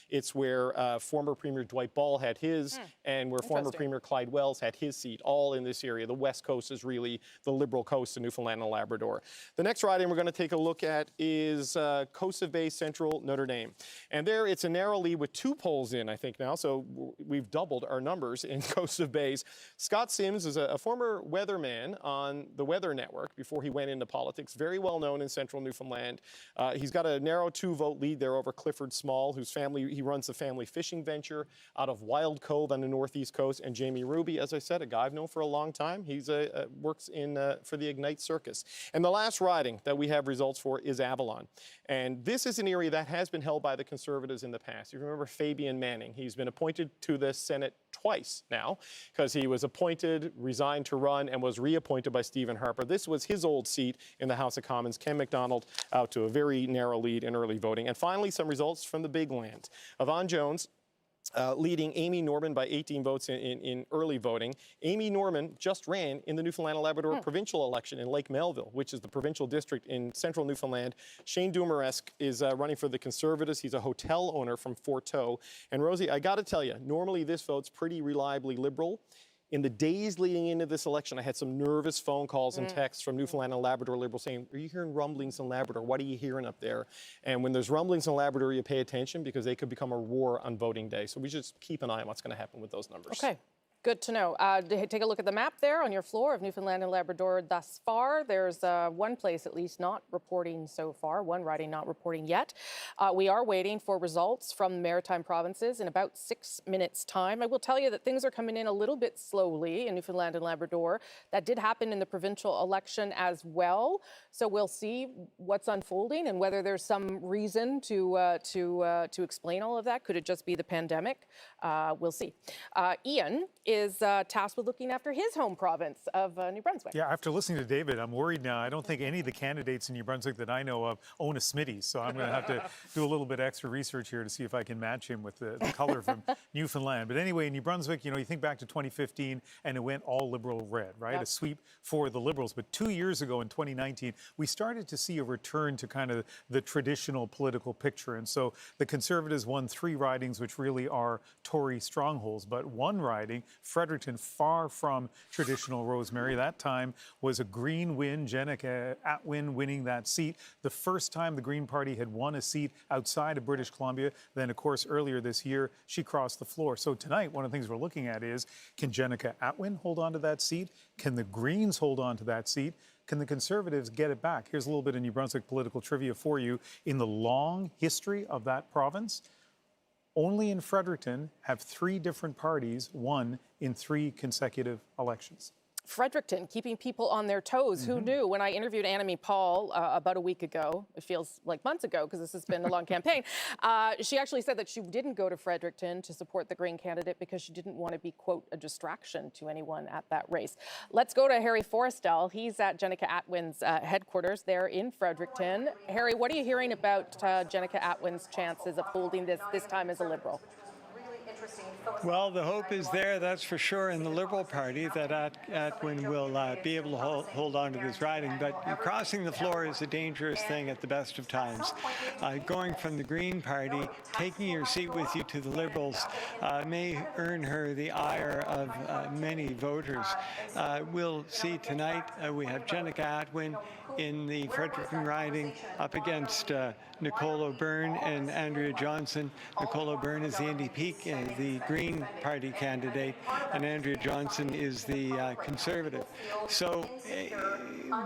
It's where former Premier Dwight Ball had his, and where former Premier Clyde Wells had his seat, all in this area. The West Coast is really the Liberal coast of Newfoundland and Labrador. The next riding we're going to take a look at is Coast of Bay Central Notre Dame. And there it's a narrow lead with 2 polls in, I think, now. So we've doubled our numbers in Coast of Bays. Scott Sims is a former weatherman on the Weather Network before he went into politics. Very well known in central Newfoundland. He's got a narrow 2-vote lead there over Clifford Small, whose family, he runs the family fishing venture out of Wild Cove on the northeast coast. And Jamie Ruby, as I said, a guy I've known for a long time. He's works in for the Ignite Circus. And the last riding that we have results for is Avalon. And this is an area that has been held by the Conservatives in the past. You remember Fabian Manning. He's been appointed to the Senate twice now because he was appointed, resigned to run, and was reappointed by Stephen Harper. This was his old seat in the House of Commons. Ken McDonald out to a very narrow lead in early voting. And finally, some results from the big land. Yvonne Jones leading Amy Norman by 18 votes in early voting. Amy Norman just ran in the Newfoundland and Labrador provincial election in Lake Melville, which is the provincial district in central Newfoundland. Shane Dumaresque is running for the Conservatives. He's a hotel owner from Fort Tow. And Rosie, I got to tell you, normally this vote's pretty reliably Liberal. In the days leading into this election, I had some nervous phone calls and texts from Newfoundland and Labrador Liberals saying, are you hearing rumblings in Labrador? What are you hearing up there? And when there's rumblings in Labrador, you pay attention because they could become a war on voting day. So we just keep an eye on what's going to happen with those numbers. Okay. Good to know. Take a look at the map there on your floor of Newfoundland and Labrador thus far. There's one place at least not reporting so far, one riding not reporting yet. We are waiting for results from the Maritime provinces in about 6 minutes' time. I will tell you that things are coming in a little bit slowly in Newfoundland and Labrador. That did happen in the provincial election as well. So we'll see what's unfolding and whether there's some reason to explain all of that. Could it just be the pandemic? We'll see. Ian is tasked with looking after his home province of New Brunswick. Yeah, after listening to David, I'm worried now. I don't think any of the candidates in New Brunswick that I know of own a Smitty, so I'm going to have to do a little bit extra research here to see if I can match him with the color from Newfoundland. But anyway, in New Brunswick, you know, you think back to 2015, and it went all Liberal red, right? Yep. A sweep for the Liberals. But 2 years ago in 2019, we started to see a return to kind of the traditional political picture. And so the Conservatives won 3 ridings, which really are Tory strongholds. But one riding, Fredericton, far from traditional Rosemary. That time was a Green win, Jenica Atwin winning that seat. The first time the Green Party had won a seat outside of British Columbia. Then, of course, earlier this year, she crossed the floor. So tonight, one of the things we're looking at is, can Jenica Atwin hold on to that seat? Can the Greens hold on to that seat? Can the Conservatives get it back? Here's a little bit of New Brunswick political trivia for you. In the long history of that province, only in Fredericton have 3 different parties won in 3 consecutive elections. Fredericton, keeping people on their toes. Who knew? When I interviewed Annamie Paul about a week ago, it feels like months ago because this has been a long campaign, she actually said that she didn't go to Fredericton to support the Green candidate because she didn't want to be, quote, a distraction to anyone at that race. Let's go to Harry Forrestal. He's at Jenica Atwin's headquarters there in Fredericton. Harry, what are you hearing about Jenica Atwin's chances of holding this time as a Liberal? Well, the hope is there, that's for sure, in the Liberal Party that Atwin will be able to hold on to this riding. But crossing the floor is a dangerous thing at the best of times. Going from the Green Party, taking your seat with you to the Liberals may earn her the ire of many voters. We'll see tonight. We have Jenica Atwin in the Fredericton riding up against Nicole O'Byrne and Andrea Johnson. Nicole O'Byrne is the NDP, the Green Party candidate, and Andrea Johnson is the Conservative. So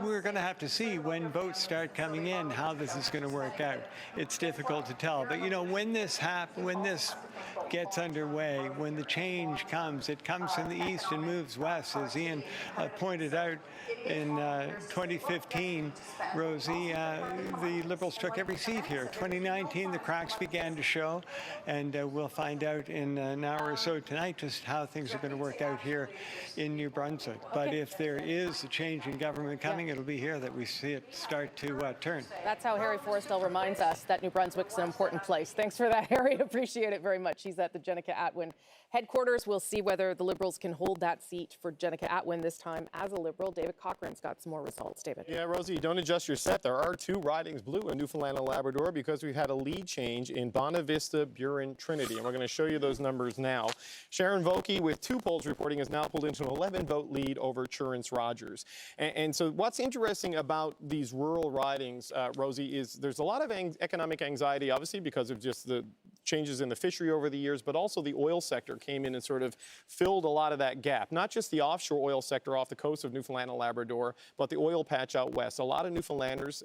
we're going to have to see when votes start coming in how this is going to work out. It's difficult to tell, but you know, when this gets underway, when the change comes, it comes from the east and moves west, as Ian pointed out. In 2015, Rosie, the Liberals took every seat here. 2019, the cracks began to show, and we'll find out in an hour or so tonight just how things are going to work out here in New Brunswick. But if there is a change in government coming, it'll be here that we see it start to turn. That's how Harry Forrestal reminds us that New Brunswick's an important place. Thanks for that, Harry. Appreciate it very much. He's at the Jenica Atwin headquarters. We'll see whether the Liberals can hold that seat for Jenica Atwin this time as a Liberal. David Cochran's got some more results. David. Yeah, Rosie, don't adjust your set. There are 2 ridings blue in Newfoundland and Labrador because we've had a lead change in Bonavista, Burin, Trinity. And we're going to show you those numbers now. Sharon Vokey, with 2 polls reporting, has now pulled into an 11-vote lead over Churance Rogers. And so what's interesting about these rural ridings, Rosie, is there's a lot of economic anxiety, obviously, because of just the changes in the fishery over the years, but also the oil sector came in and sort of filled a lot of that gap. Not just the offshore oil sector off the coast of Newfoundland and Labrador, but the oil patch out west. A lot of Newfoundlanders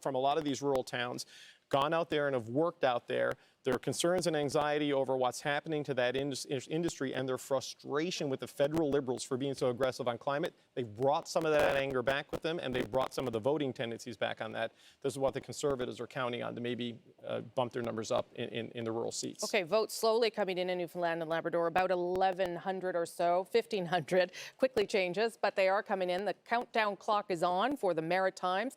from a lot of these rural towns gone out there and have worked out there. Their concerns and anxiety over what's happening to that industry and their frustration with the federal Liberals for being so aggressive on climate, they brought some of that anger back with them, and they brought some of the voting tendencies back on that. This is what the Conservatives are counting on to maybe bump their numbers up in the rural seats. Okay, votes slowly coming in Newfoundland and Labrador, about 1,100 or so, 1,500, quickly changes, but they are coming in. The countdown clock is on for the Maritimes.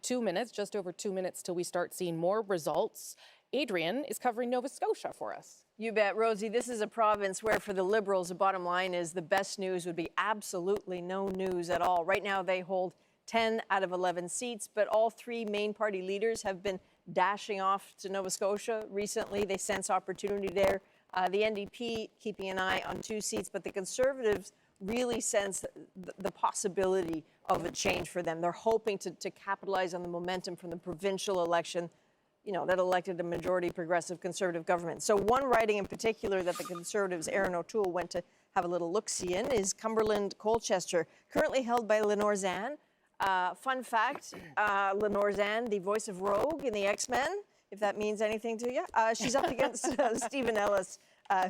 2 minutes, just over 2 minutes till we start seeing more results. Adrian is covering Nova Scotia for us. You bet, Rosie. This is a province where for the Liberals, the bottom line is the best news would be absolutely no news at all. Right now, they hold 10 out of 11 seats, but all 3 main party leaders have been dashing off to Nova Scotia recently. They sense opportunity there. The NDP keeping an eye on 2 seats, but the Conservatives really sense the possibility of a change for them. They're hoping to capitalize on the momentum from the provincial election, you know, that elected a majority progressive Conservative government. So one riding in particular that the Conservatives' Aaron O'Toole went to have a little look-see in is Cumberland-Colchester, currently held by Lenore Zann. Fun fact, Lenore Zann, the voice of Rogue in the X-Men, if that means anything to you. She's up against Stephen Ellis,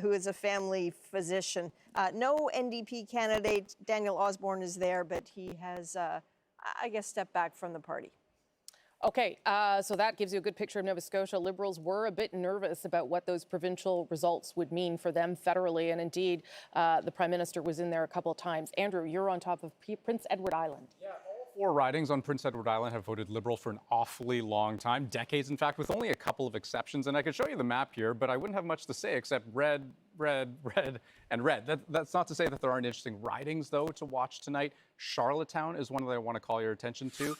who is a family physician. No NDP candidate. Daniel Osborne is there, but he has, I guess, stepped back from the party. Okay, so that gives you a good picture of Nova Scotia. Liberals were a bit nervous about what those provincial results would mean for them federally, and indeed, the Prime Minister was in there a couple of times. Andrew, you're on top of Prince Edward Island. Yeah, all 4 ridings on Prince Edward Island have voted Liberal for an awfully long time, decades in fact, with only a couple of exceptions. And I could show you the map here, but I wouldn't have much to say except red, red, red, and red. That's not to say that there aren't interesting ridings, though, to watch tonight. Charlottetown is one that I want to call your attention to.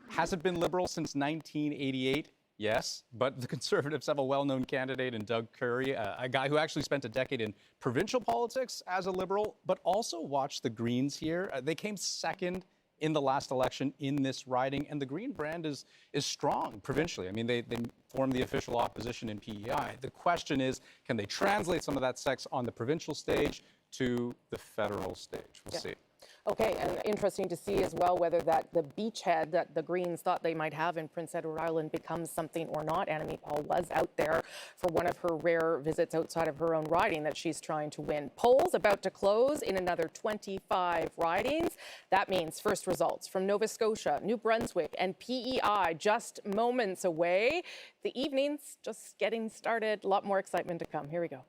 Hasn't been Liberal since 1988, yes, but the Conservatives have a well-known candidate in Doug Curry, a guy who actually spent a decade in provincial politics as a Liberal, but also watched the Greens here. They came second in the last election in this riding, and the Green brand is strong provincially. I mean, they formed the official opposition in PEI. The question is, can they translate some of that sex on the provincial stage to the federal stage? We'll see. Okay, and interesting to see as well whether that the beachhead that the Greens thought they might have in Prince Edward Island becomes something or not. Annamie Paul was out there for one of her rare visits outside of her own riding that she's trying to win. Polls about to close in another 25 ridings. That means first results from Nova Scotia, New Brunswick, and PEI just moments away. The evening's just getting started. A lot more excitement to come. Here we go.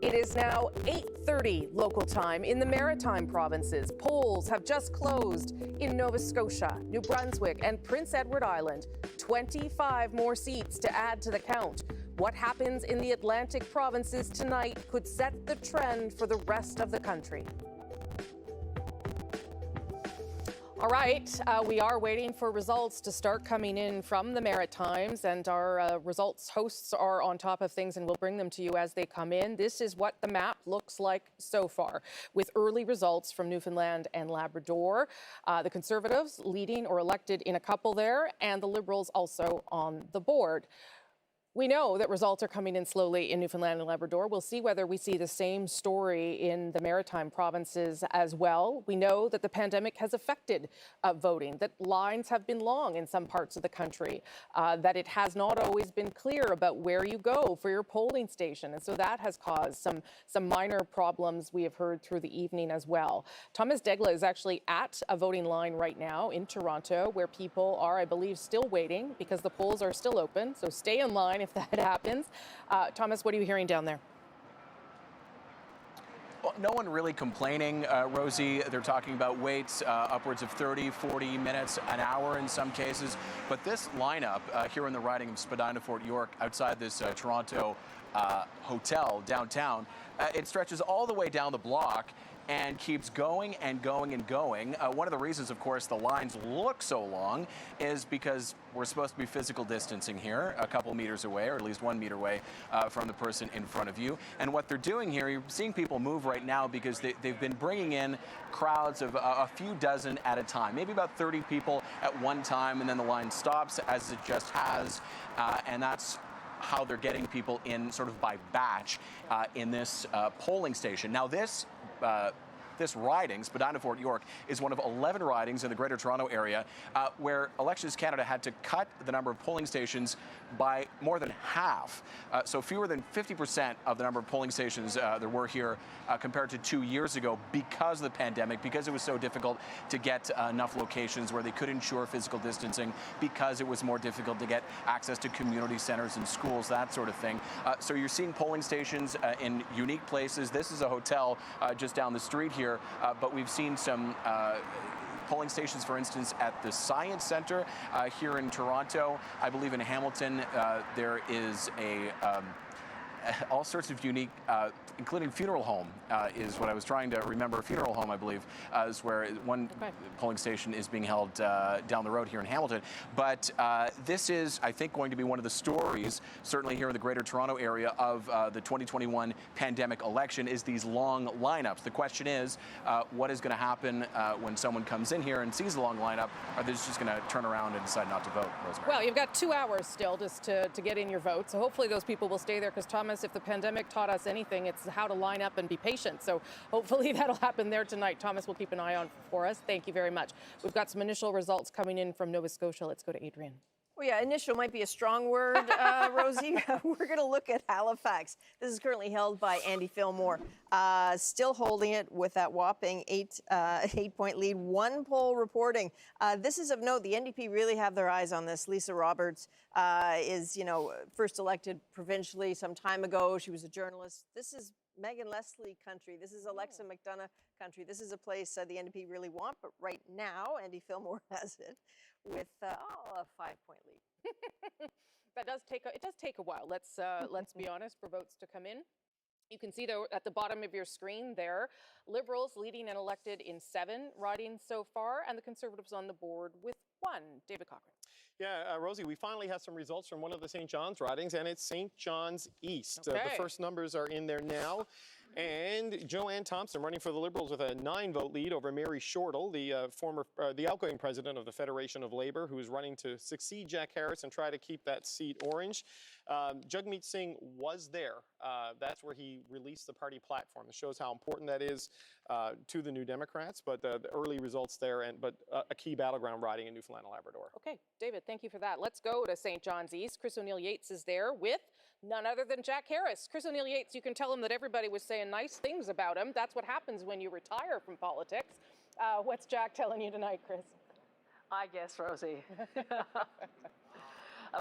It is now 8:30 local time in the Maritime provinces. Polls have just closed in Nova Scotia, New Brunswick, and Prince Edward Island. 25 more seats to add to the count. What happens in the Atlantic provinces tonight could set the trend for the rest of the country. All right, we are waiting for results to start coming in from the Maritimes, and our results hosts are on top of things, and we'll bring them to you as they come in. This is what the map looks like so far, with early results from Newfoundland and Labrador. The Conservatives leading or elected in a couple there, and the Liberals also on the board. We know that results are coming in slowly in Newfoundland and Labrador. We'll see whether we see the same story in the Maritime provinces as well. We know that the pandemic has affected voting, that lines have been long in some parts of the country, that it has not always been clear about where you go for your polling station. And so that has caused some minor problems we have heard through the evening as well. Thomas Degla is actually at a voting line right now in Toronto, where people are, I believe, still waiting because the polls are still open. So stay in line if that happens. Thomas, what are you hearing down there? Well, no one really complaining, Rosie. They're talking about waits upwards of 30, 40 minutes, an hour in some cases. But this lineup here in the riding of Spadina Fort York outside this Toronto hotel downtown, it stretches all the way down the block and keeps going and going and going. One of the reasons, of course, the lines look so long is because we're supposed to be physical distancing here, a couple meters away, or at least 1 meter away from the person in front of you. And what they're doing here, you're seeing people move right now because they've been bringing in crowds of a few dozen at a time, maybe about 30 people at one time, and then the line stops, as it just has, and that's how they're getting people in sort of by batch in this polling station. Now this riding, Spadina Fort York, is one of 11 ridings in the Greater Toronto Area where Elections Canada had to cut the number of polling stations by more than half. So fewer than 50% of the number of polling stations there were here compared to 2 years ago because of the pandemic, because it was so difficult to get enough locations where they could ensure physical distancing, because it was more difficult to get access to community centers and schools, that sort of thing. So you're seeing polling stations in unique places. This is a hotel just down the street here, but we've seen some polling stations, for instance, at the Science Centre here in Toronto. I believe in Hamilton there is all sorts of unique, including funeral home is what I was trying to remember. Funeral home, I believe, is where one polling station is being held down the road here in Hamilton. But this is, I think, going to be one of the stories, certainly here in the Greater Toronto Area, of the 2021 pandemic election, is these long lineups. The question is, what is going to happen when someone comes in here and sees a long lineup? Are they just going to turn around and decide not to vote, Rosemary? Well, you've got 2 hours still just to get in your vote. So hopefully those people will stay there, because Thomas, if the pandemic taught us anything, it's how to line up and be patient. So hopefully that'll happen there tonight. Thomas will keep an eye on for us. Thank you very much. We've got some initial results coming in from Nova Scotia. Let's go to Adrian. Well, yeah, initial might be a strong word, Rosie. We're going to look at Halifax. This is currently held by Andy Fillmore, still holding it with that whopping eight-point lead. One poll reporting. This is of note. The NDP really have their eyes on this. Lisa Roberts is, first elected provincially some time ago. She was a journalist. This is Megan Leslie country. This is Alexa McDonough country. This is a place the NDP really want, but right now Andy Fillmore has it with a 5-point lead. It does take a while. Let's be honest, for votes to come in. You can see, though, at the bottom of your screen there, Liberals leading and elected in 7 ridings so far, and the Conservatives on the board with 1. David Cochran. Yeah, Rosie, we finally have some results from one of the St. John's ridings, and it's St. John's East. Okay. The first numbers are in there now. And Joanne Thompson running for the Liberals with a 9-vote lead over Mary Shortle, the outgoing president of the Federation of Labour, who is running to succeed Jack Harris and try to keep that seat orange. Jagmeet Singh was there. That's where he released the party platform. It shows how important that is to the New Democrats, but the early results there, but a key battleground riding in Newfoundland and Labrador. Okay, David, thank you for that. Let's go to St. John's East. Chris O'Neill-Yates is there with none other than Jack Harris. Chris O'Neill-Yates, you can tell him that everybody was saying nice things about him. That's what happens when you retire from politics. What's Jack telling you tonight, Chris? I guess, Rosie.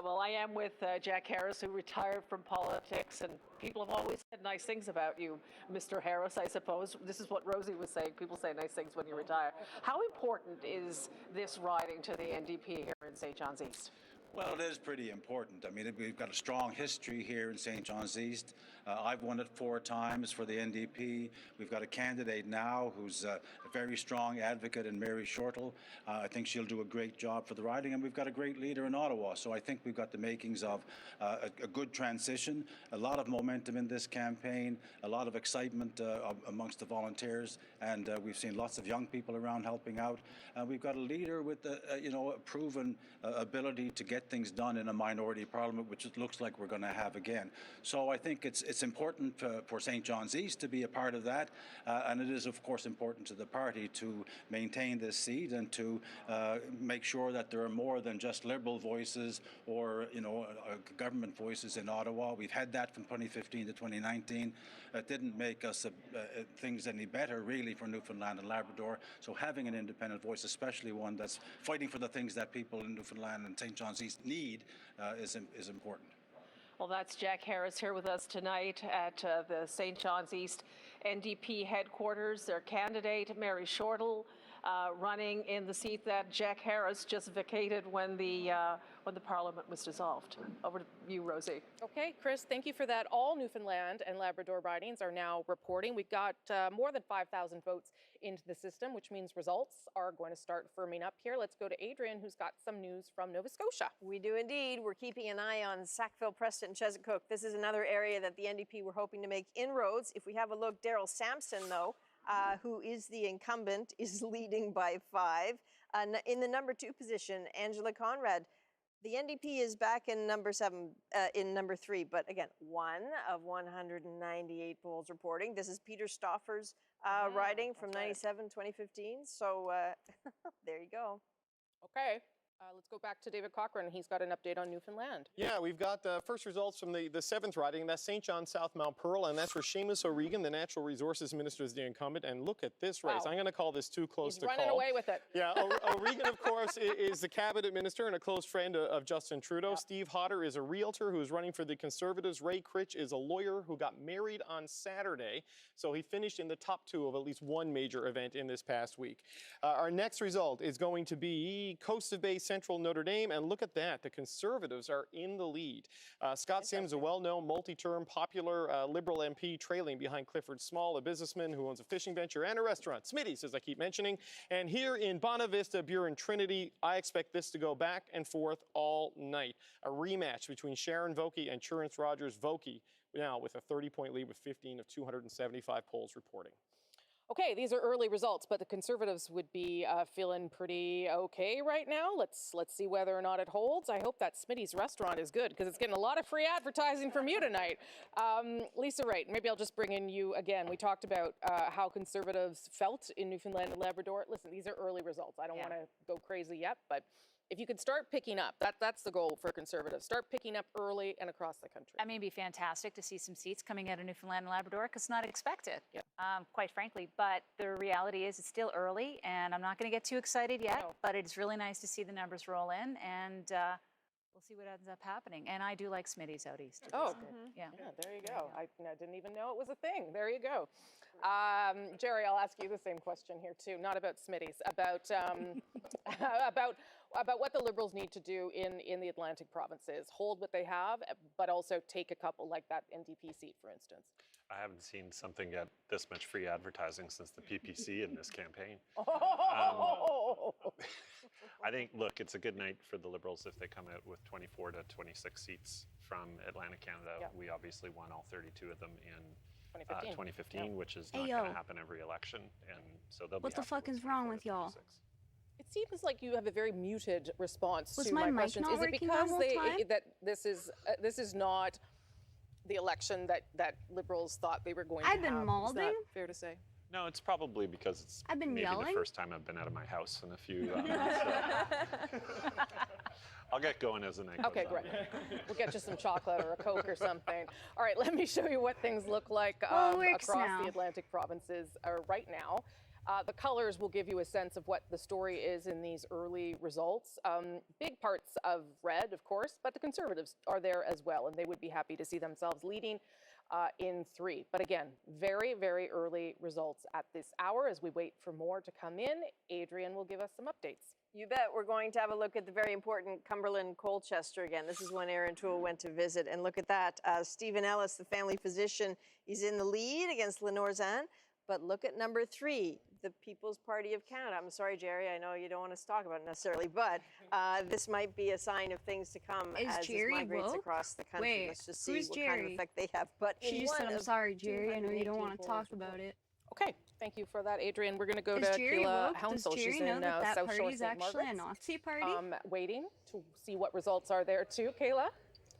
Well, I am with Jack Harris, who retired from politics, and people have always said nice things about you, Mr. Harris, I suppose. This is what Rosie was saying. People say nice things when you retire. How important is this riding to the NDP here in St. John's East? Well, it is pretty important. I mean, we've got a strong history here in St. John's East. I've won it 4 times for the NDP. We've got a candidate now who's a very strong advocate in Mary Shortle. I think she'll do a great job for the riding, and we've got a great leader in Ottawa. So I think we've got the makings of a good transition, a lot of momentum in this campaign, a lot of excitement amongst the volunteers, and we've seen lots of young people around helping out. We've got a leader with a proven ability to get things done in a minority parliament, which it looks like we're going to have again. So I think it's important for St. John's East to be a part of that, and it is, of course, important to the party to maintain this seat and to make sure that there are more than just Liberal voices or government voices in Ottawa. We've had that from 2015 to 2019. It didn't make us things any better, really, for Newfoundland and Labrador. So having an independent voice, especially one that's fighting for the things that people in Newfoundland and St. John's East need, is important. Well, that's Jack Harris here with us tonight at the St. John's East NDP headquarters. Their candidate, Mary Shortall, running in the seat that Jack Harris just vacated when the Parliament was dissolved. Over to you, Rosie. Okay, Chris, thank you for that. All Newfoundland and Labrador ridings are now reporting. We've got more than 5,000 votes into the system, which means results are going to start firming up here. Let's go to Adrian, who's got some news from Nova Scotia. We do indeed. We're keeping an eye on Sackville, Preston, Chesapeake. This is another area that the NDP were hoping to make inroads. If we have a look, Daryl Sampson, though, who is the incumbent, is leading by 5. In the number 2 position, Angela Conrad. The NDP is back in number 3, but again, 1 of 198 polls reporting. This is Peter Stauffer's riding from 97, 2015. So there you go. Okay. Let's go back to David Cochran. He's got an update on Newfoundland. Yeah, we've got first results from the 7th riding. That's St. John South Mount Pearl, and that's where Seamus O'Regan, the Natural Resources Minister, is the incumbent. And look at this race. Wow. I'm going to call this too close to call. He's running away with it. Yeah, O'Regan, of course, is the cabinet minister and a close friend of Justin Trudeau. Yep. Steve Hodder is a realtor who is running for the Conservatives. Ray Critch is a lawyer who got married on Saturday. So he finished in the top 2 of at least one major event in this past week. Our next result is going to be Coast of Bay Central Notre Dame. And look at that, the Conservatives are in the lead. Scott Sims, a well-known, multi-term, popular Liberal MP, trailing behind Clifford Small, a businessman who owns a fishing venture and a restaurant, Smitty's, as I keep mentioning. And here in Bonavista, Buren Trinity, I expect this to go back and forth all night. A rematch between Sharon Vokey and Churance Rogers. Vokey now with a 30-point lead with 15 of 275 polls reporting. Okay, these are early results, but the Conservatives would be feeling pretty okay right now. Let's see whether or not it holds. I hope that Smitty's restaurant is good because it's getting a lot of free advertising from you tonight. Lisa Wright, maybe I'll just bring in you again. We talked about how Conservatives felt in Newfoundland and Labrador. Listen, these are early results. I don't want to go crazy yet, but if you could start picking up, that's the goal for Conservatives. Start picking up early and across the country. I mean, it'd be fantastic to see some seats coming out of Newfoundland and Labrador because it's not expected, quite frankly. But the reality is it's still early, and I'm not going to get too excited yet, but it's really nice to see the numbers roll in, and we'll see what ends up happening. And I do like Smitty's out east. Oh, yeah, there you go. I didn't even know it was a thing. There you go. Jerry, I'll ask you the same question here too, not about Smitty's, about about what the Liberals need to do in the Atlantic provinces. Hold what they have, but also take a couple, like that NDP seat, for instance. I haven't seen something get this much free advertising since the PPC in this campaign. I think, look, it's a good night for the Liberals if they come out with 24 to 26 seats from Atlantic Canada. Yeah. We obviously won all 32 of them in 2015, which is not going to happen every election. And so they'll what the fuck is wrong with y'all? It seems like you have a very muted response Was to my my mic questions. not Is it working because the whole time? that this is not the election that Liberals thought they were going to have? I've been Is that malding. fair to say? No, it's probably because it's maybe yelling. the first time I've been out of my house in a few months. I'll get going as the night goes Okay, on. great. We'll get you some chocolate or a Coke or something. All right, let me show you what things look like across the Atlantic provinces right now. The colors will give you a sense of what the story is in these early results. Big parts of red, of course, but the Conservatives are there as well, and they would be happy to see themselves leading in 3. But again, very, very early results at this hour. As we wait for more to come in, Adrian will give us some updates. You bet. We're going to have a look at the very important Cumberland Colchester again. This is when Aaron Toole went to visit. And look at that. Stephen Ellis, the family physician, he's in the lead against Lenore Zan. But look at number 3, the People's Party of Canada. I'm sorry, Jerry, I know you don't want us to talk about it necessarily, but this might be a sign of things to come as this migrates across the country. Wait, let's just see who's what Jerry? kind of effect they have. But she just said, I'm sorry, Jerry, I know you don't want to talk about it. Okay, thank you for that, Adrian. We're going to go to Jerry Keila woke? Hounsell. Does Jerry She's know in that South Shore party's St. actually a Margaret's. Nazi party? Waiting to see what results are there too, Kayla.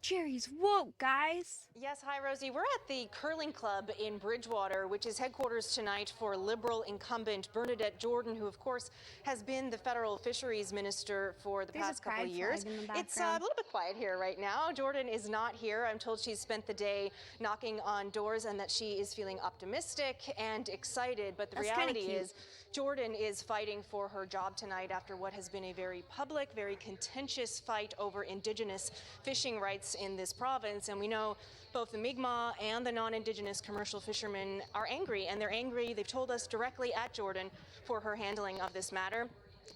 Jerry's woke, guys. Yes, hi, Rosie. We're at the Curling Club in Bridgewater, which is headquarters tonight for Liberal incumbent Bernadette Jordan, who, of course, has been the federal fisheries minister for the past couple of years. It's a little bit quiet here right now. Jordan is not here. I'm told she's spent the day knocking on doors and that she is feeling optimistic and excited. But the reality is Jordan is fighting for her job tonight after what has been a very public, very contentious fight over Indigenous fishing rights boats in this province, and we know both the Mi'kmaq and the non-Indigenous commercial fishermen are angry, and they're angry, they've told us directly at Jordan, for her handling of this matter.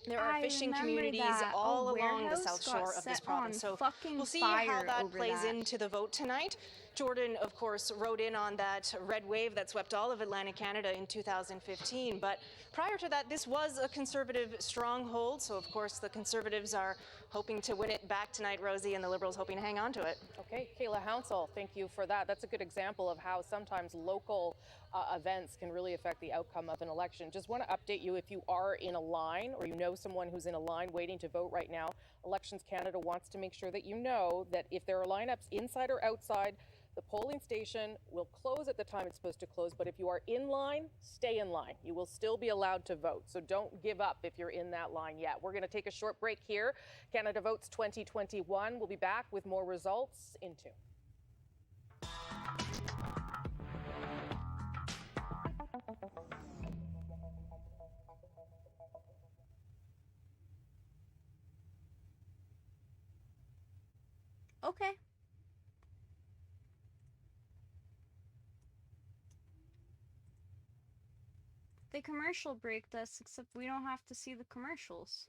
There are fishing communities all along the south shore of this province, so we'll see how that plays into the vote tonight. Jordan, of course, rode in on that red wave that swept all of Atlantic Canada in 2015, but prior to that, this was a Conservative stronghold, so of course the Conservatives are hoping to win it back tonight, Rosie, and the Liberals hoping to hang on to it. Okay, Kayla Hounsell, thank you for that. That's a good example of how sometimes local events can really affect the outcome of an election. Just want to update you, if you are in a line or you know someone who's in a line waiting to vote right now, Elections Canada wants to make sure that you know that if there are lineups inside or outside, the polling station will close at the time it's supposed to close, but if you are in line, stay in line. You will still be allowed to vote, so don't give up if you're in that line yet. We're going to take a short break here. Canada Votes 2021. We'll be back with more results in 2. Okay. They commercial breaked us, except we don't have to see the commercials.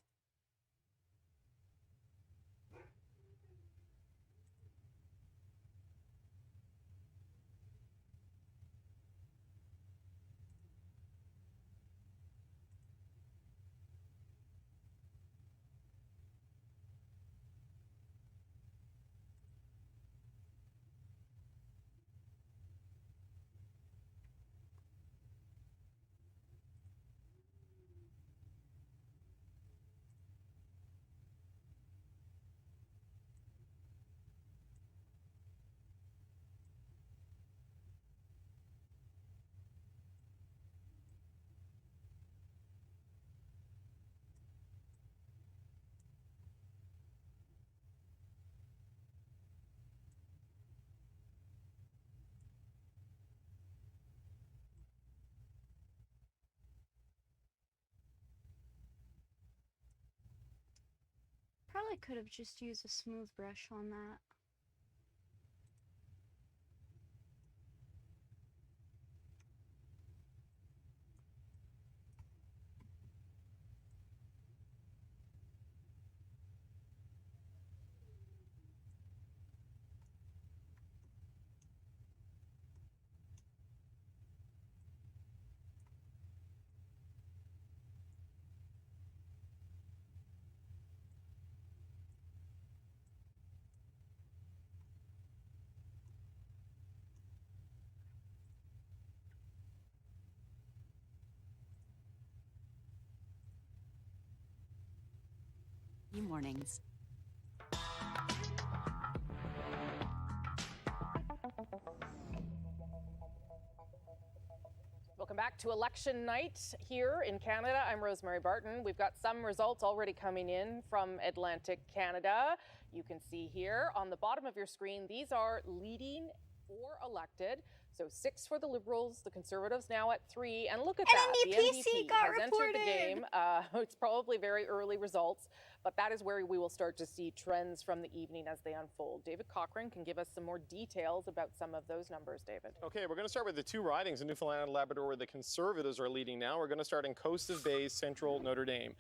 Probably could have just used a smooth brush on that. Mornings. Welcome back to election night here in Canada. I'm Rosemary Barton. We've got some results already coming in from Atlantic Canada. You can see here on the bottom of your screen, these are leading or elected. So 6 for the Liberals, the Conservatives now at 3, and look at that, the NDP got has reported. entered the game. It's probably very early results, but that is where we will start to see trends from the evening as they unfold. David Cochran can give us some more details about some of those numbers, David. Okay, we're going to start with the 2 ridings in Newfoundland and Labrador where the Conservatives are leading now. We're going to start in Coast of Bay, Central Notre Dame.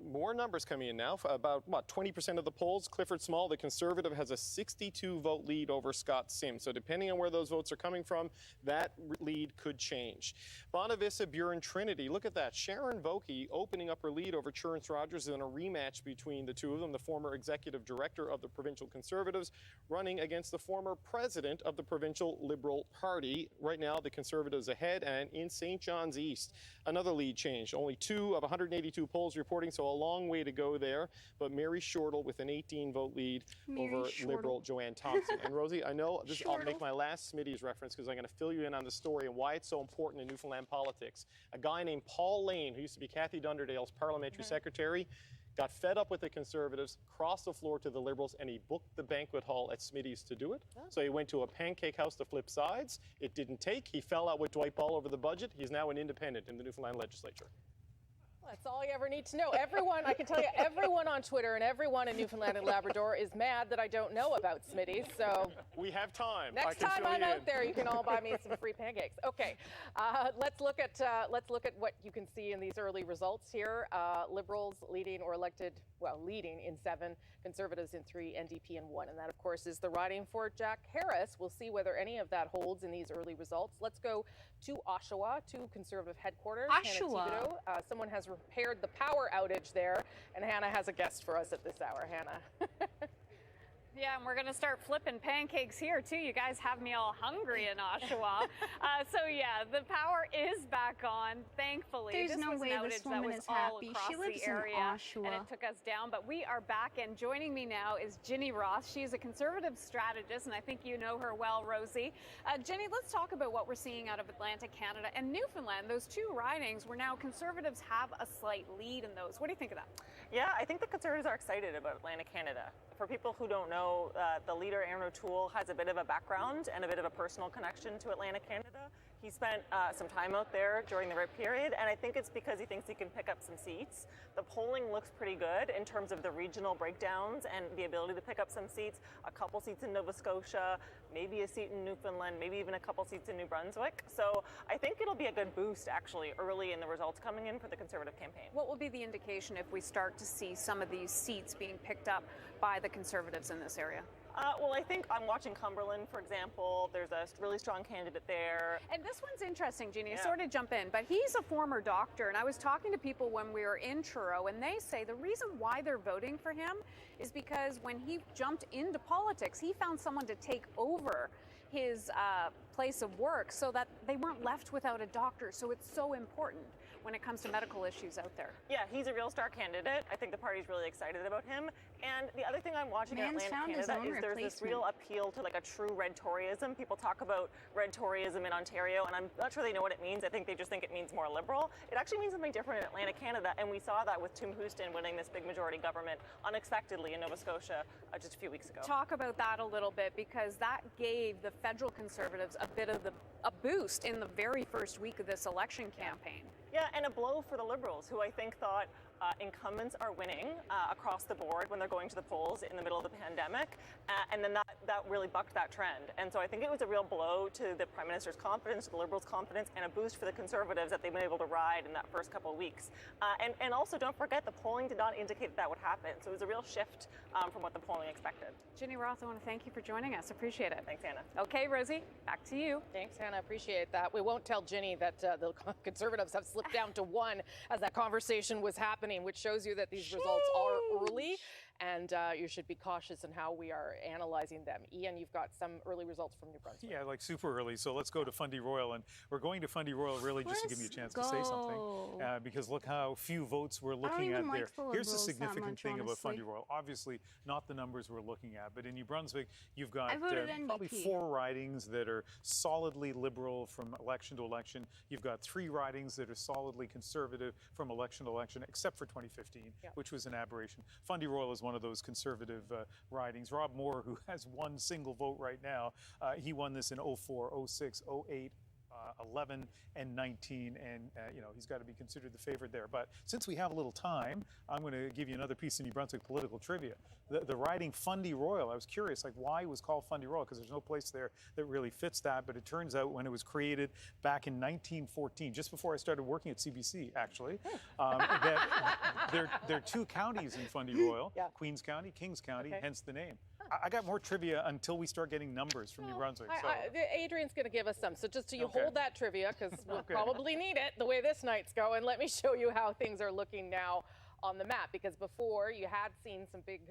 More numbers coming in now. About, 20% of the polls. Clifford Small, the Conservative, has a 62-vote lead over Scott Sims. So depending on where those votes are coming from, that lead could change. Bonavista, Buren, Trinity. Look at that. Sharon Vokey opening up her lead over Churence Rogers in a rematch between the two of them. The former executive director of the provincial Conservatives running against the former president of the provincial Liberal Party. Right now, the Conservatives ahead, and in St. John's East, another lead change. Only 2 of 182 polls reporting, so a long way to go there. But Mary Shortle with an 18-vote lead over Liberal Joanne Thompson. And Rosie, I know this. I'll make my last Smitty's reference because I'm going to fill you in on the story and why it's so important in Newfoundland politics. A guy named Paul Lane, who used to be Kathy Dunderdale's parliamentary secretary, got fed up with the Conservatives, crossed the floor to the Liberals, and he booked the banquet hall at Smitty's to do it. So he went to a pancake house to flip sides. It didn't take. He fell out with Dwight Ball over the budget. He's now an independent in the Newfoundland legislature. That's all you ever need to know. Everyone, I can tell you, everyone on Twitter and everyone in Newfoundland and Labrador is mad that I don't know about Smitty's. So we have time. Next time I'm out there, you can all buy me some free pancakes. Okay, let's look at what you can see in these early results here. Liberals leading or elected, well, leading in 7, Conservatives in 3, NDP in 1, and that of course is the riding for Jack Harris. We'll see whether any of that holds in these early results. Let's go to Oshawa, to Conservative headquarters. Oshawa. Hannah Thibodeau. Someone has repaired the power outage there, and Hannah has a guest for us at this hour. Hannah. Yeah, and we're going to start flipping pancakes here, too. You guys have me all hungry in Oshawa. So, yeah, the power is back on, thankfully. There's this no was way an outage this that woman was is all happy. across She lives the in area, Oshawa. and it took us down. But we are back, and joining me now is Ginny Ross. She's a Conservative strategist, and I think you know her well, Rosie. Ginny, let's talk about what we're seeing out of Atlantic Canada and Newfoundland. Those 2 ridings where now Conservatives have a slight lead in those. What do you think of that? Yeah, I think the Conservatives are excited about Atlantic Canada. For people who don't know, the leader, Aaron O'Toole, has a bit of a background and a bit of a personal connection to Atlantic Canada. He spent some time out there during the RIP period, and I think it's because he thinks he can pick up some seats. The polling looks pretty good in terms of the regional breakdowns and the ability to pick up some seats. A couple seats in Nova Scotia, maybe a seat in Newfoundland, maybe even a couple seats in New Brunswick. So I think it'll be a good boost, actually, early in the results coming in for the Conservative campaign. What will be the indication if we start to see some of these seats being picked up by the Conservatives in this area? Well, I think I'm watching Cumberland, for example. There's a really strong candidate there. And this one's interesting, Jeannie. Yeah. Sort of jump in, but he's a former doctor, and I was talking to people when we were in Truro, and they say the reason why they're voting for him is because when he jumped into politics, he found someone to take over his place of work so that they weren't left without a doctor. So it's so important when it comes to medical issues out there. Yeah, he's a real star candidate. I think the party's really excited about him. And the other thing I'm watching in Atlantic Canada is there's this real appeal to like a true red Toryism. People talk about red Toryism in Ontario, and I'm not sure they know what it means. I think they just think it means more liberal. It actually means something different in Atlantic Canada, and we saw that with Tim Houston winning this big majority government unexpectedly in Nova Scotia just a few weeks ago. Talk about that a little bit, because that gave the federal Conservatives a bit of a boost in the very first week of this election campaign. Yeah, and a blow for the Liberals, who I think thought incumbents are winning across the board when they're going to the polls in the middle of the pandemic, and then that really bucked that trend. And so I think it was a real blow to the Prime Minister's confidence, to the Liberals' confidence, and a boost for the Conservatives that they've been able to ride in that first couple of weeks. And also, don't forget, the polling did not indicate that would happen. So it was a real shift from what the polling expected. Ginny Roth, I want to thank you for joining us. Appreciate it. Thanks, Hannah. Okay, Rosie, back to you. Thanks, Hannah. Appreciate that. We won't tell Ginny that the Conservatives have slipped down to 1 as that conversation was happening, which shows you that these results are early, and you should be cautious in how we are analyzing them. Ian, you've got some early results from New Brunswick. Yeah, like super early. So let's go to Fundy Royal, and we're going to Fundy Royal really just to give you a chance to say something, because look how few votes we're looking at there. Here's the significant thing about Fundy Royal. Obviously, not the numbers we're looking at, but in New Brunswick, you've got probably 4 ridings that are solidly liberal from election to election. You've got 3 ridings that are solidly conservative from election to election, except for 2015, which was an aberration. Fundy Royal is one of those conservative ridings. Rob Moore, who has 1 single vote right now, he won this in 04, 06, 08, 11 and 19, and he's got to be considered the favorite there. But since we have a little time, I'm going to give you another piece of New Brunswick political trivia. The riding Fundy Royal, I was curious, like why it was called Fundy Royal, because there's no place there that really fits that, but it turns out when it was created back in 1914, just before I started working at CBC, actually, that there are 2 counties in Fundy Royal, Queens County, Kings County, hence the name. I got more trivia until we start getting numbers from New Brunswick. So. Adrian's going to give us some. So just so you hold that trivia, because we'll probably need it the way this night's going. Let me show you how things are looking now on the map, because before you had seen some big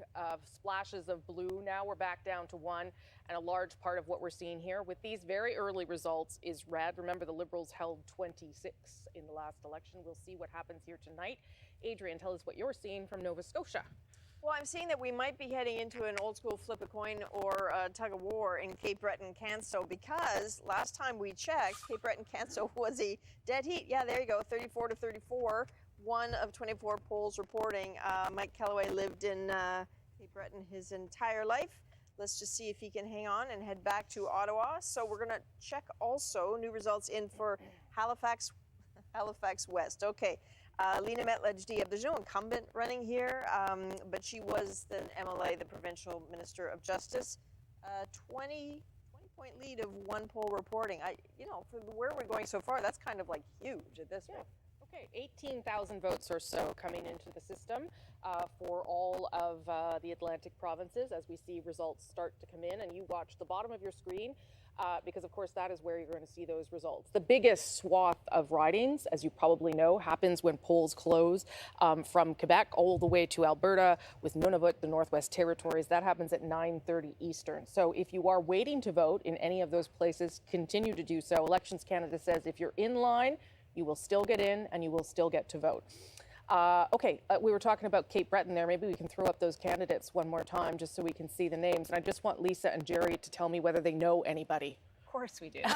splashes of blue. Now we're back down to 1, and a large part of what we're seeing here with these very early results is red. Remember, the Liberals held 26 in the last election. We'll see what happens here tonight. Adrian, tell us what you're seeing from Nova Scotia. Well, I'm seeing that we might be heading into an old school flip a coin or a tug of war in Cape Breton-Canso, because last time we checked, Cape Breton-Canso was a dead heat. Yeah, there you go, 34 to 34. 1 of 24 polls reporting. Mike Kellaway lived in Cape Breton his entire life. Let's just see if he can hang on and head back to Ottawa. So we're going to check also new results in for Halifax West. Okay. Lena Metledge-Diab, there's no incumbent running here, but she was the MLA, the Provincial Minister of Justice. 20-point lead of one poll reporting. For where we're going so far, that's kind of like huge at this point. Okay, 18,000 votes or so coming into the system for all of the Atlantic provinces as we see results start to come in. And you watch the bottom of your screen because, of course, that is where you're going to see those results. The biggest swath of ridings, as you probably know, happens when polls close from Quebec all the way to Alberta with Nunavut, the Northwest Territories. That happens at 9:30 Eastern. So if you are waiting to vote in any of those places, continue to do so. Elections Canada says if you're in line, you will still get in and you will still get to vote. We were talking about Cape Breton there. Maybe we can throw up those candidates one more time just so we can see the names. And I just want Lisa and Jerry to tell me whether they know anybody. Of course we do. Of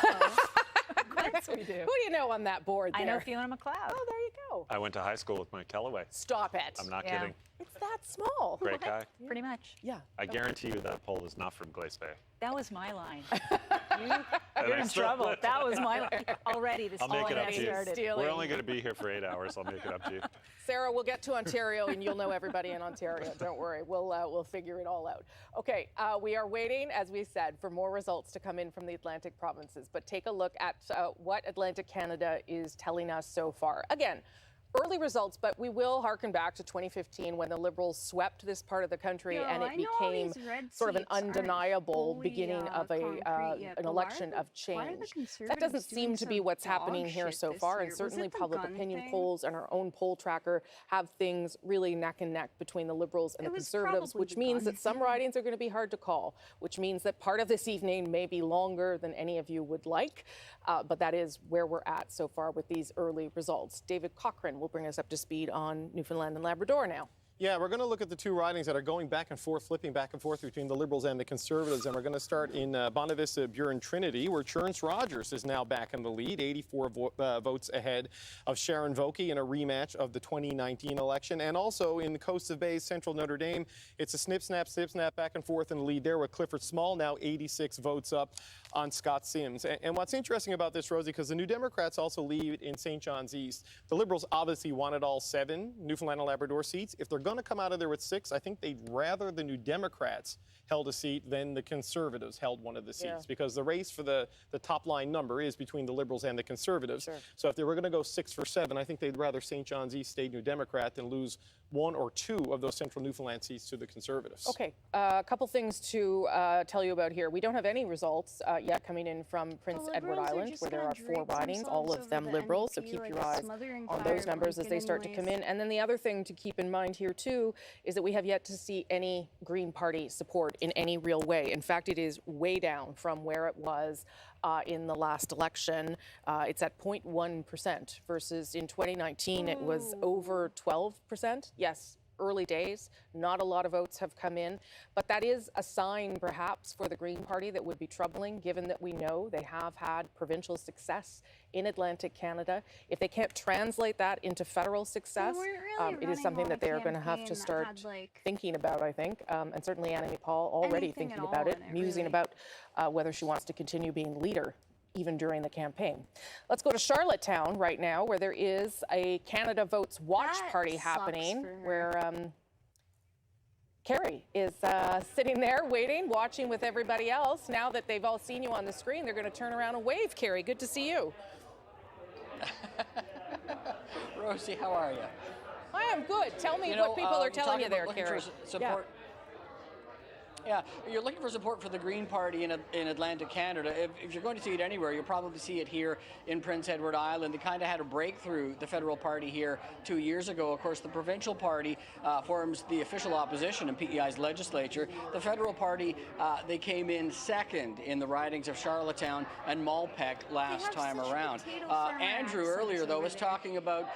course we do. Who do you know on that board there? I know Fiona McLeod. Oh, there you go. I went to high school with Mike Kellaway. Stop it. I'm not kidding. It's that small. Great guy. Pretty much. Yeah. I guarantee you that poll is not from Glace Bay. That was my line. You're in trouble. That was my line. Already, this I'll make it up to you. started. We're only going to be here for 8 hours. I'll make it up to you. Sarah, we'll get to Ontario and you'll know everybody in Ontario. Don't worry. We'll figure it all out. Okay, we are waiting, as we said, for more results to come in from the Atlantic provinces. But take a look at what Atlantic Canada is telling us so far. Again, early results, but we will harken back to 2015 when the Liberals swept this part of the country and it became sort of an undeniable beginning of an election of change. That doesn't seem to be what's happening here so far, and certainly public opinion polls and our own poll tracker have things really neck and neck between the Liberals and the Conservatives, which means that some ridings are going to be hard to call, which means that part of this evening may be longer than any of you would like, but that is where we're at so far with these early results. David Cochran will bring us up to speed on Newfoundland and Labrador now. Yeah, we're going to look at the two ridings that are going back and forth, flipping back and forth between the Liberals and the Conservatives. And we're going to start in Bonavista, Buren, Trinity, where Churns Rogers is now back in the lead, 84 votes ahead of Sharon Vokey in a rematch of the 2019 election. And also in the Coast of Bays, Central Notre Dame, it's a snip, snap back and forth in the lead there with Clifford Small now 86 votes up on Scott Sims. And what's interesting about this, Rosie, because the New Democrats also lead in St. John's East. The Liberals obviously wanted all 7 Newfoundland and Labrador seats. If they're going to come out of there with 6, I think they'd rather the New Democrats held a seat than the Conservatives held one of the seats, because the race for the top line number is between the Liberals and the Conservatives. Sure. So if they were going to go 6 for 7, I think they'd rather St. John's East stay New Democrat than lose 1 or 2 of those Central Newfoundland seats to the Conservatives. Okay, a couple things to tell you about here. We don't have any results yet coming in from Prince Edward Island, where there are 4 ridings, all of them Liberals, so keep your eyes on those numbers as they start to come in. And then the other thing to keep in mind here, too, is that we have yet to see any Green Party support in any real way. In fact, it is way down from where it was in the last election. It's at 0.1% versus in 2019 it was over 12%. Yes, early days, not a lot of votes have come in, but that is a sign perhaps for the Green Party that would be troubling, given that we know they have had provincial success in Atlantic Canada. If they can't translate that into federal success, it is something that they are going to have to start thinking about, I think, and certainly Annemie Paul already thinking about it, musing about whether she wants to continue being leader even during the campaign. Let's go to Charlottetown right now, where there is a Canada Votes Watch Party happening, where Carrie is sitting there waiting, watching with everybody else. Now that they've all seen you on the screen, they're going to turn around and wave. Carrie, good to see you. Rosie, how are you? I am good. Tell me what people are telling you there, Carrie. Support. Yeah, you're looking for support for the Green Party in Atlantic Canada. If you're going to see it anywhere, you'll probably see it here in Prince Edward Island. They kind of had a breakthrough, the federal party here 2 years ago. Of course, the provincial party forms the official opposition in PEI's legislature. The federal party, they came in second in the ridings of Charlottetown and Malpeque last time around. Andrew earlier, though, was talking about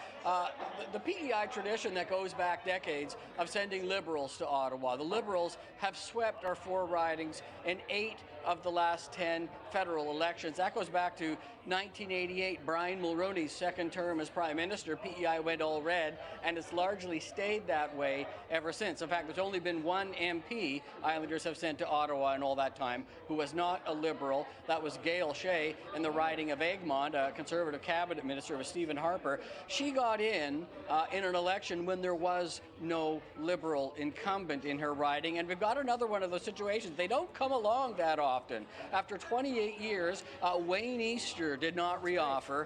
the PEI tradition that goes back decades of sending Liberals to Ottawa. The Liberals have swept our 4 ridings in 8 of the last 10 federal elections. That goes back to 1988, Brian Mulroney's second term as Prime Minister. PEI went all red, and it's largely stayed that way ever since. In fact, there's only been one MP Islanders have sent to Ottawa in all that time who was not a Liberal. That was Gail Shea in the riding of Egmont, a Conservative cabinet minister with Stephen Harper. She got in an election when there was no Liberal incumbent in her riding, and we've got another one of those situations. They don't come along that often. After 28 years, Wayne Easter did not reoffer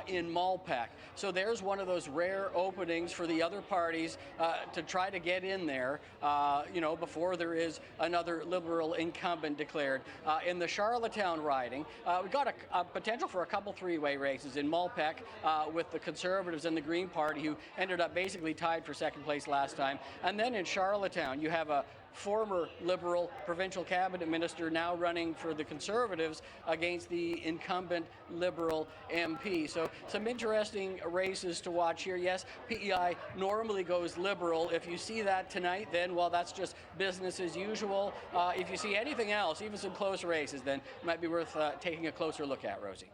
in Malpeque. So there's one of those rare openings for the other parties to try to get in there, before there is another Liberal incumbent declared. In the Charlottetown riding, we've got a potential for a couple three-way races in Malpeque with the Conservatives and the Green Party, who ended up basically tied for second place last time. And then in Charlottetown, you have a former Liberal provincial cabinet minister now running for the Conservatives against the incumbent Liberal MP. So some interesting races to watch here. Yes, PEI normally goes Liberal. If you see that tonight, then, well, that's just business as usual. If you see anything else, even some close races, then it might be worth taking a closer look at, Rosie.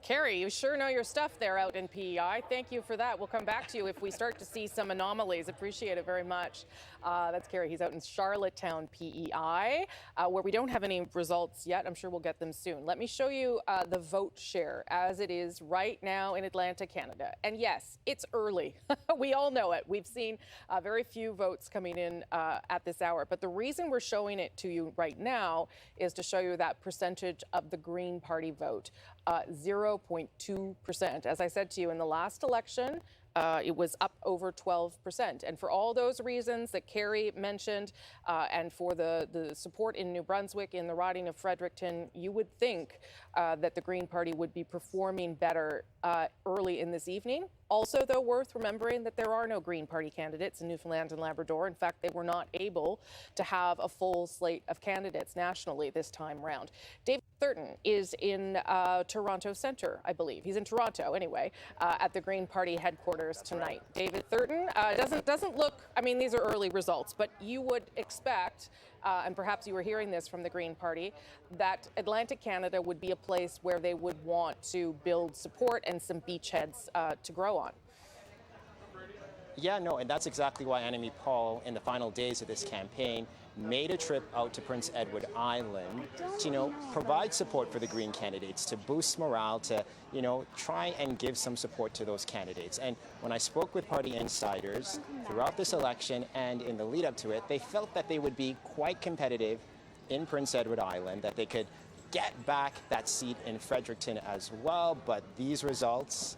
Carrie, you sure know your stuff there out in PEI. Thank you for that. We'll come back to you if we start to see some anomalies. Appreciate it very much. That's Carrie. He's out in Charlottetown, PEI, where we don't have any results yet. I'm sure we'll get them soon. Let me show you the vote share as it is right now in Atlanta, Canada. And yes, it's early. We all know it. We've seen very few votes coming in at this hour. But the reason we're showing it to you right now is to show you that percentage of the Green Party vote. 0.2%. As I said to you, in the last election, it was up over 12%. And for all those reasons that Carrie mentioned, and for the support in New Brunswick, in the riding of Fredericton, you would think that the Green Party would be performing better early in this evening. Also, though, worth remembering that there are no Green Party candidates in Newfoundland and Labrador. In fact, they were not able to have a full slate of candidates nationally this time round. David Thurton is in Toronto Centre, I believe. He's in Toronto, anyway, at the Green Party headquarters tonight. David Thurton doesn't look, I mean, these are early results, but you would expect, and perhaps you were hearing this from the Green Party, that Atlantic Canada would be a place where they would want to build support and some beachheads to grow on. Yeah, no, and that's exactly why Annamie Paul, in the final days of this campaign, made a trip out to Prince Edward Island to, provide support for the Green candidates, to boost morale, to, try and give some support to those candidates. And when I spoke with party insiders throughout this election and in the lead up to it, they felt that they would be quite competitive in Prince Edward Island, that they could get back that seat in Fredericton as well. But these results,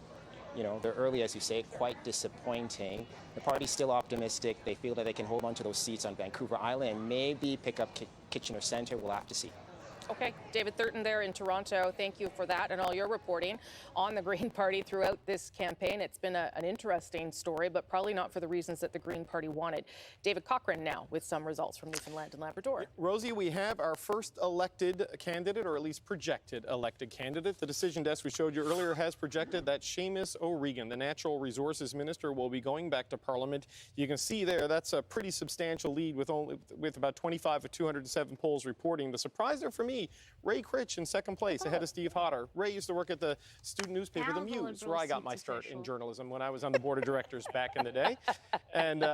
they're early, as you say, quite disappointing. The party's still optimistic. They feel that they can hold on to those seats on Vancouver Island and maybe pick up Kitchener Centre. We'll have to see. Okay, David Thurton there in Toronto. Thank you for that and all your reporting on the Green Party throughout this campaign. It's been an interesting story, but probably not for the reasons that the Green Party wanted. David Cochran now with some results from Newfoundland and Labrador. Rosie, we have our first elected candidate, or at least projected elected candidate. The decision desk we showed you earlier has projected that Seamus O'Regan, the Natural Resources Minister, will be going back to Parliament. You can see there that's a pretty substantial lead with about 25 of 207 polls reporting. The surprise there for me, Ray Critch in second place ahead of Steve Hodder. Ray used to work at the student newspaper, The Muse, where I got my start in journalism when I was on the board of directors back in the day. And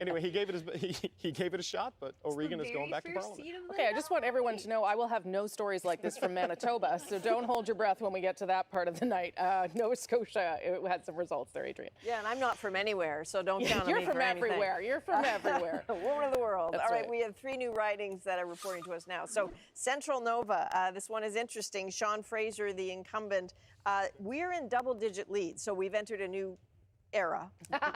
anyway, he gave it a shot, but O'Regan is going back to Parliament. Okay, I just want everyone to know I will have no stories like this from Manitoba, so don't hold your breath when we get to that part of the night. Nova Scotia had some results there, Adrian. Yeah, and I'm not from anywhere, so don't count on me You're from for anything. everywhere. You're from everywhere. Woman of the world. That's All right, right. we have 3 new ridings that are reporting to us now. So Central Nova, this one is interesting. Sean Fraser, the incumbent, we're in double-digit leads, so we've entered a new era,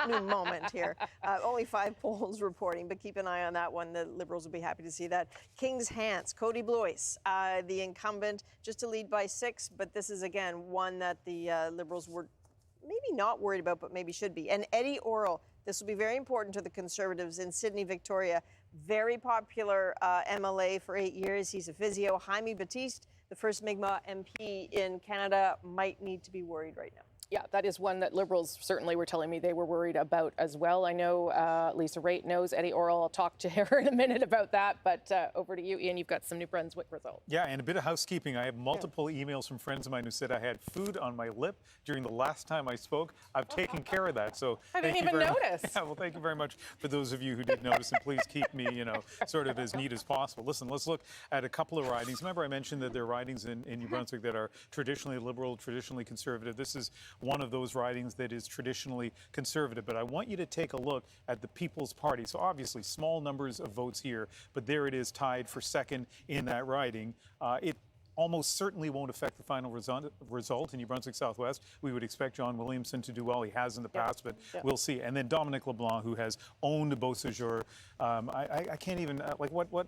new moment here. Only 5 polls reporting, but keep an eye on that one. The Liberals will be happy to see that. King's Hants, Cody Blois, the incumbent, just a lead by 6, but this is, again, one that the Liberals were maybe not worried about, but maybe should be. And Eddie Orrell, this will be very important to the Conservatives in Sydney, Victoria. Very popular MLA for 8 years. He's a physio. Jaime Batiste, the first Mi'kmaq MP in Canada, might need to be worried right now. Yeah, that is one that Liberals certainly were telling me they were worried about as well. I know Lisa Raitt knows Eddie Orrell. I'll talk to her in a minute about that. But over to you, Ian. You've got some New Brunswick results. Yeah, and a bit of housekeeping. I have multiple emails from friends of mine who said I had food on my lip during the last time I spoke. I've taken care of that. So I didn't even notice. Yeah, well, thank you very much for those of you who did notice, and please keep me, sort of as neat as possible. Listen, let's look at a couple of ridings. Remember, I mentioned that there are ridings in New Brunswick that are traditionally liberal, traditionally conservative. This is one of those ridings that is traditionally conservative. But I want you to take a look at the People's Party. So obviously small numbers of votes here, but there it is tied for second in that riding. It almost certainly won't affect the final result in New Brunswick Southwest. We would expect John Williamson to do well. He has in the past, but we'll see. And then Dominic LeBlanc, who has owned Beausejour. I can't even, what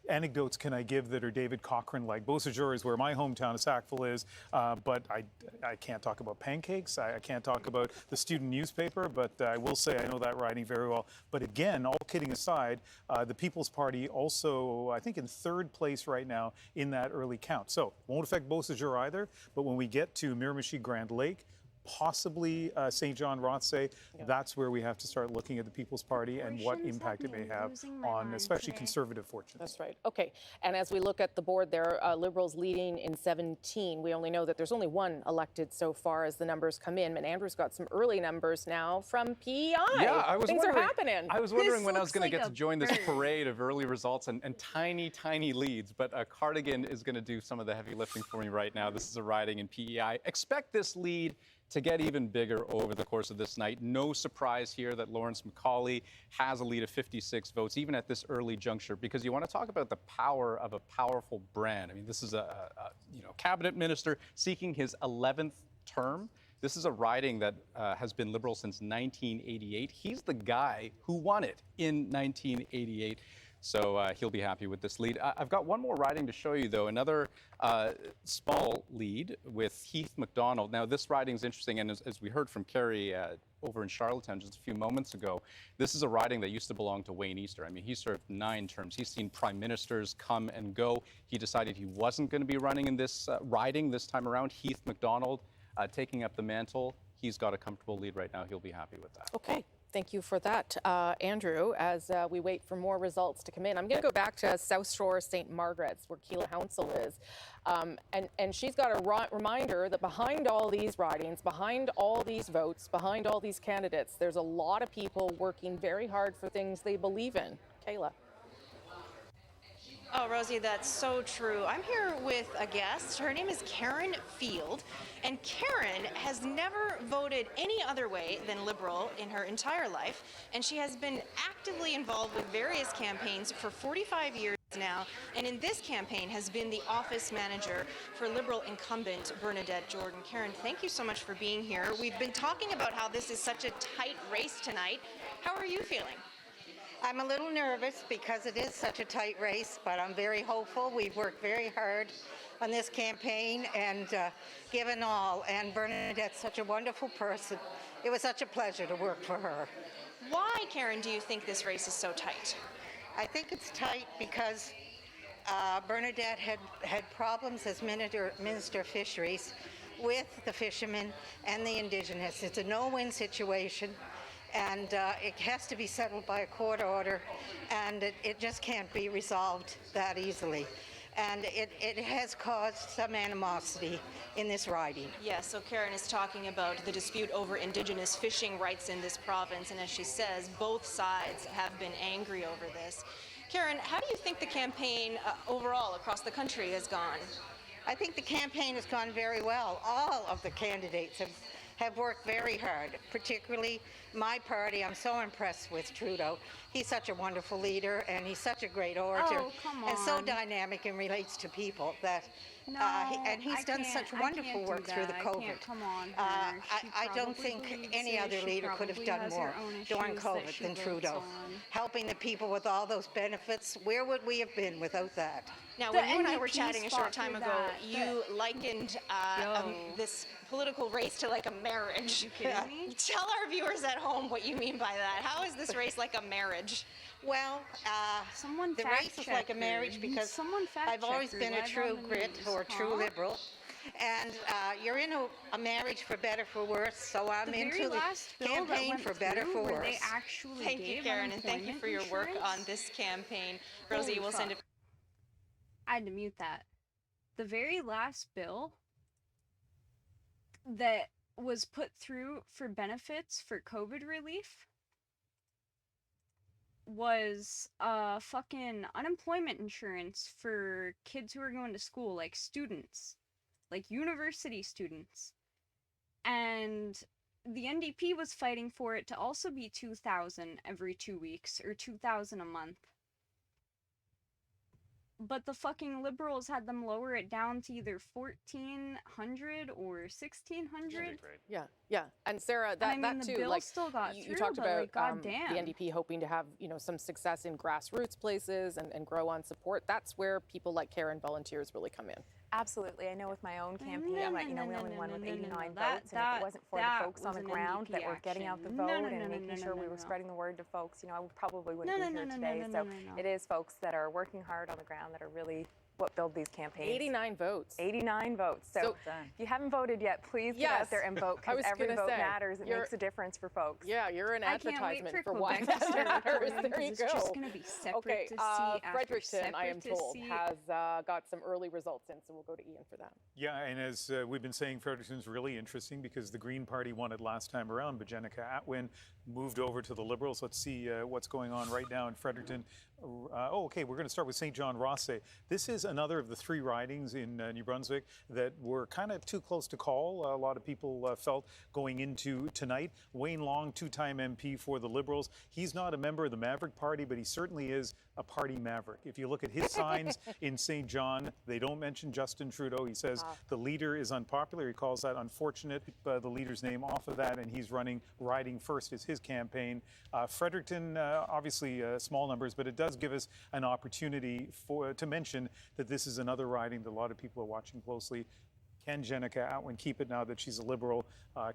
anecdotes can I give that are David Cochran-like? Beausejour is where my hometown of Sackville is, but I can't talk about pancakes. I can't talk about the student newspaper, but I will say I know that riding very well. But again, all kidding aside, the People's Party also, I think, in third place right now in that early count. So won't affect Beausejour either, but when we get to Miramichi Grand Lake, possibly St. John Rothsay, that's where we have to start looking at the People's Party and what impact it may have on especially conservative fortunes. That's right. Okay. And as we look at the board there, Liberals leading in 17. We only know that there's only one elected so far as the numbers come in. And Andrew's got some early numbers now from PEI. Yeah, Things are happening. I was wondering when I was going to get to join this parade of early results and tiny, tiny leads. But Cardigan is going to do some of the heavy lifting for me right now. This is a riding in PEI. Expect this lead to get even bigger over the course of this night. No surprise here that Lawrence McCauley has a lead of 56 votes, even at this early juncture, because you want to talk about the power of a powerful brand. I mean, this is a cabinet minister seeking his 11th term. This is a riding that has been Liberal since 1988. He's the guy who won it in 1988. So he'll be happy with this lead. I've got one more riding to show you, though, another small lead with Heath MacDonald. Now, this riding is interesting, and as we heard from Kerry over in Charlottetown just a few moments ago, this is a riding that used to belong to Wayne Easter. I mean, he served 9 terms. He's seen prime ministers come and go. He decided he wasn't going to be running in this riding this time around. Heath MacDonald taking up the mantle. He's got a comfortable lead right now. He'll be happy with that. Okay. Thank you for that, Andrew. As we wait for more results to come in, I'm going to go back to South Shore St. Margaret's, where Keela Hounsell is. And she's got a reminder that behind all these ridings, behind all these votes, behind all these candidates, there's a lot of people working very hard for things they believe in. Kayla. Oh, Rosie, that's so true. I'm here with a guest. Her name is Karen Field, and Karen has never voted any other way than Liberal in her entire life, and she has been actively involved with various campaigns for 45 years now, and in this campaign has been the office manager for Liberal incumbent Bernadette Jordan. Karen, thank you so much for being here. We've been talking about how this is such a tight race tonight. How are you feeling? I'm a little nervous because it is such a tight race, but I'm very hopeful. We've worked very hard on this campaign and given all. And Bernadette's such a wonderful person. It was such a pleasure to work for her. Why, Karen, do you think this race is so tight? I think it's tight because Bernadette had problems as Minister of Fisheries with the fishermen and the Indigenous. It's a no-win situation. And it has to be settled by a court order, and it just can't be resolved that easily. And it has caused some animosity in this riding. Yes, so Karen is talking about the dispute over Indigenous fishing rights in this province, and as she says, both sides have been angry over this. Karen, how do you think the campaign overall across the country has gone? I think the campaign has gone very well. All of the candidates have worked very hard, particularly my party. I'm so impressed with Trudeau. He's such a wonderful leader, and he's such a great orator, and so dynamic and relates to people that and he's done such wonderful work through the COVID. I don't think any other leader could have done more during COVID than Trudeau. Helping the people with all those benefits, where would we have been without that? Now, when you and I were chatting a short time ago, you likened this political race to like a marriage. You kidding me? Tell our viewers at home what you mean by that. How is this race like a marriage? Well, the race is like a marriage because I've always been a true grit or a true Liberal. And you're in a marriage for better for worse, so I'm into the campaign for better for worse. Thank you, Karen, and thank you for your work on this campaign. Rosie, we'll send it. I had to mute that. The very last bill that was put through for benefits for COVID relief was fucking unemployment insurance for kids who are going to school, like students, like university students. And the NDP was fighting for it to also be $2,000 every 2 weeks, or $2,000 a month. But the fucking Liberals had them lower it down to either $1,400 or $1,600. Yeah, yeah. And Sarah, that, I mean, that the too, bill like still got you through, talked but, about like, goddamn. the NDP hoping to have, you know, some success in grassroots places and grow on support. That's where people like Karen volunteers really come in. Absolutely. I know with my own campaign, we only won with 89 votes, That- and if it wasn't for the that folks on was the an ground NDP that were getting out the action. vote No, no, and no, making no, sure no, we no, were no. spreading the word to folks, I probably wouldn't No, be no, here no, no, today. no, no, So no, no. it is folks that are working hard on the ground that are really what build these campaigns. 89 votes. 89 votes. So if you haven't voted yet, please get out there and vote, I because was every gonna vote say, matters. It makes a difference for folks. Yeah, you're an I can't wait advertisement for why Quebec to start matters. reporting, There you 'cause go. it's just gonna be separate Okay, to see after Fredericton, I am separate to told, see. has got some early results in, so we'll go to Ian for that. Yeah, and as we've been saying, Fredericton's really interesting because the Green Party won it last time around, but Jenica Atwin moved over to the Liberals. Let's see what's going on right now in Fredericton. Okay, we're going to start with St. John Rothsay. This is another of the 3 ridings in New Brunswick that were kind of too close to call. A lot of people felt going into tonight. Wayne Long, 2-time MP for the Liberals. He's not a member of the Maverick Party, but he certainly is a party maverick. If you look at his signs in St. John, they don't mention Justin Trudeau. He says the leader is unpopular. He calls that unfortunate, the leader's name off of that, and he's riding first as his campaign. Fredericton, obviously small numbers, but it does give us an opportunity to mention that this is another riding that a lot of people are watching closely. Can Jenica Atwin keep it now that she's a Liberal?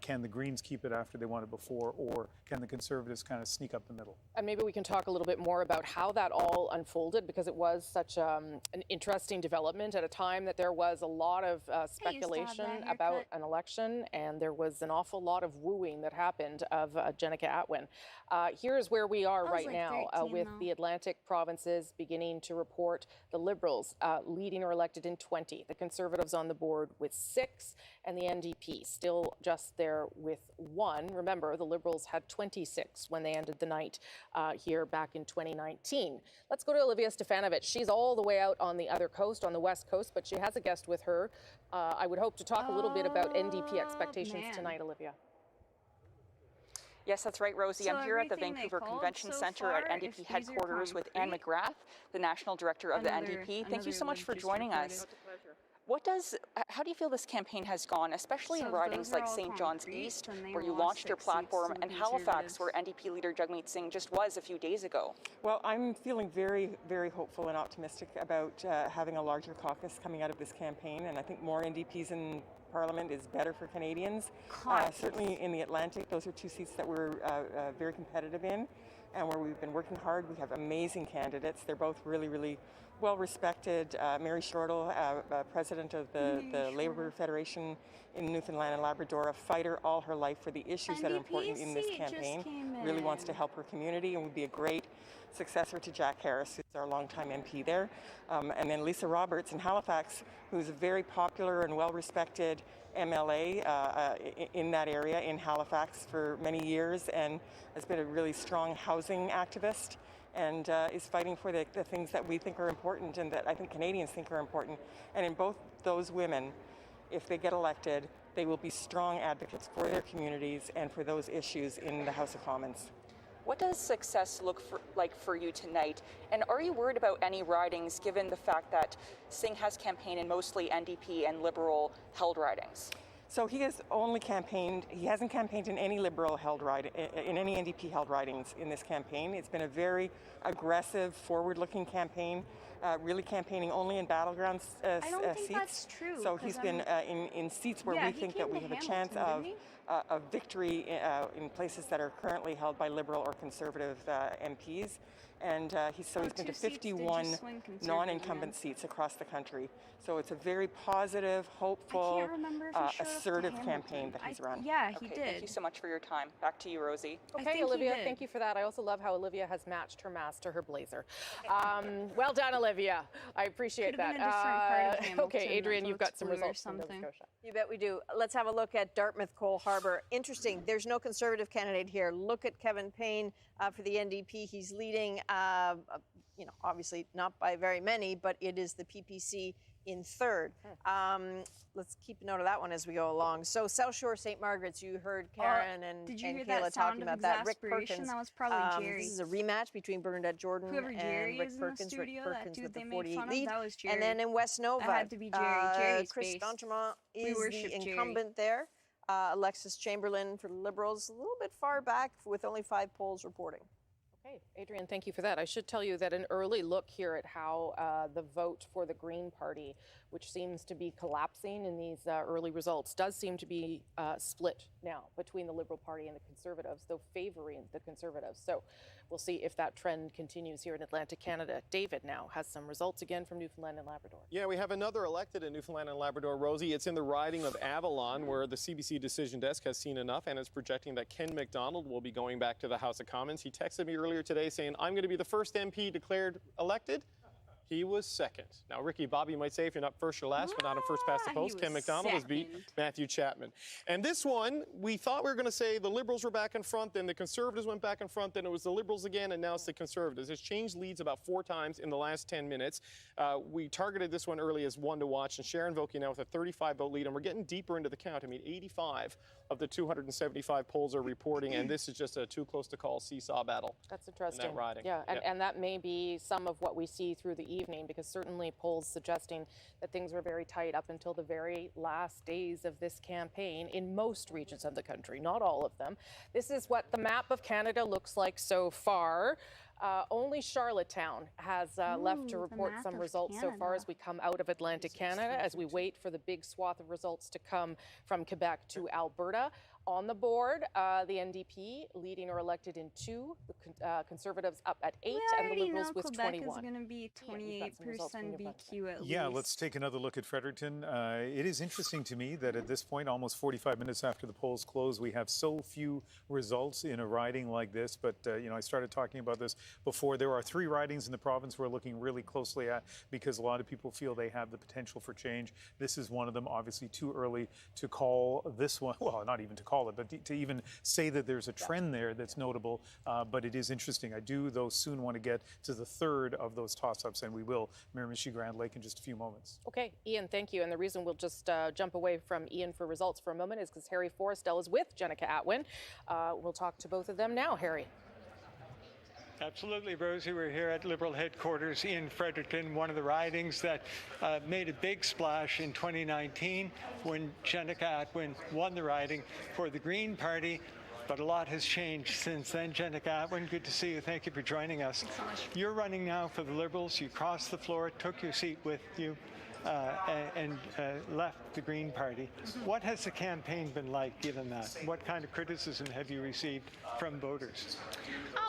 Can the Greens keep it after they won it before? Or can the Conservatives kind of sneak up the middle? And maybe we can talk a little bit more about how that all unfolded, because it was such an interesting development at a time that there was a lot of speculation about an election, and there was an awful lot of wooing that happened of Jenica Atwin. Here's where we are right now with the Atlantic provinces beginning to report the Liberals leading or elected in 20, the Conservatives on the board with 6, and the NDP still just there with 1. Remember, the Liberals had 26 when they ended the night here back in 2019. Let's go to Olivia Stefanovic. She's all the way out on the other coast, on the west coast, but she has a guest with her. I would hope to talk a little bit about NDP expectations tonight, Olivia. Yes, that's right, Rosie. So I'm here at the everything they Vancouver called Convention so Centre far, at if NDP these are headquarters with Anne concrete, McGrath, the National Director of the another- NDP. Thank you so much for just joining reported. us. How do you feel this campaign has gone, especially in So ridings those are like all St. John's concrete, East, and they where you lost launched your 6 seats platform, to the and Halifax, Conservatives. where NDP leader Jagmeet Singh just was a few days ago? Well, I'm feeling very, very hopeful and optimistic about having a larger caucus coming out of this campaign, and I think more NDPs in Parliament is better for Canadians. Certainly in the Atlantic, those are 2 seats that we're very competitive in, and where we've been working hard. We have amazing candidates. They're both really, really well respected. Mary Shortall, president of the Labour Federation in Newfoundland and Labrador, a fighter all her life for the issues that are important in this campaign, really wants to help her community and would be a great successor to Jack Harris, who's our longtime MP there. And then Lisa Roberts in Halifax, who's a very popular and well-respected MLA in that area in Halifax for many years, and has been a really strong housing activist, and is fighting for the things that we think are important and that I think Canadians think are important. And in both those women, if they get elected, they will be strong advocates for their communities and for those issues in the House of Commons. What does success look like for you tonight? And are you worried about any ridings, given the fact that Singh has campaigned in mostly NDP and Liberal held ridings? So he has only campaigned, he hasn't campaigned in any Liberal held in any NDP held ridings in this campaign. It's been a very aggressive, forward-looking campaign, really campaigning only in battleground I don't think seats. that's true. So he's been in seats where we think that we have a chance of a victory in places that are currently held by Liberal or Conservative MPs. And he's been to 51 non-incumbent seats across the country. So it's a very positive, hopeful, assertive campaign that he's run. Yeah, he Okay, did. Thank you so much for your time. Back to you, Rosie. Okay, Olivia, thank you for that. I also love how Olivia has matched her mask to her blazer. Well done, Olivia. I appreciate Could've that. been a different part of Hamilton, Okay, Adrian, that's you've why got it's some blue or results from Nova something. Scotia. You bet we do. Let's have a look at Dartmouth Cole Harbour. Interesting. There's no Conservative candidate here. Look at Kevin Payne for the NDP. He's leading, obviously not by very many, but it is the PPC in third. Let's keep a note of that one as we go along. So South Shore St. Margaret's, you heard Karen and did you hear Kayla that sound talking of about that. Rick exasperation? Perkins. That was probably Jerry. This is a rematch between Bernadette Jordan Whoever and Jerry Rick is in Perkins. the studio, Rick that Perkins dude with they the made 48 fun of, lead. that was Jerry. And then in West Nova, That had to be Jerry. Jerry's Chris face. D'Entremont We is worship the Jerry. incumbent there. Alexis Chamberlain for the Liberals, a little bit far back with only 5 polls reporting. Okay, Adrian, thank you for that. I should tell you that an early look here at how the vote for the Green Party, which seems to be collapsing in these early results, does seem to be split now between the Liberal Party and the Conservatives, though favoring the Conservatives. So we'll see if that trend continues here in Atlantic Canada. David now has some results again from Newfoundland and Labrador. Yeah, we have another elected in Newfoundland and Labrador, Rosie. It's in the riding of Avalon, where the CBC Decision Desk has seen enough and is projecting that Ken McDonald will be going back to the House of Commons. He texted me earlier today saying, I'm going to be the first MP declared elected. He was second. Now, Ricky Bobby might say if you're not first, you're last, but not a first past the post. Ken McDonald has beat Matthew Chapman. And this one, we thought we were going to say the Liberals were back in front, then the Conservatives went back in front, then it was the Liberals again, and now it's the Conservatives. It's changed leads about 4 times in the last 10 minutes. We targeted this one early as one to watch, and Sharon Vokey now with a 35-vote lead, and we're getting deeper into the count. I mean, 85 of the 275 polls are reporting, and this is just a too close to call seesaw battle. That's interesting. In that riding. Yeah, and that may be some of what we see through the evening, because certainly polls suggesting that things were very tight up until the very last days of this campaign in most regions of the country, not all of them. This is what the map of Canada looks like so far. Only Charlottetown has left to report some results so far as we come out of Atlantic Canada, as we wait for the big swath of results to come from Quebec to Alberta. On the board, the NDP leading or elected in 2, the Conservatives up at 8, and the Liberals with Quebec 21. is going to be 28% BQ at least. Yeah, let's take another look at Fredericton. It is interesting to me that at this point, almost 45 minutes after the polls close, we have so few results in a riding like this. But, I started talking about this before. There are 3 ridings in the province we're looking really closely at because a lot of people feel they have the potential for change. This is one of them. Obviously too early to call this one. Well, not even to call it, but to even say that there's a trend there that's notable. But it is interesting. I do, though, soon want to get to the third of those toss-ups, and we will, Miramichi Grand Lake, in just a few moments. Okay, Ian, thank you. And the reason we'll just jump away from Ian for results for a moment is because Harry Forrestel is with Jenica Atwin. We'll talk to both of them now. Harry. Absolutely, Rosie. We're here at Liberal headquarters in Fredericton, one of the ridings that made a big splash in 2019 when Jenica Atwin won the riding for the Green Party. But a lot has changed since then. Jenica Atwin, good to see you. Thank you for joining us. You're running now for the Liberals. You crossed the floor, took your seat with you, and left the Green Party. What has the campaign been like, given that? What kind of criticism have you received from voters?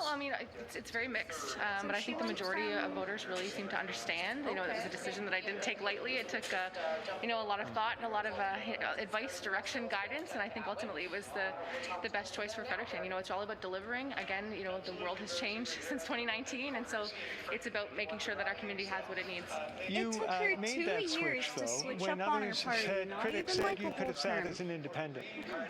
Oh, I mean, it's very mixed, but I think the majority of voters really seem to understand. It was a decision that I didn't take lightly. It took, a lot of thought and a lot of advice, direction, guidance, and I think ultimately it was the best choice for Fredericton. It's all about delivering. Again, the world has changed since 2019, and so it's about making sure that our community has what it needs. You made that switch, though, when others said, critics said you could have sat as an independent.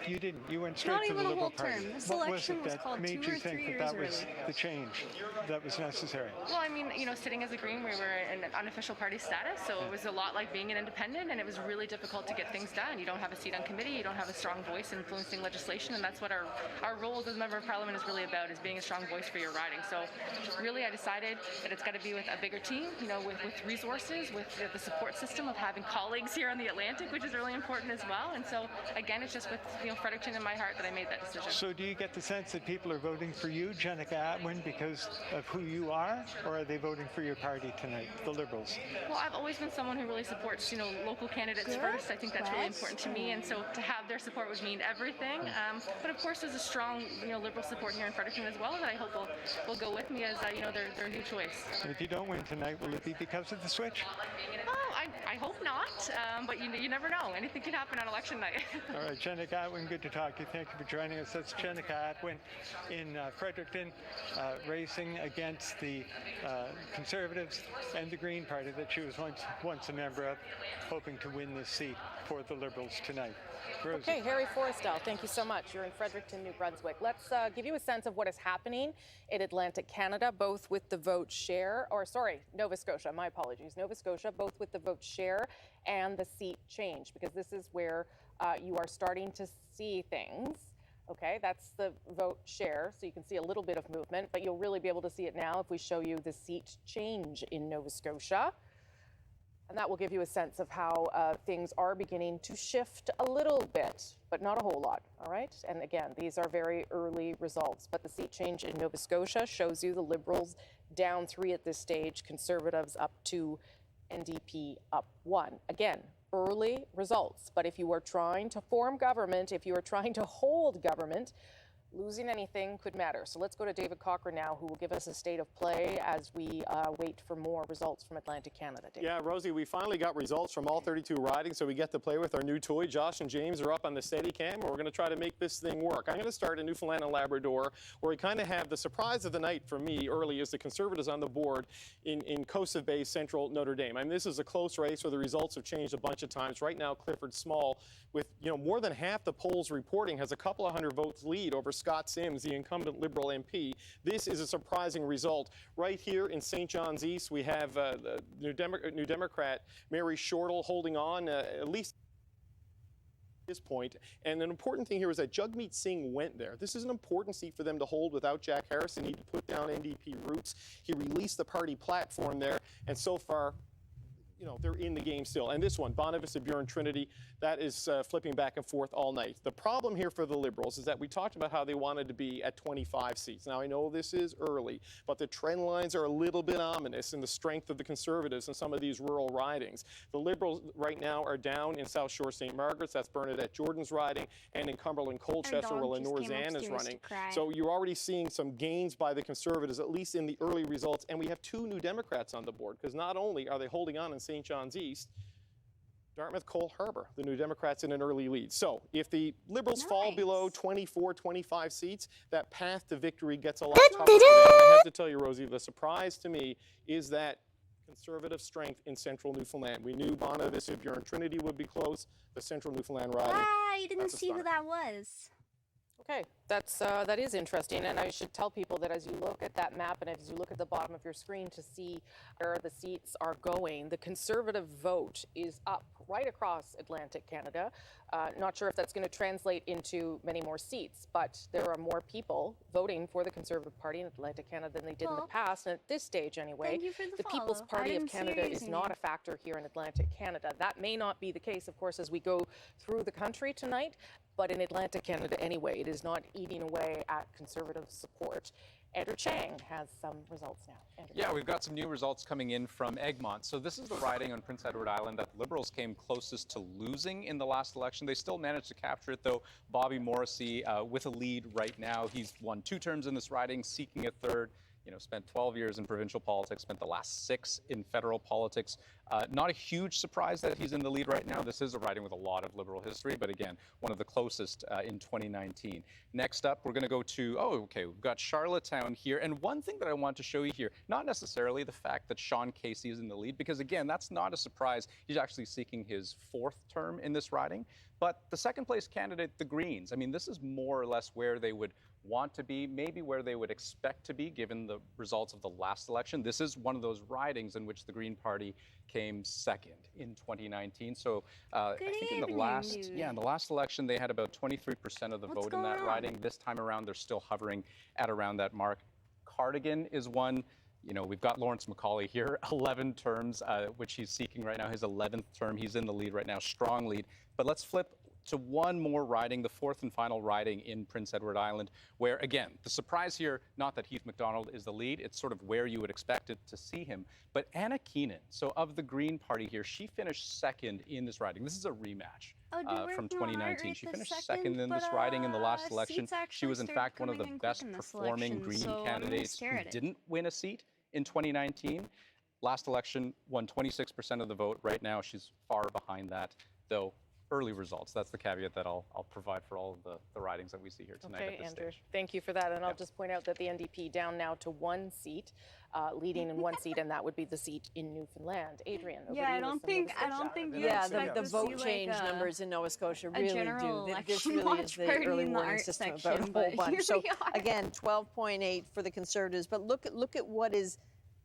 You didn't. You went straight to the Liberal Party. What was it that made you think that was the change that was necessary? Well, I mean, sitting as a Green, we were in an unofficial party status, so it was a lot like being an independent, and it was really difficult to get things done. You don't have a seat on committee, you don't have a strong voice influencing legislation, and that's what our role as a member of Parliament is really about, is being a strong voice for your riding. So really, I decided that it's got to be with a bigger team, with resources, with the support system of having colleagues here on the Atlantic, which is really important as well. And so again, it's just with Fredericton in my heart that I made that decision. So do you get the sense that people are voting for you, Jenica Atwin, because of who you are, or are they voting for your party tonight, the Liberals? Well, I've always been someone who really supports, local candidates first. I think that's really important to me, and so to have their support would mean everything. But of course, there's a strong, Liberal support here in Fredericton as well that I hope will go with me as, their new choice. And if you don't win tonight, will it be because of the switch? Oh, I hope not, but you never know. Anything can happen on election night. All right, Jenica Atwin, good to talk to you. Thank you for joining us. That's Jenica Atwin in Fredericton, racing against the Conservatives and the Green Party that she was once a member of, hoping to win this seat for the Liberals tonight. Rosie. Okay, Harry Forrestal, thank you so much. You're in Fredericton, New Brunswick. Let's give you a sense of what is happening in Atlantic Canada, both with the vote share, Nova Scotia, my apologies, Nova Scotia, both with the vote share and the seat change, because this is where you are starting to see things. Okay, that's the vote share, so you can see a little bit of movement, but you'll really be able to see it now if we show you the seat change in Nova Scotia. And that will give you a sense of how things are beginning to shift a little bit, but not a whole lot, all right? And again, these are very early results, but the seat change in Nova Scotia shows you the Liberals down 3 at this stage, Conservatives up 2, NDP up 1. Again, early results, but if you are trying to form government, if you are trying to hold government, losing anything could matter. So let's go to David Cochran now, who will give us a state of play as we wait for more results from Atlantic Canada. David. Yeah, Rosie, we finally got results from all 32 ridings, so we get to play with our new toy. Josh and James are up on the Steadicam, and we're going to try to make this thing work. I'm going to start in Newfoundland and Labrador, where we kind of have the surprise of the night for me early is the Conservatives on the board in Coast of Bay, Central Notre Dame. I mean, this is a close race where the results have changed a bunch of times. Right now, Clifford Small, with more than half the polls reporting, has a couple of hundred votes lead over Scott Sims, the incumbent Liberal MP. This is a surprising result. Right here in St. John's East, we have the New Democrat Mary Shortle holding on at least at this point. And an important thing here is that Jagmeet Singh went there. This is an important seat for them to hold without Jack Harrison. He put down NDP roots. He released the party platform there, and so far, they're in the game still. And this one, Bonavista Buren Trinity, that is flipping back and forth all night. The problem here for the Liberals is that we talked about how they wanted to be at 25 seats. Now, I know this is early, but the trend lines are a little bit ominous in the strength of the Conservatives in some of these rural ridings. The Liberals right now are down in South Shore St. Margaret's. That's Bernadette Jordan's riding, and in Cumberland Colchester, where Lenore Zan is running. So you're already seeing some gains by the Conservatives, at least in the early results. And we have 2 New Democrats on the board, because not only are they holding on in St. John's East, Dartmouth Cole Harbour, the New Democrats in an early lead. So if the Liberals fall below 24, 25 seats, that path to victory gets a lot tougher for them. I have to tell you, Rosie, the surprise to me is that Conservative strength in Central Newfoundland. We knew Bonavista Buren Trinity would be close. The Central Newfoundland riding. I didn't see who that was. Okay, that is interesting, and I should tell people that as you look at that map and as you look at the bottom of your screen to see where the seats are going, the Conservative vote is up right across Atlantic Canada. Not sure if that's going to translate into many more seats, but there are more people voting for the Conservative Party in Atlantic Canada than they did in the past, and at this stage anyway, the People's Party of Canada is not a factor here in Atlantic Canada. That may not be the case, of course, as we go through the country tonight, but in Atlantic Canada anyway, it is not eating away at Conservative support. Andrew Chang has some results now. Andrew. Yeah, we've got some new results coming in from Egmont. So this is the riding on Prince Edward Island that the Liberals came closest to losing in the last election. They still managed to capture it, though. Bobby Morrissey with a lead right now. He's won 2 terms in this riding, seeking a 3rd. Spent 12 years in provincial politics, spent the last 6 in federal politics. Not a huge surprise that he's in the lead right now. This is a riding with a lot of Liberal history, but again, one of the closest in 2019. Next up, we're going to go to, we've got Charlottetown here. And one thing that I want to show you here, not necessarily the fact that Sean Casey is in the lead, because again, that's not a surprise. He's actually seeking his 4th term in this riding. But the 2nd place candidate, the Greens, I mean, this is more or less where they would want to be, maybe where they would expect to be given the results of the last election. This is one of those ridings in which the Green Party came 2nd in 2019. So I think in the last election they had about 23% of the vote in that riding. This time around they're still hovering at around that mark. Cardigan is one You know, we've got Lawrence Macaulay here, 11 terms, which he's seeking right now, his 11th term. He's in the lead right now, strong lead. But let's flip to one more riding, the fourth and final riding in Prince Edward Island, where, again, the surprise here, not that Heath MacDonald is the lead, it's sort of where you would expect it to see him. But Anna Keenan, so of the Green Party here, she finished second in this riding. This is a rematch. From 2019. She finished second in this riding in the last election. She was, in fact, one of the best performing Green candidates who didn't win a seat in 2019. Last election, won 26% of the vote. Right now, she's far behind that, though early results. That's the caveat that I'll provide for all of the ridings that we see here tonight at this Andrew, stage. thank you for that. And I'll just point out that the NDP down now to one seat, leading in one seat, and that would be the seat in Newfoundland. Adrian, over to you I with don't some think Nova Scotia. you Yeah, expect the to vote see, change like, numbers in Nova Scotia really general do. This election really is watch the party early in the warning art system about section, a whole but bunch. here So we are. again, 12.8 for the Conservatives, but look at what is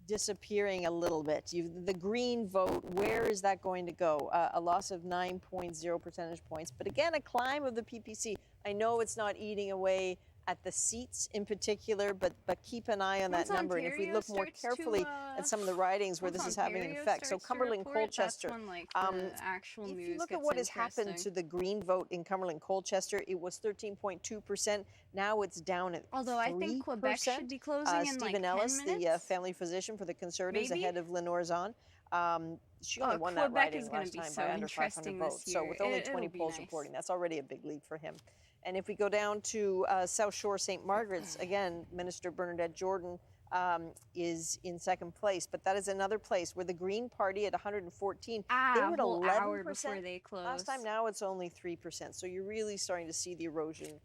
disappearing a little bit. The Green vote, where is that going to go? A loss of 9.0 percentage points, but again, a climb of the PPC. I know it's not eating away at the seats in particular, but keep an eye on that number. And if we look more carefully at some of the ridings where this is having an effect, so Cumberland, Colchester, if you look at what has happened to the Green vote in Cumberland, Colchester, it was 13.2%. Now it's down at 3%. Although I think Quebec should be closing in Stephen like Ellis, 10 the minutes. family physician for the Conservatives, Maybe? ahead of Lenore Zahn. She only won that Quebec riding is gonna last be time so by under 500 interesting votes. this So year. with only It'll 20 be polls nice. reporting, that's already a big lead for him. And if we go down to South Shore St. Margaret's, again, Minister Bernadette Jordan is in second place, but that is another place where the Green Party at 114, they were at whole 11% hour before they close. last time. Now it's only 3%. So you're really starting to see the erosion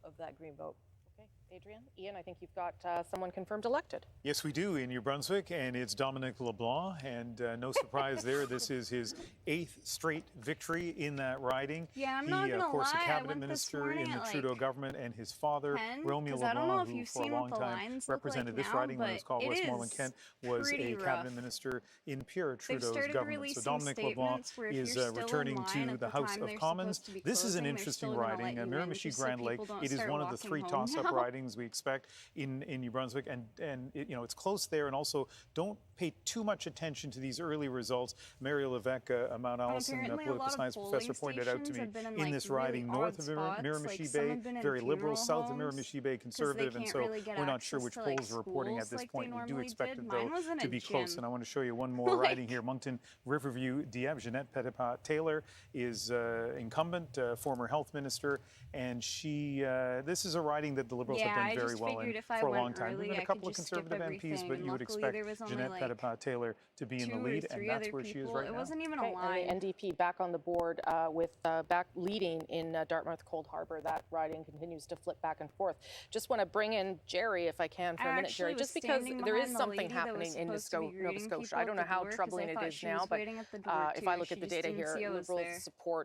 of that Green vote. Okay, Adrian, Ian, I think you've got someone confirmed elected. Yes, we do in New Brunswick, and it's Dominic LeBlanc, and no surprise there. This is his 8th straight victory in that riding. Yeah, I'm he, not gonna of course, lie, a I cabinet went this minister morning in the at, Trudeau like, government, and his father, 10, Romeo 'cause I don't know LeBlanc, if who you've for a seen what long the time lines look represented like this now, riding when it was but called it Westmoreland is Kent, was pretty a cabinet rough. minister in Pierre They've Trudeau's started government. So releasing Dominic LeBlanc statements where if is you're still in returning line to at the the House time of they're Commons. supposed to be This is an closing, they're interesting still gonna let riding. you in, Miramichi just so Grand Lake. people don't It is start one of the walking 3 home toss-up now. ridings we expect in New Brunswick, and it, you know, it's close there. And also, don't pay too much attention to these early results. Mary Levesque, a Mount Allison apparently a political lot of science polling professor, pointed out to stations me have been in, in like, this really riding odd north of spots, Miramichi like some Bay, have been in very liberal, funeral south of homes Miramichi Bay, 'cause they conservative, and can't so really get we're not sure access which to, like, polls are reporting at schools this like point. they We do normally expect did. it, Mine though, was in to a be close. gym. And I want to show you one more riding here. Moncton Riverview, Dieppe, Jeanette Petitpas-Taylor is incumbent, former health minister, and she. This is a riding that the Liberals have done very well in for a long time. There've been a couple of Conservative MPs, but you would expect Jeanette Petitpas-Taylor to be in the lead, and that's where she is right now. It wasn't even Okay, a line. and the NDP back on the board with back leading in Dartmouth Cold Harbor. That riding continues to flip back and forth. Just want to bring in Jerry, if I can, for a minute, Jerry, just because there is something happening in Nova Scotia. I don't know how troubling it is now, but if I look at the data here,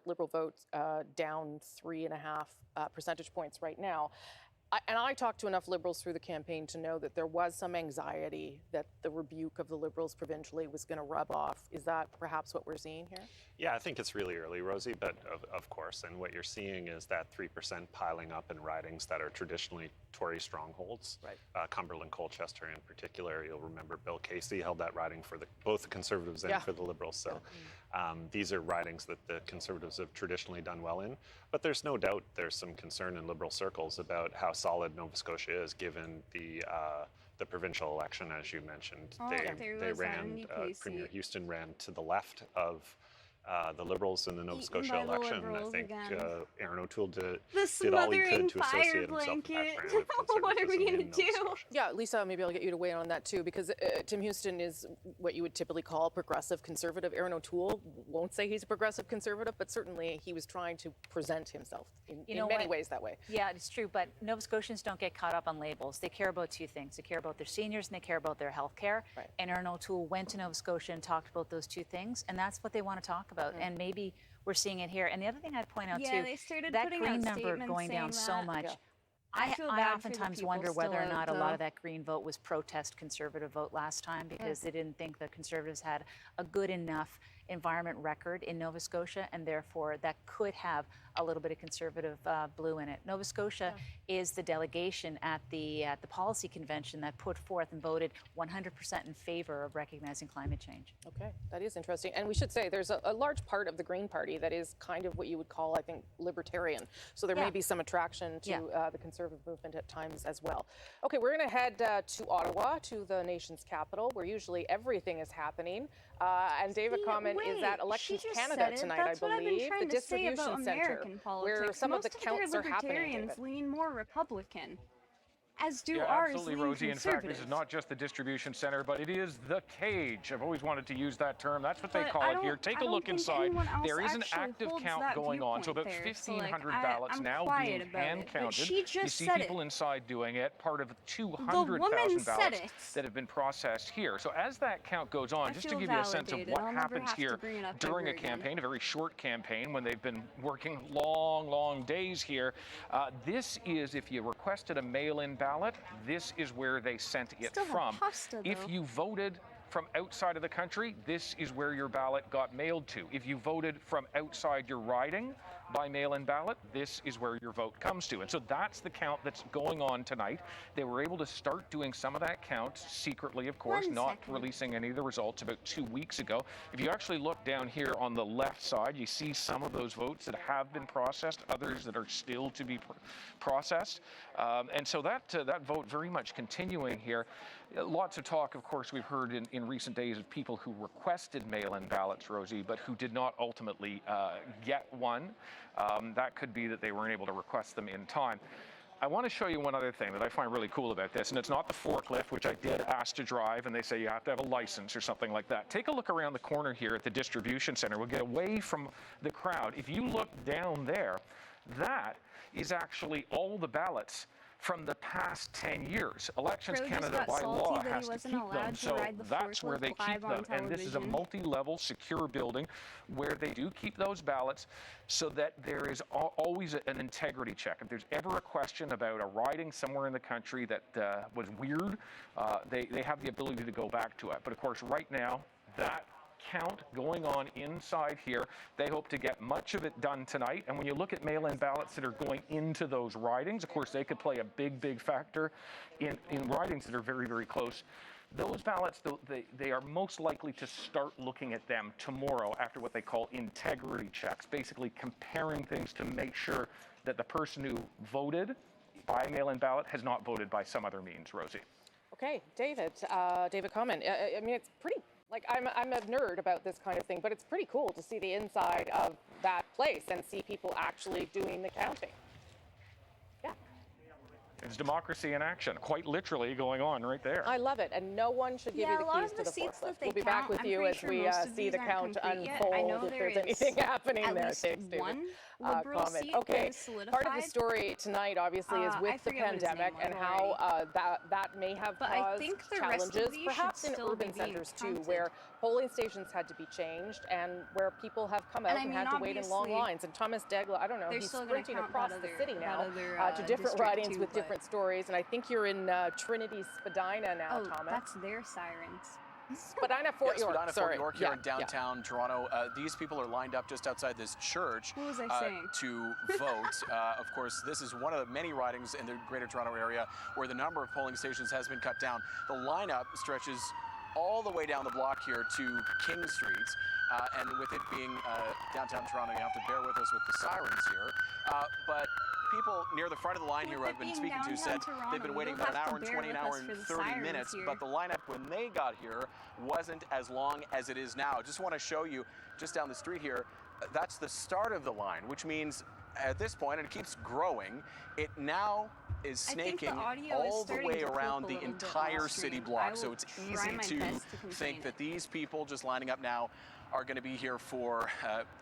Liberal votes down 3.5 percentage points right now. And I talked to enough Liberals through the campaign to know that there was some anxiety that the rebuke of the Liberals provincially was going to rub off. Is that perhaps what we're seeing here? Yeah, I think it's really early, Rosie, but of course. And what you're seeing is that 3% piling up in ridings that are traditionally Tory strongholds. Right. Cumberland, Colchester in particular. You'll remember Bill Casey held that riding for both the Conservatives and for the Liberals. So these are ridings that the Conservatives have traditionally done well in. But there's no doubt there's some concern in Liberal circles about how solid Nova Scotia is given the provincial election, as you mentioned. They ran, Premier Houston ran to the left of the Liberals in the Nova Scotia election. I think Aaron O'Toole did all he could to associate himself with that brand of What are we conservatism gonna in Nova do? Scotia. Yeah, Lisa, maybe I'll get you to weigh in on that too, because Tim Houston is what you would typically call progressive conservative. Aaron O'Toole won't say he's a progressive conservative, but certainly he was trying to present himself in many ways that way. Yeah, it's true, but Nova Scotians don't get caught up on labels. They care about 2 things. They care about their seniors and they care about their health care. Right. And Aaron O'Toole went to Nova Scotia and talked about those 2 things, and that's what they want to talk about. And maybe we're seeing it here. And the other thing I'd point out too, they started that putting Green out number statements going down saying so that. much. Yeah. I feel bad for the oftentimes people wonder whether or still not out, a lot though. of that Green vote was protest Conservative vote last time because they didn't think the Conservatives had a good enough environment record in Nova Scotia, and therefore that could have a little bit of conservative blue in it. Nova Scotia is the delegation at the policy convention that put forth and voted 100% in favor of recognizing climate change. Okay, that is interesting. And we should say there's a large part of the Green Party that is kind of what you would call, I think, libertarian. So there may be some attraction to the conservative movement at times as well. Okay, we're going to head to Ottawa, to the nation's capital, where usually everything is happening. And David Common is at Elections Canada tonight, I believe, the distribution center, where some of the counts are happening. Libertarians lean more Republican, as do Yeah, ours absolutely, lean Rosie. In fact, this conservative. is not just the distribution center, but it is the cage. I've always wanted to use that term. That's what they But call I it here. don't- Take I a don't look think inside. anyone else There is an actually active holds count that going on. So about viewpoint there. So, 1,500 like, ballots I'm now quiet being about hand it, but counted. she You just see said people it. inside doing it, part of The woman 200,000 said ballots it. that have been processed here. So as that count goes on, I just to feel give you a sense of validated. what I'll never happens have to here bring it up during a ever again. campaign, a very short campaign when they've been working long days here. This is, if you requested a mail-in ballot, this is where they sent it Still have from. pasta, If though. you voted from outside of the country, this is where your ballot got mailed to. If you voted from outside your riding by mail-in ballot, this is where your vote comes to. And so that's the count that's going on tonight. They were able to start doing some of that count secretly, of course, not releasing any of the results about 2 weeks ago. If you actually look down here on the left side, you see some of those votes that have been processed, others that are still to be processed. And so that vote very much continuing here. Lots of talk, of course, we've heard in recent days of people who requested mail-in ballots, Rosie, but who did not ultimately get one. That could be that they weren't able to request them in time. I want to show you one other thing that I find really cool about this, and it's not the forklift, which I did ask to drive, and they say you have to have a license or something like that. Take a look around the corner here at the distribution center. We'll get away from the crowd. If you look down there, that is actually all the ballots from the past 10 years. Elections Crow just Canada got by salty law that he has to wasn't keep allowed them. to So ride the that's where they forklift keep live on them. And this is a television. multi-level secure building where they do keep those ballots so that there is always an integrity check. If there's ever a question about a riding somewhere in the country that was weird, they have the ability to go back to it. But of course, right now, that count going on inside here. They hope to get much of it done tonight. And when you look at mail-in ballots that are going into those ridings, of course, they could play a big factor in ridings that are very close. Those ballots, they are most likely to start looking at them tomorrow after what they call integrity checks, basically comparing things to make sure that the person who voted by mail-in ballot has not voted by some other means, Rosie. Okay, David Common. I mean, it's pretty. Like, I'm a nerd about this kind of thing, but it's pretty cool to see the inside of that place and see people actually doing the counting. Yeah. It's democracy in action, quite literally going on right there. I love it, and no one should give you the keys to the forklift. We'll be back with you as we see the count unfold if there's anything happening there. Thanks, David. Comment. Okay, part of the story tonight obviously is with the pandemic and how that may have caused challenges, perhaps in urban centers too, where polling stations had to be changed and where people have come out and had to wait in long lines. And Thomas Degla, I don't know, he's sprinting across the city now to different ridings with different stories. And I think you're in Trinity Spadina now, Thomas. Oh, that's their sirens. Spadina Fort York. Spadina Sorry. Fort York here in downtown Toronto. These people are lined up just outside this church to vote. Of course, this is one of the many ridings in the Greater Toronto area where the number of polling stations has been cut down. The lineup stretches all the way down the block here to King Street. And with it being downtown Toronto, you have to bear with us with the sirens here. But people near the front of the line here who I've been speaking to said they've been waiting about an hour and 20, an hour and 30 minutes, but the lineup when they got here wasn't as long as it is now. Just want to show you just down the street here, that's the start of the line, which means at this point, and it keeps growing, it now is snaking all the way around the entire city block. So it's easy to think that these people just lining up now are going to be here for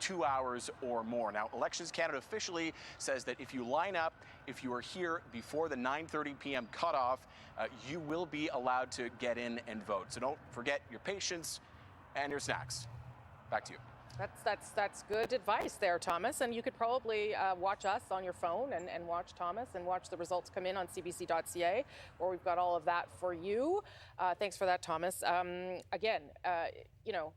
2 hours or more. Now, Elections Canada officially says that if you line up, if you are here before the 9:30 p.m. cutoff, you will be allowed to get in and vote. So don't forget your patience and your snacks. Back to you. That's good advice there, Thomas. And you could probably watch us on your phone and watch Thomas and watch the results come in on cbc.ca, where we've got all of that for you. Thanks for that, Thomas. Again, you know,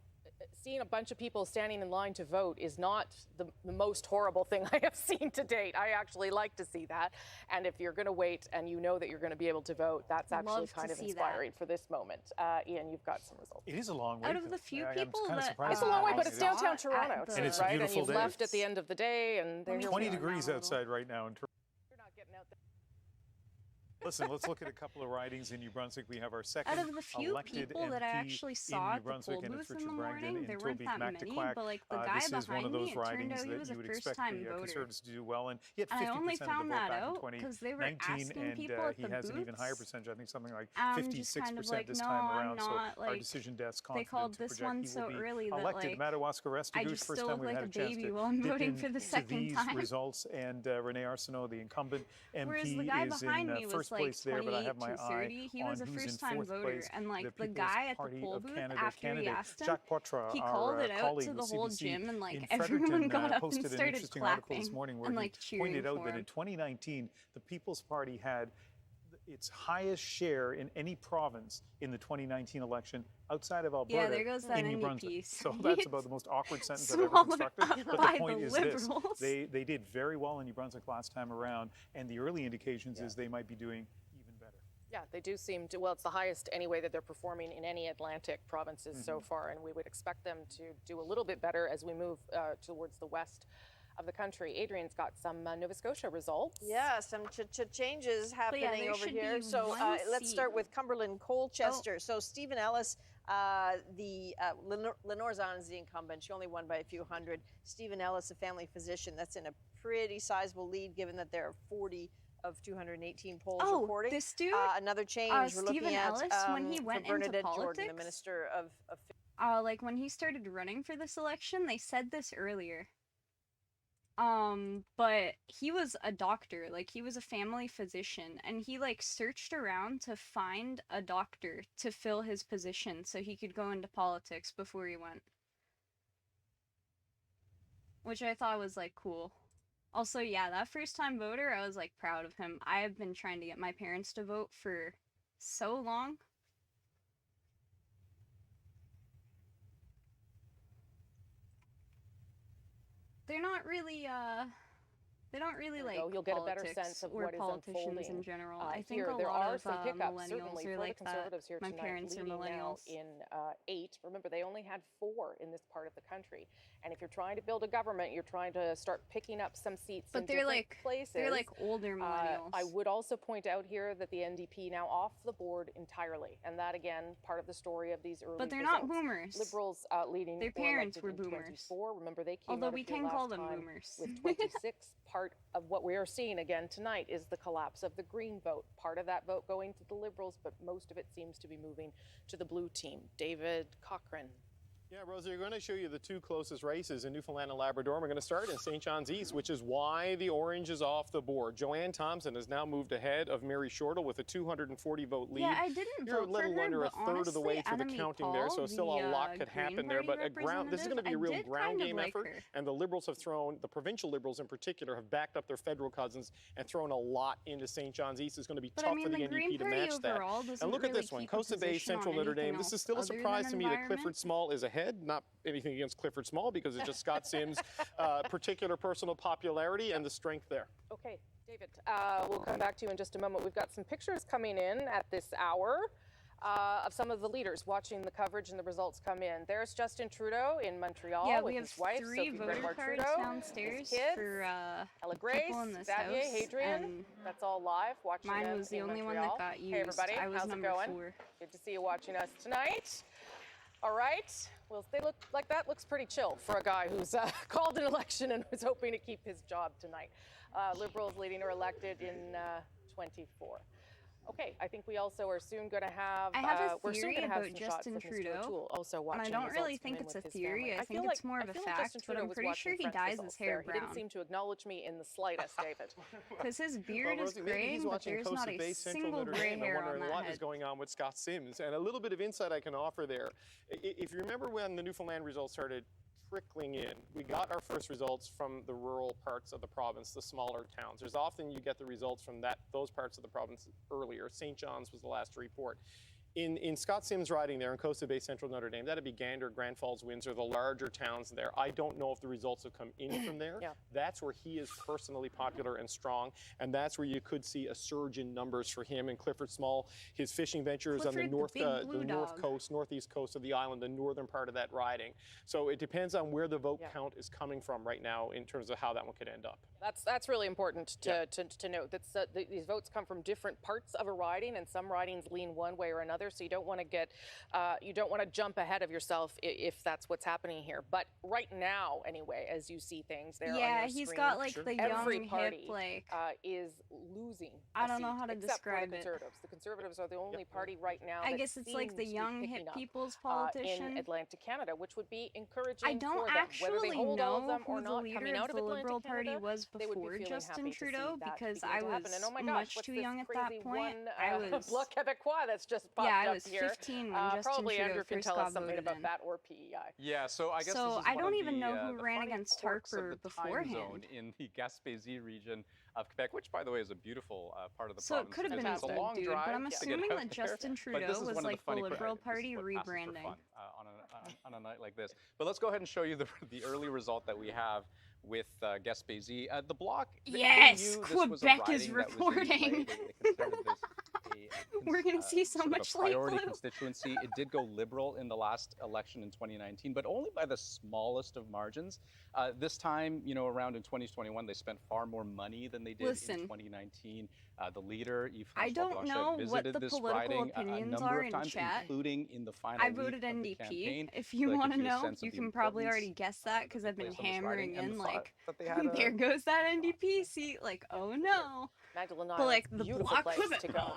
seeing a bunch of people standing in line to vote is not the most horrible thing I have seen to date. I actually like to see that. And if you're going to wait and you know that you're going to be able to vote, that's actually Love to kind of see inspiring for this moment. Ian, you've got some results. It is a long way. Out of the few people that It's a long way, but it's downtown Toronto, And it's a right? beautiful And you've day. left at the end of the day, and there's 20 degrees outside right now in Toronto. Listen, let's look at a couple of ridings in New Brunswick. We have our second Out of the few elected people that I MP actually saw in New at the Brunswick, poll and booth it's in Richard the Bragdon morning, and there weren't Toby that many, McTaquac. but like the guy This is one of behind me, those it turned ridings out he that was you a would expect first-time the voter. Conservatives to do well in. He had 50% And I only of the found vote that back in out because they were 2019, asking and people at he the has an even higher booths. percentage, I think something like I'm just 56% kind of like, this no, time I'm around. So not, our like, decision desk they confident called to this project one he will so be early that, elected. like, Madawaska I Restigouche, just first still time look we've like had a a chance baby to while I'm dip voting for the into second these time. results, and Renee Arsenault, the incumbent Whereas MP, the guy is behind in me was first like place there, but I 28 have my to eye 30. He on was a who's in first-time fourth voter, place. and like the People's guy at the Party poll of booth Canada after he candidate asked him, Jacques Poitras, he our called it out colleague to the with whole CBC gym, and like in everyone Fredericton, got up and posted an started interesting article clapping this morning where and he like cheering pointed out for that him. in 2019 the People's Party had its highest share in any province in the 2019 election outside of Alberta. Yeah, there goes that in New NDP Brunswick. So speech. that's about the most awkward sentence I've ever Swallowed constructed. up But by the point the is this: Liberals. they did very well in New Brunswick last time around, and the early indications is they might be doing even better. Yeah, they do seem to, well, it's the highest anyway that they're performing in any Atlantic provinces so far, and we would expect them to do a little bit better as we move towards the west of the country. Adrian's got some Nova Scotia results. Yeah, some changes happening there over should here. be So one let's seat. start with Cumberland Colchester. So Stephen Ellis, Lenore Zahn is the incumbent. She only won by a few hundred. Stephen Ellis, a family physician, that's in a pretty sizable lead given that there are 40 of 218 polls reporting. This dude, another change we're Stephen looking at Ellis, when he went for into Bernadette politics, Jordan, the Minister of like when he started running for this election, they said this earlier. But he was a doctor, like he was a family physician, and he like searched around to find a doctor to fill his position so he could go into politics before he went. Which I thought was like cool. Also, yeah, that first time voter, I was like proud of him. I have been trying to get my parents to vote for so long. They're not really, they don't really like You'll get a better politics sense of or what is politicians unfolding. in general. I think Here, a there lot are of some pickups, millennials certainly, are for like the that. Conservatives here My tonight, parents are leading now millennials. in 8. Remember, they only had 4 in this part of the country. And if you're trying to build a government, you're trying to start picking up some seats But in they're different like places. they're like older millennials. I would also point out here that the NDP now off the board entirely, and that again part of the story of these early. But they're not results. boomers. Liberals leading. Their or parents elected were in boomers. 24. Remember, they came Although out we of here can last call them time boomers. with 26. Part of what we are seeing again tonight is the collapse of the Green vote. Part of that vote going to the Liberals, but most of it seems to be moving to the Blue team. David Cochran. Yeah, Rosie, we're going to show you the 2 closest races in Newfoundland and Labrador. We're going to start in St. John's East, which is why the orange is off the board. Joanne Thompson has now moved ahead of Mary Shortle with a 240-vote lead. Yeah, I didn't You're vote a little for her, under a but third of the way honestly, through the Annemie counting there, so Paul, still a the, lot could Green happen there. Party But this is going to be a representative, real I did ground kind of game like effort, her. and the Liberals have thrown, the provincial Liberals in particular, have backed up their federal cousins and thrown a lot into St. John's East. It's going to be But tough I mean, for the the NDP Green to Party match that. overall doesn't And look at really this one, keep a Coast of Bay, position on Central Notre anything Dame. This is else still a other surprise than to me that environment. Clifford Small is ahead. Not anything against Clifford Small, because it's just Scott Sims' particular personal popularity and the strength there. Okay, David, we'll come back to you in just a moment. We've got some pictures coming in at this hour of some of the leaders watching the coverage and the results come in. There's Justin Trudeau in Montreal Yeah, with we have his wife, 3 Sophie voter Gregoire cards Trudeau, downstairs his kids, for Ella Grace, people in this Xavier, house, Hadrian. and That's all live. Watching mine them was the in only one Montreal. that got used. Hey everybody, I was how's number it going? 4. Good to see you watching us tonight. All right. Well, they look like that looks pretty chill for a guy who's called an election and was hoping to keep his job tonight. Liberals leading or elected in 24. Okay, I think we also are soon going to have. I have a we're soon theory going to have about some shots Justin of Mr. Trudeau, O'Toole also and watching I don't really results come think in it's with a his theory. family. I think feel it's more of a I feel like fact, Justin but Trudeau I'm was pretty watching sure he French dyes his results hair there. He didn't brown. seem to acknowledge me in the slightest, David. Because his beard Well, is Rosie, maybe gray, he's but watching there's Coast not of a Bay, Central single Notre gray Dame. I'm hair on wondering that what head. is going on with Scott Sims. And a little bit of insight I can offer there. If you remember when the Newfoundland results started trickling in, we got our first results from the rural parts of the province, the smaller towns. There's often you get the results from those parts of the province earlier. St. John's was the last to report. In Scott Sims' riding there in Costa Bay, Central Notre Dame, that'd be Gander, Grand Falls, Windsor, the larger towns there. I don't know if the results have come in from there. That's where he is personally popular and strong, and that's where you could see a surge in numbers for him and Clifford Small. His fishing ventures on the north coast, northeast coast of the island, the northern part of that riding. So it depends on where the vote count is coming from right now in terms of how that one could end up. That's really important to note. These votes come from different parts of a riding, and some ridings lean one way or another. So you don't want to jump ahead of yourself if that's what's happening here. But right now, anyway, as you see things there on your he's screen, got like the every young party hip, like is losing. I don't know how to except describe for the Conservatives. The Conservatives are the only party right now. I that guess it's like the seems to be young picking hip up, people's politician in Atlantic Canada, which would be encouraging I don't for them. Whether they actually hold all of know them or who the not leader coming out of of the Atlantic Liberal Canada, Party was they would be before feeling Justin happy to see Trudeau that because beginning I to was happen. And oh my much gosh, too what's young this at that crazy point. one, I was Bloc Québécois that's just popped I up was here. 15 when Justin Probably Trudeau Andrew can first tell got us something voted about in. that or PEI. Yeah, so I guess So this is I one don't of even the, know who the ran funny against quirks of Harper the time beforehand. zone in the Gaspésie region of Quebec, which, by the way, is a beautiful part of the So province. it could have been It's a a long dude, drive but I'm to get assuming out that there, Justin but this Trudeau is was one of like the funny Liberal this is Party what passes for rebranding. fun, on a night like this. But let's go ahead and show you the early result that we have with Gaspésie. The Bloc, Yes, Quebec is reporting. We're going to see so much light priority blue. constituency. It did go Liberal in the last election in 2019, but only by the smallest of margins. This time, around in 2021, they spent far more money than they did in 2019. The leader, I don't know what the political opinions are in chat. Including in the final I voted NDP. If you want to know, you can probably already guess that because I've been hammering in like, there goes that NDP seat. Like, oh no. Magdalene But like the beautiful Bloc place to go.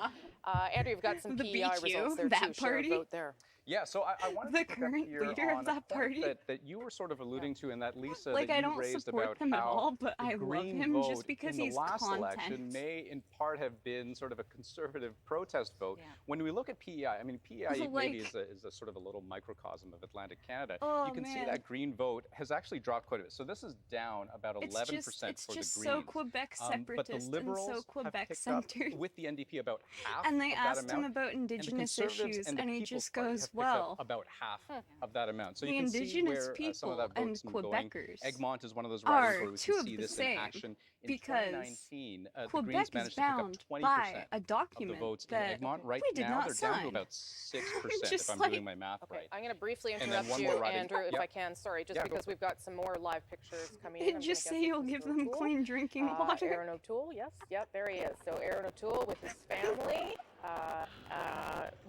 Andrew, you've got some The PEI BQ, results there that too. Share a party. vote there. Yeah, so I wanted The to pick up current here leader of on that a point party. that you were sort of alluding to, and that Lisa Like, that I you don't raised support about them at how all, but the I love Green him vote just because in the he's last election content. may in part have been sort of a conservative protest vote. When we look at PEI, I mean, PEI Like- maybe is a sort of a little microcosm of Atlantic Canada. Oh, you can see man. that Green vote has actually dropped quite a bit. So this is down about 11% It's for just the so Greens. Quebec But the separatist and Liberals so have Quebec picked up centered. with the NDP about half And they of that asked him amount, about and the Indigenous Conservatives issues, and the and he People's just Party goes, have picked well, up about half of that amount. So the you can see Indigenous where some of that people and vote's been going. Quebecers Egmont is one of those ridings are where we two can of see the this in same, action. In because 2019, the Quebec Greens is managed to pick up bound 20% by a of the document votes in that Egmont. Right we did now, not they're down to sign. about 6%, Just if I'm like- doing my math right. I'm going to briefly And then interrupt one you, more riding. Andrew, if Yep. I can. Sorry, just Yeah, go because for we've got some more live pictures coming in. I'm And gonna just guess say it's you'll Mr. give them O'Toole. clean drinking water. Aaron O'Toole, yes, yep, there he is. So Aaron O'Toole with his family,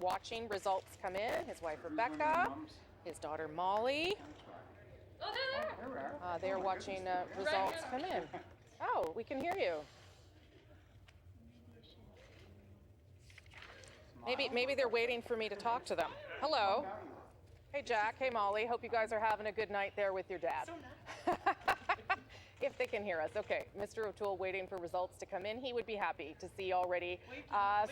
watching results come in. His wife Rebecca, his daughter Molly. They're watching results come in. Oh, we can hear you. Maybe they're waiting for me to talk to them. Hello. Hey Jack, hey Molly. Hope you guys are having a good night there with your dad. If they can hear us. Okay, Mr. O'Toole waiting for results to come in. He would be happy to see already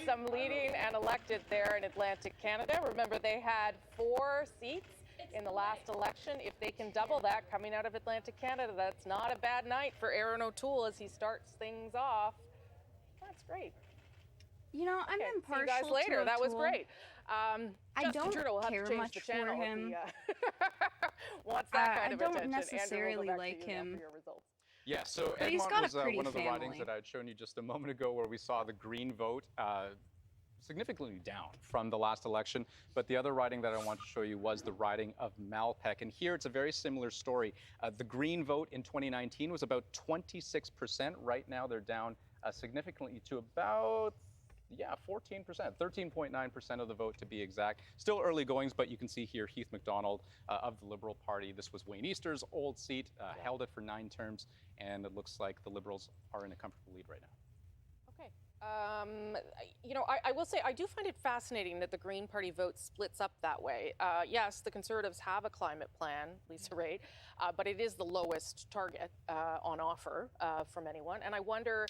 some leading and elected there in Atlantic Canada. Remember, they had 4 seats in the last election. If they can double that coming out of Atlantic Canada, that's not a bad night for Aaron O'Toole as he starts things off. That's great. You know, I'm Okay, impartial see you guys later. to That was O'Toole. great. I Justin don't Trudeau will have care to change much the for channel him. if he wants that kind I of don't attention. necessarily Andrew, we'll go back like to you now him. for your results. Yeah, so But he's Egmont got a was pretty one of the ridings family. that I had shown you just a moment ago where we saw the Green vote significantly down from the last election. But the other riding that I want to show you was the riding of Malpeque. And here it's a very similar story. The Green vote in 2019 was about 26%. Right now they're down significantly to about 14%, 13.9% of the vote to be exact. Still early goings, but you can see here Heath MacDonald of the Liberal Party. This was Wayne Easter's old seat, held it for 9 terms, and it looks like the Liberals are in a comfortable lead right now. You know, I will say I do find it fascinating that the Green Party vote splits up that way. Yes, the Conservatives have a climate plan, Lisa Raitt, but it is the lowest target on offer from anyone. And I wonder,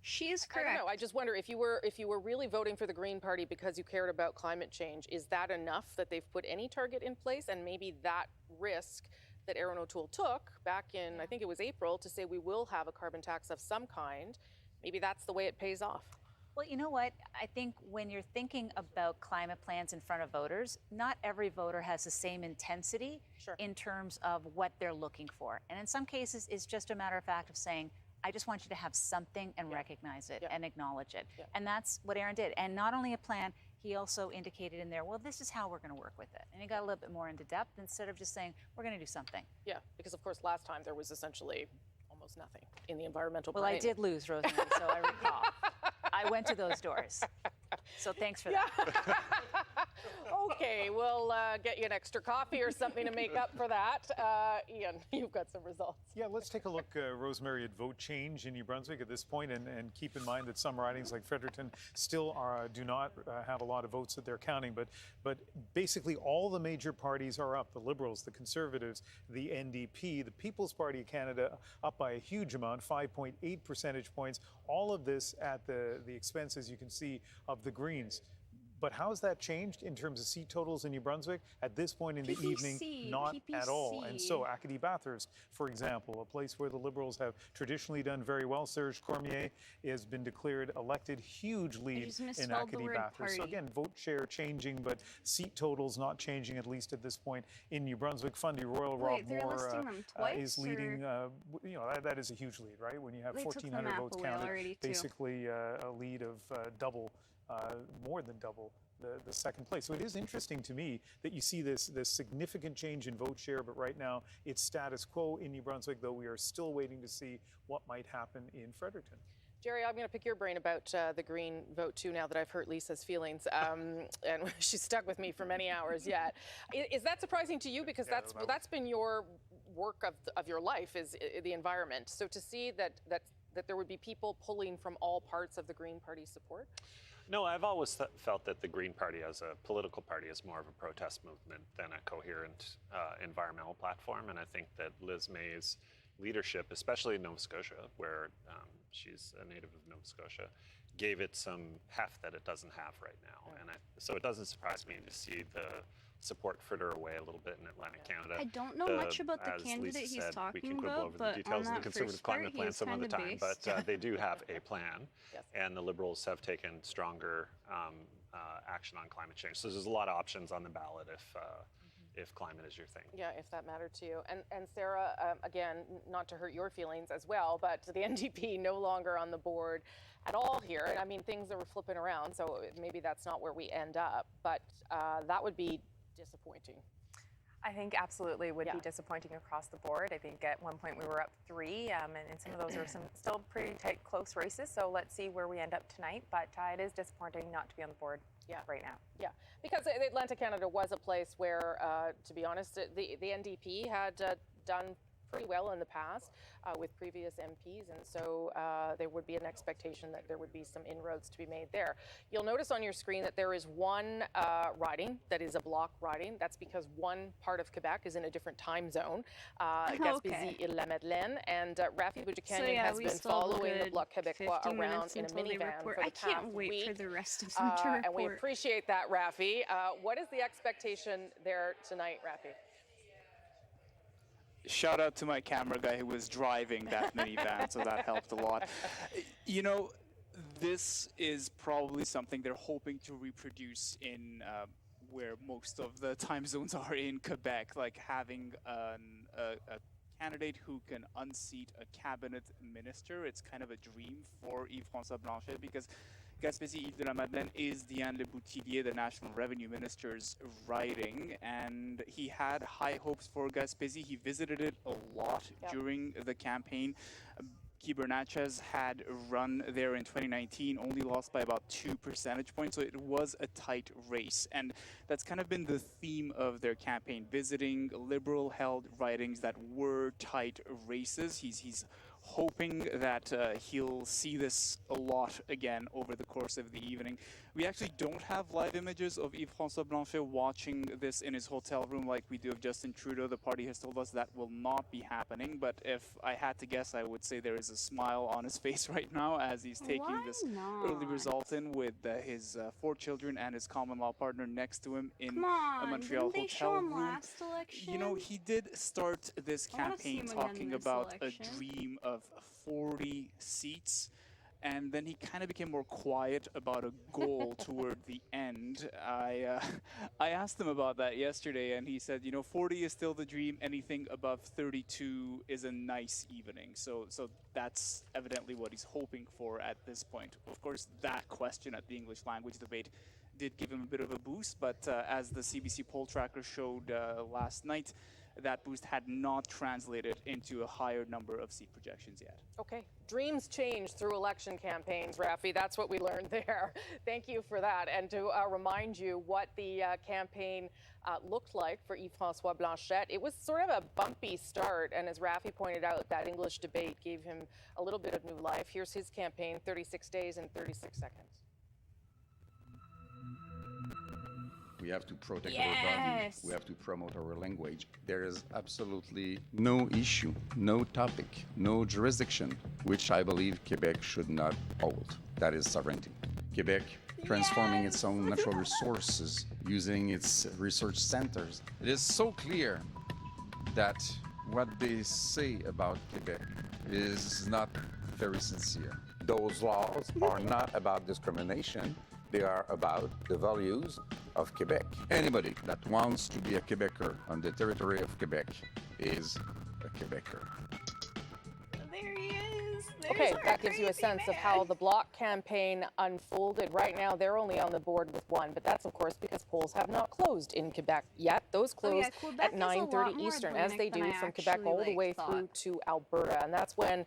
she is correct. I don't know. I just wonder if you were really voting for the Green Party because you cared about climate change, is that enough that they've put any target in place? And maybe that risk that Aaron O'Toole took back in, I think it was April, to say we will have a carbon tax of some kind, maybe that's the way it pays off. Well, you know what? I think when you're thinking about climate plans in front of voters, not every voter has the same intensity in terms of what they're looking for. And in some cases, it's just a matter of fact of saying, I just want you to have something and recognize it and acknowledge it. And that's what Aaron did. And not only a plan, he also indicated in there, well, this is how we're going to work with it. And he got a little bit more into depth instead of just saying, we're going to do something. Yeah, because of course last time there was essentially almost nothing in the environmental Well, plan. I did lose, Rosemary, so I recall. I went to those doors. So thanks for that. Okay, we'll get you an extra coffee or something to make up for that. Ian, you've got some results. Yeah, let's take a look, Rosemary, at vote change in New Brunswick at this point, and keep in mind that some ridings like Fredericton still do not have a lot of votes that they're counting, but basically all the major parties are up. The Liberals, the Conservatives, the NDP, the People's Party of Canada up by a huge amount, 5.8 percentage points. All of this at the expense, as you can see, of the Greens. But how has that changed in terms of seat totals in New Brunswick? At this point in the evening, not at all. And so Acadie Bathurst, for example, a place where the Liberals have traditionally done very well, Serge Cormier has been declared elected, huge lead in Acadie Bathurst. So again, vote share changing, but seat totals not changing, at least at this point in New Brunswick. Fundy Royal, Rob Moore is leading, that is a huge lead, right? When you have 1,400 votes counted, basically a lead of more than double the second place. So it is interesting to me that you see this significant change in vote share, but right now it's status quo in New Brunswick, though we are still waiting to see what might happen in Fredericton. Jerry, I'm going to pick your brain about the Green vote too, now that I've hurt Lisa's feelings, and she's stuck with me for many hours yet. Is that surprising to you? Because that's been your work of your life, is the environment. So to see that there would be people pulling from all parts of the Green Party support? No, I've always felt that the Green Party as a political party is more of a protest movement than a coherent environmental platform. And I think that Liz May's leadership, especially in Nova Scotia, where she's a native of Nova Scotia, gave it some heft that it doesn't have right now. And so it doesn't surprise me to see the support fritter away a little bit in Atlantic Canada. I don't know much about the candidate he's talking about, over the details of the Conservative Climate Plan some other time, but they do have a plan, and the Liberals have taken stronger action on climate change. So there's a lot of options on the ballot if climate is your thing. Yeah, if that mattered to you. And Sarah, again, not to hurt your feelings as well, but the NDP no longer on the board at all here. And I mean, things are flipping around, so maybe that's not where we end up, but that would be disappointing. I think absolutely would be disappointing across the board. I think at one point we were up 3, and some of those are still pretty tight, close races. So let's see where we end up tonight. But it is disappointing not to be on the board right now. Yeah, because Atlantic Canada was a place where, to be honest, the NDP had done pretty well in the past with previous MPs, and so there would be an expectation that there would be some inroads to be made there. You'll notice on your screen that there is one riding that is a block riding. That's because one part of Quebec is in a different time zone, Gaspésie-et-la-Madeleine, and Rafi Boudjikanian has been following the Bloc Québécois around in a minivan for the I can't past wait week. for the rest of them to report. And we appreciate that, Rafi. What is the expectation there tonight, Rafi? Shout out to my camera guy who was driving that minivan, so that helped a lot. You know, this is probably something they're hoping to reproduce in where most of the time zones are in Quebec, like having a candidate who can unseat a cabinet minister. It's kind of a dream for Yves-François Blanchet, because Gaspésie-Yves-de-la-Madeleine is Diane Le Boutillier, the National Revenue Minister's riding, and he had high hopes for Gaspésie. He visited it a lot during the campaign. Guy Bernatchez had run there in 2019, only lost by about 2 percentage points, so it was a tight race. And that's kind of been the theme of their campaign, visiting Liberal-held ridings that were tight races. He's hoping that he'll see this a lot again over the course of the evening. We actually don't have live images of Yves-François Blanchet watching this in his hotel room like we do of Justin Trudeau. The party has told us that will not be happening, but if I had to guess, I would say there is a smile on his face right now as he's taking this early result in with his 4 children and his common law partner next to him in a Montreal hotel room. Last election? You know, he did start this campaign talking about a dream of 40 seats, and then he kind of became more quiet about a goal toward the end. I asked him about that yesterday, and he said, 40 is still the dream. Anything above 32 is a nice evening. So that's evidently what he's hoping for at this point. Of course, that question at the English language debate did give him a bit of a boost, but as the CBC poll tracker showed last night, that boost had not translated into a higher number of seat projections yet. Okay, dreams change through election campaigns, Rafi. That's what we learned there. Thank you for that. And to remind you what the campaign looked like for Yves-François Blanchet, it was sort of a bumpy start. And as Rafi pointed out, that English debate gave him a little bit of new life. Here's his campaign, 36 days and 36 seconds. We have to protect our body. We have to promote our language. There is absolutely no issue, no topic, no jurisdiction, which I believe Quebec should not hold. That is sovereignty. Quebec transforming its own natural resources, using its research centers. It is so clear that what they say about Quebec is not very sincere. Those laws are not about discrimination. They are about the values of Quebec. Anybody that wants to be a Quebecer on the territory of Quebec is a Quebecer. There he is. Okay, that gives you a sense of how the Bloc campaign unfolded. Right now, they're only on the board with one, but that's, of course, because polls have not closed in Quebec yet. Those close at 9:30 Eastern, as they do from Quebec all the way through to Alberta. And that's when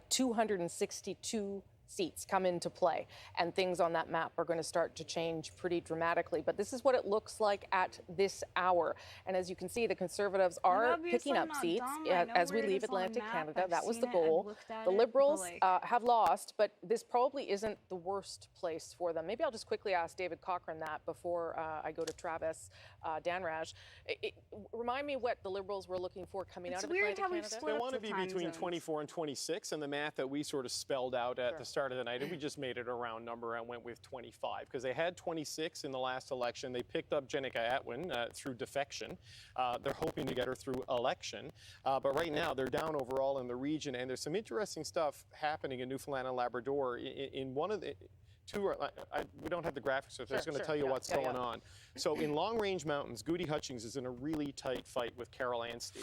262 seats come into play, and things on that map are going to start to change pretty dramatically. But this is what it looks like at this hour. And as you can see, the Conservatives are picking up seats as we leave Atlantic Canada. That was the goal. The Liberals have lost, but this probably isn't the worst place for them. Maybe I'll just quickly ask David Cochrane that before I go to Travis Danraj. Remind me what the Liberals were looking for coming out of Atlantic Canada. They want to be between 24 and 26, and the math that we sort of spelled out at the start of the night, and we just made it a round number and went with 25 because they had 26 in the last election. They picked up Jenica Atwin through defection. They're hoping to get her through election, but right now they're down overall in the region, and there's some interesting stuff happening in Newfoundland and Labrador. In one of the we don't have the graphics, so it's going to tell you what's going on. So in Long Range Mountains, Goody Hutchings is in a really tight fight with Carol Anstey.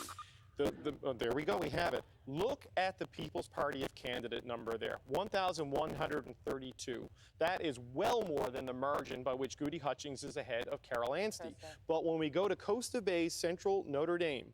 There we go, we have it. Look at the People's Party of candidate number there, 1,132. That is well more than the margin by which Goody Hutchings is ahead of Carol Anstey. But when we go to Costa Bay Central Notre Dame,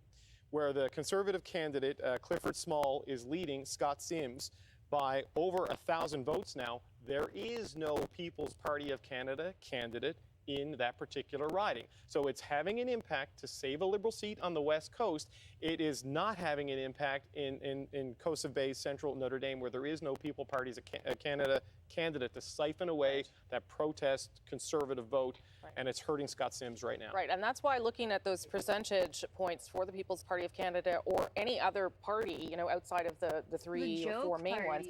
where the Conservative candidate, Clifford Small, is leading Scott Sims by over 1,000 votes now, there is no People's Party of Canada candidate in that particular riding. So it's having an impact to save a Liberal seat on the West Coast. It is not having an impact in Costa Bay Central Notre Dame, where there is no People Parties of Canada candidate to siphon away that protest Conservative vote, and it's hurting Scott Sims right now. Right, and that's why looking at those percentage points for the People's Party of Canada or any other party, outside of the three or four main ones,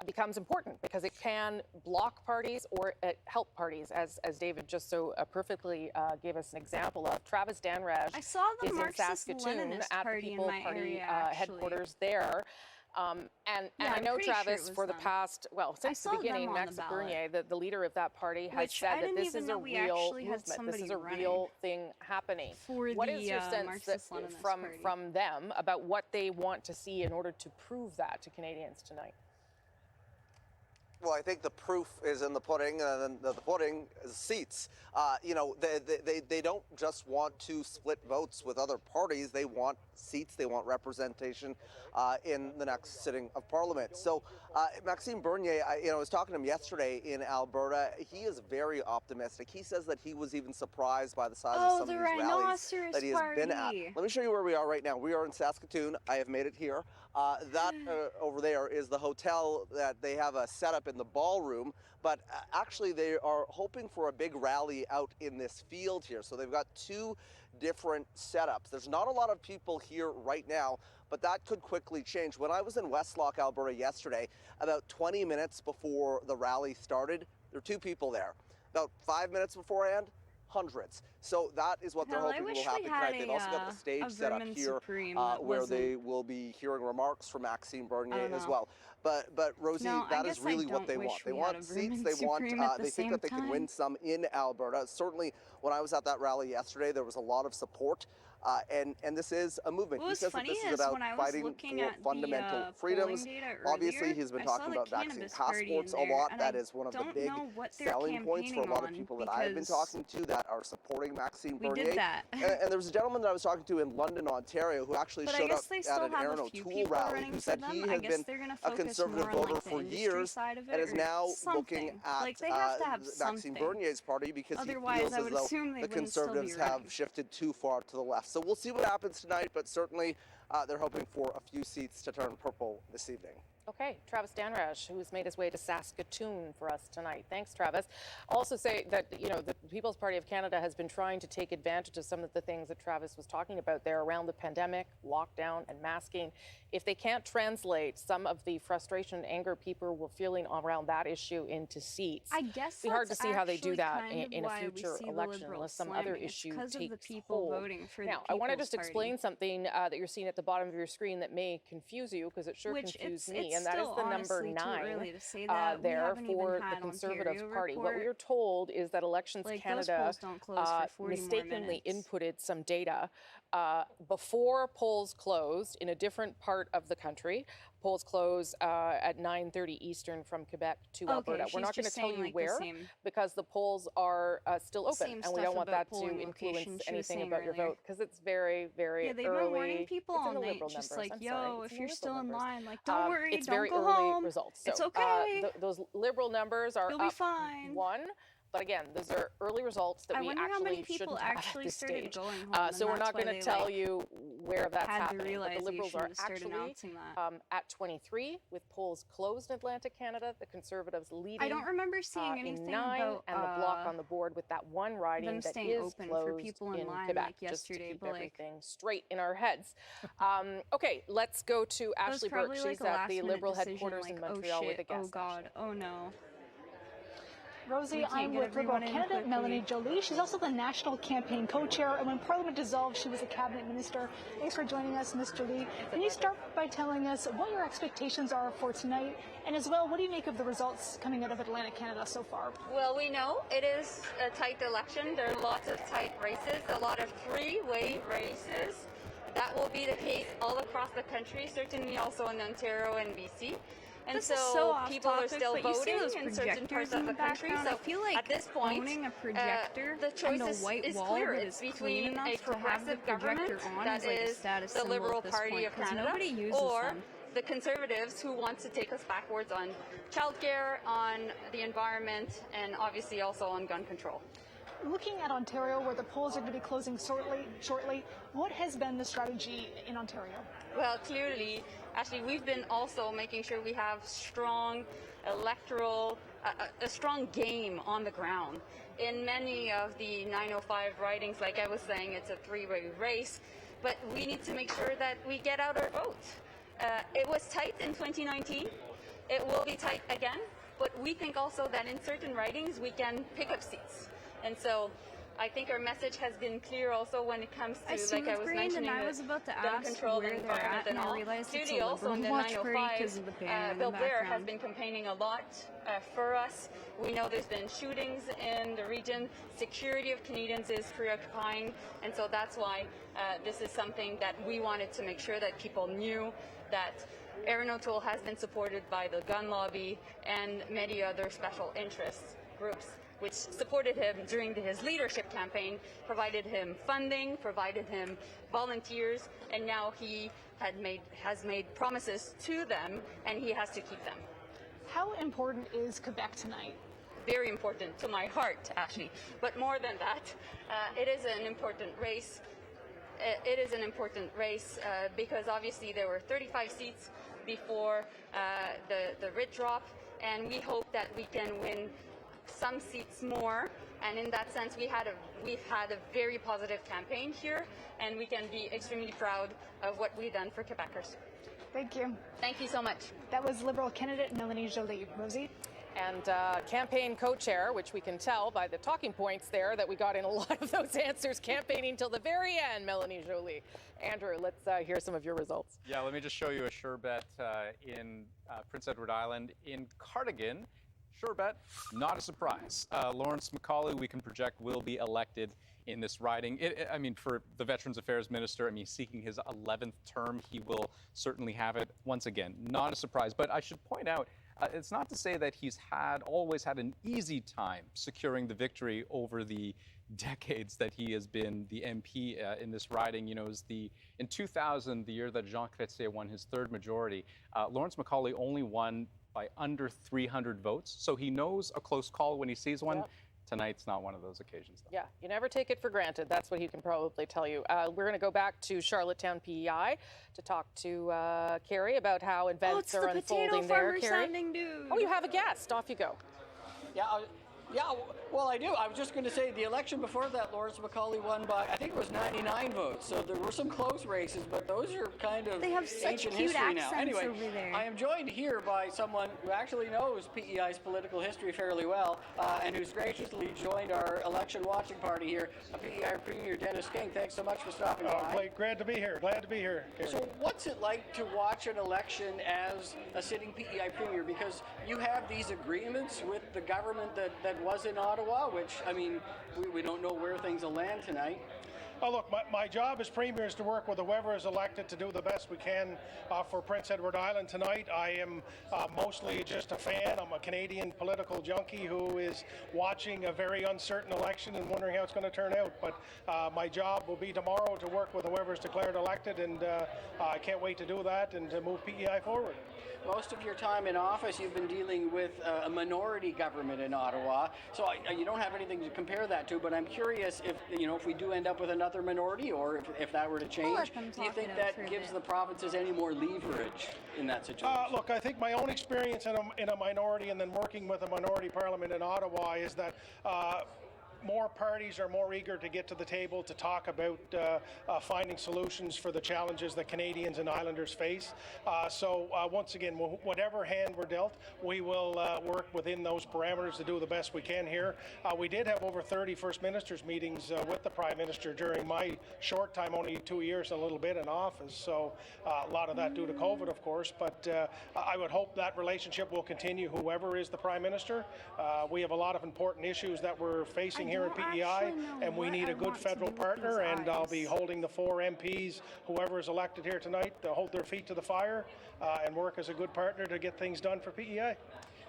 becomes important because it can block parties or help parties, as David just so perfectly gave us an example of. Travis Danraj is in Saskatoon at the People Party headquarters there. And I know, Travis, for the past, since the beginning, Max Bernier, the leader of that party, has said that this is a real movement. This is a real thing happening. What is your sense from them about what they want to see in order to prove that to Canadians tonight? Well, I think the proof is in the pudding, and the pudding is seats. They don't just want to split votes with other parties. They want seats. They want representation in the next sitting of Parliament. So Maxime Bernier, I was talking to him yesterday in Alberta. He is very optimistic. He says that he was even surprised by the size of some of these rallies that he has been at. Let me show you where we are right now. We are in Saskatoon. I have made it here. That over there is the hotel that they have a setup in the ballroom, but actually they are hoping for a big rally out in this field here. So they've got two different setups. There's not a lot of people here right now, but that could quickly change. When I was in Westlock, Alberta yesterday, about 20 minutes before the rally started, there were two people there. About 5 minutes beforehand, hundreds. So that is what they're hoping will happen tonight. They've also got the stage set up here where they will be hearing remarks from Maxime Bernier as well. But Rosie, that is really what they want. They want seats. They want. They think that they can win some in Alberta. Certainly, when I was at that rally yesterday, there was a lot of support. And this is a movement. He says that this is about fighting for fundamental freedoms. Obviously, he's been talking about vaccine passports a lot. That is one of the big selling points for a lot of people that I've been talking to that are supporting Maxime Bernier. And there was a gentleman that I was talking to in London, Ontario, who actually showed up at an Aaron O'Toole rally, who said he has been a Conservative voter for years and is now looking at Maxime Bernier's party because he feels as though the Conservatives have shifted too far to the left. So we'll see what happens tonight, but certainly they're hoping for a few seats to turn purple this evening. Okay, Travis Danrash, who's made his way to Saskatoon for us tonight. Thanks, Travis. I'll also say that, you know, the People's Party of Canada has been trying to take advantage of some of the things that Travis was talking about there around the pandemic, lockdown, and masking. If they can't translate some of the frustration and anger people were feeling around that issue into seats, I guess it'd be hard to see how they do that in a future election unless some other issue takes hold. Now, I want to just explain something that you're seeing at the bottom of your screen that may confuse you, because it sure confused me. And that is the number 9 there for the Conservative Party. What we are told is that Elections Canada mistakenly inputted some data before polls closed in a different part of the country. Polls close at 9:30 Eastern from Quebec to Alberta. We're not going to tell you where because the polls are still open, and we don't want that to influence anything about your vote because it's very, very early. They've been warning people all night, just like, yo, if you're still in line, like, don't worry, don't go home. Results. It's okay. Those Liberal numbers are You'll be fine. 1. But again, those are early results that we actually shouldn't have at this stage. So we're not going to tell you where that's happening. But the Liberals are actually at 23 with polls closed in Atlantic Canada. The Conservatives leading. I don't remember seeing anything in 9 about and the Bloc on the board with that one riding that is open closed for people in line, Quebec. like yesterday, just to keep everything straight in our heads. Okay, let's go to Ashley Burke. She's at the Liberal headquarters in Montreal with a guest. Oh God! Oh no. Rosie, I'm with Liberal candidate Melanie Joly. She's also the national campaign co-chair, and when Parliament dissolved, she was a cabinet minister. Thanks for joining us, Ms. Joly. Can you start by telling us what your expectations are for tonight, and as well, what do you make of the results coming out of Atlantic Canada so far? Well, we know it is a tight election. There are lots of tight races, a lot of three-way races. That will be the case all across the country, certainly also in Ontario and BC. And so people are still voting in certain parts of the country. So I feel like at this point, owning a projector the choice and a white is wall clear. that It's is between clean a progressive government that is the Liberal Party of Canada or the Conservatives who want to take us backwards on childcare, on the environment, and obviously also on gun control. Looking at Ontario, where the polls are going to be closing shortly, what has been the strategy in Ontario? Well, clearly, actually, we've been also making sure we have strong electoral, a strong game on the ground. In many of the 905 ridings, like I was saying, it's a three-way race, but we need to make sure that we get out our vote. It was tight in 2019. It will be tight again, but we think also that in certain ridings, we can pick up seats. And so I think our message has been clear also when it comes to, like I was mentioning, gun control and environment and all. Clearly also in the 905, Bill Blair has been campaigning a lot for us. We know there's been shootings in the region. Security of Canadians is preoccupying. And so that's why this is something that we wanted to make sure that people knew that Aaron O'Toole has been supported by the gun lobby and many other special interest groups, which supported him during his leadership campaign, provided him funding, provided him volunteers, and now he has made promises to them, and he has to keep them. How important is Quebec tonight? Very important to my heart, Ashley. But more than that, it is an important race. It is an important race because obviously there were 35 seats before the writ drop, and we hope that we can win some seats more, and in that sense we've had a very positive campaign here, and we can be extremely proud of what we've done for Quebecers. Thank you. Thank you so much. That was Liberal candidate Melanie Joly. Rosie? And campaign co-chair, which we can tell by the talking points there that we got in a lot of those answers, campaigning till the very end, Melanie Joly. Andrew, let's hear some of your results. Yeah, let me just show you a sure bet in Prince Edward Island. In Cardigan, sure bet, not a surprise. Lawrence Macaulay, we can project, will be elected in this riding. I mean, for the Veterans Affairs Minister, I mean, seeking his 11th term, he will certainly have it. Once again, not a surprise. But I should point out, it's not to say that he's always had an easy time securing the victory over the decades that he has been the MP in this riding. You know, in 2000, the year that Jean Chrétien won his third majority, Lawrence Macaulay only won by under 300 votes. So he knows a close call when he sees one. Yep. Tonight's not one of those occasions, though. Yeah, you never take it for granted. That's what he can probably tell you. We're going to go back to Charlottetown, PEI, to talk to Carrie about how events are unfolding there. Carrie? Oh, you have a guest. Off you go. Yeah, well, I do. I was just going to say the election before that, Lawrence Macaulay won by, I think it was 99 votes. So there were some close races, but those are kind of they have such ancient cute history now. accents Anyway, over there. I am joined here by someone who actually knows PEI's political history fairly well, and who's graciously joined our election watching party here, PEI Premier Dennis King. Thanks so much for stopping by. Glad to be here. Glad to be here. So what's it like to watch an election as a sitting PEI Premier? Because you have these agreements with the government that was in Ottawa, which, I mean, we don't know where things will land tonight. Oh, look, my job as Premier is to work with whoever is elected to do the best we can for Prince Edward Island tonight. I am mostly just a fan. I'm a Canadian political junkie who is watching a very uncertain election and wondering how it's going to turn out. But my job will be tomorrow to work with whoever is declared elected, and I can't wait to do that and to move PEI forward. Most of your time in office, you've been dealing with a minority government in Ottawa, so you don't have anything to compare that to, but I'm curious if we do end up with another minority, or if that were to change, do you think that gives the provinces any more leverage in that situation? Look, I think my own experience in a minority and then working with a minority parliament in Ottawa is that more parties are more eager to get to the table to talk about finding solutions for the challenges that Canadians and Islanders face. So once again, whatever hand we're dealt, we will work within those parameters to do the best we can here. We did have over 30 First Ministers meetings with the Prime Minister during my short time, only 2 years and a little bit in office. So a lot of that due to COVID, of course, but I would hope that relationship will continue, whoever is the Prime Minister. We have a lot of important issues that we're facing here in PEI, and we need a good federal partner, and I'll be holding the 4 MPs, whoever is elected here tonight, to hold their feet to the fire and work as a good partner to get things done for PEI.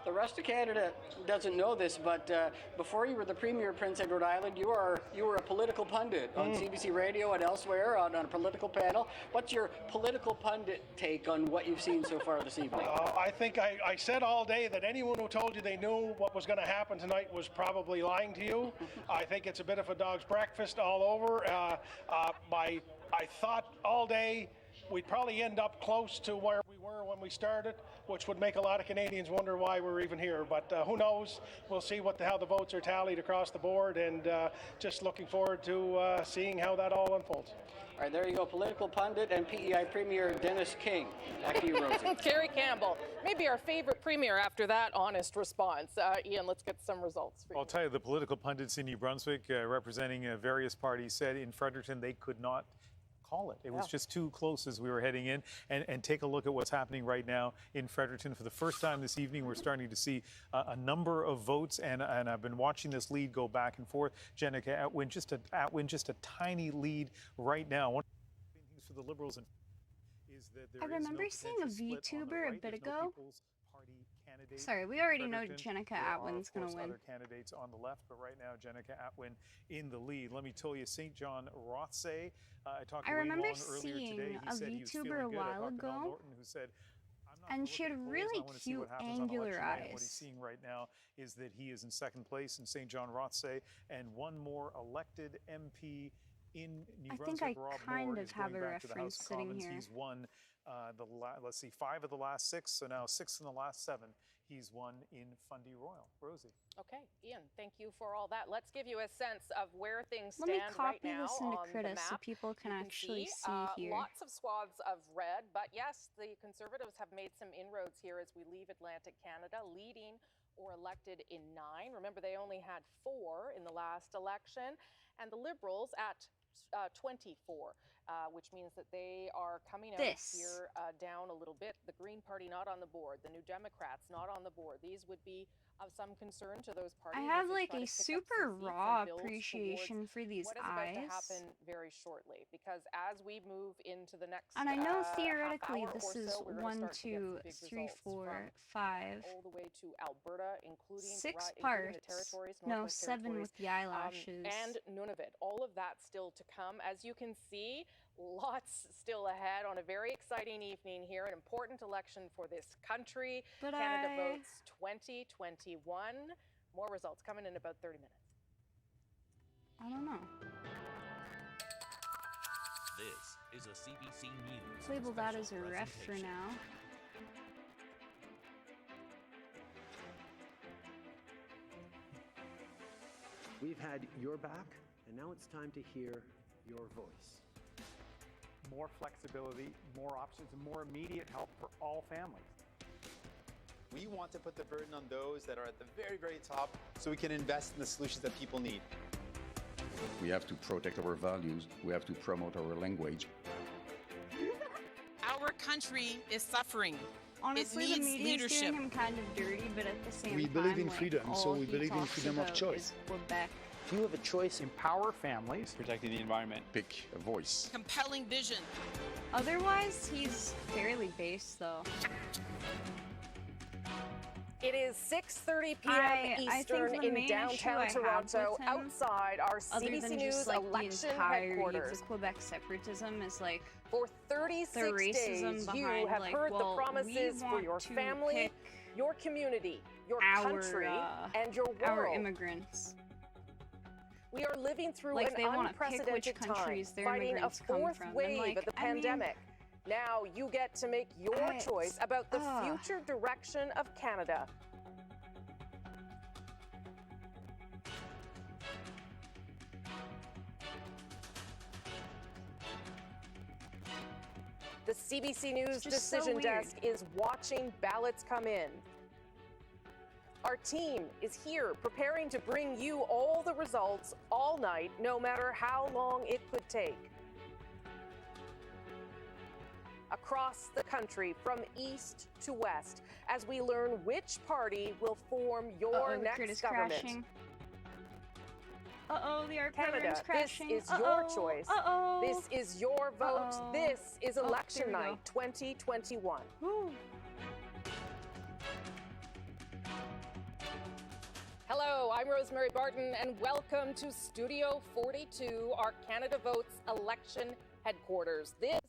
The rest of Canada doesn't know this, but before you were the Premier of Prince Edward Island, you were a political pundit on CBC Radio and elsewhere on a political panel. What's your political pundit take on what you've seen so far this evening? I think I said all day that anyone who told you they knew what was going to happen tonight was probably lying to you. I think it's a bit of a dog's breakfast all over. I thought all day we'd probably end up close to where we were when we started, which would make a lot of Canadians wonder why we're even here. But who knows? We'll see how the votes are tallied across the board, and just looking forward to seeing how that all unfolds. All right, there you go, political pundit and PEI Premier Dennis King. Back to you, Rosie. Kerry Campbell, maybe our favorite Premier after that honest response. Ian, let's get some results for you. I'll tell you, the political pundits in New Brunswick representing various parties said in Fredericton they could not call it. It was just too close as we were heading in. And take a look at what's happening right now in Fredericton. For the first time this evening, we're starting to see a number of votes, and I've been watching this lead go back and forth. Jenica Atwin, just a tiny lead right now. One of the things for the Liberals is that there I remember seeing a VTuber a bit ago. Sorry, we already know Jenica Atwin's going to win. Other candidates on the left, but right now Jenica Atwin in the lead. Let me tell you, St. John Rothsay. I remember seeing a VTuber a while ago, and she had really cute angular eyes. What he's seeing right now is that he is in second place in St. John Rothsay, and one more elected MP in New Brunswick. I think I kind of have a reference sitting here. He's won let's see, 5 of the last 6, so now 6 in the last 7. He's won in Fundy Royal. Rosie. Okay, Ian, thank you for all that. Let's give you a sense of where things Let me stand copy right now this into on Critis the map. so people can actually see here. Lots of swaths of red, but yes, the Conservatives have made some inroads here as we leave Atlantic Canada, leading or elected in 9. Remember, they only had 4 in the last election. And the Liberals at 24, which means that they are coming out here down a little bit. The Green Party not on the board, the New Democrats not on the board. These would be of some concern to those parties. I have like a super raw appreciation for these what is eyes. About to happen very shortly, because as we move into the next and I know half theoretically hour this or is so, we're 1, start to get 2, some big 3, results 4, from 5. all the way to Alberta, including 6 including parts. the territories, No, Northwest 7 territories, with the eyelashes. and Nunavut. All of that still to come. As you can see, lots still ahead on a very exciting evening here, an important election for this country. But Canada votes 2021. More results coming in about 30 minutes. I don't know. This is a CBC News. Let's label that as a ref for now. We've had your back, and now it's time to hear your voice. More flexibility, more options, and more immediate help for all families. We want to put the burden on those that are at the very, very top so we can invest in the solutions that people need. We have to protect our values. We have to promote our language. Our country is suffering. Honestly, it needs the media's leadership. doing him kind of dirty, but at the same We time, believe in like, freedom, so all we he believe in talks freedom of about choice. is Quebec. If you have a choice, Empower families. Protecting the environment. Pick a voice. Compelling vision. Otherwise, he's fairly base, though. It is 6:30 p.m. I think Eastern the in main downtown issue I have Toronto, with him, outside our other CBC than News just, like, election the entirety headquarters. of the Quebec separatism is like for 36 the racism days, behind, you have like, heard well, the promises we for want your to family, pick your community, your our, country, and your world. our immigrants. We are living through Like, an they wanna pick unprecedented which countries time, their fighting a immigrants come fourth from, and, wave like, of the I mean, pandemic. Now you get to make your choice about the ugh. future direction of Canada. The CBC News just so decision weird. desk is watching ballots come in. Our team is here preparing to bring you all the results all night, no matter how long it could take. Across the country, from east to west, as we learn which party will form your the crit is next government. crashing. Uh-oh, the art Canada, program's this crashing. is your choice. Uh-oh. This is your vote. Uh-oh. This is Oh, election here we go. night 2021. Woo. Hello, I'm Rosemary Barton, and welcome to Studio 42, our Canada Votes election headquarters. This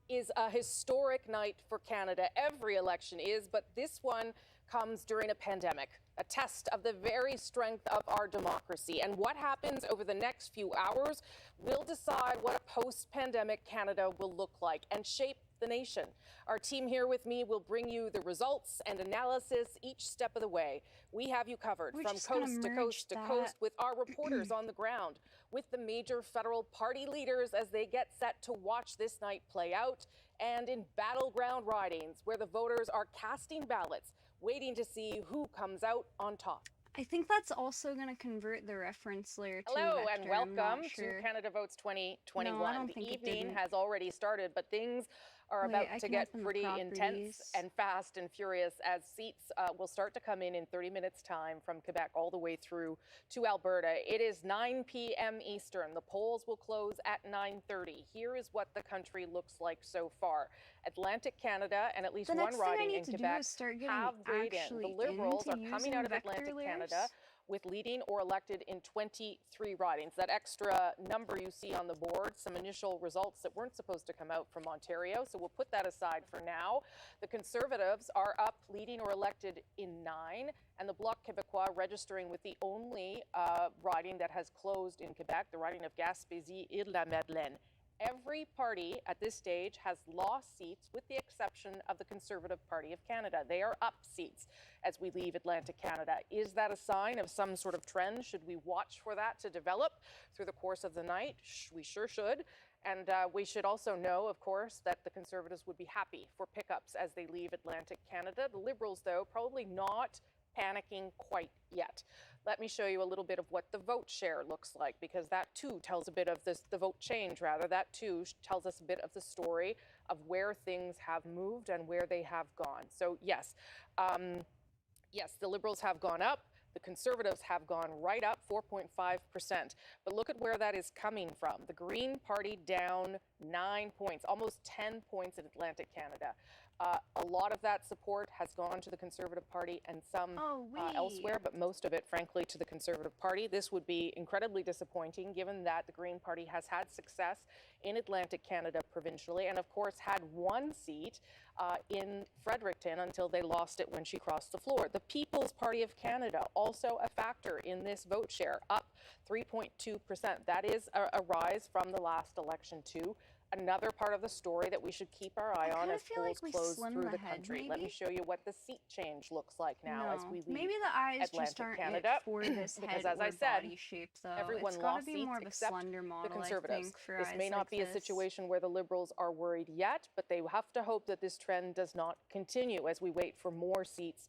is a historic night for Canada. Every election is, but this one comes during a pandemic, a test of the very strength of our democracy. And what happens over the next few hours will decide what a post-pandemic Canada will look like and shape the nation. Our team here with me will bring you the results and analysis each step of the way. We have you covered We're from just gonna coast to merge coast to that. coast with our reporters on the ground, with the major federal party leaders as they get set to watch this night play out, and in battleground ridings where the voters are casting ballots, waiting to see who comes out on top. I think that's also going to convert the reference layer to Hello vector. and I'm not welcome sure. to Canada Votes 2021. No, I don't the think it evening didn't. has already started, but things are Wait, I about to can get open the pretty intense properties. and fast and furious as seats will start to come in 30 minutes time from Quebec all the way through to Alberta. It is 9 p.m. Eastern. The polls will close at 9:30. Here is what the country looks like so far. Atlantic Canada and at least The one next thing I riding need in to do Quebec is start getting have weighed in. actually The Liberals are into coming using out of vector Atlantic layers. Canada with leading or elected in 23 ridings. That extra number you see on the board, some initial results that weren't supposed to come out from Ontario, so we'll put that aside for now. The Conservatives are up, leading or elected in 9, and the Bloc Québécois registering with the only riding that has closed in Quebec, the riding of Gaspésie-Île-de-la-Madeleine. Every party at this stage has lost seats with the exception of the Conservative Party of Canada. They are up seats as we leave Atlantic Canada. Is that a sign of some sort of trend? Should we watch for that to develop through the course of the night? We sure should. And we should also know, of course, that the Conservatives would be happy for pickups as they leave Atlantic Canada. The Liberals, though, probably not panicking quite yet. Let me show you a little bit of what the vote share looks like, because that too tells a bit of this, the vote change rather, that too tells us a bit of the story of where things have moved and where they have gone. So yes, yes, the Liberals have gone up. The Conservatives have gone right up 4.5%. But look at where that is coming from. The Green Party down 9 points, almost 10 points in Atlantic Canada. A lot of that support has gone to the Conservative Party and some elsewhere, but most of it, frankly, to the Conservative Party. This would be incredibly disappointing given that the Green Party has had success in Atlantic Canada provincially and, of course, had one seat in Fredericton until they lost it when she crossed the floor. The People's Party of Canada, also a factor in this vote share, up 3.2%. That is a rise from the last election, too. Another part of the story that we should keep our eye on as polls close through the country. Let me show you what the seat change looks like now as we leave maybe the eyes Atlantic just aren't Canada. it for this Because head as I or said, body shape, though. everyone It's gotta lost be seats more of a except slender model, the Conservatives. I think, for This eyes may not like be a this. situation where the Liberals are worried yet, but they have to hope that this trend does not continue as we wait for more seats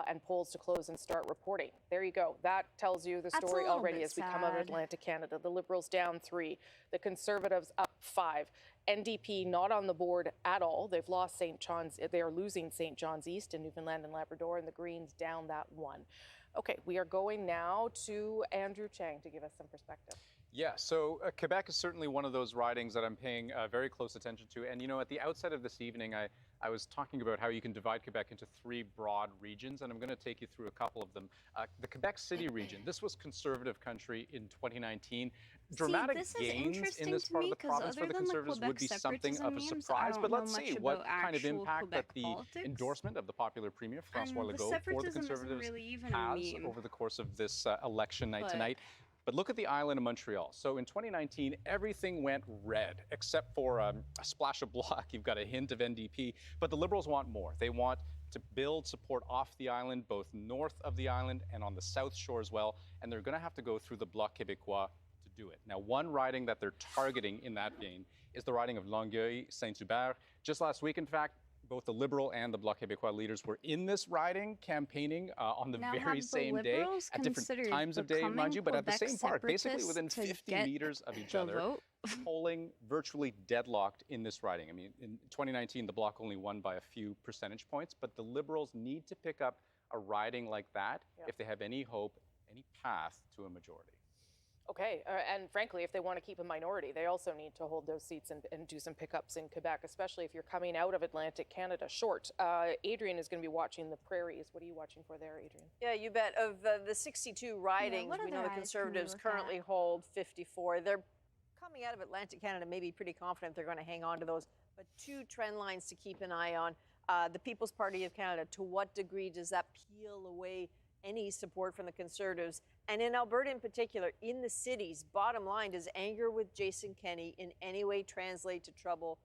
and polls to close and start reporting. There you go. That tells you the That's a story little already bit as we come out of sad. Atlantic Canada. The Liberals down 3, the Conservatives up 5. NDP not on the board at all. They've lost St. John's. They are losing St. John's East in Newfoundland and Labrador, and the Greens down that 1. Okay, we are going now to Andrew Chang to give us some perspective. Yeah, so Quebec is certainly one of those ridings that I'm paying very close attention to. And, you know, at the outset of this evening, I was talking about how you can divide Quebec into 3 broad regions, and I'm going to take you through a couple of them. The Quebec City region, this was Conservative country in 202019. Dramatic gains in this part of the province for the Conservatives would be something of a surprise, but let's see what kind of impact that the endorsement of the popular Premier, François Legault, for the Conservatives has over the course of this election night tonight. But look at the island of Montreal. So in 2019, everything went red, except for a splash of Bloc. You've got a hint of NDP. But the Liberals want more. They want to build support off the island, both north of the island and on the south shore as well. And they're going to have to go through the Bloc Québécois to do it. Now, one riding that they're targeting in that vein is the riding of Longueuil-Saint-Hubert. Just last week, in fact, both the Liberal and the Bloc Québécois leaders were in this riding campaigning on the very same day at different times of day, mind you, but at the same part, basically within 50 meters of each other, polling virtually deadlocked in this riding. I mean, in 2019, the Bloc only won by a few percentage points, but the Liberals need to pick up a riding like that if they have any hope, any path to a majority. Okay, and frankly, if they want to keep a minority, they also need to hold those seats and do some pickups in Quebec, especially if you're coming out of Atlantic Canada short. Adrian is going to be watching the prairies. What are you watching for there, Adrian? Yeah, you bet. Of the 62 ridings, we know the Conservatives currently hold 54. They're coming out of Atlantic Canada, maybe pretty confident they're going to hang on to those. But 2 trend lines to keep an eye on. The People's Party of Canada, to what degree does that peel away any support from the Conservatives? And in Alberta in particular, in the cities, bottom line, does anger with Jason Kenney in any way translate to trouble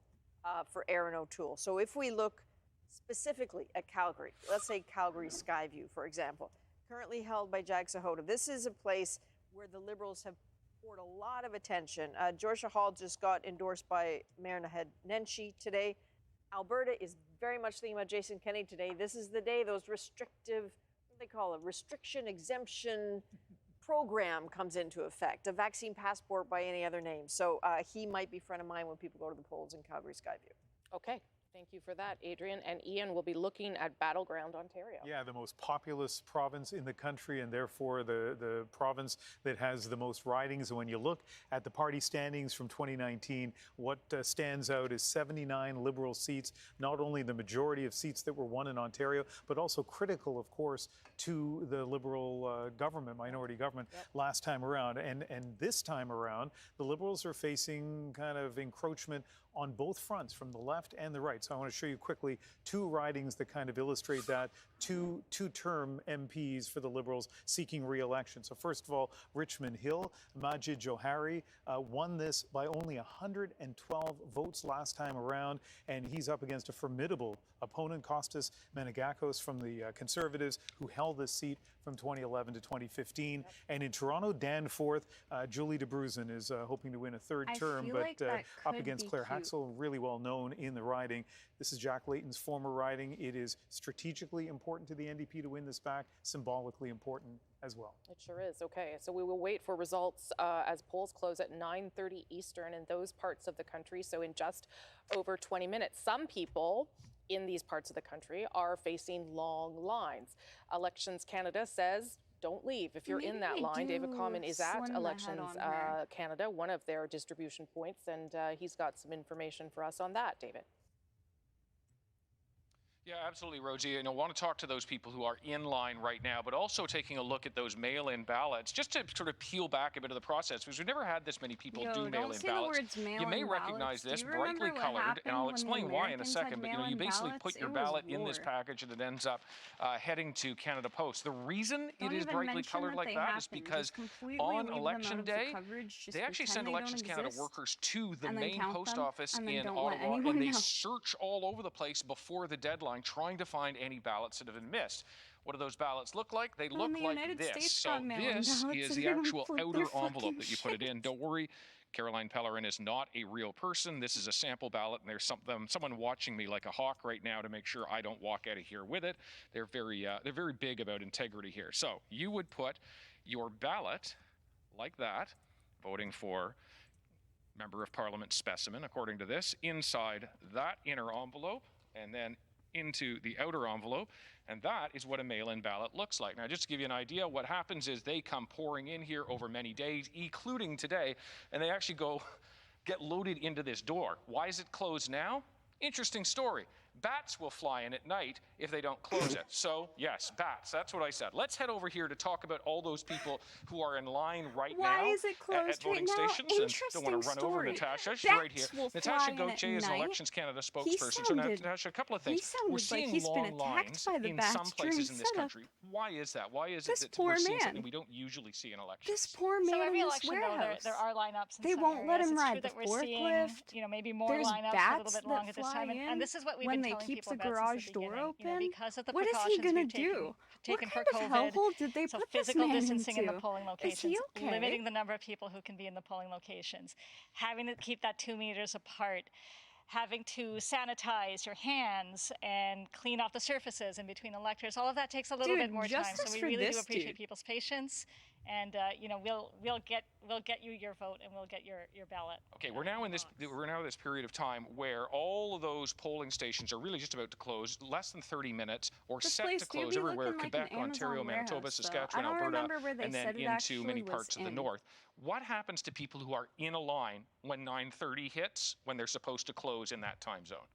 for Erin O'Toole? So if we look specifically at Calgary, let's say Calgary Skyview, for example, currently held by Jag Sahota. This is a place where the Liberals have poured a lot of attention. Georgia Hall just got endorsed by Mayor Naheed Nenshi today. Alberta is very much thinking about Jason Kenney today. This is the day those restrictive, what do they call it, restriction exemption program comes into effect, a vaccine passport by any other name. So he might be front of mind when people go to the polls in Calgary Skyview. Okay, thank you for that, Adrian. And Ian will be looking at Battleground, Ontario. Yeah, the most populous province in the country, and therefore the province that has the most ridings. And when you look at the party standings from 2019, what stands out is 79 Liberal seats, not only the majority of seats that were won in Ontario, but also critical, of course, to the Liberal government, minority government, last time around. And this time around, the Liberals are facing kind of encroachment on both fronts, from the left and the right. So I want to show you quickly 2 ridings that kind of illustrate that, two-term MPs for the Liberals seeking re-election. So first of all, Richmond Hill, Majid Johari won this by only 112 votes last time around, and he's up against a formidable opponent, Kostas Menegakos from the Conservatives, who held this seat from 2011 to 2015. And in Toronto, Danforth, Julie DeBruzen is hoping to win a 3rd term, but up against Claire Haxel, really well known in the riding. This is Jack Layton's former riding. It is strategically important to the NDP to win this back, symbolically important as well. It sure is. Okay, so we will wait for results as polls close at 9:30 Eastern in those parts of the country, so in just over 20 minutes. Some people in these parts of the country are facing long lines. Elections Canada says don't leave. If you're in that line, David Common is at Elections Canada, one of their distribution points, and he's got some information for us on that, David. Yeah, absolutely, Rosie. And I want to talk to those people who are in line right now, but also taking a look at those mail-in ballots, just to sort of peel back a bit of the process, because we've never had this many people do mail-in ballots. You may recognize this, brightly colored, and I'll explain why in a second, but you basically put your ballot in this package and it ends up heading to Canada Post. The reason it is brightly colored like that is because on election day, they actually send Elections Canada workers to the main post office in Ottawa, and they search all over the place before the deadline, trying to find any ballots that have been missed. What do those ballots look like? They look like this. So this is the actual outer envelope that you put it in. Don't worry, Caroline Pellerin is not a real person. This is a sample ballot, and there's someone watching me like a hawk right now to make sure I don't walk out of here with it. They're very big about integrity here. So you would put your ballot like that, voting for Member of Parliament specimen, according to this, inside that inner envelope, and then into the outer envelope, and that is what a mail-in ballot looks like. Now, just to give you an idea, what happens is they come pouring in here over many days, including today, and they actually get loaded into this door. Why is it closed now? Interesting story. Bats will fly in at night if they don't close it. So, yes, bats. That's what I said. Let's head over here to talk about all those people who are in line right now at voting stations. And don't want to run over Natasha. She's right here. Natasha Gauthier is an Elections Canada spokesperson. So, Natasha, a couple of things. We're seeing long lines in some places in this country. Why is that? Why is it that we're seeing something we don't usually see in elections? This poor man every in election, this warehouse. There are lineups. They won't let him ride the forklift. Maybe more lineups a little bit longer this time. And this is what we've been telling keep people the garage door open. Because of the what is he going to do? Taken what kind for of COVID, hellhole did they put this physical man distancing into? in the polling locations, Is he okay? limiting the number of people who can be in the polling locations, having to keep that 2 meters apart, having to sanitize your hands and clean off the surfaces in between electors. All of that takes a little bit more time. So we really do appreciate people's patience. And we'll get you your vote, and we'll get your ballot. Okay, we're now in this period of time where all of those polling stations are really just about to close, less than 30 minutes, or set to close everywhere: Quebec, Ontario, Manitoba, Saskatchewan, Alberta, and then into many parts of the north. What happens to people who are in a line when 9:30 hits, when they're supposed to close in that time zone?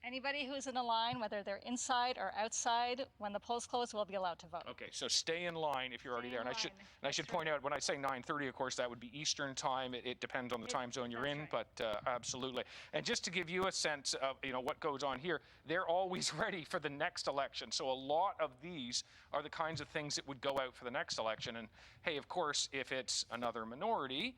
Anybody who's in a line, whether they're inside or outside, when the polls close, will be allowed to vote. Okay, so stay in line if you're already there. And I should point out, when I say 9:30, of course, that would be Eastern time. It depends on the time zone you're in, but absolutely. And just to give you a sense of what goes on here, they're always ready for the next election. So a lot of these are the kinds of things that would go out for the next election. And hey, of course, if it's another minority,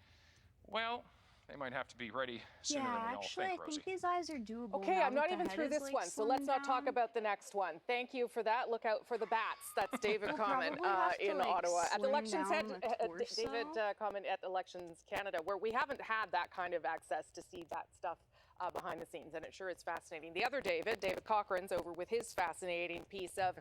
well, they might have to be ready sooner than we all think, Rosie. I think these eyes are doable. Okay, now I'm not that even the through head this is, one, so let's not talk about the next one. Thank you for that. Look out for the bats. That's David Common in Ottawa. At Elections David Common at Elections Canada, where we haven't had that kind of access to see that stuff behind the scenes, and it sure is fascinating. The other David Cochran's over with his fascinating piece of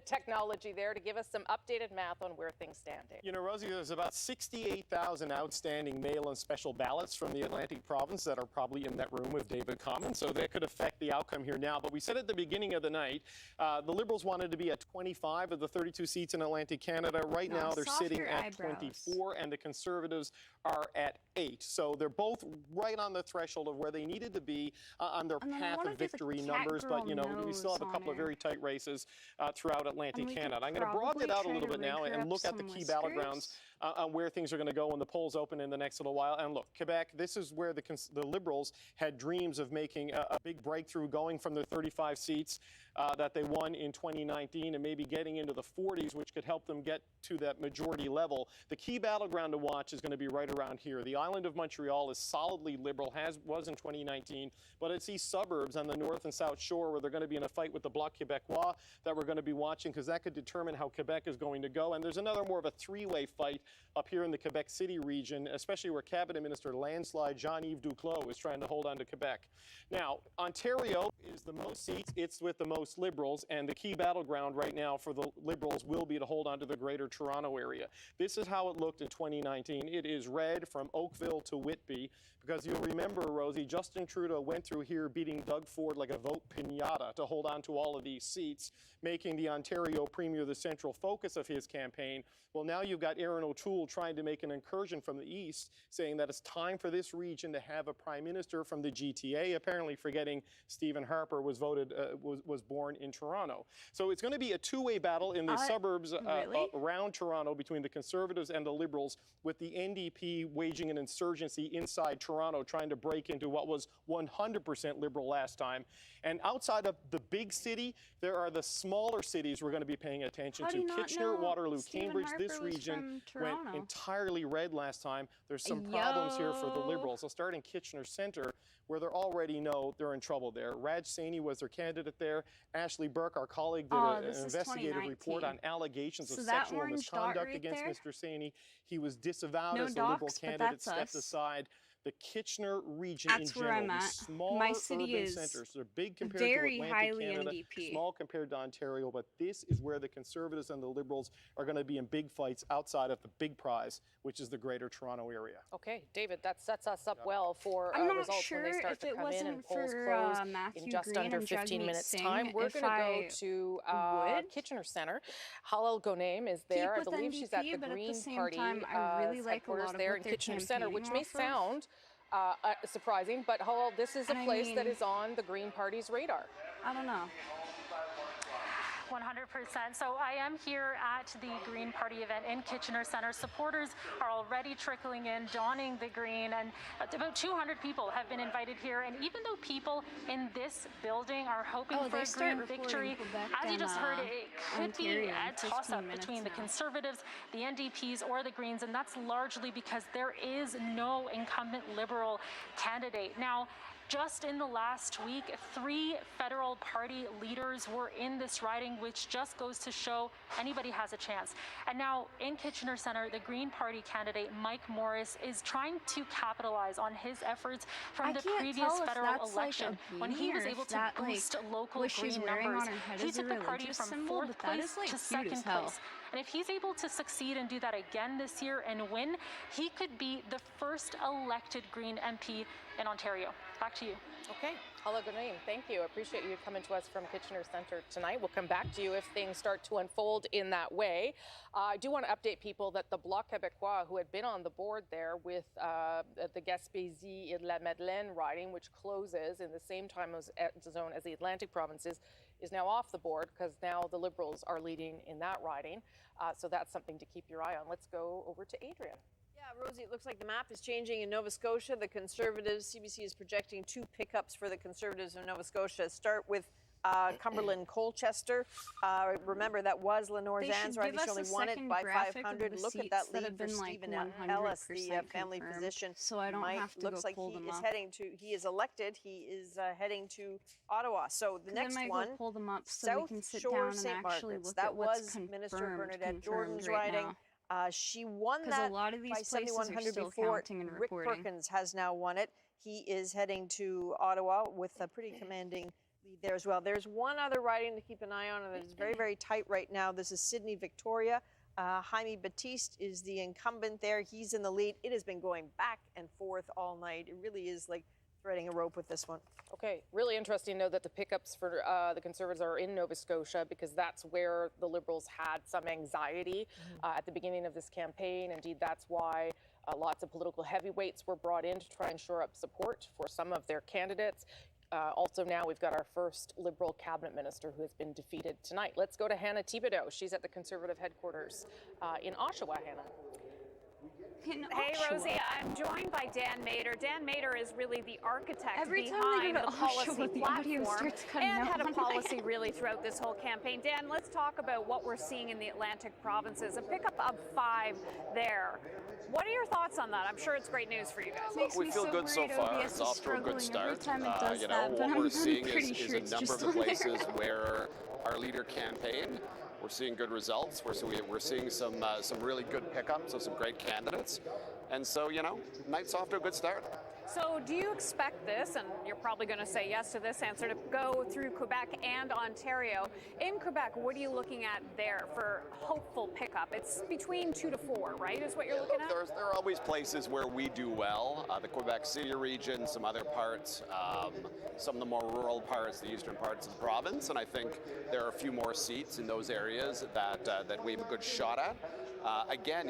technology there to give us some updated math on where things stand. David. Rosie, there's about 68,000 outstanding mail and special ballots from the Atlantic province that are probably in that room with David Common, so that could affect the outcome here now. But we said at the beginning of the night, the Liberals wanted to be at 25 of the 32 seats in Atlantic Canada. Right now, they're sitting at 24, and the Conservatives are at 8. So they're both right on the threshold of where they needed to be on their path of victory numbers, but we still have a couple of very tight races throughout Atlantic Canada. I'm going to broaden it out a little bit now and look at the key battlegrounds on where things are going to go when the polls open in the next little while. And look, Quebec, this is where the Liberals had dreams of making a big breakthrough, going from their 35 seats that they won in 2019 and maybe getting into the 40s, which could help them get to that majority level. The key battleground to watch is going to be right around here. The island of Montreal is solidly Liberal, was in 2019, but it's these suburbs on the north and south shore where they're going to be in a fight with the Bloc Québécois that we're going to be watching, because that could determine how Quebec is going to go. And there's another more of a three-way fight up here in the Quebec City region, especially where Cabinet Minister landslide Jean-Yves Duclos is trying to hold on to Quebec. Now, Ontario is the most seats. It's with the most Liberals, and the key battleground right now for the Liberals will be to hold on to the Greater Toronto area. This is how it looked in 2019. It is red from Oakville to Whitby, because you'll remember, Rosie, Justin Trudeau went through here beating Doug Ford like a vote piñata to hold on to all of these seats, making the Ontario Premier the central focus of his campaign. Well, now you've got Erin O'Toole trying to make an incursion from the east, saying that it's time for this region to have a prime minister from the GTA, apparently forgetting Stephen Harper was born in Toronto. So it's going to be a two-way battle in the suburbs around Toronto between the Conservatives and the Liberals, with the NDP waging an insurgency inside Toronto, trying to break into what was 100% Liberal last time. And outside of the big city, there are the smaller cities we're going to be paying attention to. Kitchener, Waterloo, Cambridge. This region went entirely red last time. There's some problems here for the Liberals. They'll start in Kitchener Centre, where they already know they're in trouble there. Raj Saini was their candidate there. Ashley Burke, our colleague, did an investigative report on allegations of sexual misconduct against Mr. Saini. He was disavowed as the Liberal candidate, stepped aside. The Kitchener region in general, the smaller urban centers, they're big compared to Atlantic Canada, small compared to Ontario, but this is where the Conservatives and the Liberals are going to be in big fights outside of the big prize, which is the Greater Toronto area. Okay, David, that sets us up well for results when they start to come in and polls close in just under 15 minutes' time. We're going to go to Kitchener Centre. Halal Ghonaim is there. I believe she's at the Green Party headquarters there in Kitchener Centre, which may sound surprising, but Halal, this is a place that is on the Green Party's radar. I don't know. 100%. So I am here at the Green Party event in Kitchener Centre. Supporters are already trickling in, donning the green, and about 200 people have been invited here. And even though people in this building are hoping for a green victory, as you just heard, it could be a toss-up between the Conservatives, the NDPs, or the Greens, and that's largely because there is no incumbent Liberal candidate. Now, just in the last week, 3 federal party leaders were in this riding, which just goes to show anybody has a chance. And now in Kitchener Centre, the Green Party candidate, Mike Morris, is trying to capitalize on his efforts from the previous federal election when he was able to boost local Green numbers. He took the party from 4th place to 2nd place. And if he's able to succeed and do that again this year and win, he could be the first elected Green MP in Ontario. Back to you. Okay. Halal Ghonaim, thank you. Appreciate you coming to us from Kitchener Centre tonight. We'll come back to you if things start to unfold in that way. I do want to update people that the Bloc Québécois, who had been on the board there with the Gaspésie et la Madeleine riding, which closes in the same time zone as the Atlantic provinces, is now off the board because now the Liberals are leading in that riding. So that's something to keep your eye on. Let's go over to Adrian. Yeah, Rosie, it looks like the map is changing in Nova Scotia. The Conservatives, CBC is projecting 2 pickups for the Conservatives of Nova Scotia. Start with Cumberland Colchester. Remember, that was Lenore's Ann's riding. She only won it by 500. Look at that lead for Stephen Ellis, the family physician. So I don't have to looks like he is elected. He is heading to Ottawa. So the next one, pull them up so South we can sit Shore down and St. actually Margaret's. look That at what's was confirmed, Minister Bernadette Jordan's right riding. now. She won 'Cause that a lot of these by places are 7,100 still before. counting and Rick reporting. Perkins has now won it. He is heading to Ottawa with a pretty commanding lead there as well. There's one other riding to keep an eye on, and it's very, very tight right now. This is Sydney Victoria. Jaime Batiste is the incumbent there. He's in the lead. It has been going back and forth all night. It really is like threading a rope with this one. Okay, really interesting to know that the pickups for the Conservatives are in Nova Scotia, because that's where the Liberals had some anxiety at the beginning of this campaign. Indeed, that's why lots of political heavyweights were brought in to try and shore up support for some of their candidates. Also now we've got our first Liberal cabinet minister who has been defeated tonight. Let's go to Hannah Thibodeau. She's at the Conservative headquarters in Oshawa, Hannah. Hey, Rosie, I'm joined by Dan Mader. Dan Mader is really the architect behind the policy platform and had a policy really throughout this whole campaign. Dan, let's talk about what we're seeing in the Atlantic provinces. A pickup of 5 there. What are your thoughts on that? I'm sure it's great news for you guys. We feel good so far. It's off to a good start. What we're seeing is a number of the places where our leader campaigned. We're seeing good results. We're seeing some really good pickups of some great candidates. And so, night's off to a good start. So do you expect this, and you're probably going to say yes to this answer, to go through Quebec and Ontario? In Quebec, what are you looking at there for hopeful pickup? It's between 2 to 4, right, is what you're looking at? There are always places where we do well. The Quebec City region, some other parts, some of the more rural parts, the eastern parts of the province, and I think there are a few more seats in those areas that we have a good shot at. Again,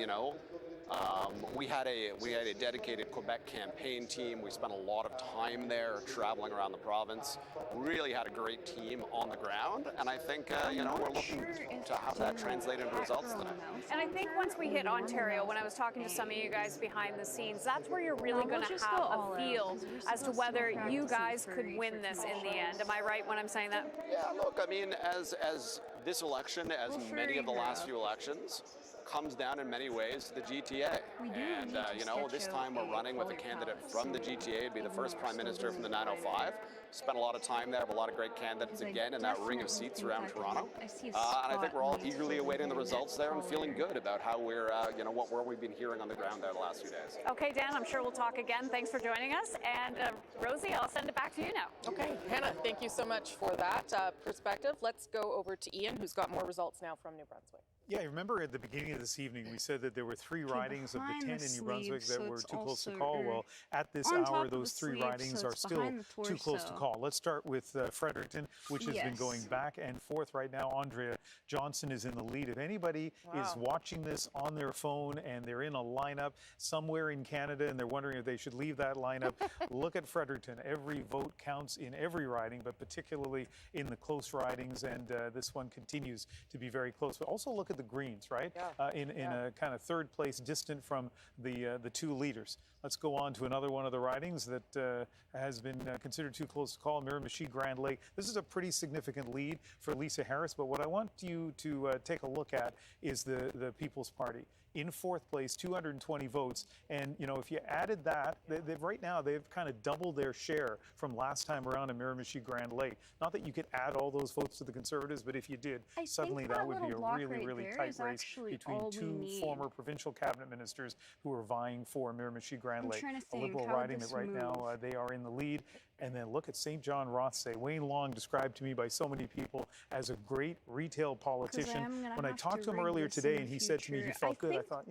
we had a dedicated Quebec campaign team. We spent a lot of time there traveling around the province. Really had a great team on the ground, and I think we're looking to have that translate into results tonight. And I think once we hit Ontario, when I was talking to some of you guys behind the scenes, that's where you're really going to have a feel as to whether you guys could win this in the end. Am I right when I'm saying that? Yeah, look, I mean, as this election, as many of the last few elections, comes down in many ways to the GTA. And, this time we're running with a candidate from the GTA. It'd be the first Prime Minister from the 905. Spent a lot of time there, have a lot of great candidates again in that ring of seats around Toronto. And I think we're all eagerly awaiting the results there and feeling good about how we're, what we've been hearing on the ground there the last few days. Okay, Dan, I'm sure we'll talk again. Thanks for joining us. And Rosie, I'll send it back to you now. Okay, Hannah, thank you so much for that perspective. Let's go over to Ian, who's got more results now from New Brunswick. Yeah, I remember at the beginning of this evening, we said that there were 3 ridings of the 10 in New Brunswick that were too close to call. Well, at this hour, those 3 ridings are still too close to call. Let's start with Fredericton, which has been going back and forth right now. Andrea Johnson is in the lead. If anybody is watching this on their phone and they're in a lineup somewhere in Canada and they're wondering if they should leave that lineup, look at Fredericton. Every vote counts in every riding, but particularly in the close ridings, and this one continues to be very close. But also look at the Greens, right? In a kind of third place, distant from the 2 leaders. Let's go on to another one of the ridings that has been considered too close to call, Miramichi Grand Lake. This is a pretty significant lead for Lisa Harris, but what I want you to take a look at is the People's Party. In 4th place, 220 votes. And, if you added that, right now they've kind of doubled their share from last time around in Miramichi Grand Lake. Not that you could add all those votes to the Conservatives, but if you did, suddenly that would be a really tight race between 2 former provincial cabinet ministers who are vying for Miramichi Grand Lake. A Liberal riding that right now they are in the lead. And then look at St. John Rothsay. Wayne Long, described to me by so many people as a great retail politician. When I talked to him earlier today and he said to me he felt good, I thought,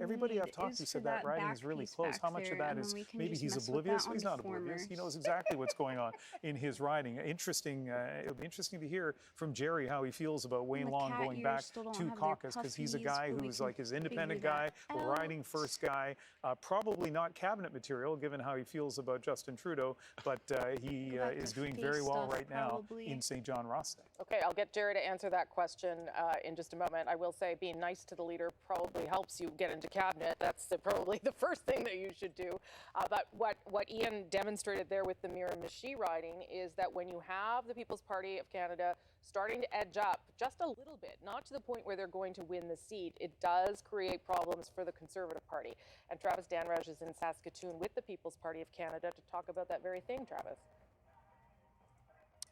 everybody I've talked to said that riding is really close. How much of that is maybe he's oblivious? He's not oblivious. He knows exactly what's going on in his riding. Interesting. It'll be interesting to hear from Jerry how he feels about Wayne Long going back to caucus, because he's a guy who's like his independent guy, a riding first guy, probably not cabinet material given how he feels about Justin Trudeau, but he is doing very well right now in St. John Rothsay. Okay, I'll get Jerry to answer that question in just a moment. I will say being nice to the leader probably helps you get into cabinet. That's probably the first thing that you should do. But what Ian demonstrated there with the Miramichi riding is that when you have the People's Party of Canada starting to edge up just a little bit, not to the point where they're going to win the seat, it does create problems for the Conservative Party. And Travis Danraj is in Saskatoon with the People's Party of Canada to talk about that very thing, Travis.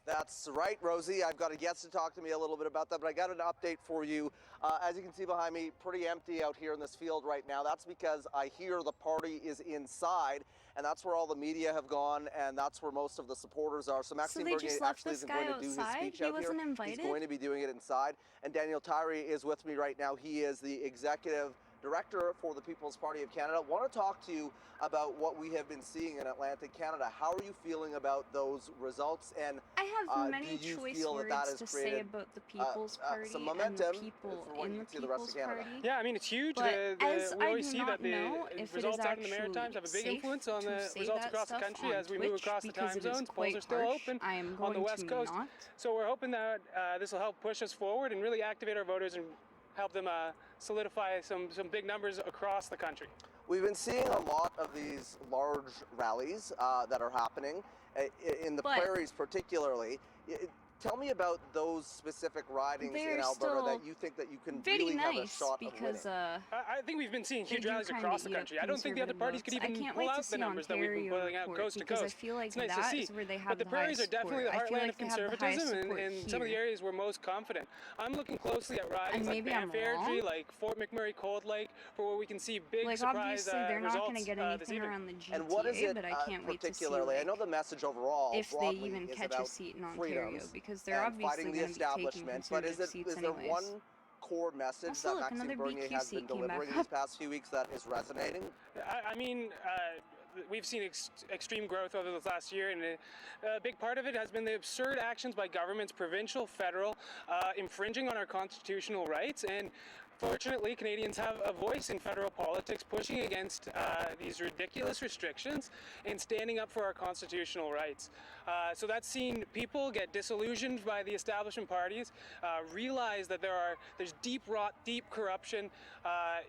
That's right, Rosie. I've got a guest to talk to me a little bit about that, but I got an update for you. As you can see behind me, pretty empty out here in this field right now. That's because I hear the party is inside, and that's where all the media have gone, and that's where most of the supporters are. So Maxime Bernier actually isn't going to do his speech out here. He's going to be doing it inside. And Daniel Tyree is with me right now. He is the executive director for the People's Party of Canada. I want to talk to you about what we have been seeing in Atlantic Canada. How are you feeling about those results? And I have many choice words to say about the People's Party some momentum and the people in the People's Party. Yeah, I mean, it's huge. We always see that the results out in the Maritimes have a big influence on the results across the country as we move across the time zones. Polls are still open on the West Coast. So we're hoping that this will help push us forward and really activate our voters and help them solidify some big numbers across the country. We've been seeing a lot of these large rallies that are happening in the prairies particularly. Tell me about those specific ridings They're in Alberta still that you think that you can very really have a nice shot because of winning. I think we've been seeing huge they do rallies kinda across the eat up country. I don't think the other conservative parties could votes. I even can't pull wait to out the see numbers that we've been Ontario pulling out report coast to because I coast. feel like It's nice that to see. is where they have But the the prairies highest are definitely the support. I feel heartland like of they have the highest conservatism support and some of the here. areas we're most confident. I'm looking closely at ridings And like maybe I'm Banff Airdrie, wrong. like Fort McMurray Cold Lake, for where we can see big Like surprise obviously they're not going to results get this anything evening. around the GTA, And what is it but I can't wait to see particularly? I like, know the message overall, if they broadly, even is catch a about seat in Ontario, freedoms because they're and obviously fighting the going to be taking establishment. But conservative seats is there anyways. one core message Also, that look, Maxime another Bernier BQ has been seat came back delivering up. these past few weeks that is resonating? I mean, we've seen extreme growth over the last year, and a big part of it has been the absurd actions by governments, provincial, federal, infringing on our constitutional rights. And fortunately, Canadians have a voice in federal politics pushing against these ridiculous restrictions and standing up for our constitutional rights. So that's seen people get disillusioned by the establishment parties, realize that there's deep rot, deep corruption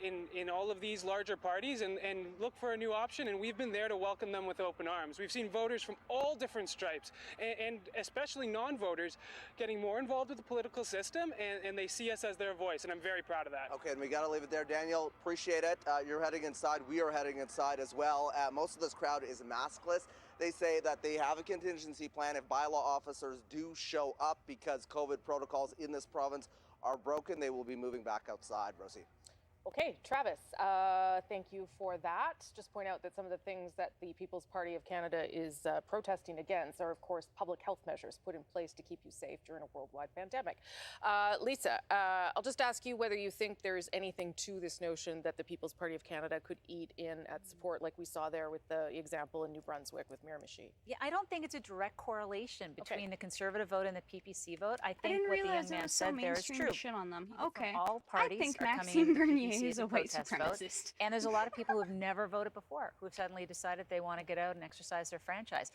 in all of these larger parties, and look for a new option. And we've been there to welcome them with open arms. We've seen voters from all different stripes, and especially non-voters, getting more involved with the political system, and they see us as their voice, and I'm very proud of that. Okay, and we got to leave it there. Daniel, appreciate it. You're heading inside. We are heading inside as well. Most of this crowd is maskless. They say that they have a contingency plan if bylaw officers do show up because COVID protocols in this province are broken. They will be moving back outside. Rosie. Okay, Travis, thank you for that. Just point out that some of the things that the People's Party of Canada is protesting against are, of course, public health measures put in place to keep you safe during a worldwide pandemic. Lisa, I'll just ask you whether you think there's anything to this notion that the People's Party of Canada could eat in at support, like we saw there with the example in New Brunswick with Miramichi. Yeah, I don't think it's a direct correlation between the Conservative vote and the PPC vote. I I think didn't what the realize young it man was so said there is mainstream true. to shit on them. People Okay. from all I parties think are coming Maxime into the Bernier PPC is as a white protest vote. supremacist. And there's a lot of people who have never voted before who have suddenly decided they want to get out and exercise their franchise.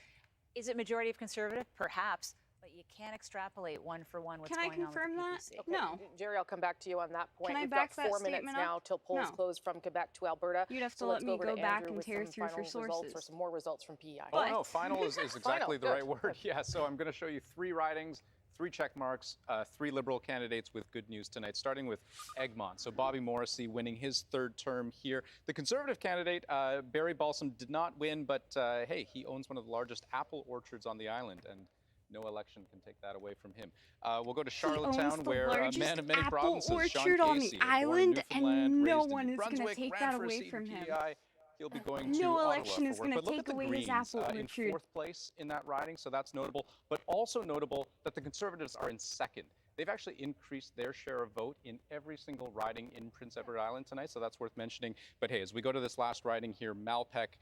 Is it majority of Conservative? Perhaps, but you can't extrapolate one for one what's Can I going on with confirm the that? PPC. Okay, No. Jerry, I'll come back to you on that point. Can I We've back got that 4 minutes statement now up? till polls No. close from Quebec to Alberta. You'd have to So let let's me over go to back Andrew and with tear some through for final results or sources. some more results from PEI. Oh, no, final is exactly the Good. right word. Yeah, so I'm going to show you 3 ridings, 3 check marks, 3 Liberal candidates with good news tonight, starting with Egmont. So Bobby Morrissey winning his 3rd term here. The Conservative candidate, Barry Balsam, did not win, but hey, he owns one of the largest apple orchards on the island, and no election can take that away from him. We'll go to Charlottetown, where a man of many provinces, Sean orchard on the Casey, born in island, Newfoundland, and no raised in one New is going to Brunswick, take ran that for a away seat in from him. PEI. He'll be going to No Ottawa election for is work. going But to look take at the away his Greens apple in orchard. 4th place in that riding, so that's notable. But also notable that the Conservatives are in 2nd. They've actually increased their share of vote in every single riding in Prince Edward Island tonight, so that's worth mentioning. But hey, as we go to this last riding here, Malpeque,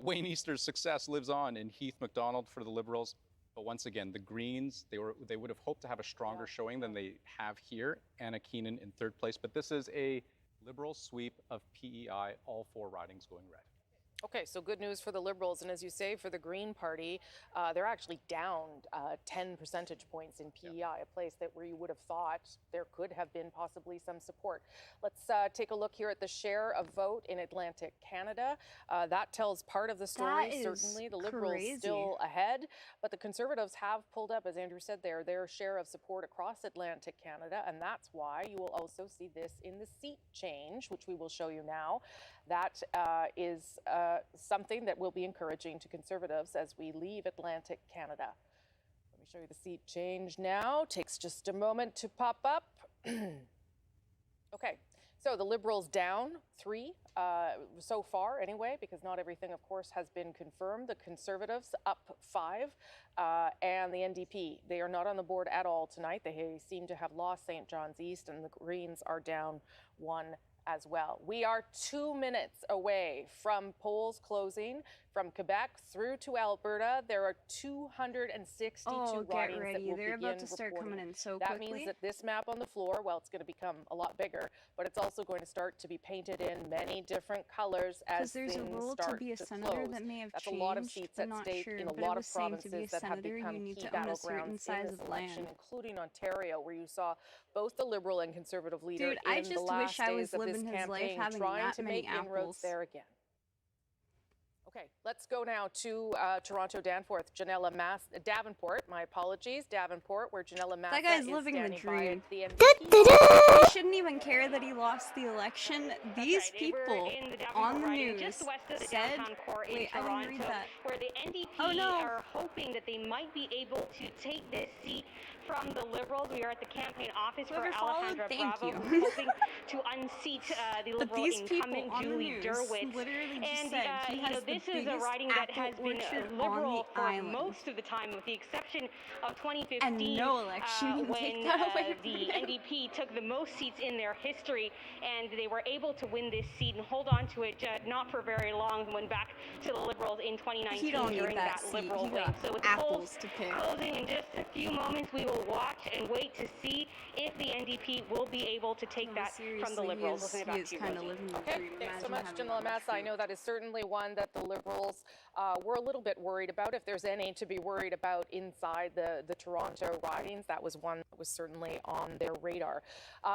Wayne Easter's success lives on in Heath MacDonald for the Liberals. But once again, the Greens, they would have hoped to have a stronger showing than they have here. Anna Keenan in 3rd place. But this is a Liberal sweep of PEI, all 4 ridings going red. Okay, so good news for the Liberals, and as you say, for the Green Party, they're actually down 10 percentage points in PEI, a place that where you would have thought there could have been possibly some support. Let's take a look here at the share of vote in Atlantic Canada. That tells part of the story, That is certainly. The Liberals crazy. still ahead, but the Conservatives have pulled up, as Andrew said there, their share of support across Atlantic Canada, and that's why you will also see this in the seat change, which we will show you now. That is something that will be encouraging to Conservatives as we leave Atlantic Canada. Let me show you the seat change now. Takes just a moment to pop up. Okay, so the Liberals down 3 so far anyway, because not everything, of course, has been confirmed. The Conservatives up 5, and the NDP, they are not on the board at all tonight. They seem to have lost St. John's East, and the Greens are down 1 as well. We are 2 minutes away from polls closing from Quebec through to Alberta. There are 262 ridings that will They're begin about to start reporting. coming in so That quickly. means that this map on the floor, well, it's going to become a lot bigger, but it's also going to start to be painted in many different colors as Because there's a things rule to start be a to senator close. that may have That's changed. a lot of seats I'm at not stake sure, in a but lot it of was saying to be a provinces that have senator, become you need key to own a certain battlegrounds in size this of election, land. including Ontario, where you saw both the Liberal and Conservative leader Dude, I in the just last wish I was days of this living his life campaign having trying that to many make inroads apples. there again. Okay, let's go now to Toronto Danforth. Davenport, my apologies, Davenport, where Janella Massa That guy's is living the standing by dream. the NDP. He shouldn't even care that he lost the election. These people on the news just west of the said, downtown core in wait, I Toronto, didn't read that. where the NDP Oh, no. are hoping that they might be able to take this seat from the Liberals. We are at the campaign office Whoever for followed, Alejandra thank Bravo, you. who's hoping to unseat the But Liberal these people incumbent on the Julie news Derwitz. literally just And said he you has know, the this is a biggest riding that has apple been orchard Liberal on for the island. most of the time, with the exception of 2015, And no election can when take that away from the him. NDP took the most seats in their history, and they were able to win this seat and hold on to it not for very long, and went back to the Liberals in 2019 He don't need during that that seat. Liberal He win. got So with the apples polls to pick. closing in just a few moments, we will watch and wait to see if the NDP will be able to take that from the Liberals. We'll send it back to you, kind of Rosie. living the Okay, dream. thanks so Imagine much, having Janella that much Massa. I know that is certainly one that the Liberals were a little bit worried about. If there's any to be worried about inside the Toronto ridings, that was one that was certainly on their radar.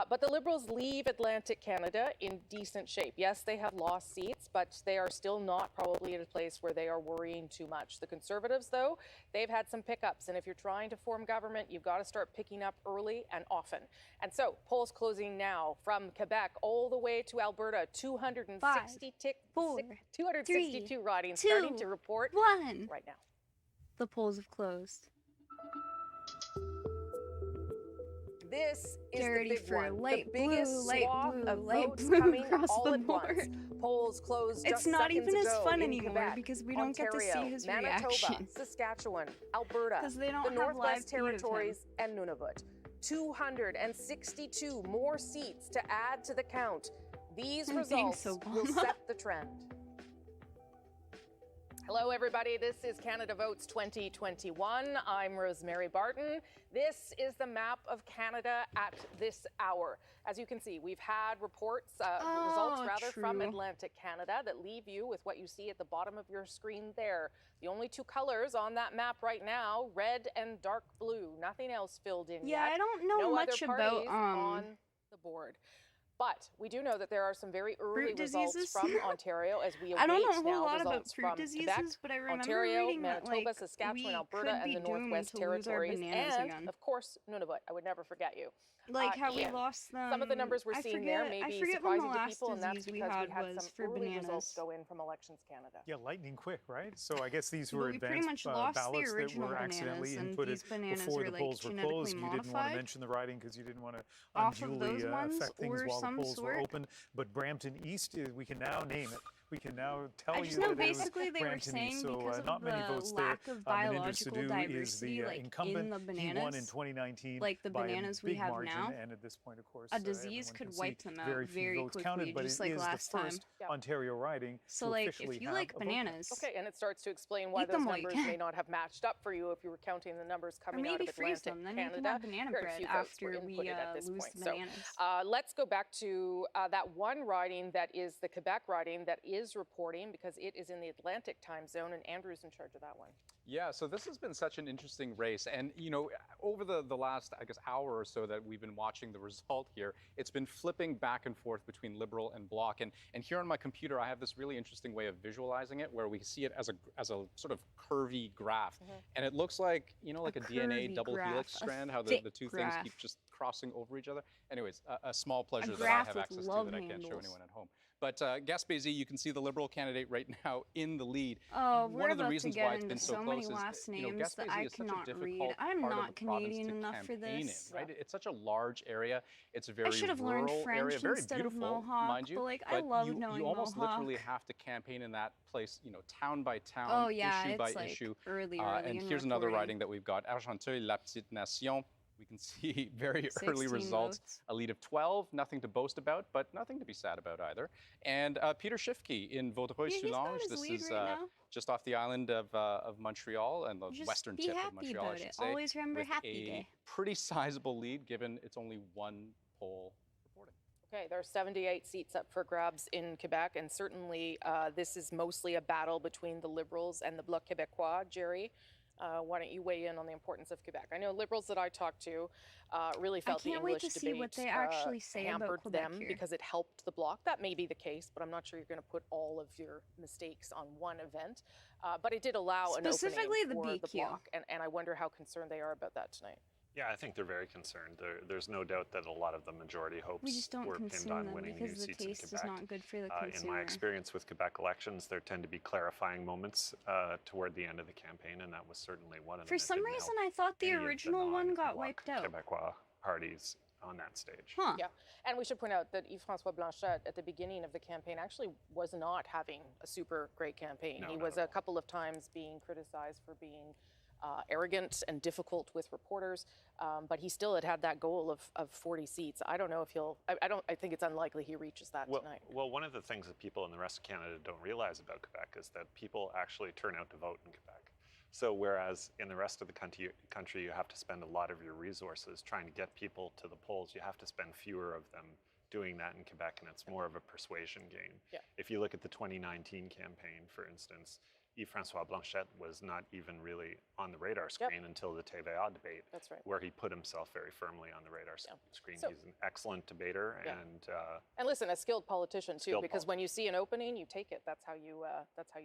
But the Liberals leave Atlantic Canada in decent shape. Yes, they have lost seats, but they are still not probably in a place where they are worrying too much. The Conservatives, though, they've had some pickups. And if you're trying to form government, you've got to start picking up early and often. And so polls closing now from Quebec all the way to Alberta, 262 ridings starting to report right now. The polls have closed. This is Get ready the big for one. light The biggest blue, light swath blue, of light votes blue coming across all the at once. board. Polls closed It's just not seconds even as ago fun in anymore Quebec, because we don't get to Ontario, see his Manitoba, reaction. Saskatchewan, Alberta, 'Cause they don't the have Northwest live feed of him. Territories, and Nunavut. 262 more seats to add to the count. These results will set the trend. Hello, everybody. This is Canada Votes 2021. I'm Rosemary Barton. This is the map of Canada at this hour. As you can see, we've had results from Atlantic Canada that leave you with what you see at the bottom of your screen there. The only two colors on that map right now, red and dark blue. Nothing else filled in yet. Yeah, I don't know no much other about parties on the board. But we do know that there are some very early results from Ontario as we await I don't know a whole now lot about results fruit from diseases, Quebec, but I remember Ontario, reading that, Manitoba, like, Saskatchewan, we Alberta, could and be the Northwest doomed to lose our Territories, bananas and again. of course Nunavut. I would never forget you. Like how we Ian, lost them. some of the numbers we're seeing there may be surprising to people, and that's disease we because had we had was some for early bananas. results go in from Elections Canada. Yeah, lightning quick, right? So I guess these But were we pretty advanced much lost the ballots that original were accidentally bananas, and inputted these bananas before are, the like, polls were genetically closed. You didn't want to modified mention the riding because you didn't want to off of unduly those ones affect things or while the some polls were sort. open. But Brampton East, we can now name it. We can now tell I you just know that basically it was they were Brampton saying East. So because of not many the votes there. lack of Maninder Sidhu biological is diversity, the like, in incumbent. the He won in bananas, 2019 like the by bananas a we big have margin, now, and at this point, of course, a disease everyone could can wipe see them out very few very votes quickly, counted, but just it like is last the time. first Ontario riding So, to like, officially if you have like a vote. bananas, Okay, and it starts to explain why eat those them while you numbers may can. not have matched up for you if you were counting the numbers or coming out maybe of freeze Atlantic them, then Canada. you can have banana Very bread few votes were after we inputted at this lose point. the So bananas. let's go back to that one riding that is the Quebec riding that is reporting because it is in the Atlantic time zone, and Andrew's in charge of that one. Yeah, so this has been such an interesting race. And, you know, over the last, I guess, hour or so that we've been watching the result here, it's been flipping back and forth between Liberal and Bloc. And here on my computer, I have this really interesting way of visualizing it where we see it as a sort of curvy graph. And it looks like, you know, like a DNA curvy double graph, helix a strand, how the thick two graph. things keep just crossing over each other. Anyways, a small pleasure that I graph have with access to love that I can't show handles. anyone at home. But Gaspésie, you can see the Liberal candidate right now in the lead. Oh, we're One of the about to reasons get why it's into been so so many close last is, you know, names that Gaspésie I is such a cannot difficult read. I'm part of not the province Canadian to enough for campaign this. in, right? It's such a large area. It's a very I should have learned rural French area, very instead of beautiful, Mohawk, mind you. but, like, I love you, knowing you almost Mohawk. literally have to campaign in that place, you know, town by town, Oh, yeah, issue by it's, like, issue. early And in here's another reporting. riding that we've got, Argenteuil-La Petite Nation. We can see very early 16 results. votes. A lead of 12, nothing to boast about, but nothing to be sad about either. And Peter Schiffke in Vaudreuil-Soulanges. his This lead is right now. just off the island of Montreal and the Just western be tip of happy Montreal, I about should it. say. Always remember with Happy a Day. pretty sizable lead given it's only one poll reporting. Okay, there are 78 seats up for grabs in Quebec, and certainly this is mostly a battle between the Liberals and the Bloc Québécois. Jerry, Why don't you weigh in on the importance of Quebec? I know Liberals that I talked to really felt the can't wait English to debate see what they actually say about hampered Quebec them here. because it helped the Bloc. That may be the case, but I'm not sure you're going to put all of your mistakes on one event. But it did allow an opening Specifically the for the BQ. Bloc, and I wonder how concerned they are about that tonight. Yeah, I think they're very concerned. There's no doubt that a lot of the majority hopes We just don't were pinned consume on them winning because new the seats in taste is Quebec. not good for the In consumer. my experience with Quebec elections, there tend to be clarifying moments toward the end of the campaign, and that was certainly one of them. For It some didn't reason, help I thought the any of original one got non-Bloc wiped out. Quebecois parties on that stage. Huh. Yeah, and we should point out that Yves-François Blanchet at the beginning of the campaign actually was not having a super great campaign. No, He not was a couple of times being criticized for being arrogant and difficult with reporters, but he still had that goal of 40 seats. I don't know if he'll. I think it's unlikely he reaches that tonight. Well, one of the things that people in the rest of Canada don't realize about Quebec is that people actually turn out to vote in Quebec. So whereas in the rest of the country you have to spend a lot of your resources trying to get people to the polls, you have to spend fewer of them doing that in Quebec, and it's more of a persuasion game. Yeah. If you look at the 2019 campaign, for instance, Yves-François Blanchet was not even really on the radar screen until the TVA debate, That's right. where he put himself very firmly on the radar screen. So- He's an excellent debater, And listen, a skilled politician too, Skilled because when you see an opening, you take it. That's how you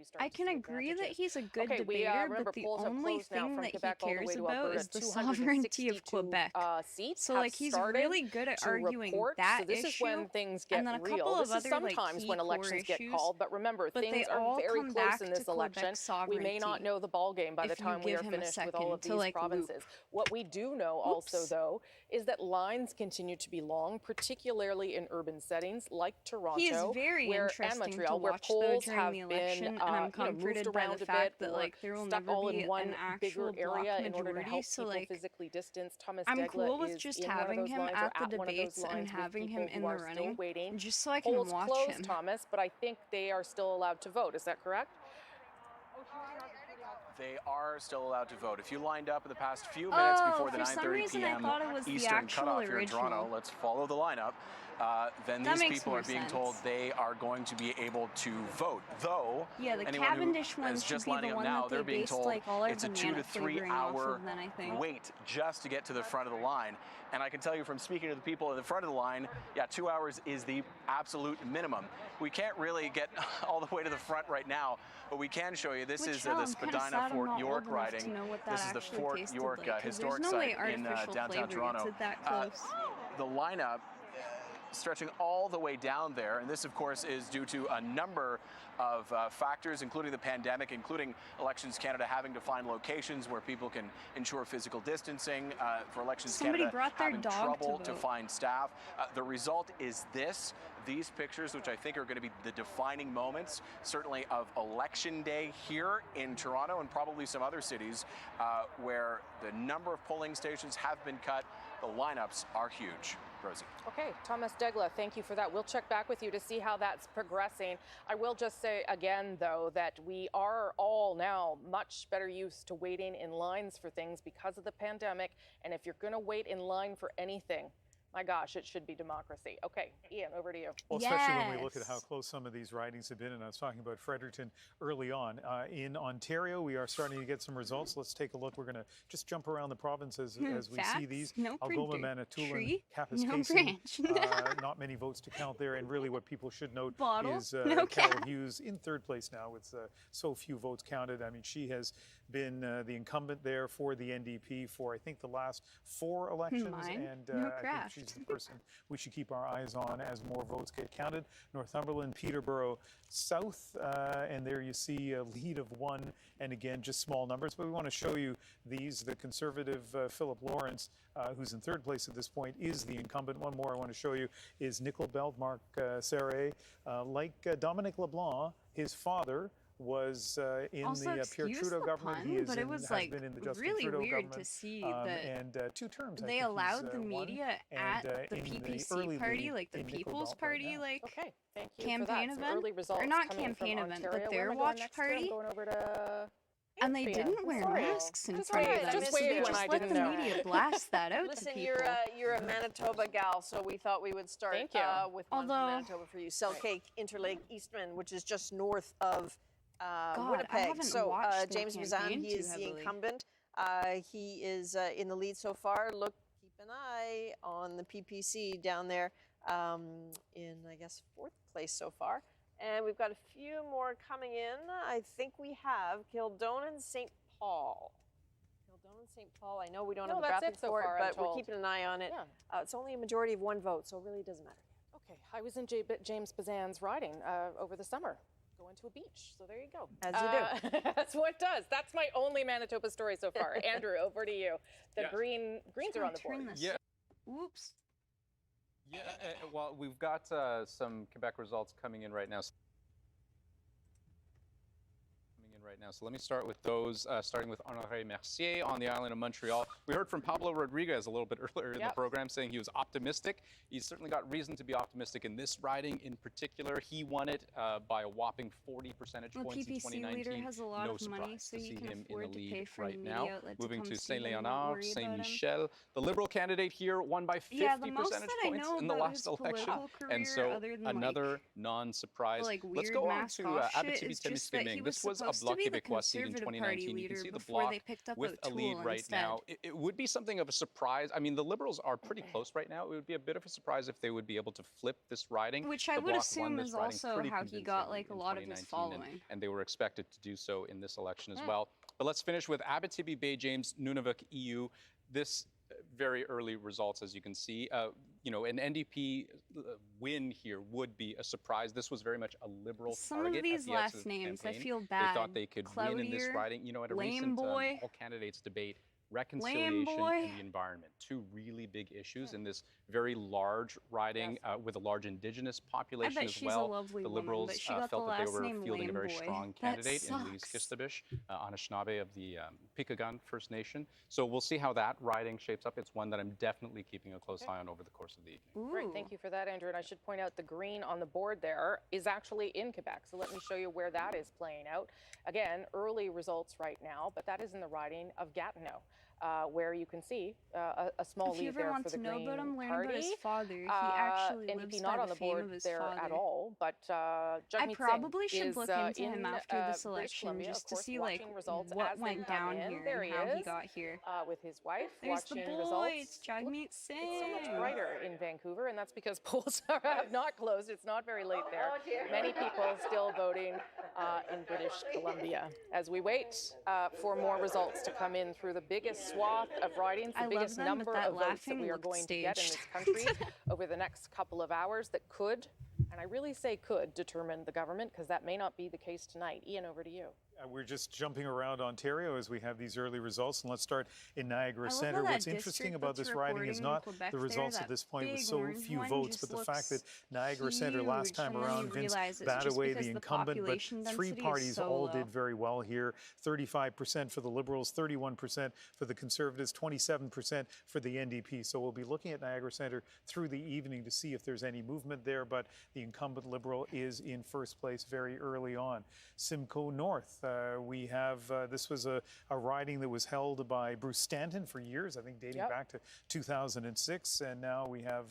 start. I to can see agree that advantages. he's a good Okay, we, debater, remember but the polls have only closed now thing from that Quebec he all the cares way to about Alberta. is the sovereignty of 262, Quebec. Seats So have like he's started really good at to arguing report. that So this issue, is when things get and then a real. couple This of is other like sometimes key when core elections get issues, called, but remember, but things they are all very come close back in to this election. Quebec We may not sovereignty know the ball game by the if you time we give are him a finished with all of second to, these like, loop. provinces. What we do know also, though, is that lines continue to be long, particularly in urban settings like Toronto, He is very and interesting Montreal, to where watch, though, polls during have the election, been and I'm moved comforted by around the a fact bit that or like there will stuck never all be in one an bigger actual block area in order to majority. help So people like physically distance. Thomas I'm Degla cool with is just in one of having those him lines at or the one of those debates and lines with having people him in who the are still running, waiting. just so I can Polls watch closed, him. Thomas, but I think they are still allowed to vote. Is that correct? They are still allowed to vote. If you lined up in the past few minutes before the for some 9:30 reason I p.m. thought it was the Eastern actual cutoff here in original. Toronto, let's follow the lineup. Then That these makes people are more being told sense. they are going to be able to vote. Though Yeah, the anyone Cavendish who one is should just be lining the up one now, that they they're being based told like all our it's a 2 banana to 3 flavoring off hour of then, I think. wait just to get to the front of the line. And I can tell you from speaking to the people in the front of the line, yeah, 2 hours is the absolute minimum. We can't really get all the way to the front right now, but we can show you. This Which, is hell, the I'm kinda Spadina sad I'm Fort not York old enough riding. to know what that This is the actually Fort tasted York like, 'cause historic there's no way site in artificial downtown flavoring Toronto. gets it that close. The lineup stretching all the way down there, and this of course is due to a number of factors, including the pandemic, including Elections Canada having to find locations where people can ensure physical distancing, for Elections Somebody Canada brought their having dog trouble to vote. find staff. The result is these pictures, which I think are going to be the defining moments, certainly of Election Day here in Toronto and probably some other cities, where the number of polling stations have been cut. The lineups are huge. Rosie. Okay, Thomas Degla, thank you for that. We'll check back with you to see how that's progressing. I will just say again, though, that we are all now much better used to waiting in lines for things because of the pandemic. And if you're going to wait in line for anything, my gosh, it should be democracy. Okay, Ian, over to you. Well, especially when we look at how close some of these ridings have been, and I was talking about Fredericton early on. In Ontario, we are starting to get some results. Let's take a look. We're going to just jump around the provinces as we see these. No Algoma, printer. Manitoulin, Tree, Kapuskasing, no branch. not many votes to count there. And really what people should note Bottle, is no Carol cap. Hughes in third place now with so few votes counted. I mean, she has been the incumbent there for the NDP for, I think, the last 4 elections. Mine, And no I think craft. she's the person we should keep our eyes on as more votes get counted. Northumberland, Peterborough South, and there you see a lead of 1, and again, just small numbers. But we want to show you these. The Conservative Philip Lawrence, who's in third place at this point, is the incumbent. One more I want to show you is Nickel Belt, Marc Serre. Like Dominic LeBlanc, his father was in Also, the Pierre excuse Trudeau the government. pun, He is but it in, was has like been in the Justin really Trudeau weird government, to see that and 2 terms. I they think allowed he's, the won, media and, at the in PPC early party, lead like the in Nickel People's Belt right Party, now. like Okay, thank you campaign for that. Some event, early results or not coming from campaign event, Ontario. but Where their am I going watch next? party. I'm going over to And they Anthea. didn't wear Sorry. masks in Just front waved. of them, Just so they waved when just I let didn't the know. media blast that out Listen, to people. you're a Manitoba gal, so we thought we would start Thank you. with one from Manitoba for you. Selkirk Interlake Eastman, which is just north of Winnipeg. So James Bazan, campaign he too is the heavily. incumbent. He is in the lead so far. Keep an eye on the PPC down there in, I guess, 4th place so far. And we've got a few more coming in. I think we have Kildonan St. Paul. Kildonan St. Paul. I know we don't have the graphic for it, but we're keeping an eye on it. Yeah. It's only a majority of 1 vote, so it really doesn't matter. Okay, I was in James Bazan's riding over the summer, going to a beach. So there you go. As you do. That's what it does. That's my only Manitoba story so far. Andrew, over to you. The greens are on the board. Yeah. Whoops. Yeah, well, we've got some Quebec results coming in right now. So let me start with those, starting with Honoré Mercier on the island of Montreal. We heard from Pablo Rodriguez a little bit earlier in the program saying he was optimistic. He's certainly got reason to be optimistic in this riding in particular. He won it by a whopping 40 percentage points in 2019. Leader has a lot no of surprise money, so to see you can him in afford the to lead pay for right a media now. outlet Moving to Saint Saint-Léonard, Saint-Michel. The Liberal candidate here won by 50 percentage points in the last election. And so another non-surprise. Let's go on to Abitibi-Témiscamingue. This was a Bloc Québécois seat in 2019. You can see the bloc with a lead right now. It would be something of a surprise. I mean, the Liberals are pretty close right now. It would be a bit of a surprise if they would be able to flip this riding. Which I would assume is also how he got like a lot of his following. And they were expected to do so in this election as well. But let's finish with Abitibi, Bay James, Nunavut, EU. This very early results, as you can see. You know, an NDP win here would be a surprise. This was very much a Liberal Some target of these at the last outset of the names, I campaign. feel bad. They thought they could win in this riding. You know, at a recent all candidates debate, reconciliation and the environment, 2 really big issues in this very large riding with a large Indigenous population as well. The Liberals felt that they were fielding a very strong candidate in Lise Kistabish, Anishinaabe of the Pikagun First Nation. So we'll see how that riding shapes up. It's one that I'm definitely keeping a close eye on over the course of the evening. Great, thank you for that, Andrew. And I should point out the green on the board there is actually in Quebec. So let me show you where that is playing out. Again, early results right now, but that is in the riding of Gatineau. Where you can see a small lead there for the Green Party. If you ever want to know about him, learn about his father. He actually lives by the fame of his father. At all, but I probably should look into him after this election just to see like what went down here and how he got here. With his wife, there's the boy. It's Jagmeet Singh. It's so much brighter in Vancouver, and that's because polls have not closed. It's not very late there. Many people still voting in British Columbia. As we wait for more results to come in through the biggest swath of ridings, the biggest number of votes that we are going to get in this country over the next couple of hours that could, and I really say could, determine the government, because that may not be the case tonight. Ian, over to you. We're just jumping around Ontario as we have these early results, and let's start in Niagara Centre. What's interesting about this riding is not the results at this point with so few votes, but the fact that Niagara Centre last time around, Vince Badaway, the incumbent, but 3 parties all did very well here. 35% for the Liberals, 31% for the Conservatives, 27% for the NDP. So we'll be looking at Niagara Centre through the evening to see if there's any movement there, but the incumbent Liberal is in first place very early on. Simcoe North. We have, this was a riding that was held by Bruce Stanton for years, I think dating back to 2006. And now we have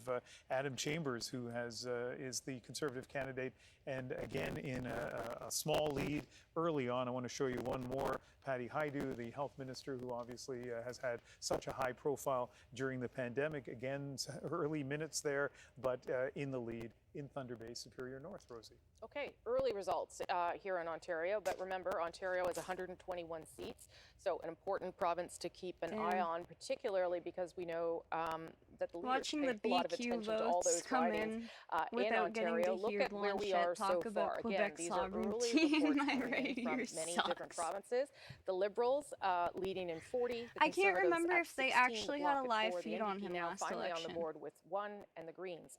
Adam Chambers, who is the Conservative candidate, and again in a small lead early on. I want to show you one more. Patty Hajdu, the health minister, who obviously has had such a high profile during the pandemic. Again, early minutes there, but in the lead in Thunder Bay, Superior North. Rosie. Okay, early results here in Ontario, but remember, Ontario has 121 seats, so an important province to keep an eye on, particularly because we know that the leaders pay a lot of attention to all those ridings in Ontario. Look at where we are so far. Again, these are early reports from many different provinces. The Liberals leading in 40. I can't remember if they actually had a live feed on him last finally election. On the board with 1, and the Greens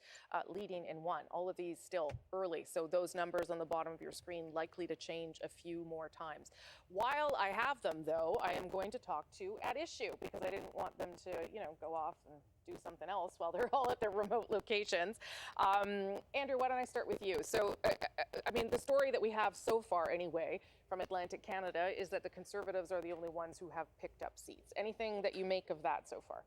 leading in 1. All of these still early, so those numbers on the bottom of your screen likely to change a few more times. While I have them, though, I am going to talk to At Issue, because I didn't want them to, go off and do something else while they're all at their remote locations. Andrew, why don't I start with you? So, I mean, the story that we have so far, anyway, from Atlantic Canada is that the Conservatives are the only ones who have picked up seats. Anything that you make of that so far?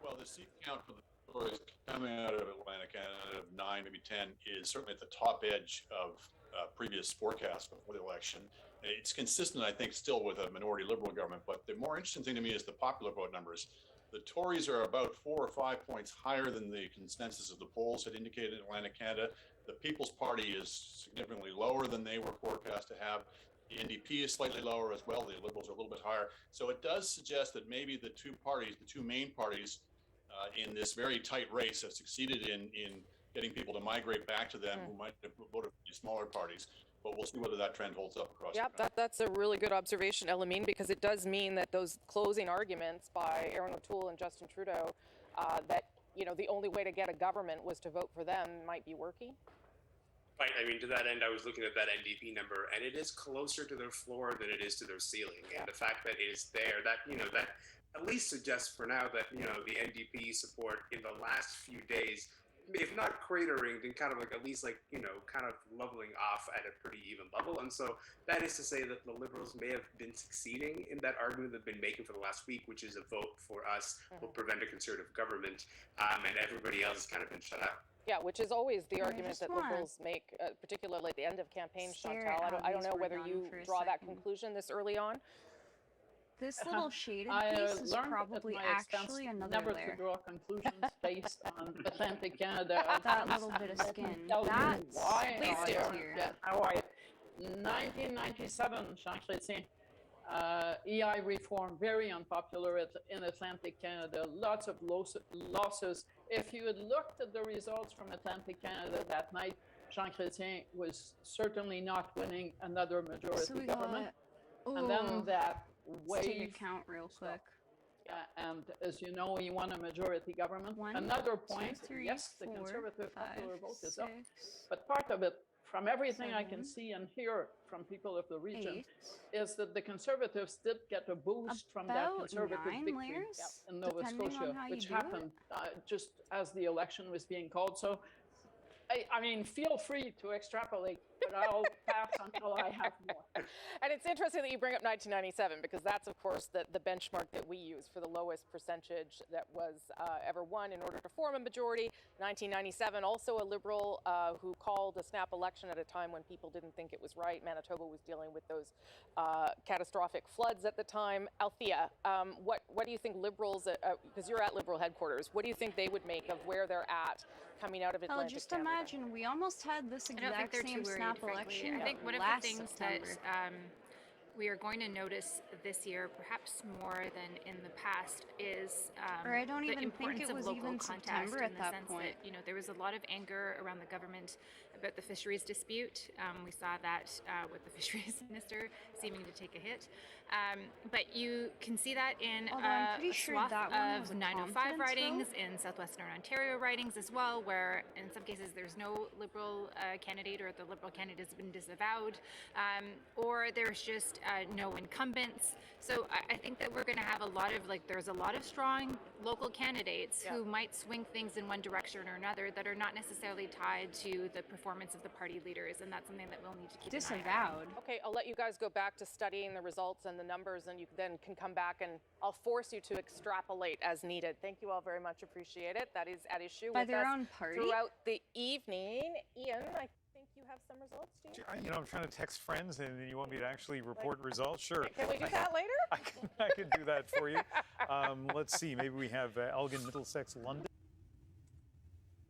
Well, the seat count for the Tories coming out of Atlantic Canada of 9, maybe 10, is certainly at the top edge of previous forecasts before the election. It's consistent, I think, still with a minority Liberal government, but the more interesting thing to me is the popular vote numbers. The Tories are about 4 or 5 points higher than the consensus of the polls had indicated in Atlantic Canada. The People's Party is significantly lower than they were forecast to have. The NDP is slightly lower as well. The Liberals are a little bit higher. So it does suggest that maybe the two parties, the two main parties in this very tight race have succeeded in getting people to migrate back to them who might have voted for these smaller parties. But we'll see whether that trend holds up across. Yep, that's a really good observation, Elamine, because it does mean that those closing arguments by Erin O'Toole and Justin Trudeau that, you know, the only way to get a government was to vote for them might be working. Right. I mean, to that end, I was looking at that NDP number, and it is closer to their floor than it is to their ceiling. And the fact that it is there, that, you know, that at least suggests for now that, you know, the NDP support in the last few days, if not cratering, then kind of like at least like, you know, kind of leveling off at a pretty even level. And so that is to say that the Liberals may have been succeeding in that argument they've been making for the last week, which is a vote for us will prevent a conservative government, and everybody else has kind of been shut out. Yeah, which is always the argument that Liberals make, particularly at the end of campaigns, Chantal. I don't know whether you draw that conclusion this early on. This little shaded piece is probably actually another never layer. to draw conclusions based on Atlantic Canada. That little bit of skin. That's why please do. How I 1997, Charlottetown, EI reform, very unpopular in Atlantic Canada. Lots of losses. If you had looked at the results from Atlantic Canada that night, Jean Chrétien was certainly not winning another majority government. And then that Let's take a count real quick. And as you know, he won a majority government. Another point, yes, the Conservative popular vote is up, but part of it, from everything I can see and hear from people of the region, is that the Conservatives did get a boost from that Conservative victory in Nova Scotia, which happened just as the election was being called. So, I mean, feel free to extrapolate, but I'll pass until I have more. And it's interesting that you bring up 1997, because that's, of course, the benchmark that we use for the lowest percentage that was ever won in order to form a majority. 1997, also a Liberal who called a snap election at a time when people didn't think it was right. Manitoba was dealing with those catastrophic floods at the time. Althea, what do you think Liberals, because you're at Liberal headquarters, what do you think they would make of where they're at coming out of Atlantic just Canada? Imagine, we almost had this exact same snap election I think one of the things September. that we are going to notice this year, perhaps more than in the past, is or I don't the even think importance it was of local even contest September in at the that sense point. that, you know, there was a lot of anger around the government about the fisheries dispute. We saw that with the fisheries minister seeming to take a hit. But you can see that in I'm pretty a sure swath that one was of a 905 confidence ridings, vote. in Southwestern Ontario ridings as well, where in some cases there's no Liberal candidate, or the Liberal candidate has been disavowed, or there's just no incumbents. So I think that we're going to have there's a lot of strong local candidates who might swing things in one direction or another that are not necessarily tied to the performance of the party leaders, and that's something that we'll need to keep an eye on. Okay, I'll let you guys go back to studying the results and the numbers, and you then can come back and I'll force you to extrapolate as needed. Thank you all very much. Appreciate it. That is at issue By with their us own party? throughout the evening. Ian, I think you have some results, do you? You know, I'm trying to text friends, and you want me to actually report results? Sure. Can we do that later? I can do that for you. Let's see. Maybe we have Elgin, Middlesex, London.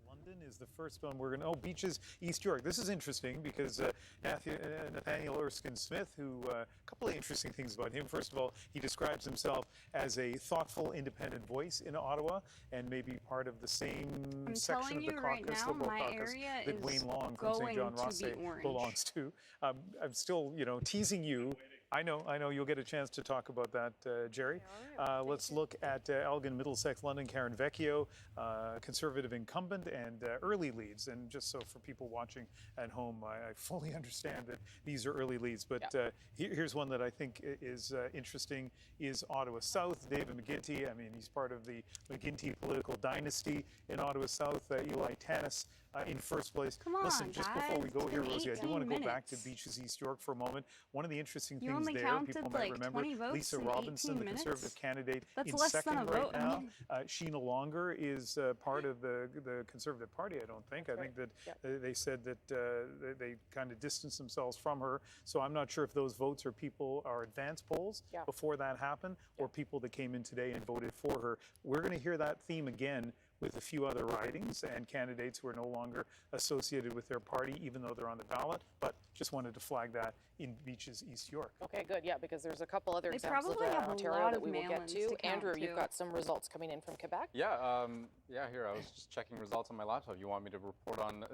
London is the first one we're going to. Oh, Beaches, East York. This is interesting because Nathaniel Erskine-Smith, who a couple of interesting things about him. First of all, he describes himself as a thoughtful, independent voice in Ottawa, and maybe part of the same section of the caucus, Liberal caucus, that Wayne Long from St. John Ross belongs to. I'm still, teasing you. I know. You'll get a chance to talk about that, Jerry. Let's look at Elgin, Middlesex, London, Karen Vecchio, Conservative incumbent, and early leads. And just so for people watching at home, I fully understand that these are early leads. But here's one that I think is interesting, is Ottawa South. David McGuinty, I mean, he's part of the McGuinty political dynasty in Ottawa South. Eli Tannis in first place. Come on, Listen, just before we guys, go here, it's been Rosie, I do want to 18 go back to minutes. Beaches East York for a moment. One of the interesting You things only there, counted, people might like, remember, 20 votes Lisa in Robinson, 18 the minutes. Conservative candidate, That's in less than second a right vote. now. She no longer is part of the Conservative Party, I don't think. I think that they said that they kind of distanced themselves from her. So I'm not sure if those votes are advance polls before that happened, or people that came in today and voted for her. We're going to hear that theme again with a few other ridings and candidates who are no longer associated with their party, even though they're on the ballot. But just wanted to flag that in Beaches East York. Okay, good. Yeah, because there's a couple other They examples of probably have a Ontario lot that of we will get mail-ins to. to count, Andrew, too. you've got some results coming in from Quebec. Yeah, here, I was just checking results on my laptop. You want me to report on...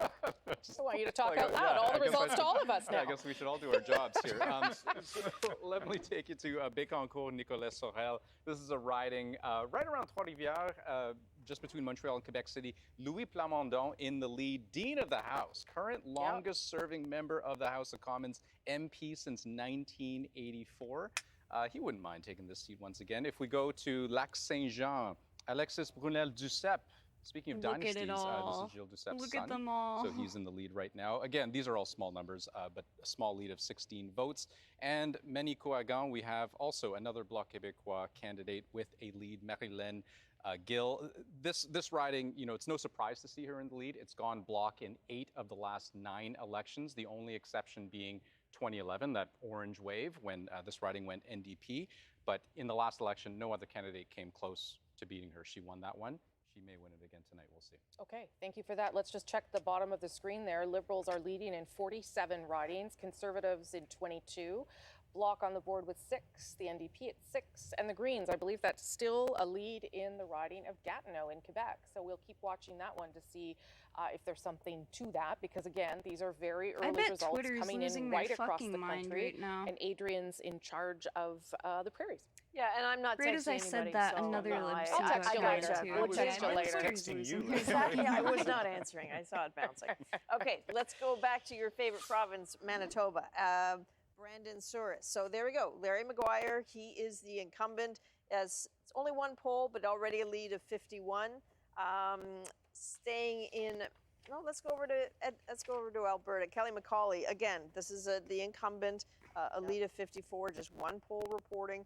I want you to talk out loud. All the results to all of us now. I guess we should all do our jobs here. So let me take you to Bécancour, Nicolas Sorel. This is a riding right around Trois-Rivières, just between Montreal and Quebec City. Louis Plamondon in the lead, Dean of the House, current longest serving member of the House of Commons, MP since 1984. He wouldn't mind taking this seat once again. If we go to Lac Saint-Jean, Alexis Brunel-Duceppe. Speaking of dynasties, this is Gilles Duceppe's Look son. at them all. So he's in the lead right now. Again, these are all small numbers, but a small lead of 16 votes. And Many-Couagan, we have also another Bloc Québécois candidate with a lead, Marilyn Gill. This riding, it's no surprise to see her in the lead. It's gone Bloc in 8 of the last 9 elections, the only exception being 2011, that orange wave when this riding went NDP. But in the last election, no other candidate came close to beating her. She won that one. She may win it again tonight. We'll see. Okay, thank you for that. Let's just check the bottom of the screen there. Liberals are leading in 47 ridings, Conservatives in 22, Bloc on the board with 6, the NDP at 6, and the Greens, I believe that's still a lead in the riding of Gatineau in Quebec. So we'll keep watching that one to see if there's something to that, because again, these are very early results Twitter's coming in losing right their across fucking the mind country, right now. and Adrian's in charge of the prairies. Yeah, and I'm not Great texting as I anybody, said that, so another no, lip I'll text you later. too. We'll text you later. Texting you. Exactly. I was not answering. I saw it bouncing. Okay, let's go back to your favorite province, Manitoba. Brandon Souris. So there we go. Larry Maguire, he is the incumbent. As it's only one poll, but already a lead of 51. Staying in. No, let's go over to Alberta. Kelly McCauley. Again, this is the incumbent, a lead of 54. Just one poll reporting.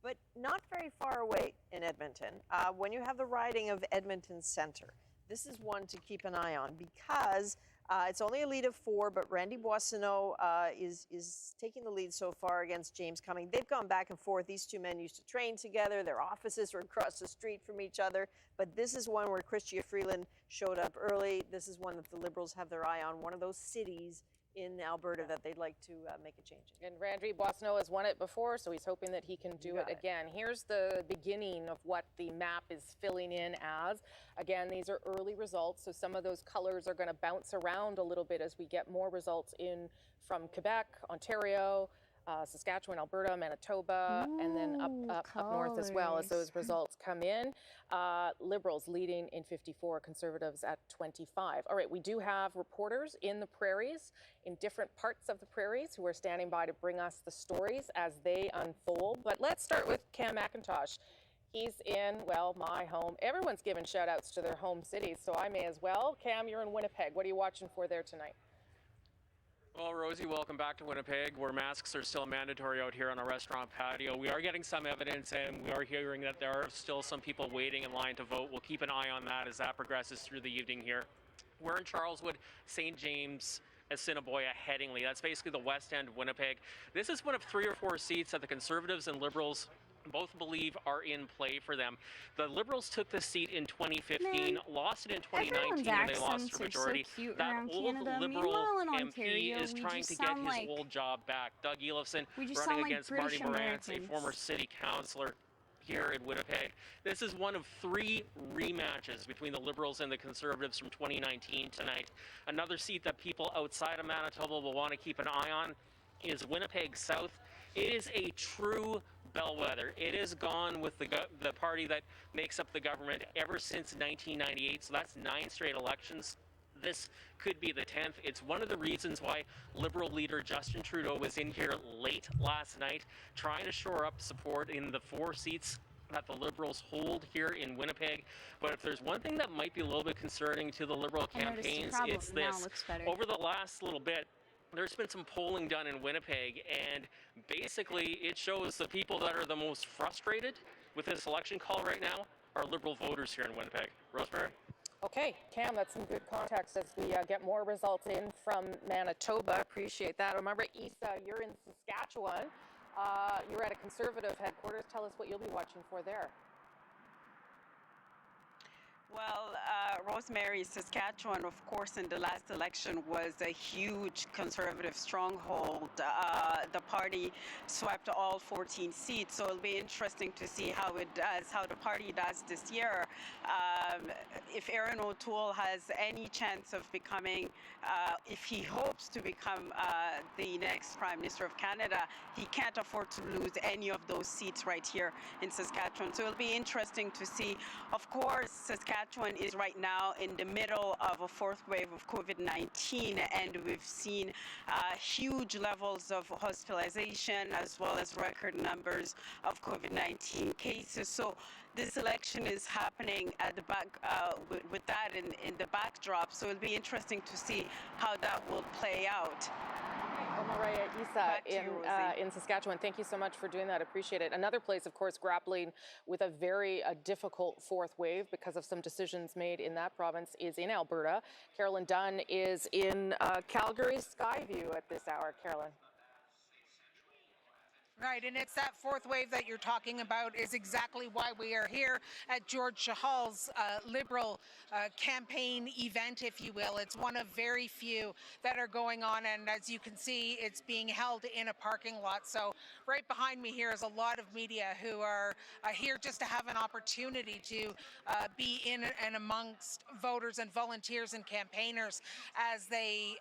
But not very far away in Edmonton. When you have the riding of Edmonton Centre, this is one to keep an eye on because it's only a lead of 4, but Randy Boissonneau is taking the lead so far against James Cumming. They've gone back and forth. These two men used to train together. Their offices are across the street from each other. But this is one where Chrystia Freeland showed up early. This is one that the Liberals have their eye on, one of those cities in Alberta that they'd like to make a change in. And Randy Boissonneau has won it before, so he's hoping that he can do it again. Here's the beginning of what the map is filling in as. Again, these are early results, so some of those colors are going to bounce around a little bit as we get more results in from Quebec, Ontario, Saskatchewan, Alberta, Manitoba, and then up north as well as those results come in. Liberals leading in 54, Conservatives at 25. All right, we do have reporters in the prairies, in different parts of the prairies, who are standing by to bring us the stories as they unfold. But let's start with Cam McIntosh. He's in, well, my home. Everyone's giving shout outs to their home cities, so I may as well. Cam, you're in Winnipeg. What are you watching for there tonight? Well, Rosie, welcome back to Winnipeg, where masks are still mandatory out here on our restaurant patio. We are getting some evidence, and we are hearing that there are still some people waiting in line to vote. We'll keep an eye on that as that progresses through the evening here. We're in Charleswood, St. James, Assiniboia, Headingley. That's basically the west end of Winnipeg. This is one of 3 or 4 seats that the Conservatives and Liberals both believe are in play for them. The Liberals took the seat in 2015, lost it in 2019 when they lost their majority. So that old Canada. Liberal in MP Ontario, is trying to get his old job back. Doug Elifson running against Marty Morantz, a former city councillor here in Winnipeg. This is one of 3 rematches between the Liberals and the Conservatives from 2019 tonight. Another seat that people outside of Manitoba will want to keep an eye on is Winnipeg South. It is a true bellwether. It is gone with the party that makes up the government ever since 1998, so that's 9 straight elections. This could be the 10th. It's one of the reasons why Liberal leader Justin Trudeau was in here late last night trying to shore up support in the 4 seats that the Liberals hold here in Winnipeg. But if there's one thing that might be a little bit concerning to the Liberal campaigns, it's this. Over the last little bit, there's been some polling done in Winnipeg, and basically it shows the people that are the most frustrated with this election call right now are Liberal voters here in Winnipeg. Rosemary? Okay, Cam, that's some good context as we get more results in from Manitoba. Appreciate that. Remember, Isa, you're in Saskatchewan. You're at a Conservative headquarters. Tell us what you'll be watching for there. Well, Rosemary, Saskatchewan, of course, in the last election was a huge Conservative stronghold. The party swept all 14 seats, so it'll be interesting to see how it does, how the party does this year. If Aaron O'Toole has any chance of becoming, if he hopes to become the next Prime Minister of Canada, he can't afford to lose any of those seats right here in Saskatchewan. So it'll be interesting to see. Of course, Saskatchewan is right now in the middle of a fourth wave of COVID-19, and we've seen huge levels of hospitalization as well as record numbers of COVID-19 cases. So this election is happening at the back with that in the backdrop. So it'll be interesting to see how that will play out. Maria Isa in Saskatchewan, thank you so much for doing that. Appreciate it. Another place, of course, grappling with a very difficult fourth wave because of some decisions made in that province is in Alberta. Carolyn Dunn is in Calgary Skyview at this hour. Carolyn. Right, and it's that fourth wave that you're talking about is exactly why we are here at George Chahal's Liberal campaign event, if you will. It's one of very few that are going on, and as you can see, it's being held in a parking lot. So right behind me here is a lot of media who are here just to have an opportunity to be in and amongst voters and volunteers and campaigners as they,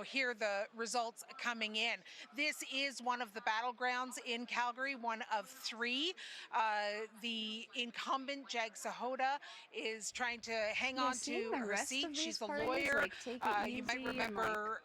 hear the results coming in. This is one of the battlegrounds in Calgary, one of three. The incumbent, Jag Sahota, is trying to hang on to her seat. She's a lawyer. You might remember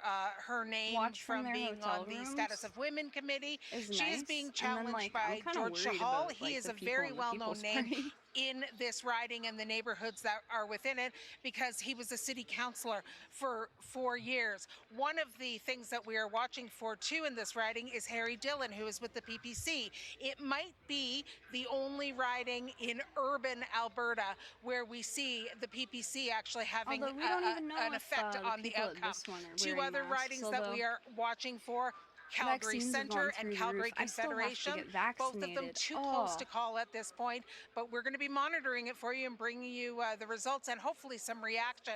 her name from being on the Status of Women Committee. She is being challenged by George Chahal. He is a very well-known name in this riding and the neighborhoods that are within it because he was a city councillor for 4 years. One of the things that we are watching for too in this riding is Harry Dillon, who is with the PPC. It might be the only riding in urban Alberta where we see the PPC actually having an effect on the outcome. Two other ridings that we are watching for: Calgary Centre and Calgary Confederation, both of them too close to call at this point, but we're going to be monitoring it for you and bringing you the results and hopefully some reaction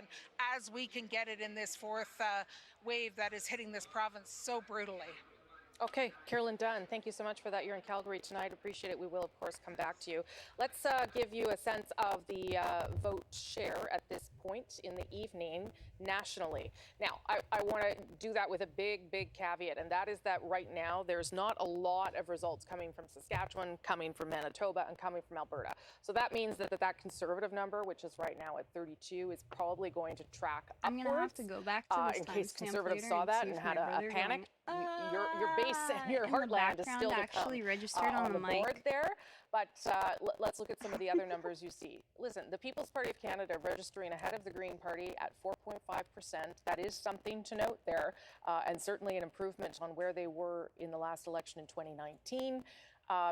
as we can get it in this fourth wave that is hitting this province so brutally. Okay, Carolyn Dunn, thank you so much for that. You're in Calgary tonight. Appreciate it. We will, of course, come back to you. Let's give you a sense of the vote share at this point in the evening nationally. Now, I want to do that with a big, big caveat, and that is that right now there's not a lot of results coming from Saskatchewan, coming from Manitoba, and coming from Alberta. So that means that Conservative number, which is right now at 32, is probably going to track upwards. I'm going to have to go back to this in case Conservatives saw that and had a panic. Your base and your heartland is still to actually come, registered on the mic. board there. But let's look at some of the other numbers you see. Listen, the People's Party of Canada registering ahead of the Green Party at 4.5%. That is something to note there, and certainly an improvement on where they were in the last election in 2019.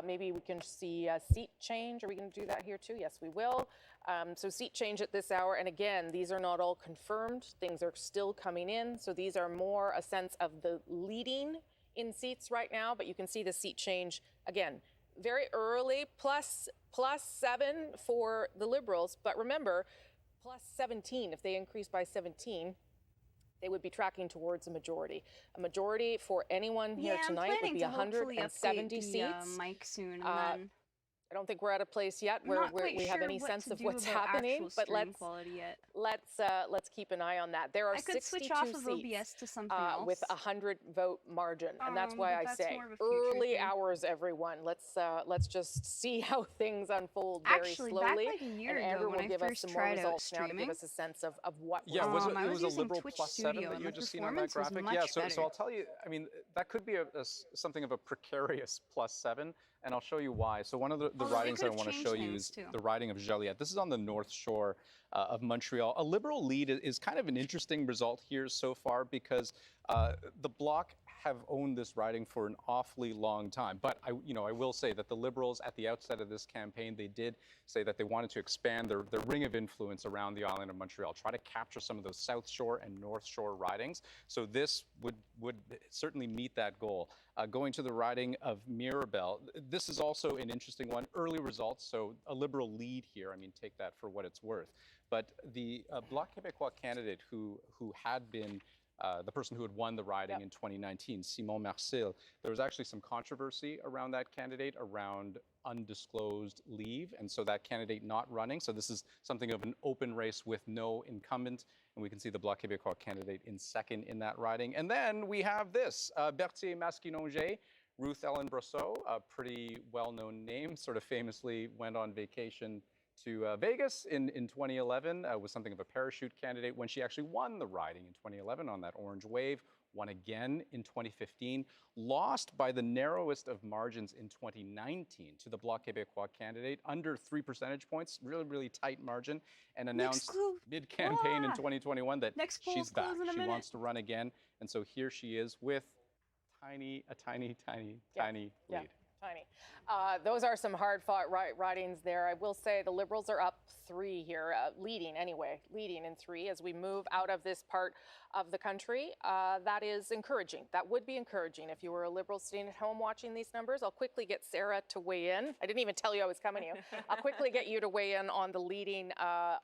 Maybe we can see a seat change. Are we going to do that here too? Yes, we will. So seat change at this hour. And again, these are not all confirmed. Things are still coming in. So these are more a sense of the leading in seats right now. But you can see the seat change, again, very early, plus 7 for the Liberals. But remember, plus 17. If they increase by 17, they would be tracking towards a majority. A majority for anyone here tonight would be 170 seats. Mic soon, and then I don't think we're at a place yet where we have any sense of what's happening, but let's keep an eye on that. There are 62 seats to something else. with a 100-vote margin, and that's why I say early hours, everyone. Let's just see how things unfold very slowly. Back like a year and ago Andrew when will give I us first some more tried out results now to streaming. give us a sense of what. Yeah, was it was a liberal Twitch plus 7 Studio, that you and had the just seen on that performance was graphic. much Yeah, so better. I'll tell you, I mean, that could be something of a precarious plus 7. and I'll show you why. So one of the ridings that I want to show you is the riding of Joliette. This is on the north shore of Montreal. A Liberal lead is kind of an interesting result here so far because the Bloc have owned this riding for an awfully long time. But I will say that the Liberals at the outset of this campaign, they did say that they wanted to expand their ring of influence around the island of Montreal, try to capture some of those South Shore and North Shore ridings. So this would certainly meet that goal. Going to the riding of Mirabel, this is also an interesting one. Early results, so a Liberal lead here. I mean, take that for what it's worth. But the Bloc Québécois candidate who had been the person who had won the riding in 2019, Simon Marcil, there was actually some controversy around that candidate, around undisclosed leave, and so that candidate not running. So this is something of an open race with no incumbent, and we can see the Bloc Québécois candidate in second in that riding. And then we have this, Berthier-Masquinongé, Ruth Ellen Brosseau, a pretty well-known name, sort of famously went on vacation to Vegas in 2011, was something of a parachute candidate when she actually won the riding in 2011 on that orange wave, won again in 2015, lost by the narrowest of margins in 2019 to the Bloc Québécois candidate, under 3 percentage points, really, really tight margin, and announced mid-campaign in 2021 that she's back. She wants to run again, and so here she is with a tiny lead. Tiny. Those are some hard-fought ridings there. I will say the Liberals are up 3 here, leading in 3 as we move out of this part of the country. That is encouraging. That would be encouraging if you were a Liberal sitting at home watching these numbers. I'll quickly get Sarah to weigh in. I didn't even tell you I was coming to you. I'll quickly get you to weigh in on the leading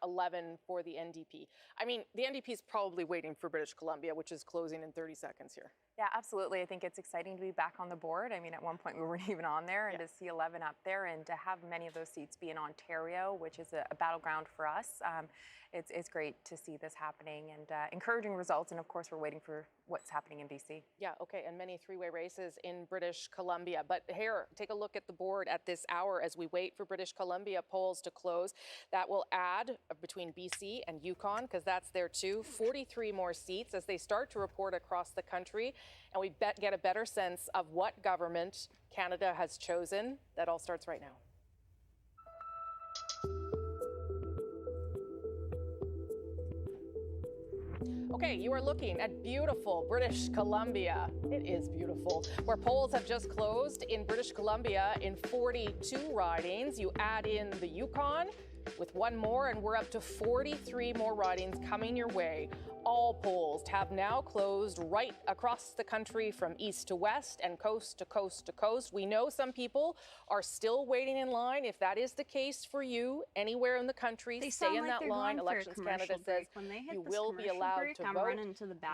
11 for the NDP. I mean, the NDP is probably waiting for British Columbia, which is closing in 30 seconds here. Yeah, absolutely. I think it's exciting to be back on the board. I mean, at one point we weren't even on there, and to see 11 up there and to have many of those seats be in Ontario, which is a battleground for us. It's great to see this happening and encouraging results. And of course, we're waiting for what's happening in BC. Yeah, okay, and many three-way races in British Columbia. But here, take a look at the board at this hour as we wait for British Columbia polls to close. That will add between BC and Yukon, because that's there too, 43 more seats as they start to report across the country. And we get a better sense of what government Canada has chosen. That all starts right now. Okay, you are looking at beautiful British Columbia. It is beautiful. Where polls have just closed in British Columbia in 42 ridings. You add in the Yukon with 1 more, and we're up to 43 more ridings coming your way. All polls have now closed right across the country from east to west and coast to coast to coast. We know some people are still waiting in line. If that is the case for you, anywhere in the country, stay in that line. Elections Canada says you will be allowed to vote.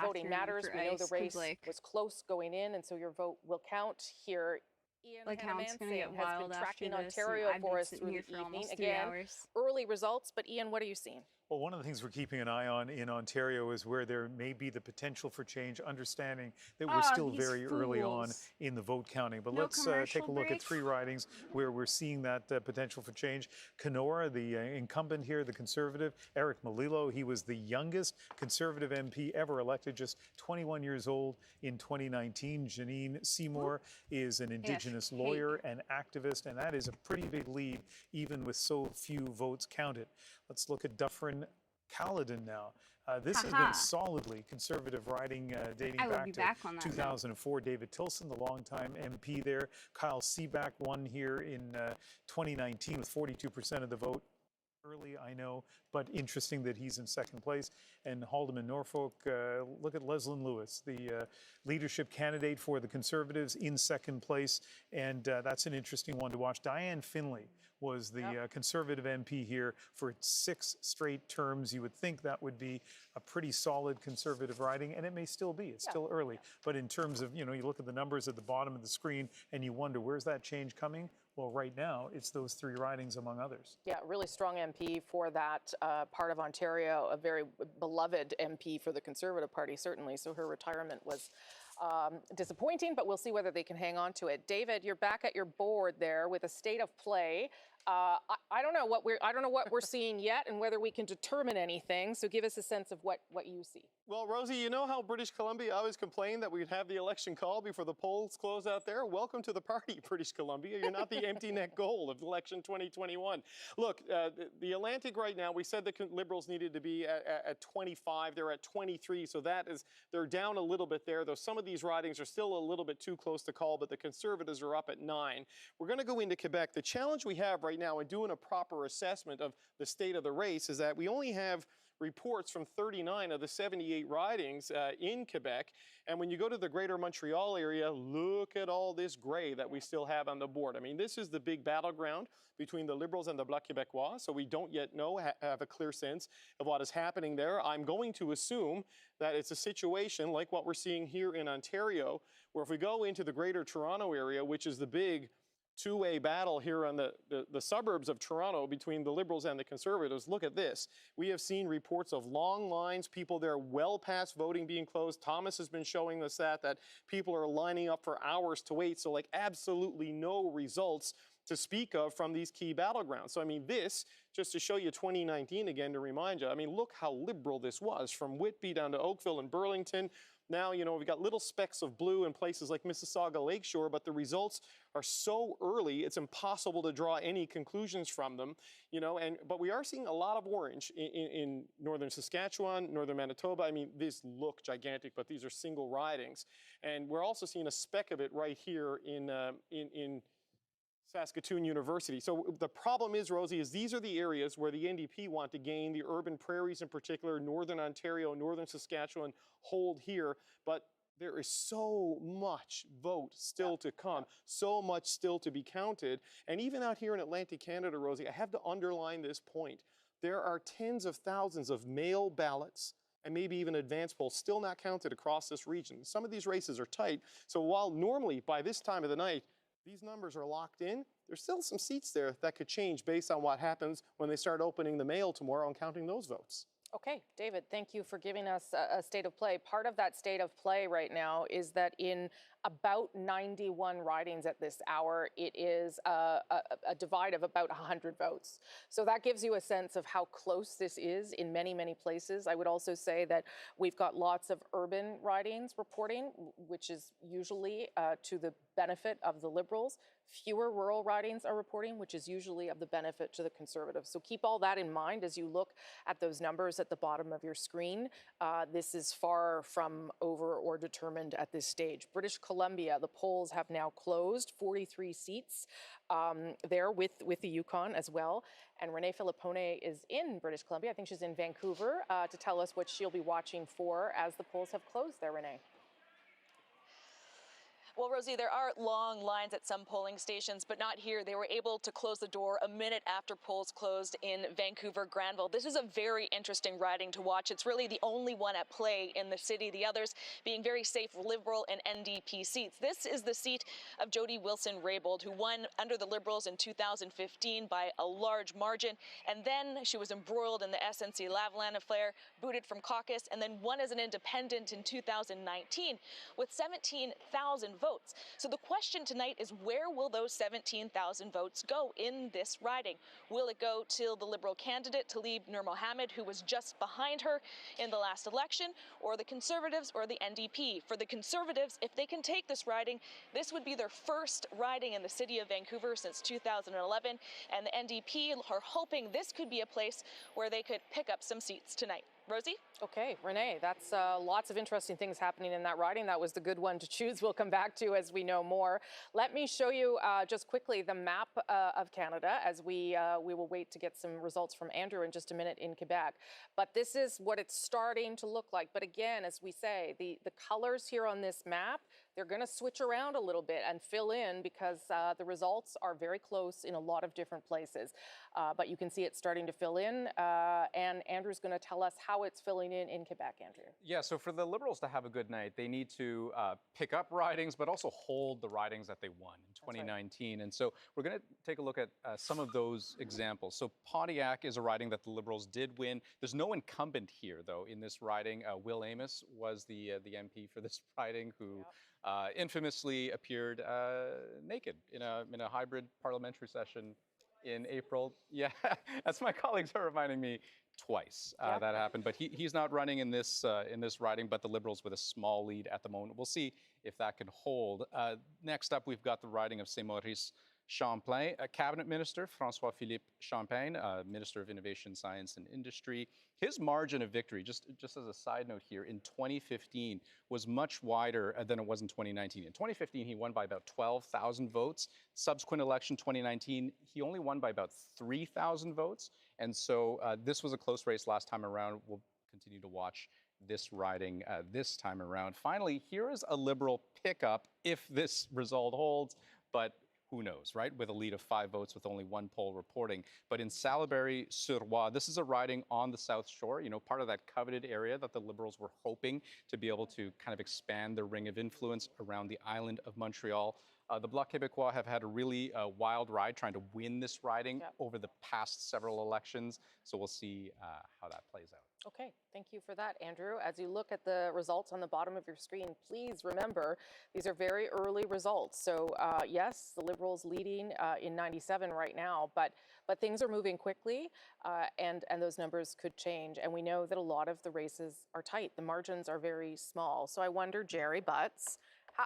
Voting matters. We know the race was close going in, and so your vote will count here. Ian how it's going to get has wild been tracking after this, Ontario and for I've us been through here the for evening. almost 3 Again, hours. early results, but Ian, what are you seeing? Well, one of the things we're keeping an eye on in Ontario is where there may be the potential for change, understanding that we're still very early on in the vote counting. But let's take a look at 3 ridings where we're seeing that potential for change. Kenora, the incumbent here, the Conservative, Eric Malilo, he was the youngest Conservative MP ever elected, just 21 years old in 2019. Janine Seymour is an Indigenous lawyer and activist, and that is a pretty big lead, even with so few votes counted. Let's look at Dufferin Caledon now. This has been solidly Conservative riding dating back to 2004. David Tilson, the longtime MP there. Kyle Seaback won here in 2019 with 42% of the vote. Early, I know, but interesting that he's in second place. And Haldeman Norfolk, look at Leslyn Lewis, the leadership candidate for the Conservatives, in second place. And that's an interesting one to watch. Diane Finley was the Conservative MP here for 6 straight terms. You would think that would be a pretty solid Conservative riding, and it may still be. It's still early. But in terms of, you look at the numbers at the bottom of the screen and you wonder, where's that change coming? Well, right now, it's those 3 ridings, among others. Yeah, really strong MP for that part of Ontario, a very beloved MP for the Conservative Party, certainly. So her retirement was disappointing, but we'll see whether they can hang on to it. David, you're back at your board there with a state of play. I don't know what we're seeing yet, and whether we can determine anything. So give us a sense of what you see. Well, Rosie, you know how British Columbia always complained that we'd have the election called before the polls close out there? Welcome to the party, British Columbia. You're not the empty net goal of election 2021. Look, the Atlantic right now, we said the Liberals needed to be at 25. They're at 23, so they're down a little bit there, though some of these ridings are still a little bit too close to call, but the Conservatives are up at 9. We're going to go into Quebec. The challenge we have right now in doing a proper assessment of the state of the race is that we only have reports from 39 of the 78 ridings in Quebec. And when you go to the greater Montreal area, look at all this gray that we still have on the board. I mean, this is the big battleground between the Liberals and the Bloc Québécois, so we don't yet have a clear sense of what is happening there. I'm going to assume that it's a situation like what we're seeing here in Ontario, where if we go into the greater Toronto area, which is the big two-way battle here on the suburbs of Toronto between the Liberals and the Conservatives. Look at this. We have seen reports of long lines, people there well past voting being closed. Thomas has been showing us that people are lining up for hours to wait. So like absolutely no results to speak of from these key battlegrounds. So I mean this, just to show you 2019 again, to remind you, I mean look how liberal this was, from Whitby down to Oakville and Burlington. Now, you know, we've got little specks of blue in places like Mississauga Lakeshore, but the results are so early, it's impossible to draw any conclusions from them, you know, but we are seeing a lot of orange in northern Saskatchewan, northern Manitoba. I mean, these look gigantic, but these are single ridings. And we're also seeing a speck of it right here in Saskatoon University. So the problem is, Rosie, is these are the areas where the NDP want to gain, the urban prairies in particular, northern Ontario, northern Saskatchewan hold here, but there is so much vote still to come, so much still to be counted. And even out here in Atlantic Canada, Rosie, I have to underline this point. There are tens of thousands of mail ballots and maybe even advance polls still not counted across this region. Some of these races are tight. So while normally by this time of the night, these numbers are locked in, there's still some seats there that could change based on what happens when they start opening the mail tomorrow and counting those votes. Okay, David, thank you for giving us a state of play. Part of that state of play right now is that in about 91 ridings at this hour, it is a divide of about 100 votes. So that gives you a sense of how close this is in many, many places. I would also say that we've got lots of urban ridings reporting, which is usually to the benefit of the Liberals. Fewer rural ridings are reporting, which is usually of the benefit to the Conservatives. So keep all that in mind as you look at those numbers at the bottom of your screen. This is far from over or determined at this stage. British Columbia, the polls have now closed, 43 seats there with the Yukon as well. And Renee Filippone is in British Columbia. I think she's in Vancouver to tell us what she'll be watching for as the polls have closed there, Renee. Well, Rosie, there are long lines at some polling stations, but not here. They were able to close the door a minute after polls closed in Vancouver, Granville. This is a very interesting riding to watch. It's really the only one at play in the city, the others being very safe Liberal and NDP seats. This is the seat of Jody Wilson-Raybould, who won under the Liberals in 2015 by a large margin, and then she was embroiled in the SNC-Lavalin affair, booted from caucus, and then won as an independent in 2019 with 17,000 votes. So the question tonight is, where will those 17,000 votes go in this riding? Will it go to the Liberal candidate, Tlaib Nur Mohammed, who was just behind her in the last election, or the Conservatives or the NDP? For the Conservatives, if they can take this riding, this would be their first riding in the city of Vancouver since 2011, and the NDP are hoping this could be a place where they could pick up some seats tonight. Rosie? Okay, Renee, that's lots of interesting things happening in that riding. That was the good one to choose. We'll come back to as we know more. Let me show you just quickly the map of Canada as we will wait to get some results from Andrew in just a minute in Quebec. But this is what it's starting to look like. But again, as we say, the colors here on this map, they're going to switch around a little bit and fill in because the results are very close in a lot of different places. But you can see it starting to fill in, and Andrew's going to tell us how it's filling in Quebec, Andrew. Yeah, so for the Liberals to have a good night, they need to pick up ridings, but also hold the ridings that they won in 2019. Right. And so we're going to take a look at some of those examples. So Pontiac is a riding that the Liberals did win. There's no incumbent here, though, in this riding. Will Amos was the MP for this riding who infamously appeared naked in a hybrid parliamentary session in April. Yeah, as my colleagues are reminding me, twice that happened. But he's not running in this riding, but the Liberals with a small lead at the moment. We'll see if that can hold. Next up, we've got the riding of Saint-Maurice Champlain, Cabinet Minister François-Philippe Champagne, Minister of Innovation, Science and Industry. His margin of victory, just as a side note here, in 2015 was much wider than it was in 2019. In 2015, he won by about 12,000 votes. Subsequent election, 2019, he only won by about 3,000 votes. And so this was a close race last time around. We'll continue to watch this riding this time around. Finally, here is a Liberal pickup if this result holds, but who knows, right? With a lead of 5 votes with only 1 poll reporting. But in Salaberry-sur-Loire, this is a riding on the South Shore, you know, part of that coveted area that the Liberals were hoping to be able to kind of expand their ring of influence around the island of Montreal. The Bloc Québécois have had a really wild ride trying to win this riding over the past several elections. So we'll see how that plays out. Okay, thank you for that, Andrew. As you look at the results on the bottom of your screen, please remember these are very early results. So yes, the Liberals leading in 97 right now, but things are moving quickly and those numbers could change. And we know that a lot of the races are tight. The margins are very small. So I wonder, Jerry Butts,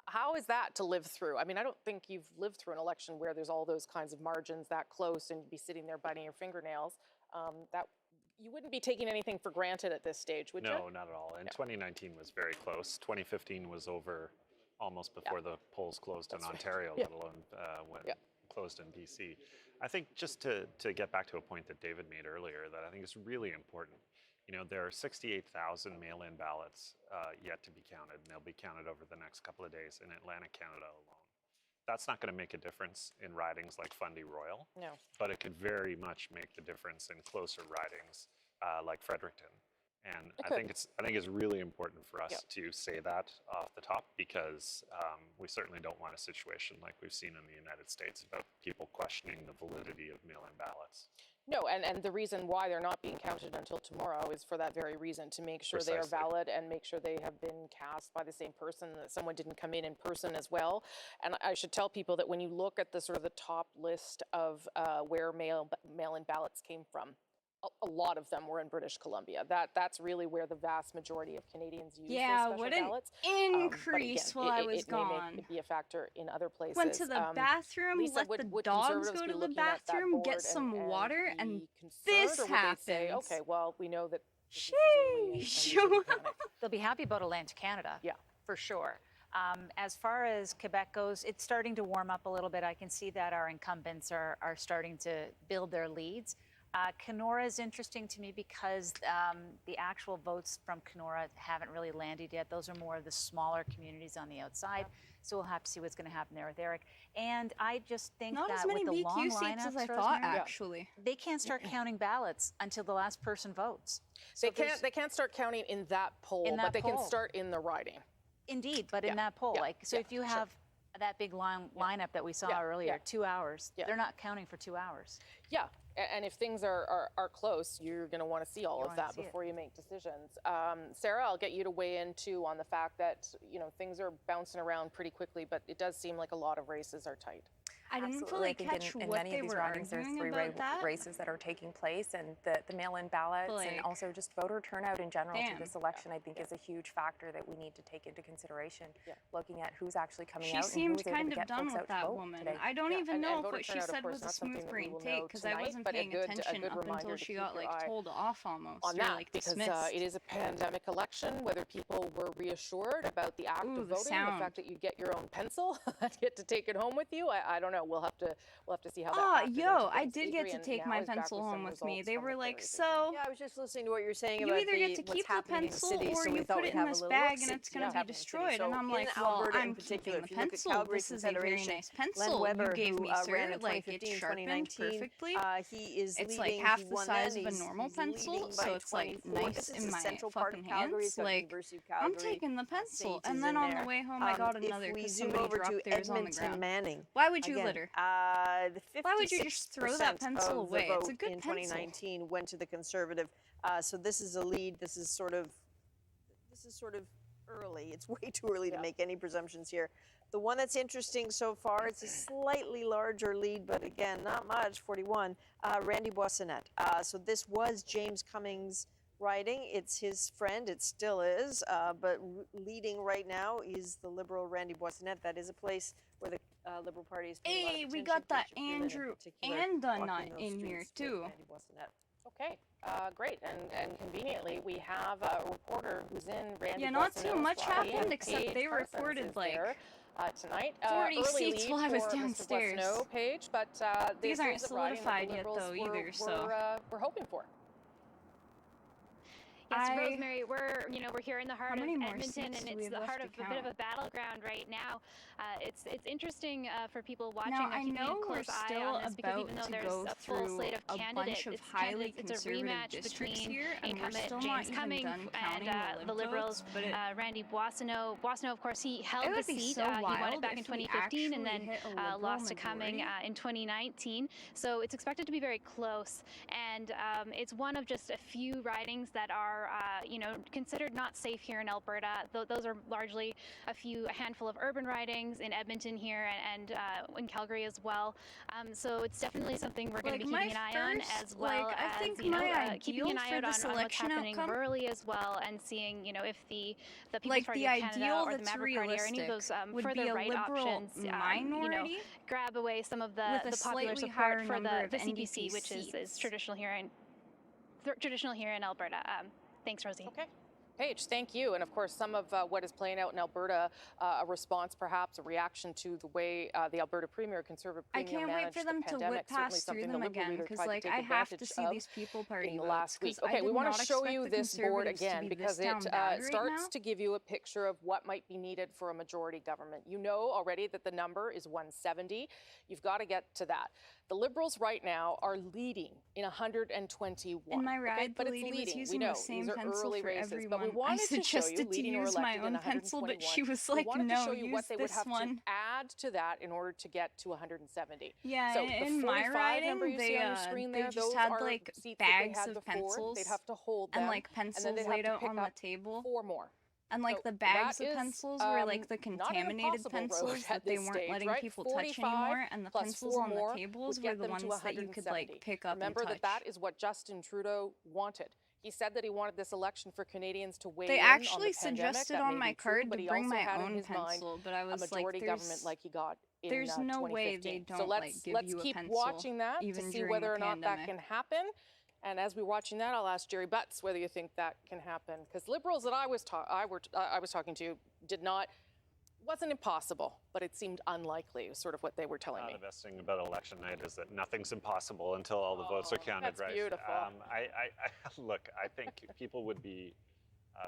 how is that to live through? I mean, I don't think you've lived through an election where there's all those kinds of margins that close and you'd be sitting there biting your fingernails. You wouldn't be taking anything for granted at this stage, would you? No, not at all. And 2019 was very close. 2015 was over almost before the polls closed in Ontario, let alone when closed in BC. I think just to get back to a point that David made earlier that I think is really important. You know, there are 68,000 mail-in ballots yet to be counted, and they'll be counted over the next couple of days in Atlantic Canada alone. That's not going to make a difference in ridings like Fundy Royal, but it could very much make the difference in closer ridings like Fredericton. And I think it's really important for us to say that off the top because we certainly don't want a situation like we've seen in the United States about people questioning the validity of mail-in ballots. No, and the reason why they're not being counted until tomorrow is for that very reason, to make sure they are valid and make sure they have been cast by the same person, that someone didn't come in person as well. And I should tell people that when you look at the sort of the top list of where mail-in ballots came from, a lot of them were in British Columbia. That's really where the vast majority of Canadians use those special ballots. Increase again, while I was gone. It may be a factor in other places. Went to the bathroom, Lisa, let the dogs go to the bathroom, get some water, and this happened. Say, okay, well, we know that. Sheesh. They'll be happy about Atlantic Canada. Yeah, for sure. As far as Quebec goes, it's starting to warm up a little bit. I can see that our incumbents are starting to build their leads. Kenora is interesting to me because the actual votes from Kenora haven't really landed yet. Those are more of the smaller communities on the outside. So we'll have to see what's going to happen there with Eric. And I just think not that as many with the BQ long seats lineups, as I thought, actually. They can't start counting ballots until the last person votes. So they can't start counting in that poll, but they can start in the riding. Indeed, but in that poll, if you have that big lineup that we saw earlier, 2 hours, they're not counting for 2 hours. Yeah, and if things are close, you're going to want to see all of that before you make decisions. Sarah, I'll get you to weigh in too on the fact that things are bouncing around pretty quickly, but it does seem like a lot of races are tight. I didn't fully catch in what many they of these were ridings, there's arguing 3 about that. races that are taking place, and the mail-in ballots and also just voter turnout in general to this election, I think, is a huge factor that we need to take into consideration. Looking at who's actually coming out and seemed who's able kind to of get done folks with out that to vote woman. today. I don't even know if voter what she turnout, of said course, was a not something smooth that we brain will take know because I tonight, wasn't but a paying good attention up reminder until to she keep got your like eye told off almost. on or, that, like, because dismissed. it is a pandemic election, whether people were reassured about the act of voting, the fact that you get your own pencil and get to take it home with you. I don't know. We'll have to see how that factors into I things. did get to Adrian take now my is back pencil with home some with me. results They from were the like, Furry. so Yeah, I was just listening to what you're saying you about either get to what's keep the happening in the pencil city, or so we you thought put we'd it in have a this little bag look-see and it's going to what's be happening in the city. destroyed. So And I'm in like, well, Alberta I'm in keeping particular, the if you look at pencil. Calgary This is a very Confederation, nice Len pencil Weber, you gave who me, ran sir. in Like, 2015, it's sharpened 2019, perfectly. he is It's leading. like half He the won size then. of a He's normal pencil, leading so by it's like 24. nice This is in the my central part fucking of Calgary. hands. It's got Like, University of I'm Calgary. taking the pencil. States And is then in on there. the way home, I got another If we because zoom somebody over dropped to theirs on the Edmonton ground. Manning, Why would you again, litter? The Why would you just throw that 56% pencil of the away? It's a vote good in pencil. 2019 went to the Conservative. So this is a lead. This is sort of early. It's way too early to make any presumptions here. The one that's interesting so far, it's a slightly larger lead, but again, not much, 41, Randy Boissonette. So this was James Cummings' riding. It's his friend, it still is, but leading right now is the Liberal Randy Boissonette. That is a place where the Liberal Party is paying a lot of Hey, we attention. got that Bishop Freeland Andrew particular, and walking Nut those in here streets with too. Randy Boissonette. Okay, great. And conveniently, we have a reporter who's in Randy Yeah, not too Boissonette's much riding. happened except Paige they Parsons reported is like there, tonight. 40 Early seats lead while I was for downstairs. Mr. Boissonette, Paige, but These aren't is the riding that the solidified yet Liberals though were, either, so. we're hoping for. Yes, Rosemary, we're here in the heart of many more Edmonton, seats and do we it's have the left heart to of a bit of count? a battleground right now. It's interesting for people watching. Now, or I keeping know a we're close eye still on this, because about even though to there's go a full through slate of a candidates, bunch of highly it's a conservative rematch districts between here, and we're incumbent still James not even Cummings done and counting the the Lib Liberals, votes, but Randy Boissonneau. Boissonneau, of course, he held it the would be seat. so He won wild it back in if we 2015 and actually then hit a Liberal lost to Cumming majority. in 2019. So it's expected to be very close, and it's one of just a few ridings that are, considered not safe here in Alberta. Those are largely a handful of urban ridings in Edmonton here and in Calgary as well. So it's definitely something we're going to be keeping an eye on, as well I think as my keeping an eye ideal out for this on what's election happening outcome, rurally as well, and seeing if the People's like Party the of Canada ideal or the that's Maverick Party or any of those realistic would further be a right Liberal options, minority grab away some of the with a popular slightly support higher for number the of CPC, NDP which is seats. traditional here in Alberta. Thanks, Rosie. Okay. Paige, thank you. And of course, some of what is playing out in Alberta, a response, perhaps a reaction to the way the Alberta Premier, Conservative I Premier, can't wait managed for them the to pandemic. whip past Certainly through something them the Liberal again, leader because tried to take I have to advantage see of these people party in the votes, last week. 'cause I Okay, we did want not to show expect you the this board Conservatives to again be because this it down bad right starts now. to give you a picture of what might be needed for a majority government. You know already that the number is 170. You've got to get to that. The Liberals right now are leading in 121. In my ride, but the it's lead was leading. using we know the same these are pencil early for races, but we everyone. I wanted to show you suggested to leading or use my elected in own pencil, but 121. she was We like, wanted to no, show you use what they would this have one. to add to that in order to get to 170. Yeah, so the in 45 my riding, number you see on your they screen there, just those had are like seats that they bags had of before. pencils They'd have to hold them, and like and then pencils they'd have laid to out pick on the up table. 4 more. And like So the bags that of is, pencils were like the not an contaminated impossible road pencils at that they this weren't stage, letting right? people touch 45 anymore, and the plus pencils 4 on the more tables would were get the them ones to that you could like 170. pick up Remember and touch. that is what Justin Trudeau wanted. He said that he wanted this election for Canadians to weigh They in actually on the pandemic. suggested That on may my be true, card but to he bring also my had in own his mind pencil, but I a was like, majority government like he got in there's no way 2015. they So don't let's like give let's you a keep pencil, watching that to even see during whether a or not that pandemic. can happen. And as we're watching that, I'll ask Jerry Butts whether you think that can happen, because Liberals that I was talking to wasn't impossible, but it seemed unlikely, sort of what they were telling me. The best thing about election night is that nothing's impossible until all the votes are counted, that's right? beautiful. Look, I think people would be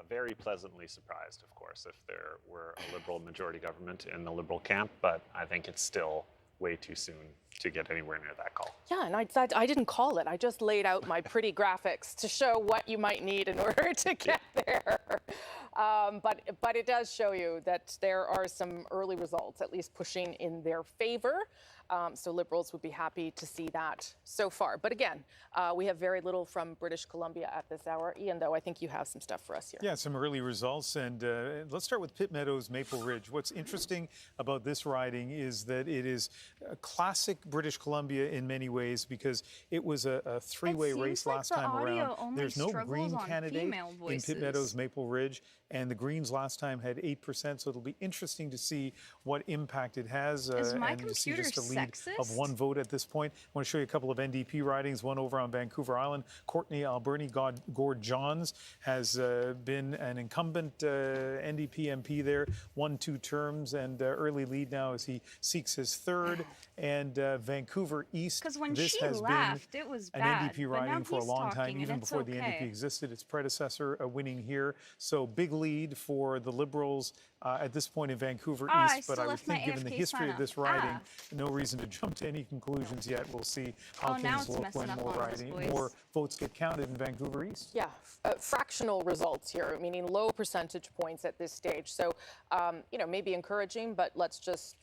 very pleasantly surprised, of course, if there were a Liberal majority government in the Liberal camp, but I think it's still way too soon to get anywhere near that call. Yeah, and I didn't call it. I just laid out my pretty graphics to show what you might need in order to get there. But it does show you that there are some early results, at least pushing in their favor. So Liberals would be happy to see that so far. But again, we have very little from British Columbia at this hour. Ian, though, I think you have some stuff for us here. Yeah, some early results. And let's start with Pitt Meadows, Maple Ridge. What's interesting about this riding is that it is a classic British Columbia in many ways, because it was a three-way race last time around. There's no Green candidate in Pitt Meadows, Maple Ridge, and the Greens last time had 8%. So it'll be interesting to see what impact it has. And to see just a lead of 1 vote at this point. I want to show you a couple of NDP ridings, one over on Vancouver Island. Courtney Alberni Gord Johns has been an incumbent NDP MP there, won 2 terms, and early lead now as he seeks his 3rd. And Vancouver East, when this she has left, been it was an bad, NDP but now riding for a he's long time, talking, and even it's before the okay. NDP existed. Its predecessor winning here. So big lead for the Liberals at this point in Vancouver East, but I would think given the history of this riding, no reason to jump to any conclusions yet. We'll see how things look when more votes get counted in Vancouver East. Yeah, fractional results here, meaning low percentage points at this stage. So, maybe encouraging, but let's just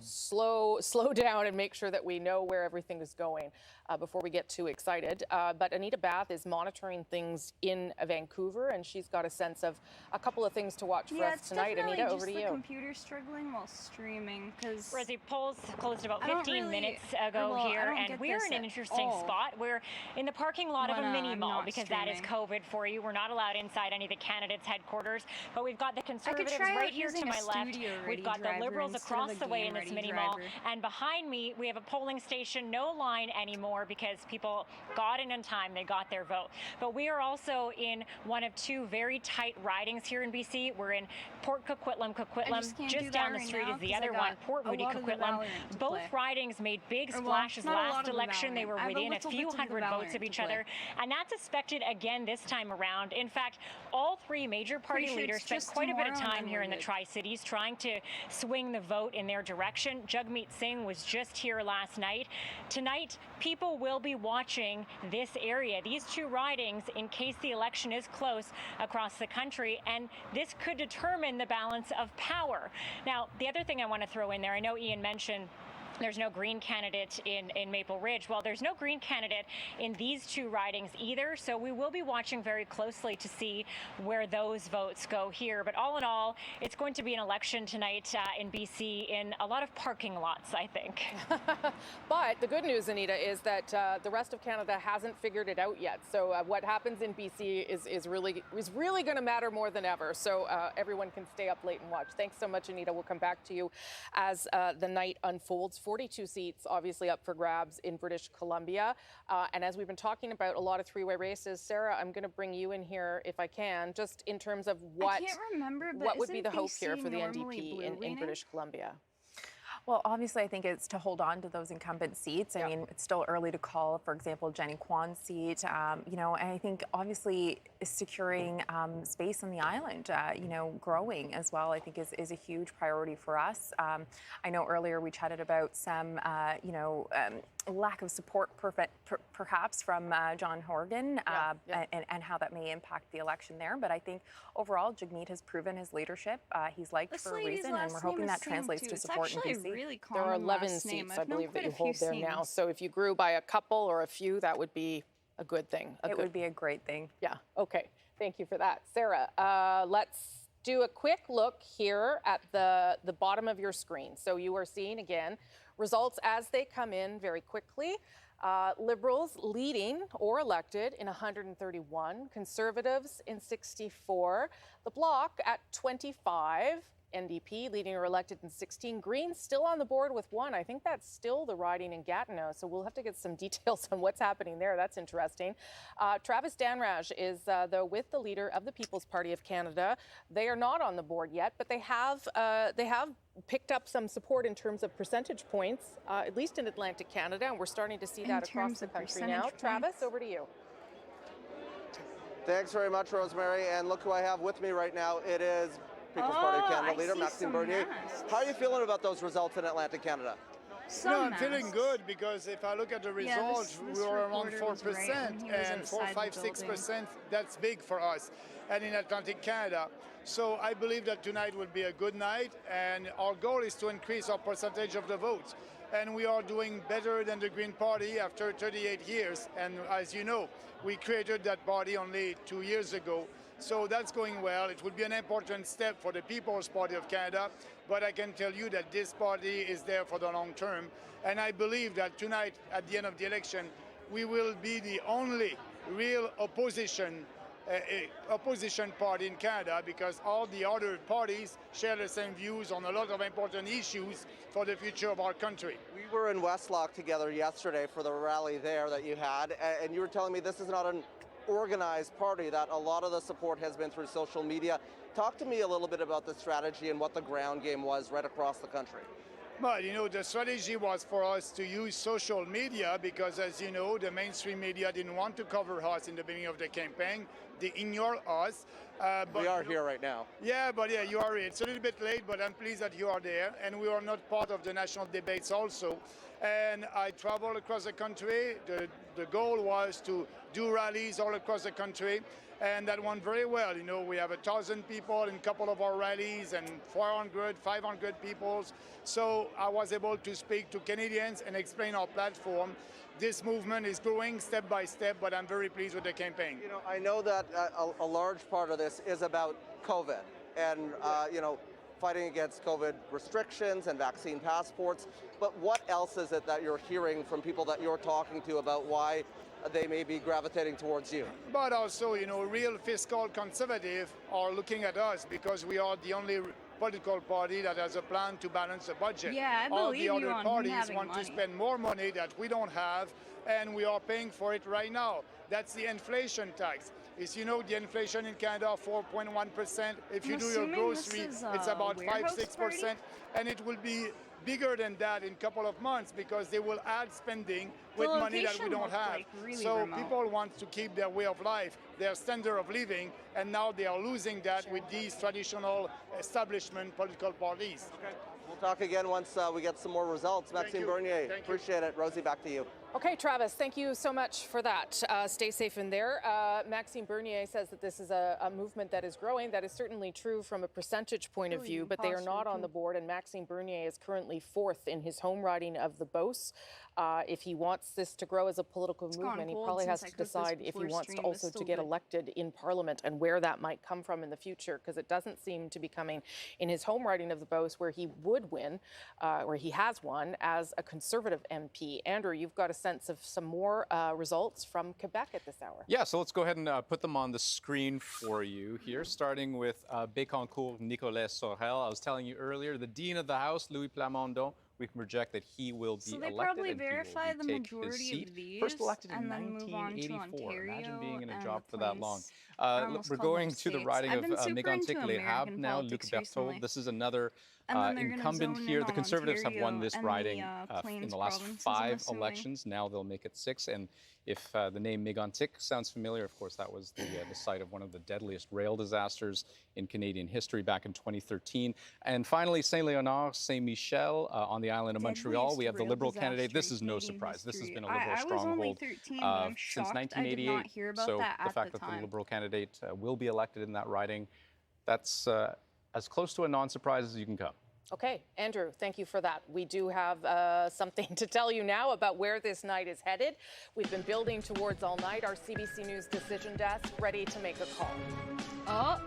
slow down and make sure that we know where everything is going. before we get too excited. But Anita Bath is monitoring things in Vancouver, and she's got a sense of a couple of things to watch for us tonight. Anita, over to you. Yeah, the computer struggling while streaming, because Rosie, polls closed about 15 minutes ago here, and we're in an interesting spot. We're in the parking lot of a mini mall because that is COVID for you. We're not allowed inside any of the candidates' headquarters, but we've got the Conservatives right here to my left. We've got the Liberals across the way in this mini mall, and behind me we have a polling station, no line anymore because people got in time, they got their vote. But we are also in one of two very tight ridings here in BC. We're in Port Coquitlam, just down the street is the other one, Port Moody, Coquitlam. Both ridings made big splashes last election. They were within a few hundred votes of each other, and that's expected again this time around. In fact, all three major party leaders spent quite a bit of time here in the Tri-Cities trying to swing the vote in their direction. Jagmeet Singh was just here last night. Tonight, people will be watching this area, these two ridings, in case the election is close across the country, and this could determine the balance of power. Now, the other thing I want to throw in there, I know Ian mentioned there's no Green candidate in Maple Ridge. Well, there's no Green candidate in these two ridings either, so we will be watching very closely to see where those votes go here. But all in all, it's going to be an election tonight in BC in a lot of parking lots, I think. But the good news, Anita, is that the rest of Canada hasn't figured it out yet. So what happens in BC is really going to matter more than ever. So everyone can stay up late and watch. Thanks so much, Anita. We'll come back to you as the night unfolds. 42 seats obviously up for grabs in British Columbia. And as we've been talking about a lot of three-way races, Sarah, I'm going to bring you in here if I can, just in terms of what would be the hope here for the NDP in British Columbia. Well, obviously, I think it's to hold on to those incumbent seats. I mean, it's still early to call, for example, Jenny Kwan's seat, you know, and I think obviously securing space on the island, you know, growing as well, I think is a huge priority for us. I know earlier we chatted about some, you know, lack of support perhaps from John Horgan and how that may impact the election there. But I think overall, Jagmeet has proven his leadership. He's liked for a reason, and we're hoping that translates to support in BC. There are 11 seats, I believe, that you hold there now. So if you grew by a couple or a few, that would be a good thing. It would be a great thing. Yeah. Okay. Thank you for that. Sarah, let's do a quick look here at the bottom of your screen. So you are seeing, again, results as they come in very quickly. Liberals leading or elected in 131, Conservatives in 64, the Bloc at 25, NDP leading or elected in 16, Greens still on the board with 1. I think that's still the riding in Gatineau, so we'll have to get some details on what's happening there. That's interesting. Travis Danraj is, though, with the leader of the People's Party of Canada. They are not on the board yet, but they have picked up some support in terms of percentage points, at least in Atlantic Canada, and we're starting to see that across the country now. Travis, over to you. Thanks very much, Rosemary. And look who I have with me right now. It is People's Party of Canada leader, Maxime Bernier. How are you feeling about those results in Atlantic Canada? I'm feeling good because if I look at the results, we were around 4%, and 4, 5, 6%, that's big for us, and in Atlantic Canada. So I believe that tonight will be a good night, and our goal is to increase our percentage of the votes. And we are doing better than the Green Party after 38 years. And as you know, we created that party only 2 years ago. So that's going well. It will be an important step for the People's Party of Canada, but I can tell you that this party is there for the long term. And I believe that tonight, at the end of the election, we will be the only real opposition party in Canada, because all the other parties share the same views on a lot of important issues for the future of our country. We were in Westlock together yesterday for the rally there that you had, and you were telling me this is not an organized party, that a lot of the support has been through social media. Talk to me a little bit about the strategy and what the ground game was right across the country. Well, you know, the strategy was for us to use social media because, as you know, the mainstream media didn't want to cover us in the beginning of the campaign. They ignored us. But we are here right now. Yeah, but yeah, you are. It's a little bit late, but I'm pleased that you are there. And we are not part of the national debates also. And I traveled across the country. The goal was to do rallies all across the country. And that went very well. You know, we have 1,000 people in a couple of our rallies and 400, 500 people. So I was able to speak to Canadians and explain our platform. this movement is growing step by step, but I'm very pleased with the campaign. You know, I know that a large part of this is about COVID and, you know, fighting against COVID restrictions and vaccine passports, but what else is it that you're hearing from people that you're talking to about why they may be gravitating towards you? But also, you know, real fiscal conservative are looking at us because we are the only political party that has a plan to balance the budget. Yeah, I all believe the you other on parties having want money. to spend more money that we don't have, and we are paying for it right now. That's the inflation tax. As you know, the inflation in Canada, 4.1%. If you do your grocery, it's about 5-6%, and it will be bigger than that in a couple of months because they will add spending with money that we don't have. So people want to keep their way of life, their standard of living, and now they are losing that with these traditional establishment political parties. Okay. We'll talk again once we get some more results. Maxime Bernier, appreciate it. Rosie, back to you. Okay, Travis, thank you so much for that. Stay safe in there. Maxime Bernier says that this is a movement that is growing. That is certainly true from a percentage point of view, but they are not on the board, and Maxime Bernier is currently 4th in his home riding of the Beauce. If he wants this to grow as a political movement, he probably has to decide if he wants to also to get elected in Parliament and where that might come from in the future, because it doesn't seem to be coming in his home riding of the Beauce, where he would win, where he has won as a Conservative MP. Andrew, you've got a sense of some more results from Quebec at this hour. Yeah, so let's go ahead and put them on the screen for you here, starting with Bécancourt Nicolas Sorel. I was telling you earlier, the Dean of the House, Louis Plamondon, we can project that he will be elected. So they probably and verify the take his majority seat. of these First elected in and then move on to 1984. Ontario. Imagine being in a and job the for that long. Plains We're are going almost to the called riding I've of been super Mégantic into Les Havres American now, Luc politics Berthaud. recently. This is another And then they're gonna incumbent zone here. in The on Conservatives have won Ontario this and riding the, in Plains the last provinces, I'm 5 assuming. elections. Now they'll make it 6. And if the name Mégantic sounds familiar, of course, that was the site of one of the deadliest rail disasters in Canadian history back in 2013. And finally, Saint-Léonard, Saint-Michel on the island of Montreal. We have the Liberal candidate. This is no surprise. This has been a Liberal stronghold since 1988. So the fact that the Liberal candidate will be elected in that riding, that's as close to a non-surprise as you can come. Okay, Andrew, thank you for that. We do have something to tell you now about where this night is headed. We've been building towards all night. Our CBC News decision desk ready to make a call.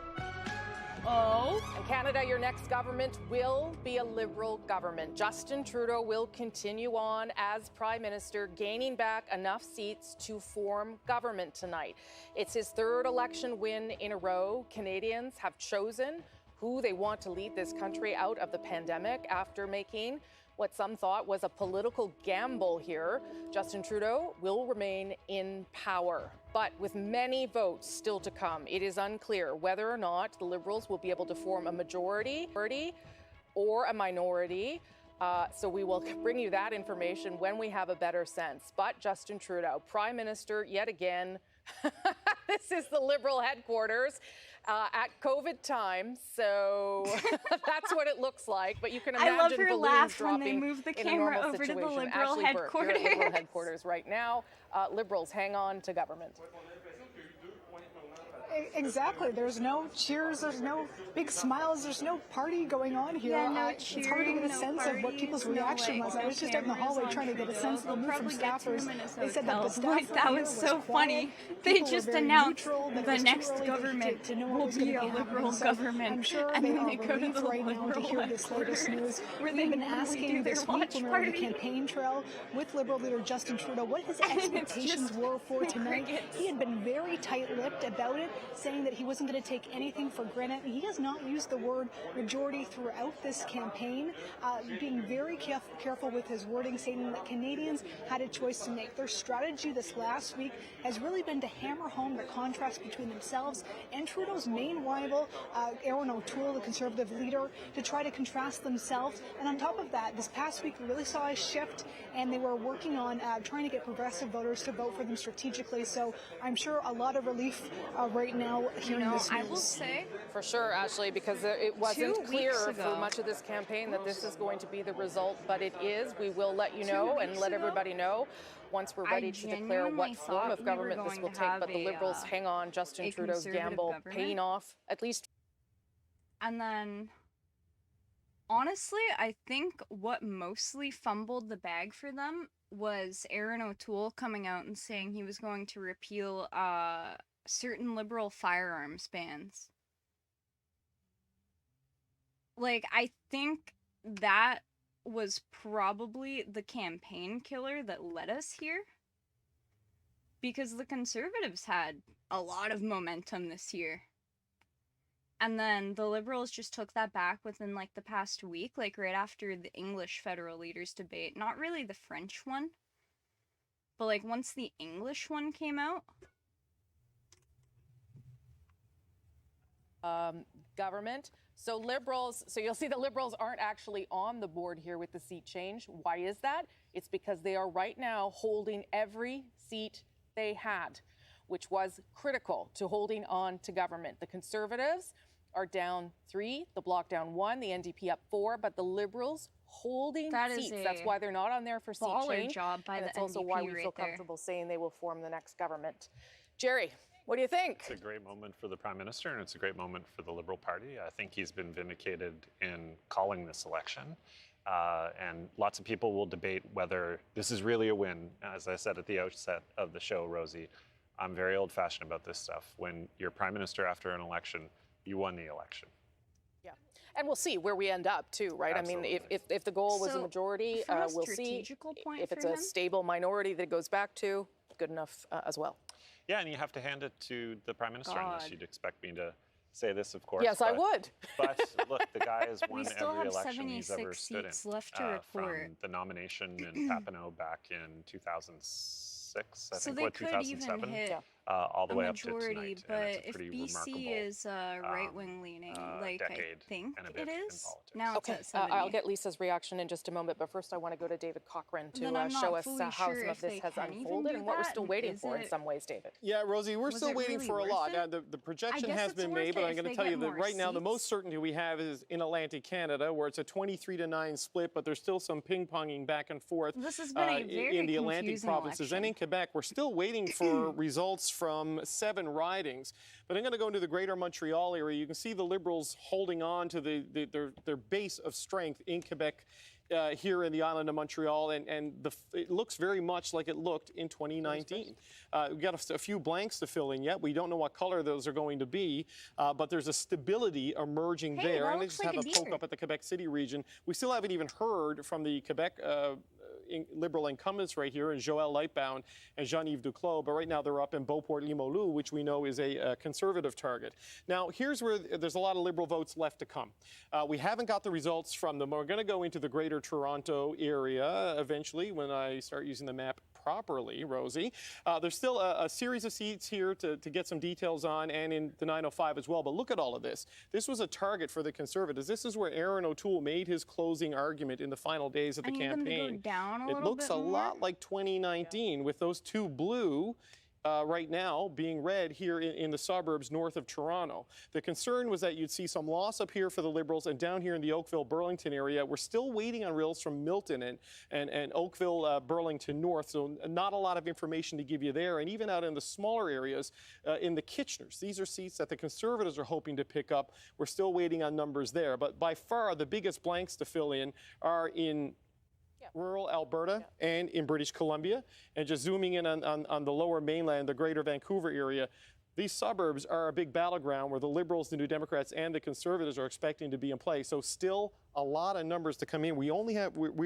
In Canada, your next government will be a Liberal government. Justin Trudeau will continue on as Prime Minister, gaining back enough seats to form government tonight. It's his 3rd election win in a row. Canadians have chosen who they want to lead this country out of the pandemic after making what some thought was a political gamble here. Justin Trudeau will remain in power. But with many votes still to come, it is unclear whether or not the Liberals will be able to form a majority or a minority. So we will bring you that information when we have a better sense. But Justin Trudeau, Prime Minister yet again. This is the Liberal headquarters at COVID time, so that's what it looks like. But you can imagine I love her balloons laugh dropping when they move the in a camera normal over to the situation. Liberal Ashley Burke, you're at Liberal headquarters. headquarters right now. Liberals, hang on to government. Exactly. There's no cheers. There's no big smiles. There's no party going on here. Yeah, no it's hard to get cheering, a no sense of what people's parties, reaction no, was. I was just out in the hallway trying to get a sense of the mood from staffers. They said that the staff Like, that here was so quiet. funny. They People were just very announced neutral, that it the was too next early government to know what will was gonna be a happening. Liberal So government. I'm sure And they then are they go to relieved the right now to Liberal hear this latest news. where We've they been normally asking do their this week watch when we were on the party. campaign trail with Liberal leader Justin Trudeau what his And it's expectations just were for tonight. crickets. He had been very tight-lipped about it, saying that he wasn't going to take anything for granted. He has not used the word majority throughout this campaign, being very careful with his wording, saying that Canadians had a choice to make. Their strategy this last week has really been to hammer home the contrast between themselves and Trudeau's main rival, Erin O'Toole, the Conservative leader, to try to contrast themselves. And on top of that, this past week we really saw a shift, and they were working on trying to get progressive voters to vote for them strategically. So I'm sure a lot of relief right now hearing this news. I will say, For sure, Ashley, because it wasn't 2 clear weeks for ago- much of this campaign that this is going to be the result, but it is. We will let you know and weeks let ago, everybody know once we're ready to declare genuinely what form thought of we were government this going will to take. have But the a, Liberals hang on. Justin a Trudeau's Conservative gamble government. paying off, at least. And then, honestly, I think what mostly fumbled the bag for them was Aaron O'Toole coming out and saying he was going to repeal certain Liberal firearms bans. Like, I think that was probably the campaign killer that led us here. Because the Conservatives had a lot of momentum this year. And then the Liberals just took that back within, like, the past week, like, right after the English federal leaders debate. Not really the French one, but, like, once the English one came out. Government. So Liberals, so you'll see the Liberals aren't actually on the board here with the seat change. Why is that? It's because they are right now holding every seat they had, which was critical to holding on to government. The Conservatives are down 3, the Bloc down 1, the NDP up 4, but the Liberals holding seats. That's why they're not on there for seat change. Job by and the it's also NDP why we feel comfortable saying they will form the next government. Jerry, what do you think? It's a great moment for the Prime Minister, and it's a great moment for the Liberal Party. I think he's been vindicated in calling this election. And lots of people will debate whether this is really a win. As I said at the outset of the show, Rosie, I'm very old-fashioned about this stuff. When you're Prime Minister after an election, you won the election. Yeah, and we'll see where we end up too, right? Absolutely. I mean, if the goal was a majority, we'll see. If it's a stable minority that it goes back to, good enough as well. Yeah, and you have to hand it to the Prime Minister on this. You'd expect me to say this, of course. Yes, I would. But look, the guy has won still every have election he's ever 76 stood in. seats left to report. From the nomination in Papineau back in 2006, I So think, they what, could 2007? even hit all the way up to majority, tonight. but And it's a if pretty BC remarkable, is right-wing leaning, like I think and a bit it in is, politics. now Okay, it's at 70. I'll get Lisa's reaction in just a moment, but first I want to go to David Cochran to Then I'm show not us fully how sure some of if this they has can even unfolded do and what we're that. still waiting Is for in it- some ways, David. Yeah, Rosie, we're Was still it waiting really for a worth lot. it? The projection guess has it's been worth made, but it I'm if going to they tell you get that more right now the most seats. certainty we have is in Atlantic Canada, where it's a 23-9 split, but there's still some ping-ponging back and forth This has been a very in the Atlantic confusing provinces. And in Quebec, we're still waiting for results from 7 ridings. But I'm going to go into the greater Montreal area. You can see the Liberals holding on to their base of strength in Quebec here in the island of Montreal, and it looks very much like it looked in 2019. We've got a few blanks to fill in yet. We don't know what color those are going to be, but there's a stability emerging there. that And I looks just like have a a poke deer. up at the Quebec City region. We still haven't even heard from the Quebec Liberal incumbents right here, and Joël Lightbound and Jean-Yves Duclos, but right now they're up in Beauport-Limoilou, which we know is a Conservative target. Now, here's where there's a lot of Liberal votes left to come. We haven't got the results from them. We're going to go into the Greater Toronto area eventually when I start using the map properly, Rosie. There's still a series of seats here to get some details on, and in the 905 as well. But look at all of this. This was a target for the Conservatives. This is where Aaron O'Toole made his closing argument in the final days of the I need them to go campaign. down a It little looks bit a more. lot like 2019 with those 2 blue right now being red here in the suburbs north of Toronto. The concern was that you'd see some loss up here for the Liberals, and down here in the Oakville-Burlington area, we're still waiting on results from Milton and Oakville-Burlington North, so not a lot of information to give you there. And even out in the smaller areas, in the Kitcheners, these are seats that the Conservatives are hoping to pick up. We're still waiting on numbers there. But by far, the biggest blanks to fill in are in rural Alberta and in British Columbia. And just zooming in on the lower mainland, the greater Vancouver area, these suburbs are a big battleground where the Liberals, the New Democrats, and the Conservatives are expecting to be in play. So still a lot of numbers to come in. We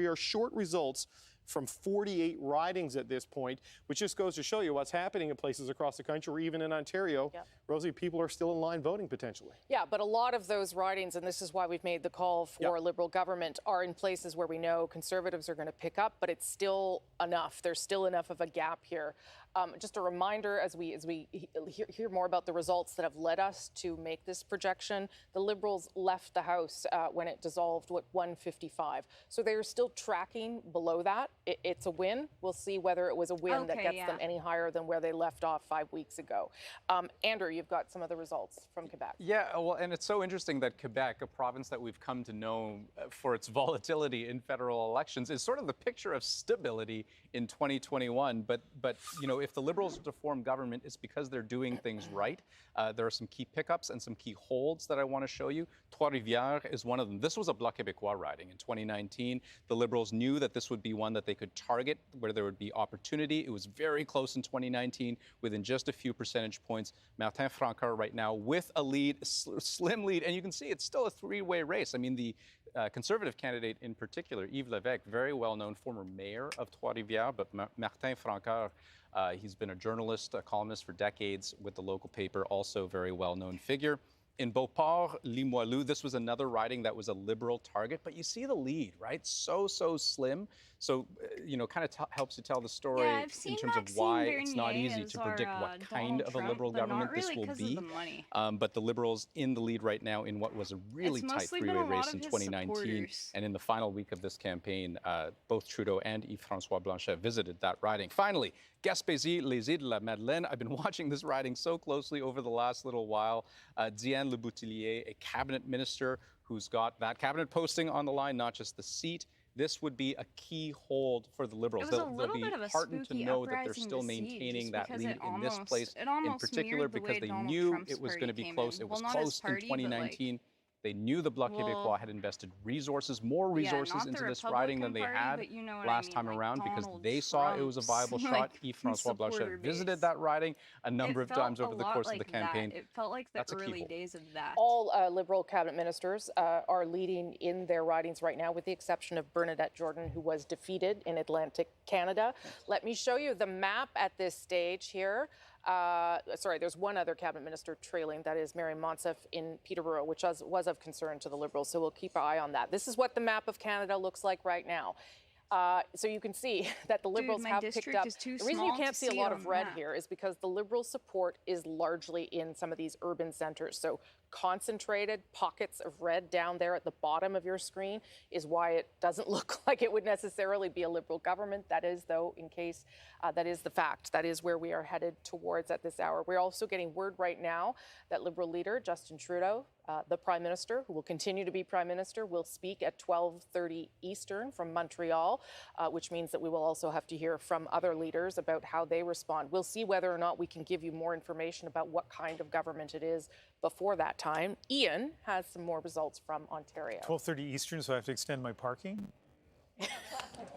are short results from 48 ridings at this point, which just goes to show you what's happening in places across the country, or even in Ontario. Rosie, people are still in line voting potentially. Yeah, but a lot of those ridings, and this is why we've made the call for Liberal government, are in places where we know Conservatives are going to pick up, but it's still enough. There's still enough of a gap here. Just a reminder, as we hear more about the results that have led us to make this projection, the Liberals left the House when it dissolved, 155. So they're still tracking below that. It's a win. We'll see whether it was a win that gets them any higher than where they left off 5 weeks ago. Andrew, you've got some of the results from Quebec. Yeah, well, and it's so interesting that Quebec, a province that we've come to know for its volatility in federal elections, is sort of the picture of stability in 2021. But you know, if the Liberals are to form government, it's because they're doing things right. There are some key pickups and some key holds that I want to show you. Trois-Rivières is one of them. This was a Bloc Québécois riding in 2019. The Liberals knew that this would be one that they they could target, where there would be opportunity. It was very close in 2019, within just a few percentage points. Martin Francard right now with a lead, slim lead, and you can see it's still a three-way race. I mean, the Conservative candidate in particular, Yves Lévesque, very well-known former mayor of Trois-Rivières, but Martin Francard, he's been a journalist, a columnist for decades with the local paper, also very well-known figure. In Beauport, Limoilou, this was another riding that was a Liberal target, but you see the lead, right? So slim. So, you know, kind of helps to tell the story in terms of why it's not easy to predict what kind of a Liberal government this will be. But the Liberals in the lead right now in what was a really tight three-way race in 2019. And in the final week of this campaign, both Trudeau and Yves-François Blanchet visited that riding. Finally, Gaspésie, Les Îles de la Madeleine. I've been watching this riding so closely over the last little while. Diane Leboutillier, a cabinet minister who's got that cabinet posting on the line, not just the seat. This would be a key hold for the Liberals. They'll be heartened to know that they're still maintaining that lead in this place, in particular because they knew it was going to be close. It was close in 2019. They knew the Bloc Québécois had invested more resources into this riding than they had last time around because they saw it was a viable shot. Yves-François Blanchet visited that riding a number of times over the course of the campaign. It felt like the early days of that. All Liberal cabinet ministers are leading in their ridings right now, with the exception of Bernadette Jordan, who was defeated in Atlantic Canada. Let me show you the map at this stage here. Sorry, there's one other cabinet minister trailing, that is Mary Monsef in Peterborough, which was of concern to the Liberals, so we'll keep our eye on that. This is what the map of Canada looks like right now. So you can see that the Liberals have picked up. The reason you can't see a lot of red here is because the Liberal support is largely in some of these urban centers. So concentrated pockets of red down there at the bottom of your screen is why it doesn't look like it would necessarily be a Liberal government. That is, though, in case that is the fact. That is where we are headed towards at this hour. We're also getting word right now that Liberal leader Justin Trudeau, the Prime Minister, who will continue to be Prime Minister, will speak at 12:30 Eastern from Montreal, which means that we will also have to hear from other leaders about how they respond. We'll see whether or not we can give you more information about what kind of government it is before that time. Ian has some more results from Ontario. 12:30 Eastern, so I have to extend my parking?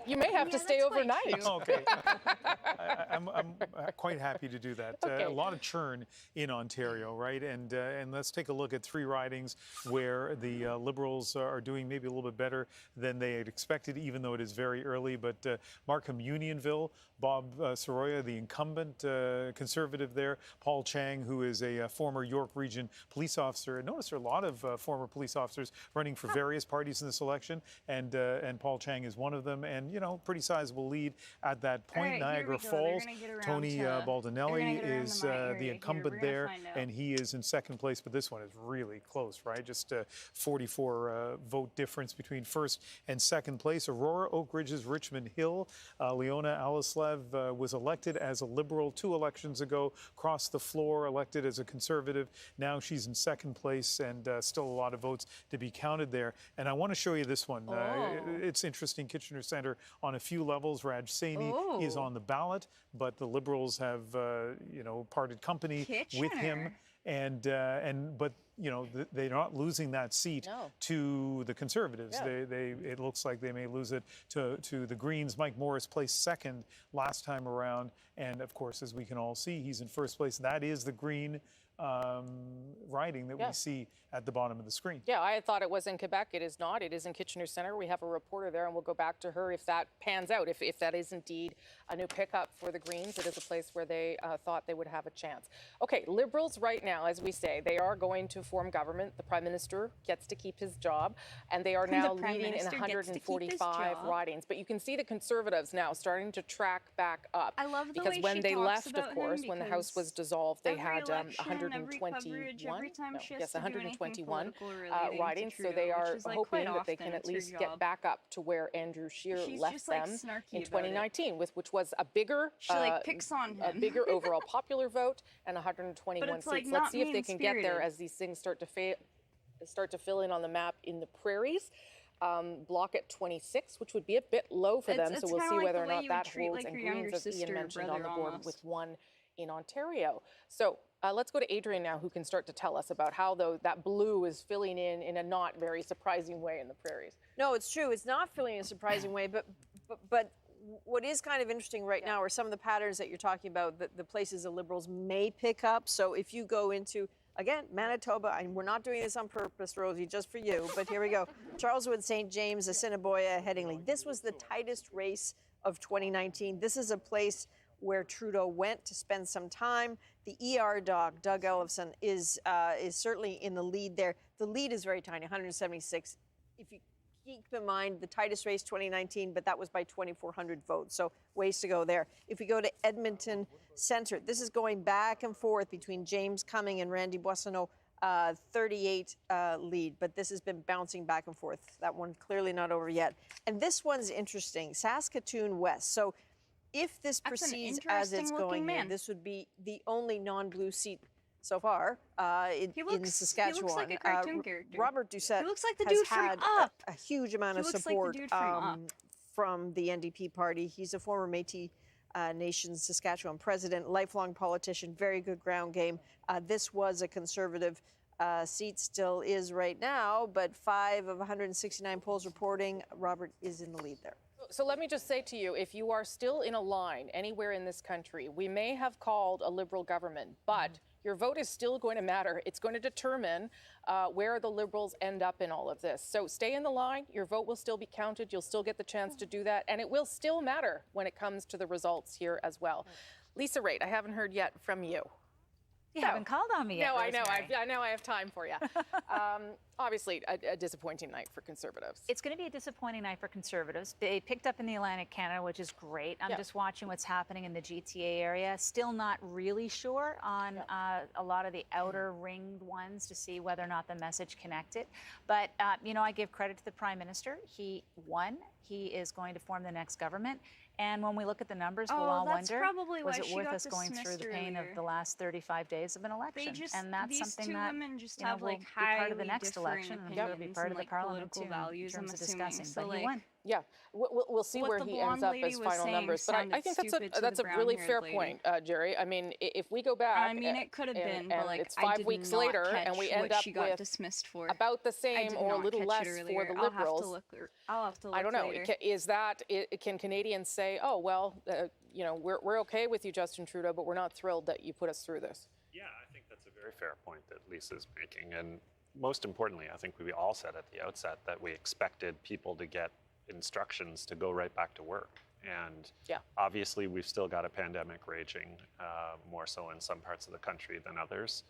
You may have to stay overnight. Okay. I'm quite happy to do that. Okay. A lot of churn in Ontario, right? And let's take a look at three ridings where the Liberals are doing maybe a little bit better than they had expected, even though it is very early. But Markham Unionville, Bob Soroya, the incumbent Conservative there, Paul Chang, who is a former York Region police officer. I noticed there are a lot of former police officers running for various parties in this election, and Paul Chang is one of them. And, you know, pretty sizable lead at that point. Right, Niagara Falls, Tony Baldinelli is the incumbent there, and he is in second place. But this one is really close, right? Just 44 vote difference between first and second place. Aurora, Oak Ridges, Richmond Hill. Leona Alislev was elected as a Liberal 2 elections ago, crossed the floor, elected as a Conservative. Now she's in second place, and still a lot of votes to be counted there. And I want to show you this one. It's interesting. Kitchener Centre on a few levels. Raj Saini is on the ballot, but the Liberals have, you know, parted company with him. But you know, they're not losing that seat to the Conservatives. It looks like they may lose it to the Greens. Mike Morris placed second last time around, and of course, as we can all see, he's in first place. That is the Green riding that we see at the bottom of the screen. Yeah, I had thought it was in Quebec. It is not. It is in Kitchener Centre. We have a reporter there, and we'll go back to her if that pans out, if that is indeed a new pickup for the Greens. It is a place where they thought they would have a chance. Okay, Liberals right now, as we say, they are going to form government. The Prime Minister gets to keep his job, and they are now leading in 145 ridings. But you can see the Conservatives now starting to track back up. I love the because way when she they talks left, about of course, him, when the House was dissolved, they had 121 ridings. So they are hoping that they can at least get back up to where Andrew Scheer left them in 2019, which was a bigger, picks on him. a bigger overall popular vote and 121 seats. Let's see if they can get there as these things start to fill in on the map in the prairies. Block at 26, which would be a bit low for them. So we'll see whether or not that holds. And Greens, as Ian mentioned, on the board with one in Ontario. So let's go to Adrian now, who can start to tell us about how that blue is filling in a not very surprising way in the prairies. No, it's true. It's not filling in a surprising way, but what is kind of interesting right now are some of the patterns that you're talking about, the places the Liberals may pick up. So if you go into, again, Manitoba, and we're not doing this on purpose, Rosie, just for you, but here we go. Charleswood, St. James, Assiniboia, Headingley. This was the tightest race of 2019. This is a place where Trudeau went to spend some time. The ER dog, Doug Ellefson, is certainly in the lead there. The lead is very tiny, 176. If you keep in mind the tightest race 2019, but that was by 2,400 votes, so ways to go there. If we go to Edmonton Centre, this is going back and forth between James Cumming and Randy Boissonneau, 38 lead, but this has been bouncing back and forth. That one clearly not over yet. And this one's interesting, Saskatoon West. So if this proceeds as it's going here, this would be the only non-blue seat so far in Saskatchewan. He looks like a cartoon character. Robert Doucette He looks like the has dude from had Up. a huge amount of support from the NDP party. He's a former Métis Nation Saskatchewan president, lifelong politician, very good ground game. This was a Conservative seat, still is right now, but 5 of 169 polls reporting Robert is in the lead there. So let me just say to you, if you are still in a line anywhere in this country, we may have called a Liberal government, but your vote is still going to matter. It's going to determine where the Liberals end up in all of this. So stay in the line. Your vote will still be counted. You'll still get the chance to do that. And it will still matter when it comes to the results here as well. Lisa Raitt, I haven't heard yet from you. You haven't called on me yet. No, I know. I know I have time for you. Obviously, a disappointing night for Conservatives. It's going to be a disappointing night for Conservatives. They picked up in the Atlantic Canada, which is great. I'm just watching what's happening in the GTA area. Still not really sure on a lot of the outer ringed ones to see whether or not the message connected. But, you know, I give credit to the Prime Minister. He won. He is going to form the next government. And when we look at the numbers, we'll all wonder, was it worth us going through the pain of the last 35 days of an election? And that's something that will be part of the next election, and will be part of the parliament too, in terms of discussing. But he won. Yeah, we'll see where he ends up as final numbers. But I think that's a really fair point, Jerry. I mean, if we go back, I mean, it could have been, but like it's 5 weeks later, and we end up with dismissed for about the same or a little less for the Liberals. I'll have to look I don't know. later. Is that? Can Canadians say, "Oh well, you know, we're okay with you, Justin Trudeau, but we're not thrilled that you put us through this"? Yeah, I think that's a very fair point that Lisa's making, and most importantly, I think we all said at the outset that we expected people to get instructions to go right back to work. And obviously we've still got a pandemic raging, more so in some parts of the country than others.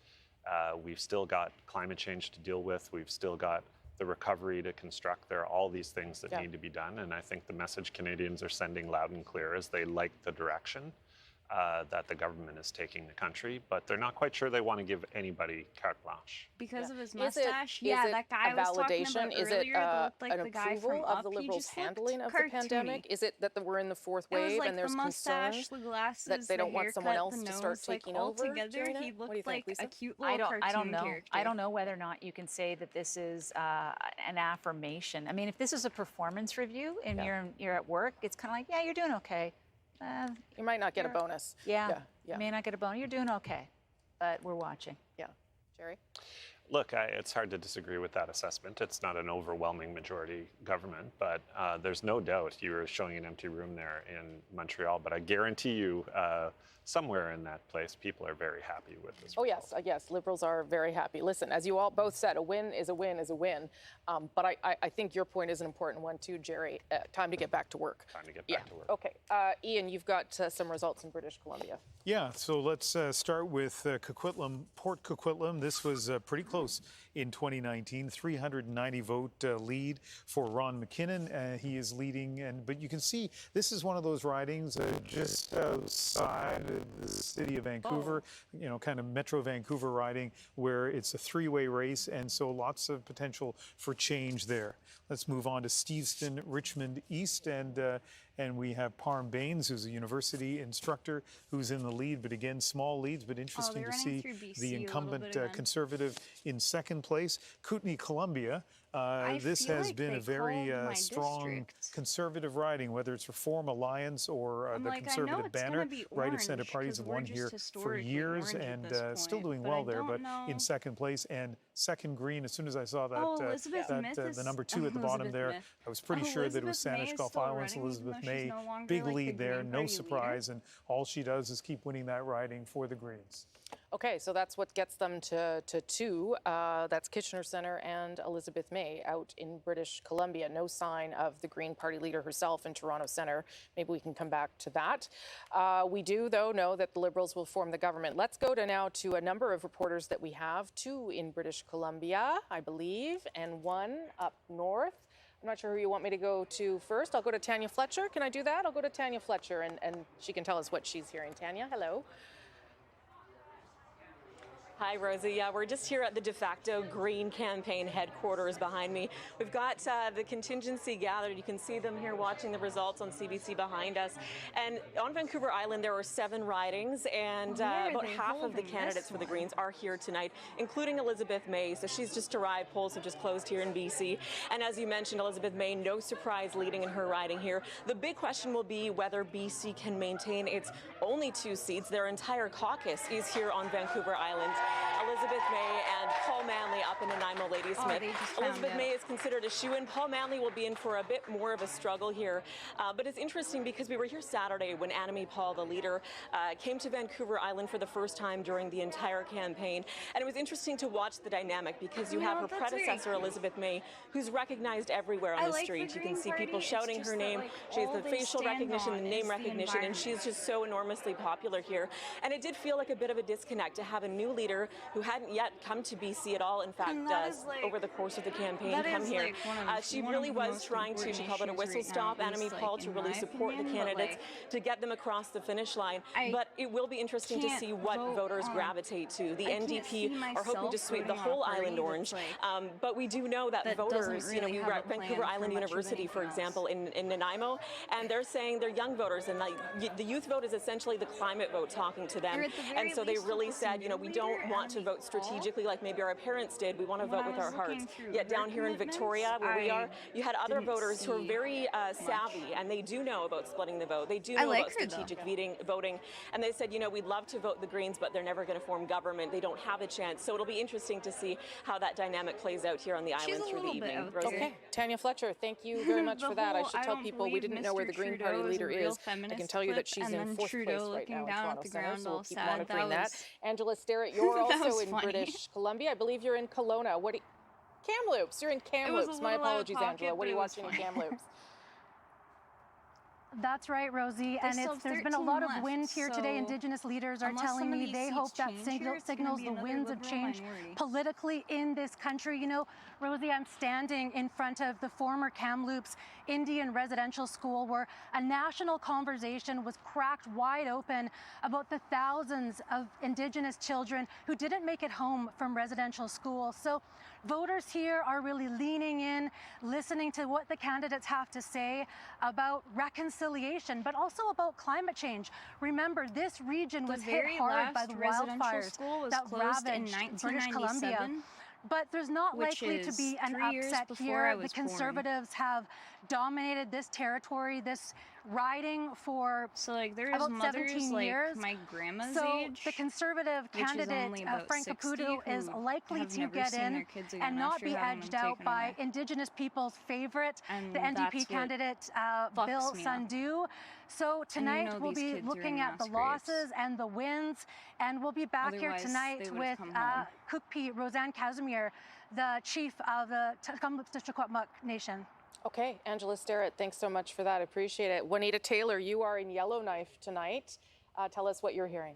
We've still got climate change to deal with. We've still got the recovery to construct. There are all these things that need to be done. And I think the message Canadians are sending loud and clear is they like the direction that the government is taking the country, but they're not quite sure they want to give anybody carte blanche. Because of his mustache? That guy I was talking about Is earlier, it looked like an the guy approval from of the Up. He Liberals' just looked handling of cartoony. the pandemic? Is it that we're in the fourth It was wave like and there's the mustache, concern the glasses, that they don't the want someone haircut, else the to start nose, like, taking all over? together, Joanna? he What do you looked think, like Lisa? a cute little cartoon I don't know. character. I don't know whether or not you can say that this is an affirmation. I mean, if this is a performance review and you're at work, it's kind of like, yeah, you're doing okay. You might not get a bonus. You may not get a bonus. You're doing okay, but we're watching. Yeah. Jerry? Look, it's hard to disagree with that assessment. It's not an overwhelming majority government, but there's no doubt you were showing an empty room there in Montreal, but I guarantee you somewhere in that place, people are very happy with this. Oh, yes, yes, Liberals are very happy. Listen, as you all both said, a win is a win is a win. But I think your point is an important one too, Jerry. Time to get back to work. Time to get back to work. Okay. Ian, you've got some results in British Columbia. Yeah, so let's start with Coquitlam, Port Coquitlam. This was pretty close in 2019, 390 vote lead for Ron McKinnon. He is leading, but you can see this is one of those ridings just outside of the city of Vancouver, you know, kind of Metro Vancouver riding, where it's a three-way race, and so lots of potential for change there. Let's move on to Steveston, Richmond East, and we have Parm Baines, who's a university instructor, who's in the lead, but again, small leads, but interesting to see the incumbent Conservative in second place. Kootenay, Columbia, this has been a very strong conservative riding, whether it's Reform Alliance or the Conservative banner. Right of center parties have won here for years and still doing well there, but in second place and second green. As soon as I saw that, the number 2 at the bottom there, I was pretty sure that it was Saanich Gulf Islands. Elizabeth May, big lead there, no surprise, and all she does is keep winning that riding for the Greens. Okay, so that's what gets them to 2. That's Kitchener Centre and Elizabeth May out in British Columbia. No sign of the Green Party leader herself in Toronto Centre. Maybe we can come back to that. We do, though, know that the Liberals will form the government. Let's go now to a number of reporters that we have. 2 in British Columbia, I believe, and 1 up north. I'm not sure who you want me to go to first. I'll go to Tanya Fletcher. Can I do that? I'll go to Tanya Fletcher, and she can tell us what she's hearing. Tanya, hello. Hi, Rosie. Yeah, we're just here at the de facto Green campaign headquarters behind me. We've got the contingency gathered. You can see them here watching the results on CBC behind us. And on Vancouver Island, there are 7 ridings, and about half of the candidates for the Greens are here tonight, including Elizabeth May. So she's just arrived. Polls have just closed here in BC. And as you mentioned, Elizabeth May, no surprise, leading in her riding here. The big question will be whether BC can maintain its only 2 seats. Their entire caucus is here on Vancouver Island. Elizabeth May and Paul Manley up in Nanaimo Ladysmith. Elizabeth May is considered a shoe-in. Paul Manley will be in for a bit more of a struggle here. But it's interesting because we were here Saturday when Annamie Paul, the leader, came to Vancouver Island for the first time during the entire campaign. And it was interesting to watch the dynamic because you have her predecessor, Elizabeth May, who's recognized everywhere on the street. You can see people shouting her name. She has the facial recognition, the name recognition, and she's just so enormously popular here. And it did feel like a bit of a disconnect to have a new leader who hadn't yet come to BC at all. In fact, over the course of the campaign, come here. She really was trying to, she called it a whistle stop, Annamie Paul, to really support the candidates, to get them across the finish line. But it will be interesting to see what voters gravitate to. The NDP are hoping to sweep the whole island orange. But we do know that voters, you know, we were at Vancouver Island University, for example, in Nanaimo, and they're saying they're young voters, and the youth vote is essentially the climate vote talking to them. And so they really said, you know, we don't want to vote strategically like maybe our parents did. We want to vote with our hearts. Yet down here in Victoria, where we are, you had other voters who are very savvy, and they do know about splitting the vote. They do know about strategic voting. And they said, you know, we'd love to vote the Greens, but they're never going to form government. They don't have a chance. So it'll be interesting to see how that dynamic plays out here on the island through the evening. Okay, Tanya Fletcher, thank you very much for that. I should tell people we didn't know where the Green Party leader is. I can tell you that she's in 4th place right now in Toronto Centre, so we'll keep monitoring that. Angela Sterrett, you're also in British Columbia. I believe you're in Kelowna. Kamloops. You're in Kamloops. My apologies, Angela. What are you watching in Kamloops? That's right, Rosie. And there's been a lot of wind here today. Indigenous leaders are telling me they hope that signals the winds of change politically in this country. You know, Rosie, I'm standing in front of the former Kamloops Indian Residential School where a national conversation was cracked wide open about the thousands of Indigenous children who didn't make it home from residential school. So voters here are really leaning in, listening to what the candidates have to say about reconciliation, but also about climate change. Remember, this region was hit hard by the wildfires that ravaged British Columbia. But there's not likely to be an upset here. The Conservatives have dominated this territory, this riding for about 17 years. My grandma's age, the Conservative candidate, Frank Caputo, is likely to get in and not be edged out by Indigenous people's favorite, the NDP candidate, Bill Sandhu. So tonight we'll be looking at the losses and the wins, and we'll be back here tonight with Cookpee Roseanne Casimir, the chief of the Kamloops District Nation. Okay, Angela Sterrett, thanks so much for that. I appreciate it. Juanita Taylor, you are in Yellowknife tonight. Tell us what you're hearing.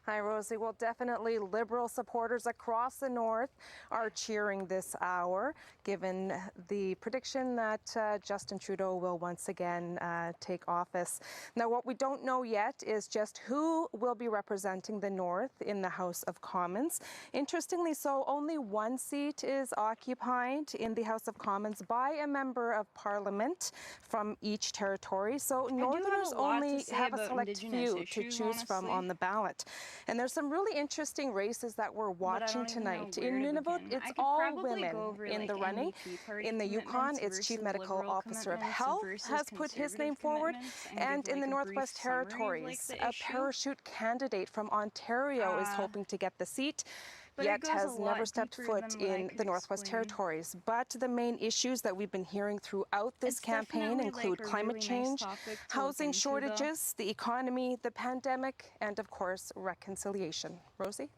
Hi, Rosie. Well, definitely Liberal supporters across the north are cheering this hour, given the prediction that Justin Trudeau will once again take office. Now, what we don't know yet is just who will be representing the north in the House of Commons. Interestingly so, only one seat is occupied in the House of Commons by a member of Parliament from each territory. So Northerners only have a select few to choose from on the ballot. And there's some really interesting races that we're watching tonight. In Nunavut, it's all women in the running. In the Yukon, its Chief Medical Officer of Health has put his name forward. And in the Northwest Territories, a parachute candidate from Ontario is hoping to get the seat, yet has never stepped foot in the Northwest Territories. But the main issues that we've been hearing throughout this campaign include climate change, housing shortages, the economy, the pandemic, and of course, reconciliation. Rosie?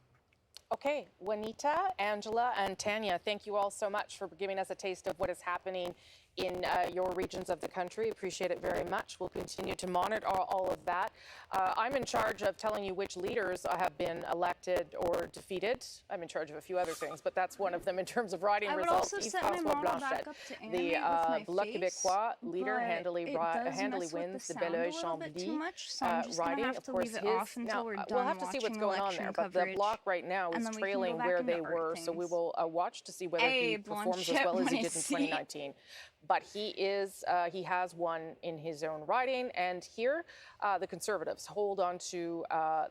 Okay, Juanita, Angela, and Tanya, thank you all so much for giving us a taste of what is happening in your regions of the country. Appreciate it very much. We'll continue to monitor all of that. I'm in charge of telling you which leaders have been elected or defeated. I'm in charge of a few other things, but that's one of them in terms of riding results. The Bloc Québécois leader handily wins the Belleuil-Chambly riding. Of course, we'll have to see what's going on there, but the Bloc right now is trailing where they were, so we will watch to see whether he performs as well as he did in 2019. But he has won in his own riding, and here the Conservatives hold on to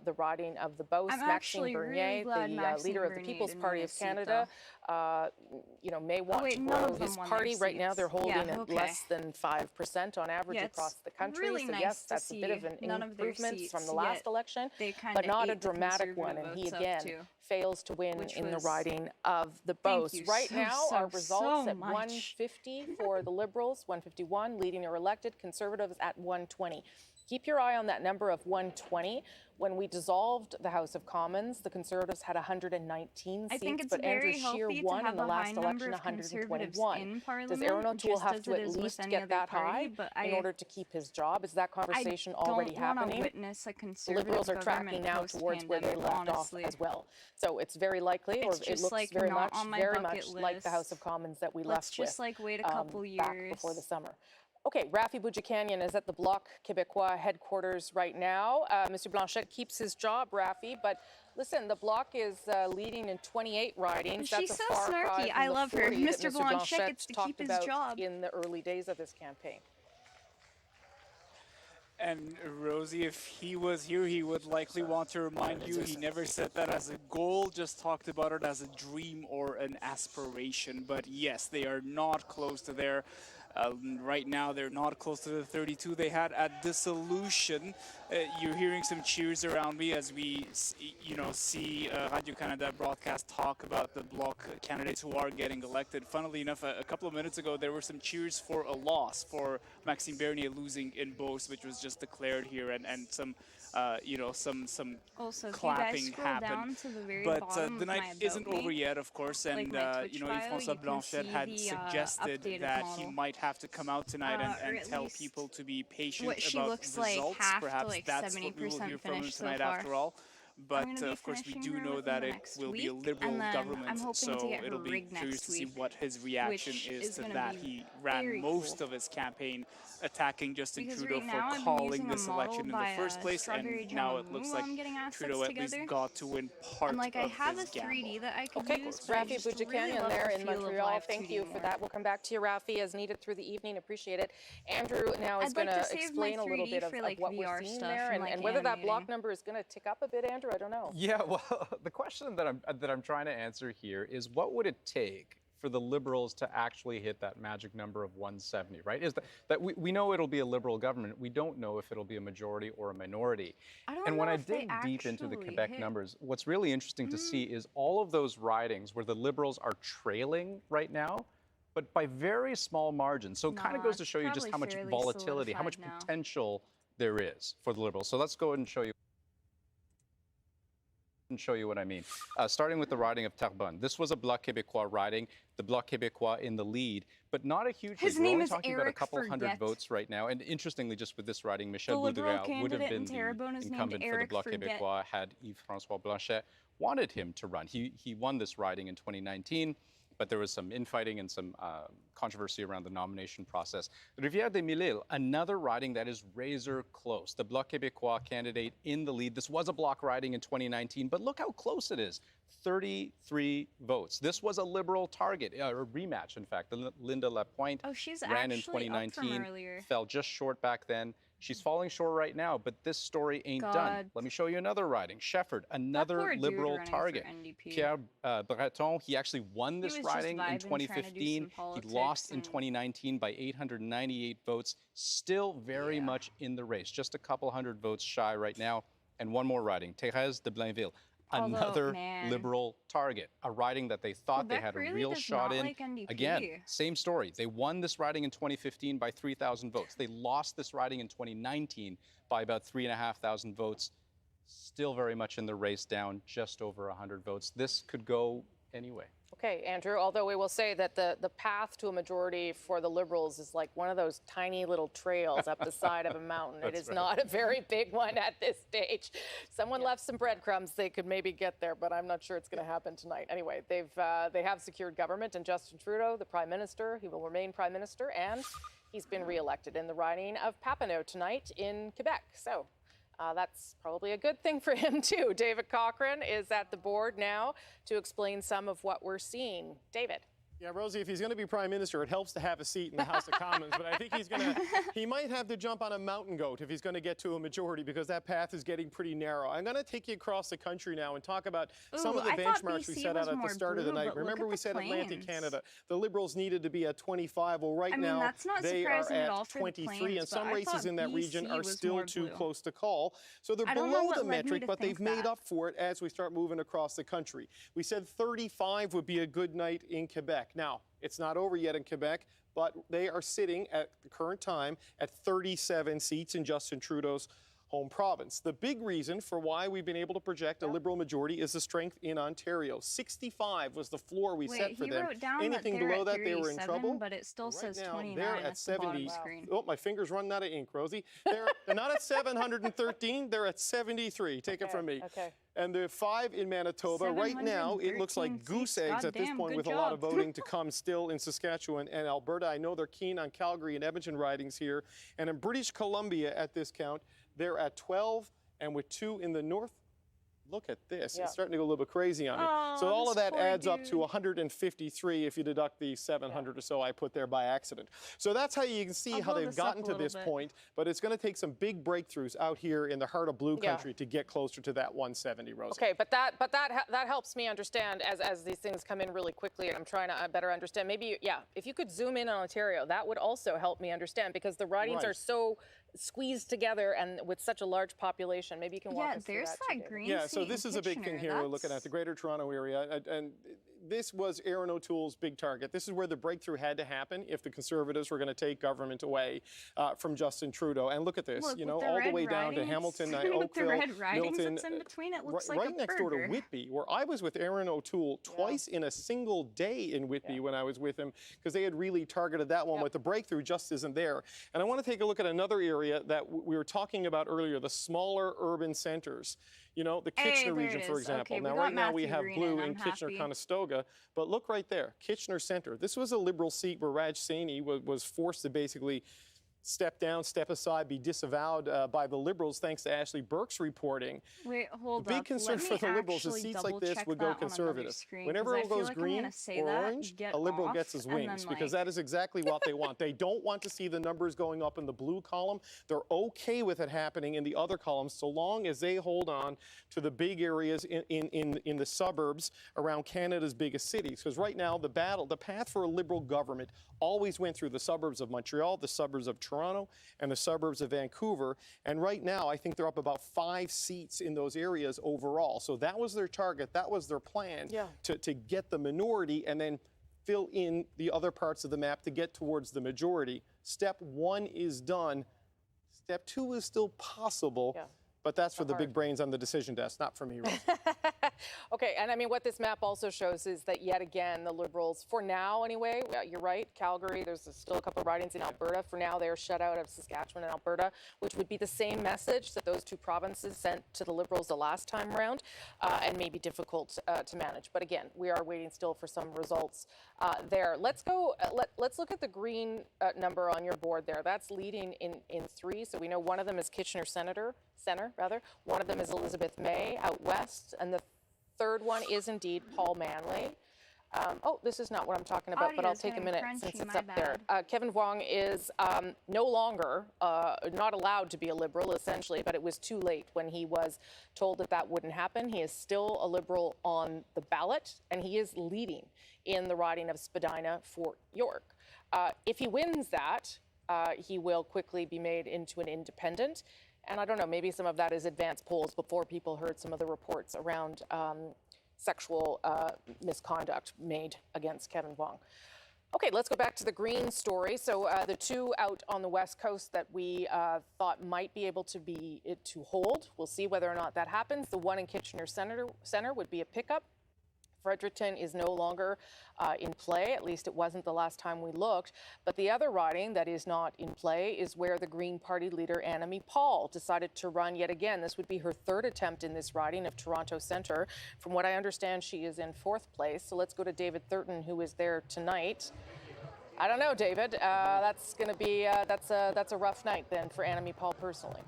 the riding of the Beauce. Maxime Bernier, the leader of the People's Party of Canada, may want to grow his party. Right now, they're holding at less than 5% on average across the country. So yes, that's a bit of an improvement from the last election, but not a dramatic one. And he again fails to win in the riding of the Beauce. Right now, our results at 150 for the Liberals, 151, leading or elected, Conservatives at 120. Keep your eye on that number of 120. When we dissolved the House of Commons, the Conservatives had 119 seats, but Andrew Scheer won in the last election 121. Does Aaron O'Toole have to at least get that high in order to keep his job? Is that conversation already happening? The Liberals are tracking now towards where they left off as well. So it's very likely, or it looks very much like the House of Commons that we left with back before the summer. Okay, Rafi Boudjikanian is at the Bloc Québécois headquarters right now. Mr. Blanchette keeps his job, Rafi, but listen, the Bloc is leading in 28 ridings. She's That's so a far snarky. I love her. Mr. Blanchette gets to keep his job in the early days of this campaign. And Rosie, if he was here, he would likely want to remind you he never said that as a goal, just talked about it as a dream or an aspiration. But yes, they are not close to there. Right now, they're not close to the 32 they had at dissolution. You're hearing some cheers around me as we, see Radio-Canada broadcast talk about the Bloc candidates who are getting elected. Funnily enough, a couple of minutes ago, there were some cheers for a loss, for Maxime Bernier losing in Beauce, which was just declared here, and some some also, clapping happened. But the night isn't over yet, of course, and Yves-François Blanchet had suggested that he might have to come out tonight and tell people to be patient about results. Perhaps that's what we will hear from him tonight after all. But of course, we do know that it will be a Liberal government, so it'll be curious to see what his reaction is to that. He ran most of his campaign attacking Justin Trudeau for calling this election in the first place, and now it looks like Trudeau at least got to win part of his gamble. I have a 3D that I could use. Rafi Boudjikanian there in Montreal. Thank you for that. We'll come back to you, Rafi, as needed through the evening. Appreciate it. Andrew now is going to explain a little bit of what we're seeing there, and whether that Bloc number is going to tick up a bit, Andrew. I don't know. Yeah, well, the question that I'm trying to answer here is, what would it take for the Liberals to actually hit that magic number of 170, right? Is that we know it'll be a Liberal government. We don't know if it'll be a majority or a minority. And when I dig deep into the Quebec numbers, what's really interesting to see is all of those ridings where the Liberals are trailing right now, but by very small margins. So it kind of goes to show you just how much volatility, how much potential there is for the Liberals. So let's go ahead and show you what I mean. Starting with the riding of Terrebonne. This was a Bloc Québécois riding, the Bloc Québécois in the lead, but not a huge lead. We're only talking about a couple hundred votes right now. And interestingly, just with this riding, Michel Boudreau would have been the incumbent for the Bloc Québécois had Yves-François Blanchet wanted him to run. He won this riding in 2019. But there was some infighting and some controversy around the nomination process. Rivière-des-Mille-Îles, another riding that is razor close. The Bloc Québécois candidate in the lead. This was a bloc riding in 2019, but look how close it is. 33 votes. This was a Liberal target, a rematch, in fact. Linda Lapointe ran in 2019, fell just short back then. She's falling short right now, but this story ain't done. Let me show you another riding. Shefford, another Liberal target. Pierre Breton, he actually won this riding in 2015. He lost in 2019 by 898 votes. Still very much in the race, just a couple hundred votes shy right now. And one more riding, Thérèse de Blainville. Another Liberal target, a riding that they thought they had a real shot in. Again, same story. They won this riding in 2015 by 3,000 votes. They lost this riding in 2019 by about 3,500 votes. Still very much in the race, down just over 100 votes. This could go anyway. Okay, Andrew, although we will say that the path to a majority for the Liberals is like one of those tiny little trails up the side of a mountain. It is not a very big one at this stage. Someone left some breadcrumbs. They could maybe get there, but I'm not sure it's going to happen tonight. Anyway, they have secured government, and Justin Trudeau, the Prime Minister, he will remain Prime Minister, and he's been re-elected in the riding of Papineau tonight in Quebec. So that's probably a good thing for him, too. David Cochrane is at the board now to explain some of what we're seeing. David. Yeah, Rosie, if he's going to be Prime Minister, it helps to have a seat in the House of Commons, but I think he might have to jump on a mountain goat if he's going to get to a majority, because that path is getting pretty narrow. I'm going to take you across the country now and talk about some of the benchmarks we set out at the start of the night. Remember, we said Atlantic Canada, the Liberals needed to be at 25. Well, right now, they are at 23, and some races in that region are still too close to call. So they're below the metric, but they've made up for it as we start moving across the country. We said 35 would be a good night in Quebec. Now, it's not over yet in Quebec, but they are sitting at the current time at 37 seats in Justin Trudeau's home province. The big reason for why we've been able to project a Liberal majority is the strength in Ontario. 65 was the floor we set for them. Anything below that, they were in trouble. But it still says 29. They're at 70. Oh, my finger's running out of ink, Rosie. They're not at 713. They're at 73. Take it from me. Okay. And the 5 in Manitoba, right now, it looks like goose eggs at this point, with a lot of voting to come still in Saskatchewan and Alberta. I know they're keen on Calgary and Edmonton ridings here. And in British Columbia, at this count, they're at 12, and with 2 in the north. Look at this. It's starting to go a little bit crazy on me. So all of that adds up to 153 if you deduct the 700 or so I put there by accident. So that's how you can see how they've gotten to this point. But it's going to take some big breakthroughs out here in the heart of blue country to get closer to that 170, Rosie. Okay, but that helps me understand as these things come in really quickly, and I'm trying to better understand. Maybe, if you could zoom in on Ontario, that would also help me understand, because the ridings are so squeezed together and with such a large population. Maybe you can walk us through that. There's that green. Yeah, so this is a big thing here. We're looking at the Greater Toronto area, and this was Aaron O'Toole's big target. This is where the breakthrough had to happen if the Conservatives were going to take government away from Justin Trudeau. And look at this, all the way down to Hamilton, Oakville, Milton, in between, it looks right next door to Whitby, where I was with Aaron O'Toole twice in a single day in Whitby when I was with him, because they had really targeted that one, but the breakthrough just isn't there. And I want to take a look at another area that we were talking about earlier, the smaller urban centers. The Kitchener region, for example. Now, right now we have blue in Kitchener-Conestoga, but look right there, Kitchener Centre. This was a Liberal seat where Raj Saini was forced to basically step down, step aside, be disavowed by the Liberals thanks to Ashley Burke's reporting. Wait, hold up. The big concern for the Liberals is seats like this would go Conservative. Whenever it goes green or orange, a Liberal gets his wings, because that is exactly what they want. They don't want to see the numbers going up in the blue column. They're okay with it happening in the other columns, so long as they hold on to the big areas in the suburbs around Canada's biggest cities. Because right now, the path for a Liberal government always went through the suburbs of Montreal, the suburbs of Toronto, and the suburbs of Vancouver. And right now, I think they're up about 5 seats in those areas overall. So that was their target. That was their plan to get the minority and then fill in the other parts of the map to get towards the majority. Step 1 is done. Step 2 is still possible. But that's for the big brains on the decision desk, not for me, Rose. Okay, and I mean, what this map also shows is that, yet again, the Liberals, for now anyway, you're right, Calgary, there's still a couple of ridings in Alberta. For now, they're shut out of Saskatchewan and Alberta, which would be the same message that those 2 provinces sent to the Liberals the last time around, and may be difficult to manage. But again, we are waiting still for some results there. Let's look at the green number on your board there. That's leading in 3, so we know one of them is Kitchener Center. One of them is Elizabeth May out west, and the third one is indeed Paul Manley. Oh, this is not what I'm talking about, but I'll Audio's take a getting minute crunchy, since it's my up there. Kevin Vuong is no longer not allowed to be a Liberal, essentially, but it was too late when he was told that that wouldn't happen. He is still a Liberal on the ballot, and he is leading in the riding of Spadina Fort York. If he wins that, he will quickly be made into an independent. And I don't know, maybe some of that is advanced polls before people heard some of the reports around sexual misconduct made against Kevin Vuong. Okay, let's go back to the Green story. So the two out on the West Coast that we thought might be able to hold, we'll see whether or not that happens. The one in Kitchener Center would be a pickup. Fredericton is no longer in play, at least it wasn't the last time we looked. But the other riding that is not in play is where the Green Party leader, Annamie Paul, decided to run yet again. This would be her third attempt in this riding of Toronto Centre. From what I understand, she is in fourth place. So let's go to David Thurton, who is there tonight. I don't know, David. That's going to be, that's a rough night then for Annamie Paul personally.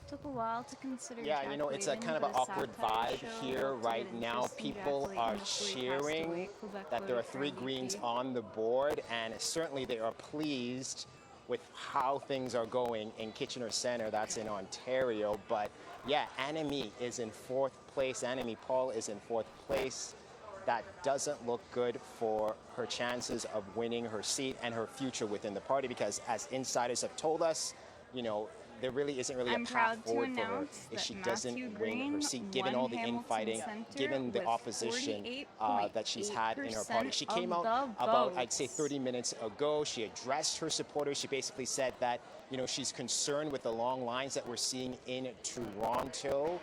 Took a while to consider. Yeah, you know, it's a kind of an awkward vibe here right now. People are cheering that there are 3 Greens on the board, and certainly they are pleased with how things are going in Kitchener Centre. That's in Ontario. But yeah, Annamie is in fourth place. Annamie Paul is in fourth place. That doesn't look good for her chances of winning her seat and her future within the party, because as insiders have told us, you know, there really isn't a path forward for her if she doesn't win her seat, given all the infighting, given the opposition that she's had in her party. She came out about, I'd say, 30 minutes ago. She addressed her supporters. She basically said that, you know, she's concerned with the long lines that we're seeing in Toronto.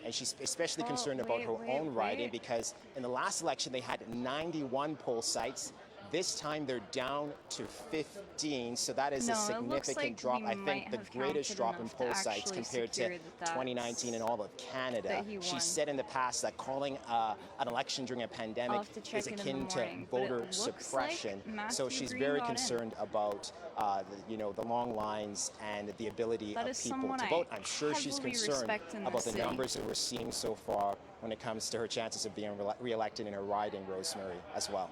And she's especially concerned about her own riding, because in the last election they had 91 poll sites. This time they're down to 15, so that is a significant drop. I think the greatest drop in poll sites compared to 2019 and all of Canada. She said in the past that calling an election during a pandemic is akin to voter suppression. So she's very concerned about the long lines and the ability of people to vote. I'm sure she's concerned about the numbers that we're seeing so far when it comes to her chances of being re-elected in her riding, Rosemary, as well.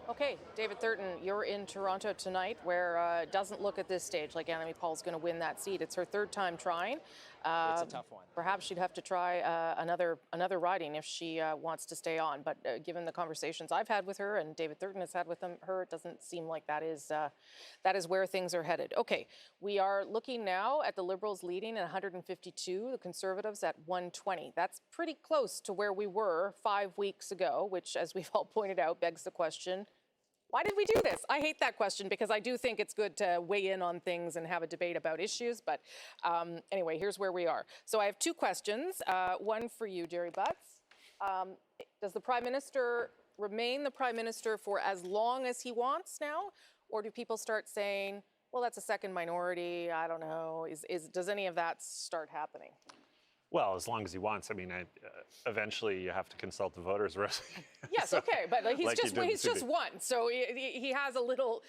Okay, David Thurton, you're in Toronto tonight, where it doesn't look at this stage like Annamie Paul's going to win that seat. It's her third time trying. It's a tough one. Perhaps she'd have to try another riding if she wants to stay on. But given the conversations I've had with her and David Thurton has had with her, it doesn't seem like that is where things are headed. Okay, we are looking now at the Liberals leading at 152, the Conservatives at 120. That's pretty close to where we were 5 weeks ago, which, as we've all pointed out, begs the question, why did we do this? I hate that question, because I do think it's good to weigh in on things and have a debate about issues. But anyway, here's where we are. So I have 2 questions. One for you, Jerry Butts. Does the Prime Minister remain the Prime Minister for as long as he wants now? Or do people start saying, well, that's a second minority, I don't know. Does any of that start happening? Well, as long as he wants. I mean, eventually you have to consult the voters. Yes, so, okay, but he's like just won, so he has a little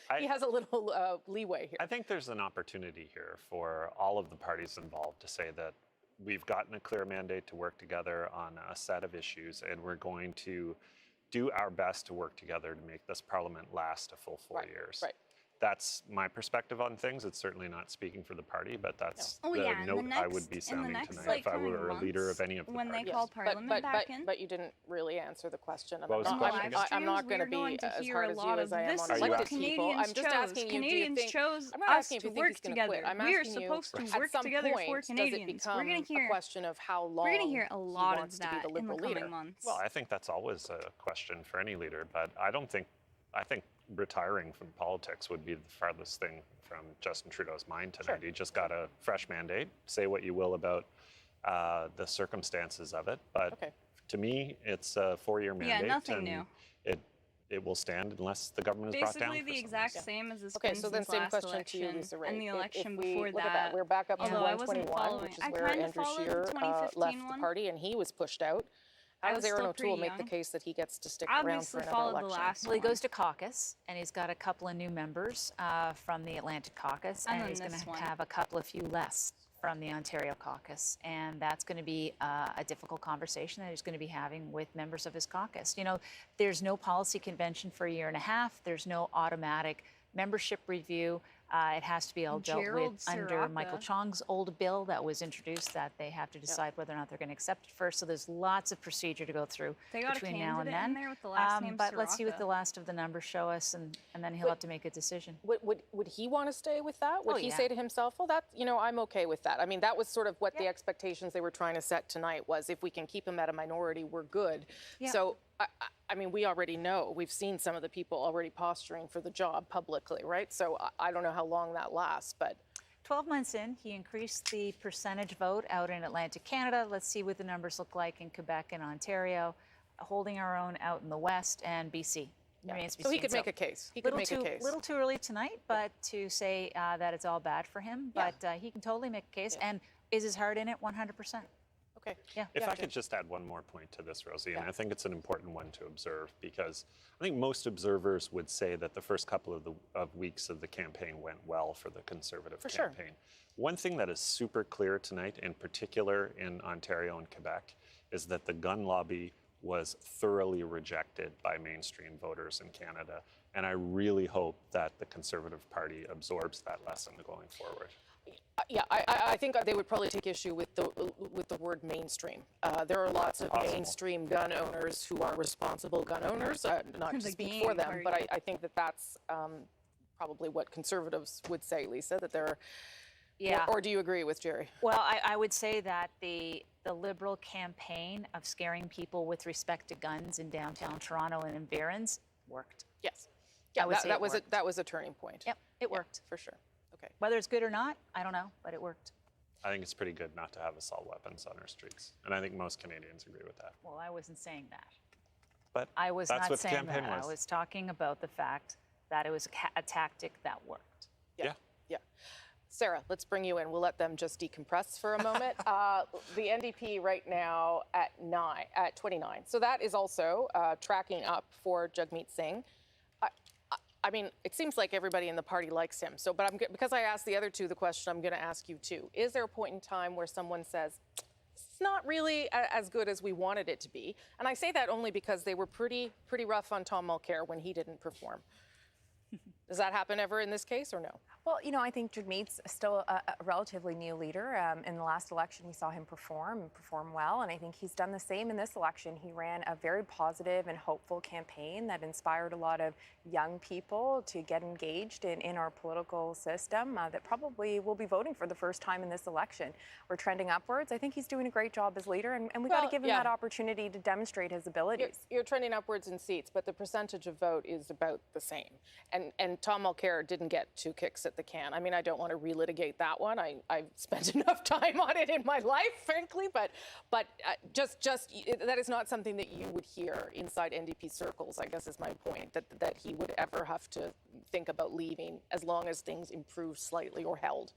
leeway here. I think there's an opportunity here for all of the parties involved to say that we've gotten a clear mandate to work together on a set of issues, and we're going to do our best to work together to make this Parliament last a full 4 years. Right. That's my perspective on things. It's certainly not speaking for the party, but that's the note I would be sounding tonight if I were a leader of any of the when parties. They call Parliament back in. But you didn't really answer the question. What was the question? I'm not going to be as hard as you as I am on elected people. I'm just asking you, Canadians chose I'm not us asking if to you think work he's going together. to quit. I'm We are asking you, supposed to at work some together point, for does it Canadians. become We're going to hear a question of how long we're going to hear a lot he of wants to be that the in the Liberal leader? coming months. Well, I think that's always a question for any leader, but I think retiring from politics would be the farthest thing from Justin Trudeau's mind tonight. He just got a fresh mandate. Say what you will about the circumstances of it, but to me, it's a 4-year mandate. Yeah, nothing new. It will stand unless the government is brought down. Basically the exact same as it's Okay, been so then since same last question to you, election Lisa Ray. and the election if we before look at that, we're back up to although I wasn't 121, following. which is I where kind of Andrew followed Scheer the 2015 left the one. party, and he was pushed out. How I does was Aaron still O'Toole pretty make the young. case that he gets to stick around for Obviously another followed election? the last Well, he one. goes to caucus, and he's got a couple of new members from the Atlantic caucus, And and then he's going this to one. have a few less from the Ontario caucus, and that's going to be a difficult conversation that he's going to be having with members of his caucus. You know, there's no policy convention for a year and a half. There's no automatic membership review. It has to be all dealt with under Michael Chong's old bill that was introduced that they have to decide whether or not they're going to accept it first. So there's lots of procedure to go through between now and then. But let's see what the last of the numbers show us, and then he'll have to make a decision. Would he want to stay with that? Would he say to himself, well, that, you know, I'm okay with that? I mean, that was sort of what the expectations they were trying to set tonight was, if we can keep him at a minority, we're good. So I mean, we already know, we've seen some of the people already posturing for the job publicly, right? So I don't know how long that lasts, but 12 months in, he increased the percentage vote out in Atlantic Canada. Let's see what the numbers look like in Quebec and Ontario, holding our own out in the West and BC. So he could make a case. He could make a case. A little too early tonight, but to say that it's all bad for him. But he can totally make a case. And is his heart in it? 100%. Okay. If I could just add one more point to this, Rosie, and I think it's an important one to observe, because I think most observers would say that the first couple of weeks of the campaign went well for the Conservative campaign. One thing that is super clear tonight, in particular in Ontario and Quebec, is that the gun lobby was thoroughly rejected by mainstream voters in Canada. And I really hope that the Conservative Party absorbs that lesson going forward. Yeah, I think they would probably take issue with the word mainstream. There are lots of mainstream gun owners who are responsible gun owners, not to speak for them, but I think that that's probably what Conservatives would say, Lisa, that they're... Or do you agree with Jerry? Well, I would say that the Liberal campaign of scaring people with respect to guns in downtown Toronto and environs worked. Yes. Yeah, that was a turning point. Yep, it worked. For sure. Okay. Whether it's good or not, I don't know, but it worked. I think it's pretty good not to have assault weapons on our streets. And I think most Canadians agree with that. Well, I wasn't saying that. But I was that's not what the saying campaign that. was. I was talking about the fact that it was a tactic that worked. Yeah. Sarah, let's bring you in. We'll let them just decompress for a moment. The NDP right now at 29. So that is also tracking up for Jagmeet Singh. I mean, it seems like everybody in the party likes him. So, but because I asked the other two the question, I'm going to ask you too. Is there a point in time where someone says, it's not really as good as we wanted it to be? And I say that only because they were pretty rough on Tom Mulcair when he didn't perform. Does that happen ever in this case or no? Well, you know, I think Jagmeet's still a relatively new leader. In the last election, we saw him perform well, and I think he's done the same in this election. He ran a very positive and hopeful campaign that inspired a lot of young people to get engaged in our political system that probably will be voting for the first time in this election. We're trending upwards. I think he's doing a great job as leader, and we got to give him that opportunity to demonstrate his abilities. You're trending upwards in seats, but the percentage of vote is about the same. And Tom Mulcair didn't get 2 kicks at the can. I mean, I don't want to relitigate that one. I've spent enough time on it in my life, frankly, but just that is not something that you would hear inside NDP circles, I guess is my point, that he would ever have to think about leaving as long as things improve slightly or held.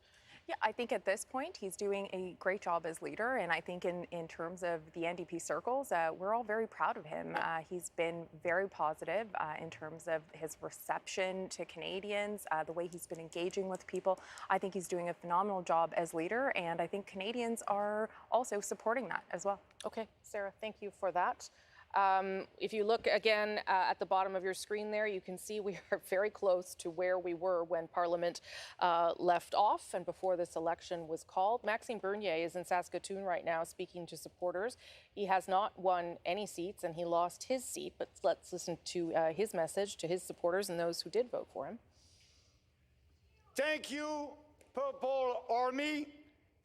Yeah, I think at this point he's doing a great job as leader, and I think in terms of the NDP circles, we're all very proud of him. He's been very positive in terms of his reception to Canadians, the way he's been engaging with people. I think he's doing a phenomenal job as leader, and I think Canadians are also supporting that as well. Okay, Sarah, thank you for that. If you look again at the bottom of your screen there, you can see we are very close to where we were when Parliament left off and before this election was called. Maxime Bernier is in Saskatoon right now speaking to supporters. He has not won any seats and he lost his seat, but let's listen to his message to his supporters and those who did vote for him. Thank you, Purple Army.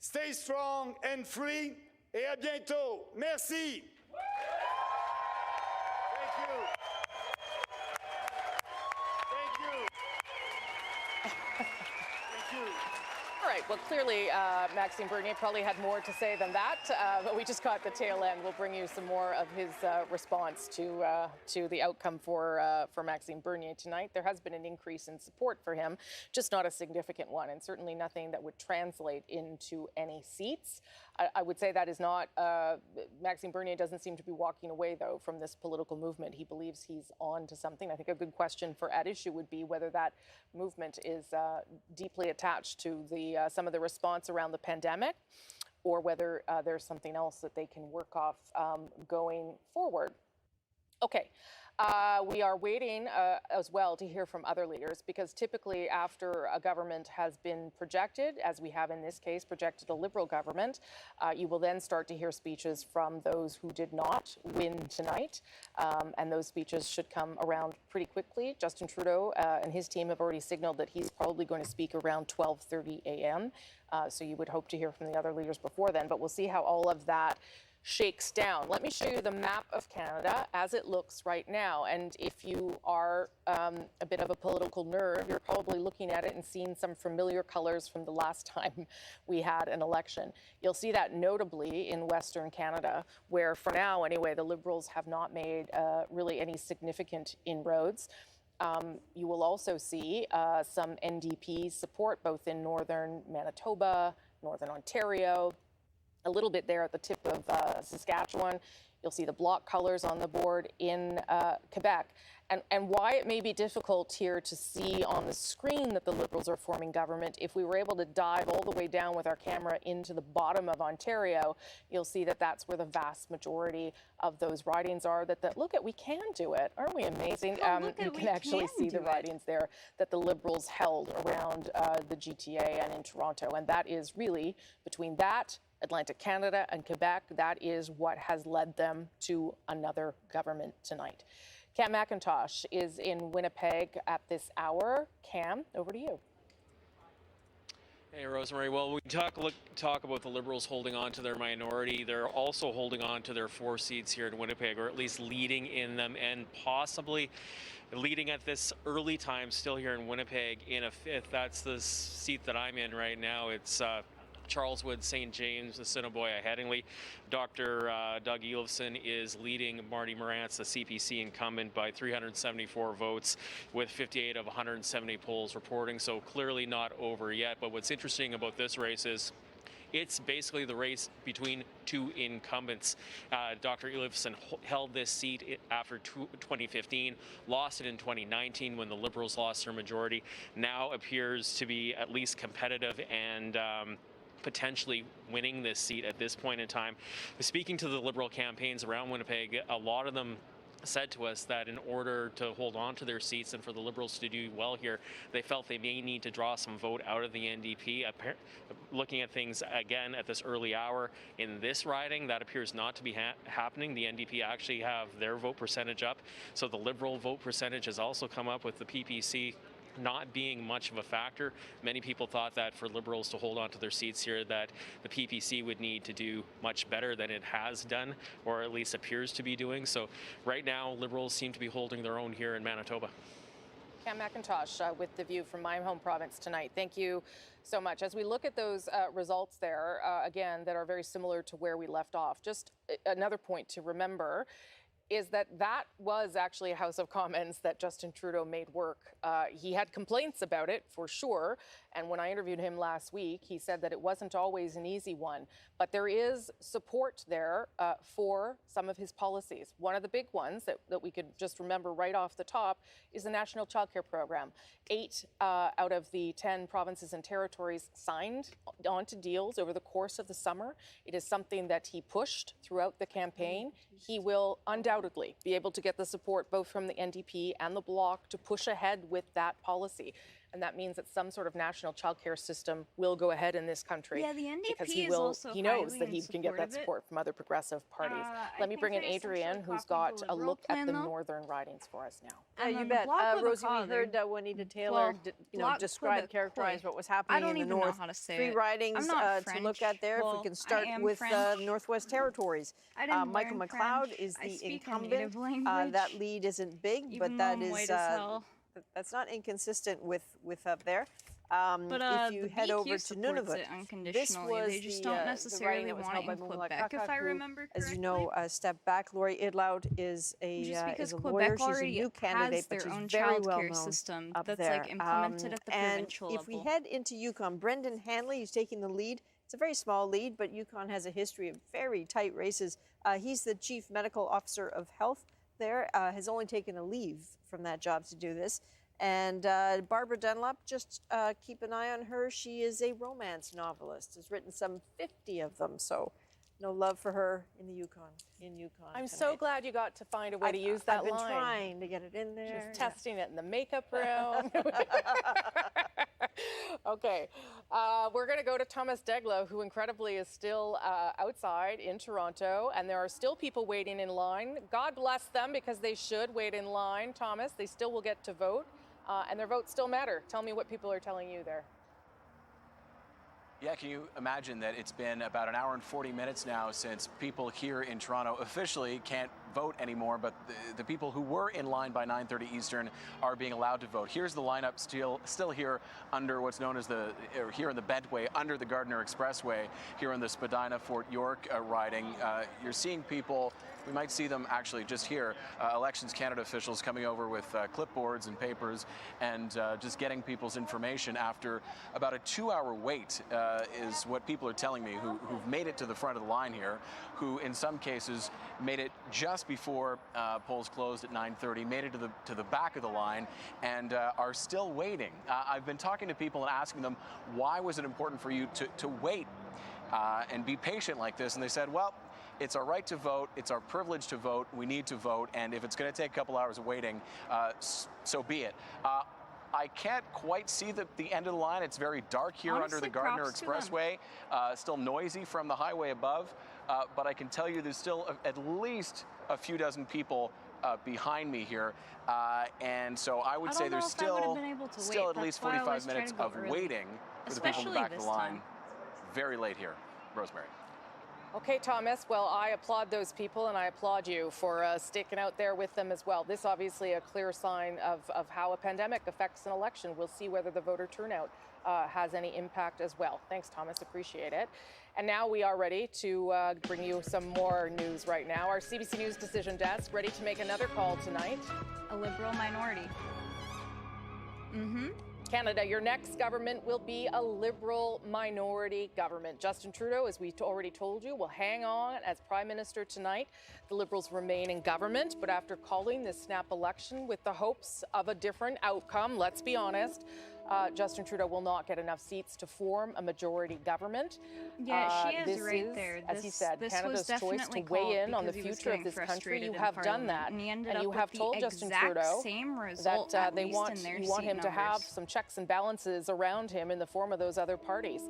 Stay strong and free. Et à bientôt. Merci. All right, well, clearly Maxime Bernier probably had more to say than that, but we just caught the tail end. We'll bring you some more of his response to the outcome for Maxime Bernier tonight. There has been an increase in support for him, just not a significant one, and certainly nothing that would translate into any seats. I would say that is not, Maxime Bernier doesn't seem to be walking away, though, from this political movement. He believes he's on to something. I think a good question at issue would be whether that movement is deeply attached to some of the response around the pandemic, or whether there's something else that they can work off going forward. Okay. We are waiting as well to hear from other leaders, because typically after a government has been projected, as we have in this case, projected a Liberal government, you will then start to hear speeches from those who did not win tonight. And those speeches should come around pretty quickly. Justin Trudeau and his team have already signaled that he's probably going to speak around 12:30 a.m. So you would hope to hear from the other leaders before then, but we'll see how all of that shakes down. Let me show you the map of Canada as it looks right now. And if you are a bit of a political nerd, you're probably looking at it and seeing some familiar colors from the last time we had an election. You'll see that notably in Western Canada, where for now anyway, the Liberals have not made really any significant inroads. You will also see some NDP support both in Northern Manitoba, Northern Ontario, a little bit there at the tip of Saskatchewan. You'll see the block colors on the board in Quebec. And why it may be difficult here to see on the screen that the Liberals are forming government, if we were able to dive all the way down with our camera into the bottom of Ontario, you'll see that that's where the vast majority of those ridings are. Look at, we can do it. Aren't we amazing? You can actually see the ridings there that the Liberals held around the GTA and in Toronto. And that is really, between that, Atlantic Canada and Quebec, that is what has led them to another government tonight. Cam McIntosh is in Winnipeg at this hour. Cam, over to you. Hey, Rosemary. Well, we talk about the Liberals holding on to their minority. They're also holding on to their 4 seats here in Winnipeg, or at least leading in them, and possibly leading at this early time still here in Winnipeg in a 5th. That's the seat that I'm in right now. It's Charleswood, St. James, Assiniboia, Headingley. Dr. Doug Elifson is leading Marty Morantz, the CPC incumbent, by 374 votes with 58 of 170 polls reporting, so clearly not over yet. But what's interesting about this race is it's basically the race between 2 incumbents. Dr. Elifson held this seat after 2015, lost it in 2019 when the Liberals lost their majority. Now appears to be at least competitive and potentially winning this seat at this point in time. Speaking to the Liberal campaigns around Winnipeg, a lot of them said to us that in order to hold on to their seats and for the Liberals to do well here, they felt they may need to draw some vote out of the NDP. Looking at things again at this early hour in this riding, that appears not to be happening. The NDP actually have their vote percentage up, so the Liberal vote percentage has also come up, with the PPC not being much of a factor. Many people thought that for Liberals to hold on to their seats here, that the PPC would need to do much better than it has done, or at least appears to be doing. So right now, Liberals seem to be holding their own here in Manitoba. Cam McIntosh with The View from my home province tonight. Thank you so much. As we look at those results there, again, that are very similar to where we left off, just another point to remember is that was actually a House of Commons that Justin Trudeau made work. He had complaints about it, for sure, and when I interviewed him last week, he said that it wasn't always an easy one, but there is support there for some of his policies. One of the big ones that we could just remember right off the top is the National Child Care Program. 8 out of the 10 provinces and territories signed onto deals over the course of the summer. It is something that he pushed throughout the campaign. He will undoubtedly be able to get the support both from the NDP and the Bloc to push ahead with that policy. And that means that some sort of national childcare system will go ahead in this country. Yeah, the NDP because is he knows that he can get that support from other progressive parties. Let me bring in Adrienne, who's got a look at the northern ridings for us now. You bet. Rosie, we heard Juanita Taylor characterize what was happening in the north. 3 ridings to look at there. If we can start with Northwest Territories. Michael McLeod is the incumbent. That lead isn't big, but that is that's not inconsistent with up there. If you head over to Nunavut, this was they just don't necessarily want it in Quebec, if I remember correctly. As you know, step back. Lori Idlout is a lawyer. She's a new candidate, but she's very well known system up that's there. implemented at the provincial level. If we head into Yukon, Brendan Hanley, who's taking the lead. It's It's a very small lead, but Yukon has a history of very tight races. He's the chief medical officer of health there, has only taken a leave from that job to do this. And Barbara Dunlop, just keep an eye on her. She is a romance novelist, has written some 50 of them, so no love for her in the Yukon. I'm so glad you got to find a way to use that I've been line. trying to get it in there. Just testing it in the makeup room. Okay, we're going to go to Thomas Degla, who incredibly is still outside in Toronto, and there are still people waiting in line. God bless them, because they should wait in line, Thomas. They still will get to vote, and their votes still matter. Tell me what people are telling you there. Yeah, can you imagine that it's been about an hour and 40 minutes now since people here in Toronto officially can't vote anymore, but the people who were in line by 9:30 Eastern are being allowed to vote. Here's the lineup still here under what's known as here in the Bentway, under the Gardiner Expressway, here in the Spadina-Fort York riding. You're seeing people, we might see them actually just here, Elections Canada officials coming over with clipboards and papers and just getting people's information after about a 2-hour wait is what people are telling me who've made it to the front of the line here, who in some cases made it just before polls closed at 9:30, made it to the back of the line, and are still waiting. I've been talking to people and asking them, why was it important for you to wait and be patient like this? And they said, well, it's our right to vote, it's our privilege to vote, we need to vote, and if it's going to take a couple hours of waiting, so be it. I can't quite see the end of the line. It's very dark here under the Gardiner Expressway. Still noisy from the highway above, but I can tell you there's still at least a few dozen people behind me here, and so I would say there's still at least 45 minutes of waiting for the people in the back of the line. Very late here. Rosemary. Okay, Thomas, well, I applaud those people, and I applaud you for sticking out there with them as well. This obviously a clear sign of how a pandemic affects an election. We'll see whether the voter turnout has any impact as well. Thanks, Thomas, appreciate it. And now we are ready to bring you some more news right now. Our CBC News Decision Desk ready to make another call tonight. A Liberal minority. Canada, your next government will be a Liberal minority government. Justin Trudeau, as we already told you, will hang on as Prime Minister tonight. The Liberals remain in government, but after calling this snap election with the hopes of a different outcome, let's be honest, Justin Trudeau will not get enough seats to form a majority government. Yeah, she is this right is, there. As he said, Canada's choice to weigh in on the future of this country. You have done that, and you have told Justin Trudeau that you want him to have some checks and balances around him in the form of those other parties.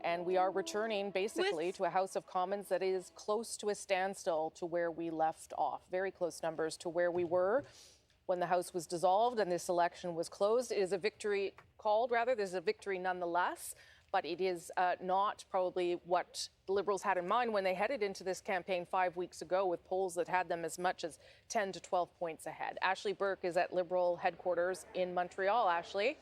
And we are returning basically to a House of Commons that is close to a standstill to where we left off. Very close numbers to where we were when the House was dissolved and this election was closed. It is a victory there's a victory nonetheless, but it is not probably what the Liberals had in mind when they headed into this campaign 5 weeks ago with polls that had them as much as 10 to 12 points ahead. Ashley Burke is at Liberal headquarters in Montreal. Ashley.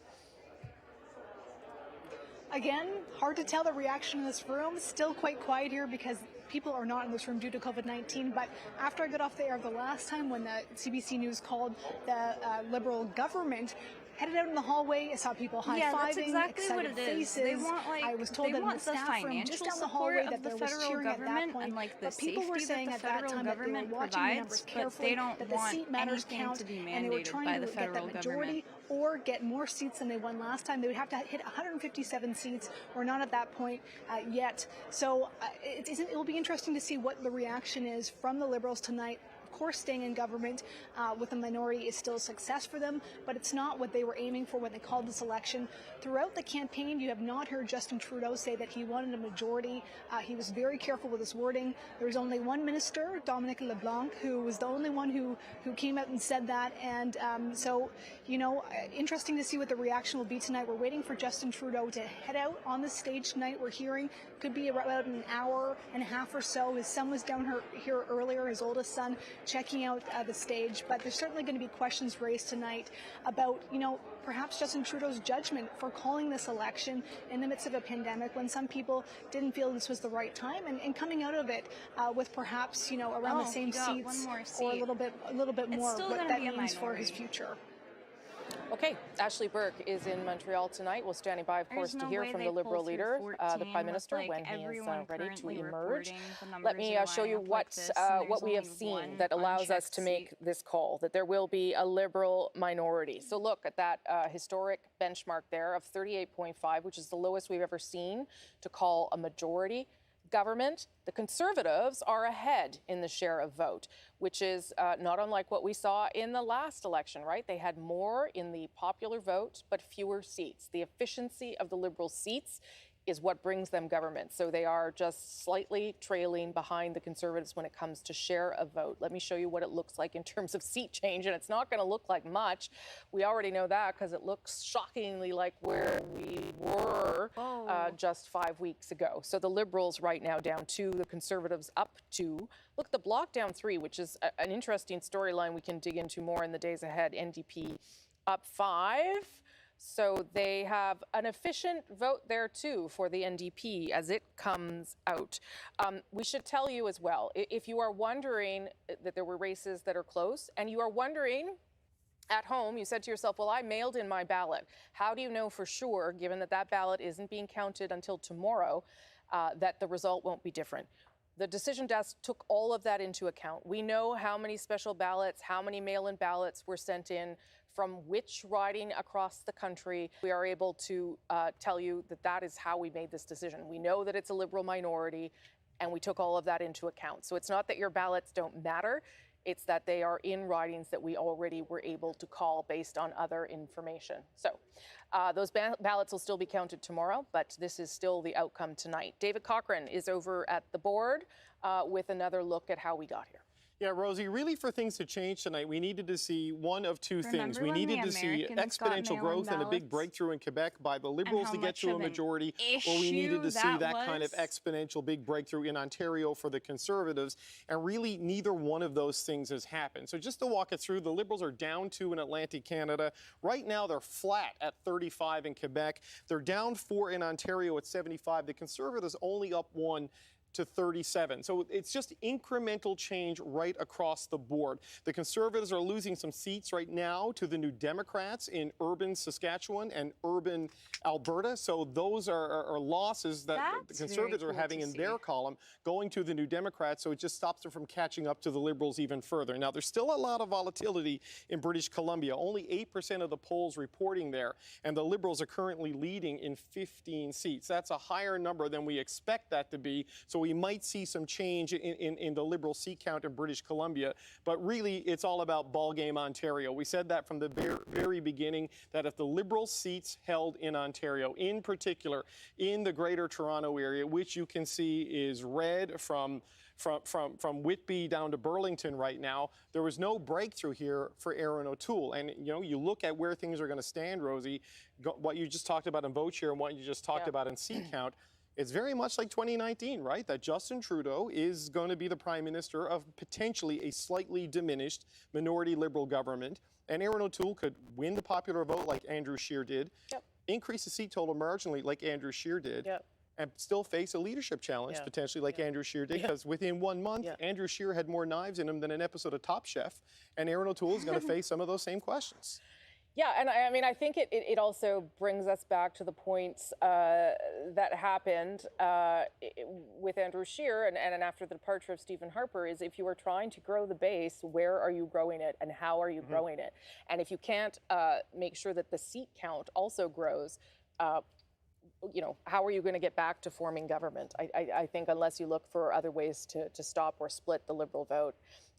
Again, hard to tell the reaction in this room. Still quite quiet here because people are not in this room due to COVID-19. But after I got off the air the last time when the CBC News called the Liberal government, headed out in the hallway, I saw people high-fiving, that's exactly excited what it faces. is. They want, I was told that in the staff room just down the hallway that there was cheering at that point. But people were saying at that time that they were watching the numbers carefully, that the seat matters count, and they were trying to get that majority or get more seats than they won last time. They would have to hit 157 seats. We're not at that point yet. So it will be interesting to see what the reaction is from the Liberals tonight. Of course, staying in government with a minority is still a success for them, but it's not what they were aiming for when they called this election. Throughout the campaign, you have not heard Justin Trudeau say that he wanted a majority. He was very careful with his wording. There was only one minister, Dominic LeBlanc, who was the only one who came out and said that. And so, you know, interesting to see what the reaction will be tonight. We're waiting for Justin Trudeau to head out on the stage tonight. We're hearing could be about an hour and a half or so. His son was down here earlier, his oldest son, checking out the stage. But there's certainly going to be questions raised tonight about, you know, perhaps Justin Trudeau's judgment for calling this election in the midst of a pandemic when some people didn't feel this was the right time, and coming out of it with perhaps, you know, around the same seats or a little bit more, what that means for his future. Okay, Ashley Burke is in Montreal tonight. We're standing by, of course, to hear from the Liberal leader, the Prime Minister, when he is ready to emerge. Let me show you what we have seen that allows us to make this call, that there will be a Liberal minority. So look at that historic benchmark there of 38.5, which is the lowest we've ever seen to call a majority government. The Conservatives are ahead in the share of vote, which is not unlike what we saw in the last election, right? They had more in the popular vote, but fewer seats. The efficiency of the Liberal seats is what brings them government. So they are just slightly trailing behind the Conservatives when it comes to share of vote. Let me show you what it looks like in terms of seat change, and it's not going to look like much. We already know that because it looks shockingly like where we were just 5 weeks ago. So the Liberals right now down 2, the Conservatives up 2. Look at the Bloc down 3, which is an interesting storyline we can dig into more in the days ahead. NDP up 5. So they have an efficient vote there, too, for the NDP as it comes out. We should tell you as well, if you are wondering that there were races that are close, and you are wondering at home, you said to yourself, well, I mailed in my ballot. How do you know for sure, given that that ballot isn't being counted until tomorrow, that the result won't be different? The decision desk took all of that into account. We know how many special ballots, how many mail-in ballots were sent in from which riding across the country. We are able to tell you that that is how we made this decision. We know that it's a Liberal minority, and we took all of that into account. So it's not that your ballots don't matter. It's that they are in ridings that we already were able to call based on other information. So those ballots will still be counted tomorrow, but this is still the outcome tonight. David Cochran is over at the board with another look at how we got here. Yeah, Rosie, really for things to change tonight, we needed to see one of two things. We needed to see exponential growth and a big breakthrough in Quebec by the Liberals to get to a majority, or we needed to see that kind of exponential big breakthrough in Ontario for the Conservatives, and really neither one of those things has happened. So just to walk it through, the Liberals are down 2 in Atlantic Canada. Right now they're flat at 35 in Quebec. They're down 4 in Ontario at 75. The Conservatives only up 1 to 37. So it's just incremental change right across the board. The Conservatives are losing some seats right now to the New Democrats in urban Saskatchewan and urban Alberta. So those are losses that the Conservatives are having in their column going to the New Democrats. So it just stops them from catching up to the Liberals even further. Now, there's still a lot of volatility in British Columbia. Only 8% of the polls reporting there. And the Liberals are currently leading in 15 seats. That's a higher number than we expect that to be. So we might see some change in the Liberal seat count in British Columbia, but really it's all about ballgame Ontario. We said that from the very beginning, that if the Liberal seats held in Ontario, in particular in the Greater Toronto area, which you can see is red from Whitby down to Burlington right now, there was no breakthrough here for Erin O'Toole. And, you know, you look at where things are going to stand, Rosie, what you just talked about in vote share and what you just talked about in seat count, it's very much like 2019, right? That Justin Trudeau is going to be the Prime Minister of potentially a slightly diminished minority Liberal government. And Erin O'Toole could win the popular vote like Andrew Scheer did, increase the seat total marginally like Andrew Scheer did, and still face a leadership challenge potentially like Andrew Scheer did, because within 1 month, Andrew Scheer had more knives in him than an episode of Top Chef, and Erin O'Toole is going to face some of those same questions. Yeah, and I mean, I think it also brings us back to the points that happened with Andrew Scheer and after the departure of Stephen Harper, is if you are trying to grow the base, where are you growing it and how are you growing it? And if you can't make sure that the seat count also grows, you know, how are you going to get back to forming government? I think unless you look for other ways to stop or split the Liberal vote.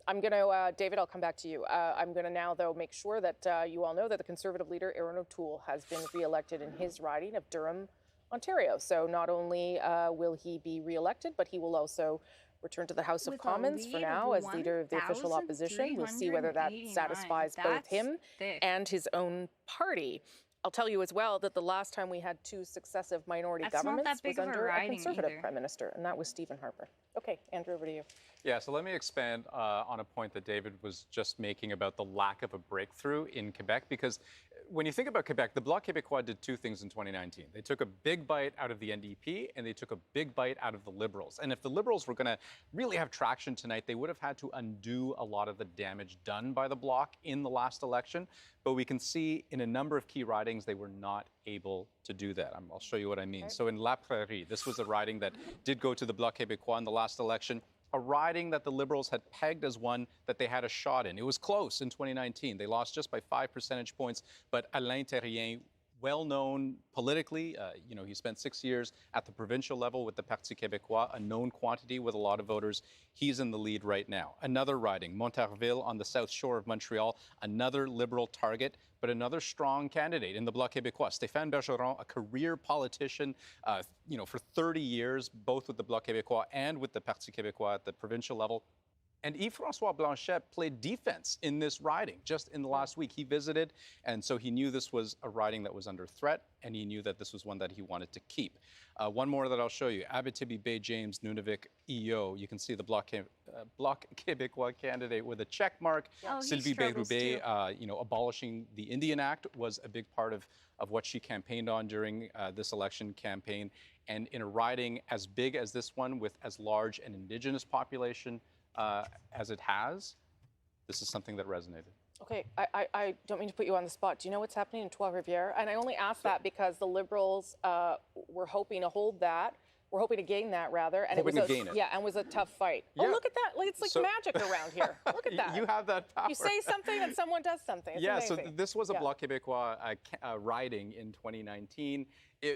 I'm going to, David, I'll come back to you. I'm going to now, though, make sure that you all know that the Conservative leader, Erin O'Toole, has been re-elected in his riding of Durham, Ontario. So not only will he be re-elected, but he will also return to the House of Commons for now as leader of the official opposition. We'll see whether that satisfies both him and his own party. I'll tell you as well that the last time we had 2 successive minority governments was under a Conservative Prime Minister, and that was Stephen Harper. Okay, Andrew, over to you. Yeah, so let me expand on a point that David was just making about the lack of a breakthrough in Quebec, because when you think about Quebec, the Bloc Québécois did two things in 2019. They took a big bite out of the NDP and they took a big bite out of the Liberals. And if the Liberals were going to really have traction tonight, they would have had to undo a lot of the damage done by the Bloc in the last election. But we can see in a number of key ridings, they were not able to do that. I'll show you what I mean. Okay. So in La Prairie, this was a riding that did go to the Bloc Québécois in the last election. A riding that the Liberals had pegged as one that they had a shot in. It was close in 2019. They lost just by 5 percentage points, but Alain Terrien, well known politically, he spent 6 years at the provincial level with the Parti Québécois, a known quantity with a lot of voters. He's in the lead right now. Another riding, Montarville on the south shore of Montreal, another Liberal target, but another strong candidate in the Bloc Québécois. Stéphane Bergeron, a career politician, for 30 years, both with the Bloc Québécois and with the Parti Québécois at the provincial level. And Yves-François Blanchet played defense in this riding just in the last week. He visited, and so he knew this was a riding that was under threat, and he knew that this was one that he wanted to keep. One more that I'll show you, Abitibi Bay James Nunavik EO. You can see the Bloc Québécois candidate with a check mark. Oh, Sylvie Bérubé, abolishing the Indian Act was a big part of what she campaigned on during this election campaign. And in a riding as big as this one with as large an Indigenous population as it has, this is something that resonated. Okay, I don't mean to put you on the spot. Do you know what's happening in Trois-Rivières? And I only ask that because the Liberals were hoping to hold that. We're hoping to gain that, rather. And hoping it was to gain it. Yeah, and it was a tough fight. Yeah. Oh, look at that. Like, it's like magic around here. Look at that. You have that power. You say something and someone does something. It's amazing. So this was a Bloc Québécois riding in 2019.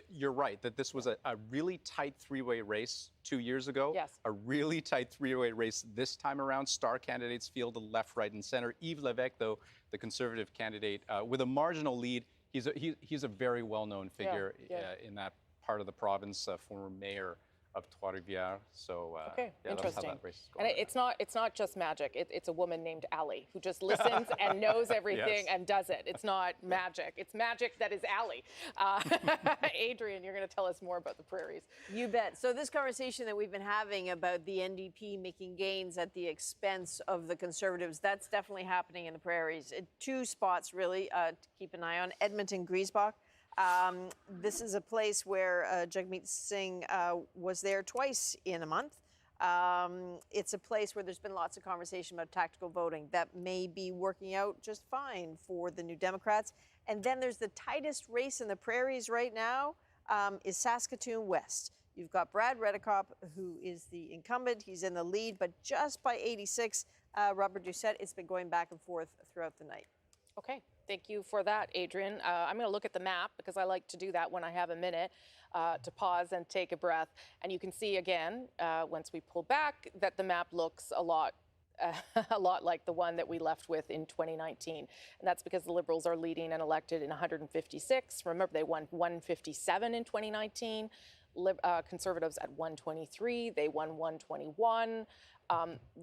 You're right that this was a really tight three-way race 2 years ago. Yes. A really tight three-way race this time around. Star candidates fielded left, right, and center. Yves Lévesque, though, the Conservative candidate, with a marginal lead. He's a very well-known figure in that part of the province, former mayor of Trois-Rivières. So interesting. That race is going and it's not just magic. It's a woman named Allie who just listens and knows everything and does it. It's not magic. It's magic that is Allie. Adrian, you're going to tell us more about the prairies. You bet. So this conversation that we've been having about the NDP making gains at the expense of the Conservatives, that's definitely happening in the prairies. Two spots really to keep an eye on. Edmonton, Griesbach. This is a place where Jagmeet Singh was there twice in a month. It's a place where there's been lots of conversation about tactical voting that may be working out just fine for the New Democrats. And then there's the tightest race in the prairies right now is Saskatoon West. You've got Brad Redekop, who is the incumbent. He's in the lead, but just by 86. Robert Doucette, it's been going back and forth throughout the night. Okay. Thank you for that, Adrian. I'm going to look at the map because I like to do that when I have a minute to pause and take a breath. And you can see again, once we pull back, that the map looks a lot like the one that we left with in 2019. And that's because the Liberals are leading and elected in 156. Remember, they won 157 in 2019. Conservatives at 123. They won 121.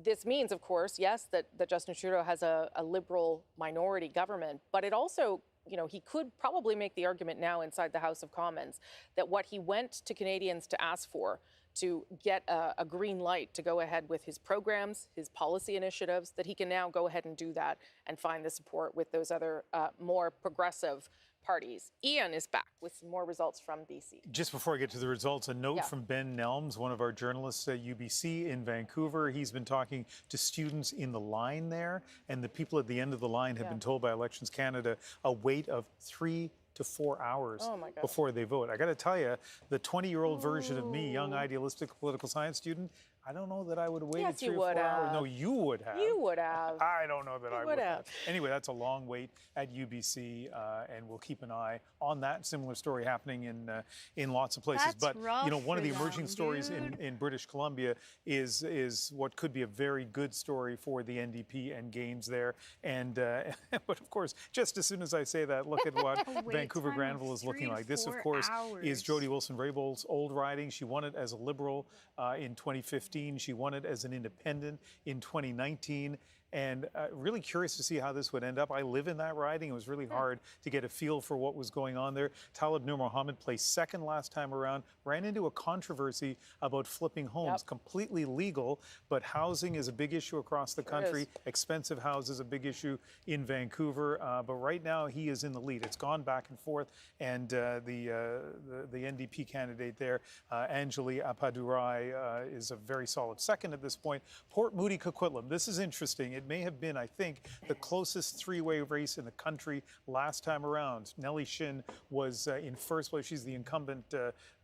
This means, of course, yes, that Justin Trudeau has a Liberal minority government, but it also, he could probably make the argument now inside the House of Commons that what he went to Canadians to ask for, to get a green light to go ahead with his programs, his policy initiatives, that he can now go ahead and do that and find the support with those other more progressive parties. Ian is back with some more results from BC. Just before I get to the results, a note from Ben Nelms, one of our journalists at UBC in Vancouver. He's been talking to students in the line there, and the people at the end of the line have been told by Elections Canada a wait of 3 to 4 hours before they vote. I got to tell you, the 20-year-old version of me, young idealistic political science student, I don't know that I would have waited 3 or 4 hours. No, you would have. You would have. I don't know that I would have. Anyway, that's a long wait at UBC, and we'll keep an eye on that. Similar story happening in lots of places. That's rough one of the for emerging them, stories dude. in British Columbia is what could be a very good story for the NDP and gains there. And but of course, just as soon as I say that, look at what Vancouver Granville is looking like. This, of course, is Jody Wilson-Raybould's old riding. She won it as a Liberal in 2015. She won it as an independent in 2019. and really curious to see how this would end up. I live in that riding. It was really hard to get a feel for what was going on there. Talib Nur Mohammed placed second last time around, ran into a controversy about flipping homes. Completely legal, but housing is a big issue across the country. Expensive houses a big issue in Vancouver, but right now he is in the lead. It's gone back and forth, and the NDP candidate there, Anjali Appadurai, is a very solid second at this point. Port Moody Coquitlam, this is interesting. It may have been, I think, the closest three-way race in the country last time around. Nellie Shin was in first place. She's the incumbent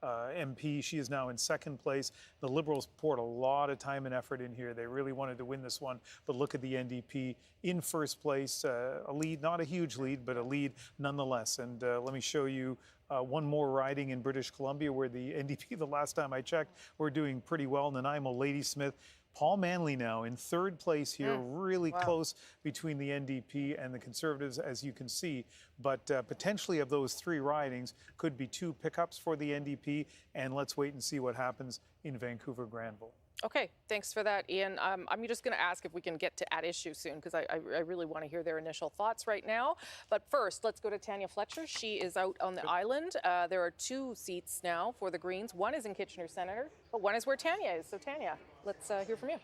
MP. She is now in second place. The Liberals poured a lot of time and effort in here. They really wanted to win this one, but look at the NDP in first place. A lead, not a huge lead, but a lead nonetheless. And let me show you one more riding in British Columbia where the NDP, the last time I checked, were doing pretty well. Nanaimo Ladysmith. Paul Manley now in third place here, really close between the NDP and the Conservatives, as you can see. But potentially of those three ridings could be two pickups for the NDP. And let's wait and see what happens in Vancouver Granville. Okay, thanks for that, Ian. I'm just going to ask if we can get to at issue soon, because I really want to hear their initial thoughts right now. But first, let's go to Tanya Fletcher. She is out on the island. There are two seats now for the Greens. One is in Kitchener Centre, but one is where Tanya is. So Tanya, let's hear from you.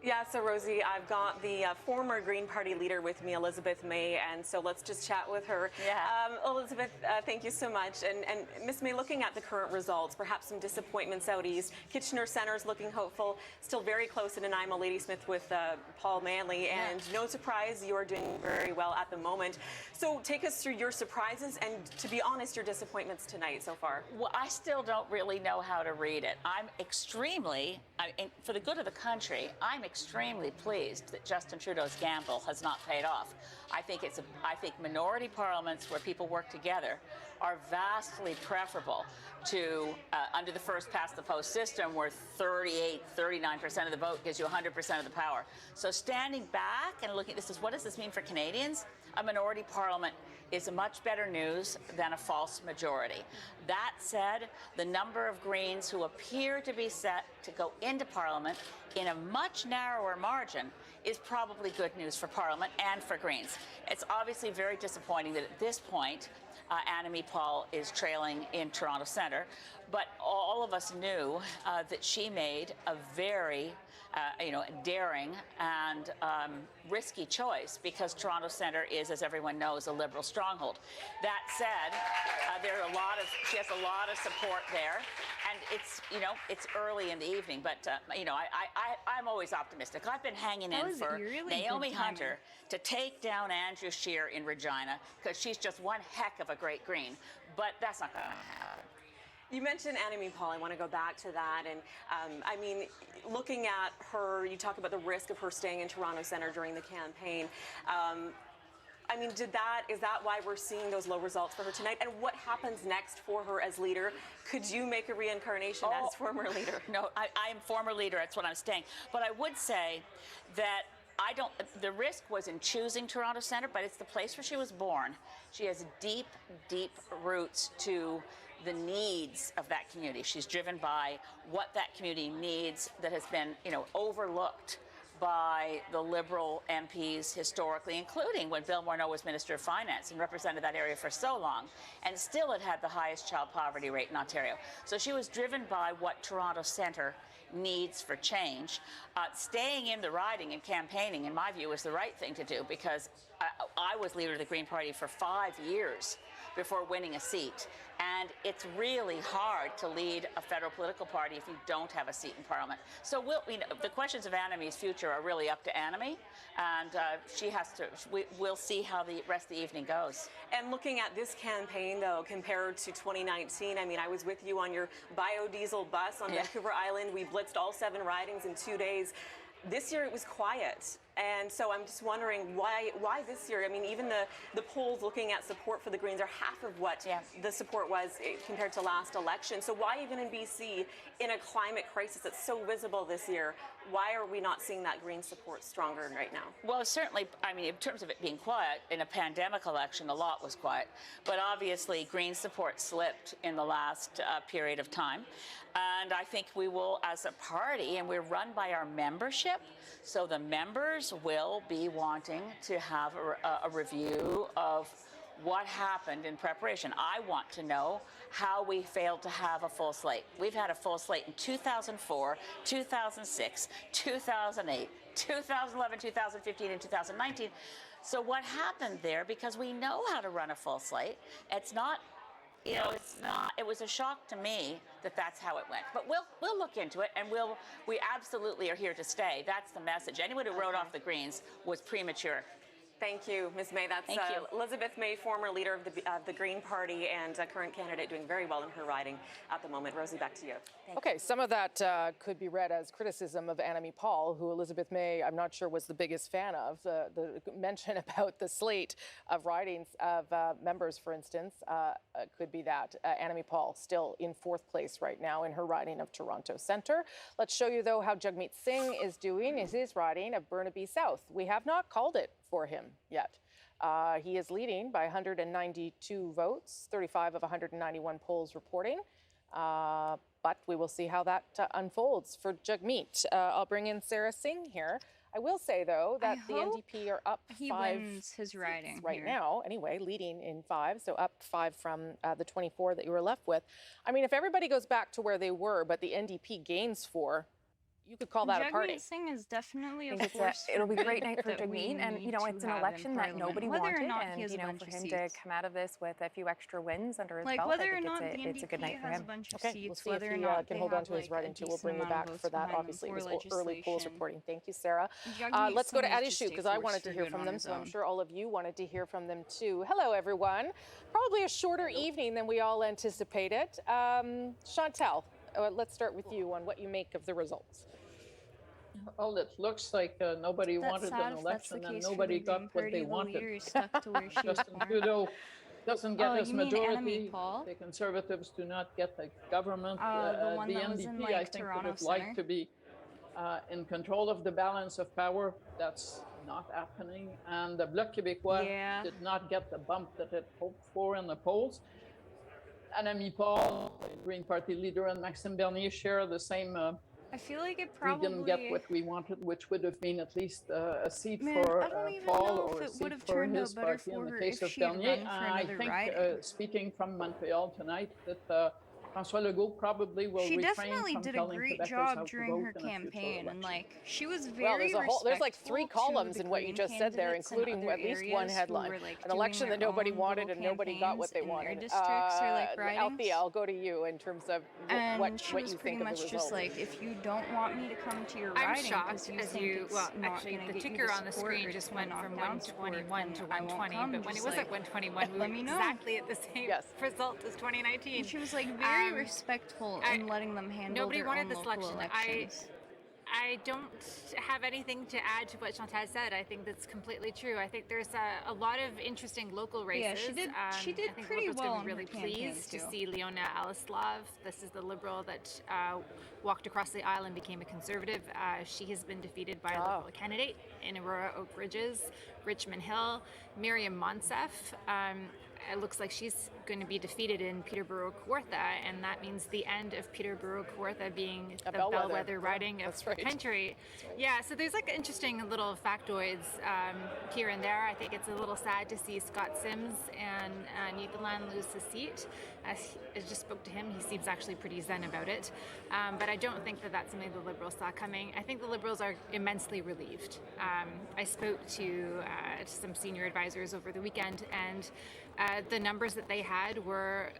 Yeah, so Rosie, I've got the former Green Party leader with me, Elizabeth May, and so let's just chat with her. Yeah. Elizabeth, thank you so much. And Ms. May, looking at the current results, perhaps some disappointments out east. Kitchener Centre's looking hopeful, still very close to Nanaimo Ladysmith with Paul Manley, and no surprise, you are doing very well at the moment. So take us through your surprises and, to be honest, your disappointments tonight so far. Well, I still don't really know how to read it. I'm extremely, for the good of the country, I'm extremely pleased that Justin Trudeau's gamble has not paid off. I think minority parliaments where people work together are vastly preferable to under the first past the post system where 39% of the vote gives you 100% of the power. So standing back and looking at this is, what does this mean for Canadians? A minority parliament is much better news than a false majority. That said, the number of Greens who appear to be set to go into Parliament in a much narrower margin is probably good news for Parliament and for Greens. It's obviously very disappointing that at this point, Annamie Paul is trailing in Toronto Centre, but all of us knew that she made a very daring and risky choice because Toronto Centre is, as everyone knows, a Liberal stronghold. That said, she has a lot of support there, and it's early in the evening, but I'm always optimistic. I've been hanging in for Naomi Hunter to take down Andrew Scheer in Regina because she's just one heck of a great Green, but that's not going to happen. You mentioned Annamie Paul. I want to go back to that. And I mean, looking at her, you talk about the risk of her staying in Toronto Centre during the campaign. I mean, is that why we're seeing those low results for her tonight? And what happens next for her as leader? Could you make a reincarnation as former leader? No, I am former leader. That's what I'm saying. But I would say that the risk was in choosing Toronto Centre, but it's the place where she was born. She has deep, deep roots to the needs of that community. She's driven by what that community needs that has been, overlooked by the Liberal MPs historically, including when Bill Morneau was Minister of Finance and represented that area for so long, and still it had the highest child poverty rate in Ontario. So she was driven by what Toronto Centre needs for change. Staying in the riding and campaigning, in my view, is the right thing to do because I was leader of the Green Party for 5 years before winning a seat. And it's really hard to lead a federal political party if you don't have a seat in Parliament. So the questions of Annamie's future are really up to Annamie, and we'll see how the rest of the evening goes. And looking at this campaign, though, compared to 2019, I mean, I was with you on your biodiesel bus on Vancouver Island. We blitzed all 7 ridings in 2 days. This year it was quiet. And so I'm just wondering why this year? I mean, even the polls looking at support for the Greens are half of what the support was compared to last election. So why even in BC, in a climate crisis that's so visible this year, why are we not seeing that Green support stronger right now? Well, certainly, I mean, in terms of it being quiet, in a pandemic election, a lot was quiet. But obviously, Green support slipped in the last period of time. And I think we will, as a party, and we're run by our membership, so the members will be wanting to have a review of what happened in preparation. I want to know how we failed to have a full slate. We've had a full slate in 2004, 2006, 2008, 2011, 2015, and 2019. So what happened there, because we know how to run a full slate, it's not, you know, it's not, it was a shock to me that that's how it went. But we'll look into it, and we absolutely are here to stay. That's the message. Anyone who wrote off the Greens was premature. Thank you, Ms. May. That's Elizabeth May, former leader of the Green Party and current candidate, doing very well in her riding at the moment. Rosie, back to you. Okay, some of that could be read as criticism of Annamie Paul, who Elizabeth May, I'm not sure, was the biggest fan of. The mention about the slate of ridings of members, for instance, could be that. Annamie Paul still in 4th place right now in her riding of Toronto Centre. Let's show you, though, how Jagmeet Singh is doing in his riding of Burnaby South. We have not called it for him yet. He is leading by 192 votes, 35 of 191 polls reporting. But we will see how that unfolds for Jagmeet. I'll bring in Sarah Singh here. I will say, though, that the NDP are up 5 wins his riding right now, anyway, leading in 5, so up 5 from the 24 that you were left with. I mean, if everybody goes back to where they were, but the NDP gains 4, you could call that a party. Jagmeet Singh is definitely a force. It'll be a great night for Jagmeet, and you know it's an election that nobody wanted, and you know for him to come out of this with a few extra wins under his belt, I think it's a good night for him. Okay, we'll see if he can hold on to his riding too. We'll bring you back for that. Obviously, it was early polls reporting. Thank you, Sarah. Let's go to Adishu, because I wanted to hear from them, so I'm sure all of you wanted to hear from them too. Hello, everyone. Probably a shorter evening than we all anticipated. Chantal, let's start with you on what you make of the resuls. Well, it looks like nobody wanted an election and nobody got what they wanted. Justin Trudeau doesn't get his majority. The Conservatives do not get the government. The NDP, I think, would have liked to be in control of the balance of power. That's not happening. And the Bloc Québécois did not get the bump that it hoped for in the polls. Annamie Paul, the Green Party leader, and Maxime Bernier share the same. I feel like it probably... We didn't get what we wanted, which would have been at least a seat for Paul or a seat for his party in the case of Bernier. I think, speaking from Montreal tonight, that François Legault probably will refrain from telling Quebecers how to vote. She definitely did a great job during her campaign, and like she was very there's like 3 columns in what you just said there, including at least one headline: an election that nobody wanted and nobody got what they wanted. Althea, I'll go to you in terms of what you think of the results. Just like, if you don't want me to come to your riding, I'm shocked as you. Well, actually, the ticker on the screen just went from 121 to 120, but when it was at 121, we were exactly at the same result as 2019. She was like very respectful in letting them handle nobody their wanted own this local election. elections. I don't have anything to add to what Chantal said. I think that's completely true. I think there's a lot of interesting local races. Yeah, she did I think pretty Liberals well going to be really pleased to see Leona Alislav. This is the Liberal that walked across the aisle and became a Conservative. She has been defeated by a Liberal candidate in Aurora Oak Ridges, Richmond Hill. Miriam Monsef. It looks like she's going to be defeated in Peterborough-Kawartha, and that means the end of Peterborough-Kawartha being the bellwether riding of the country. Yeah, so there's like interesting little factoids here and there. I think it's a little sad to see Scott Sims and Newfoundland lose his seat. I just spoke to him. He seems actually pretty zen about it. But I don't think that that's something the Liberals saw coming. I think the Liberals are immensely relieved. I spoke to some senior advisors over the weekend, and the numbers that they had were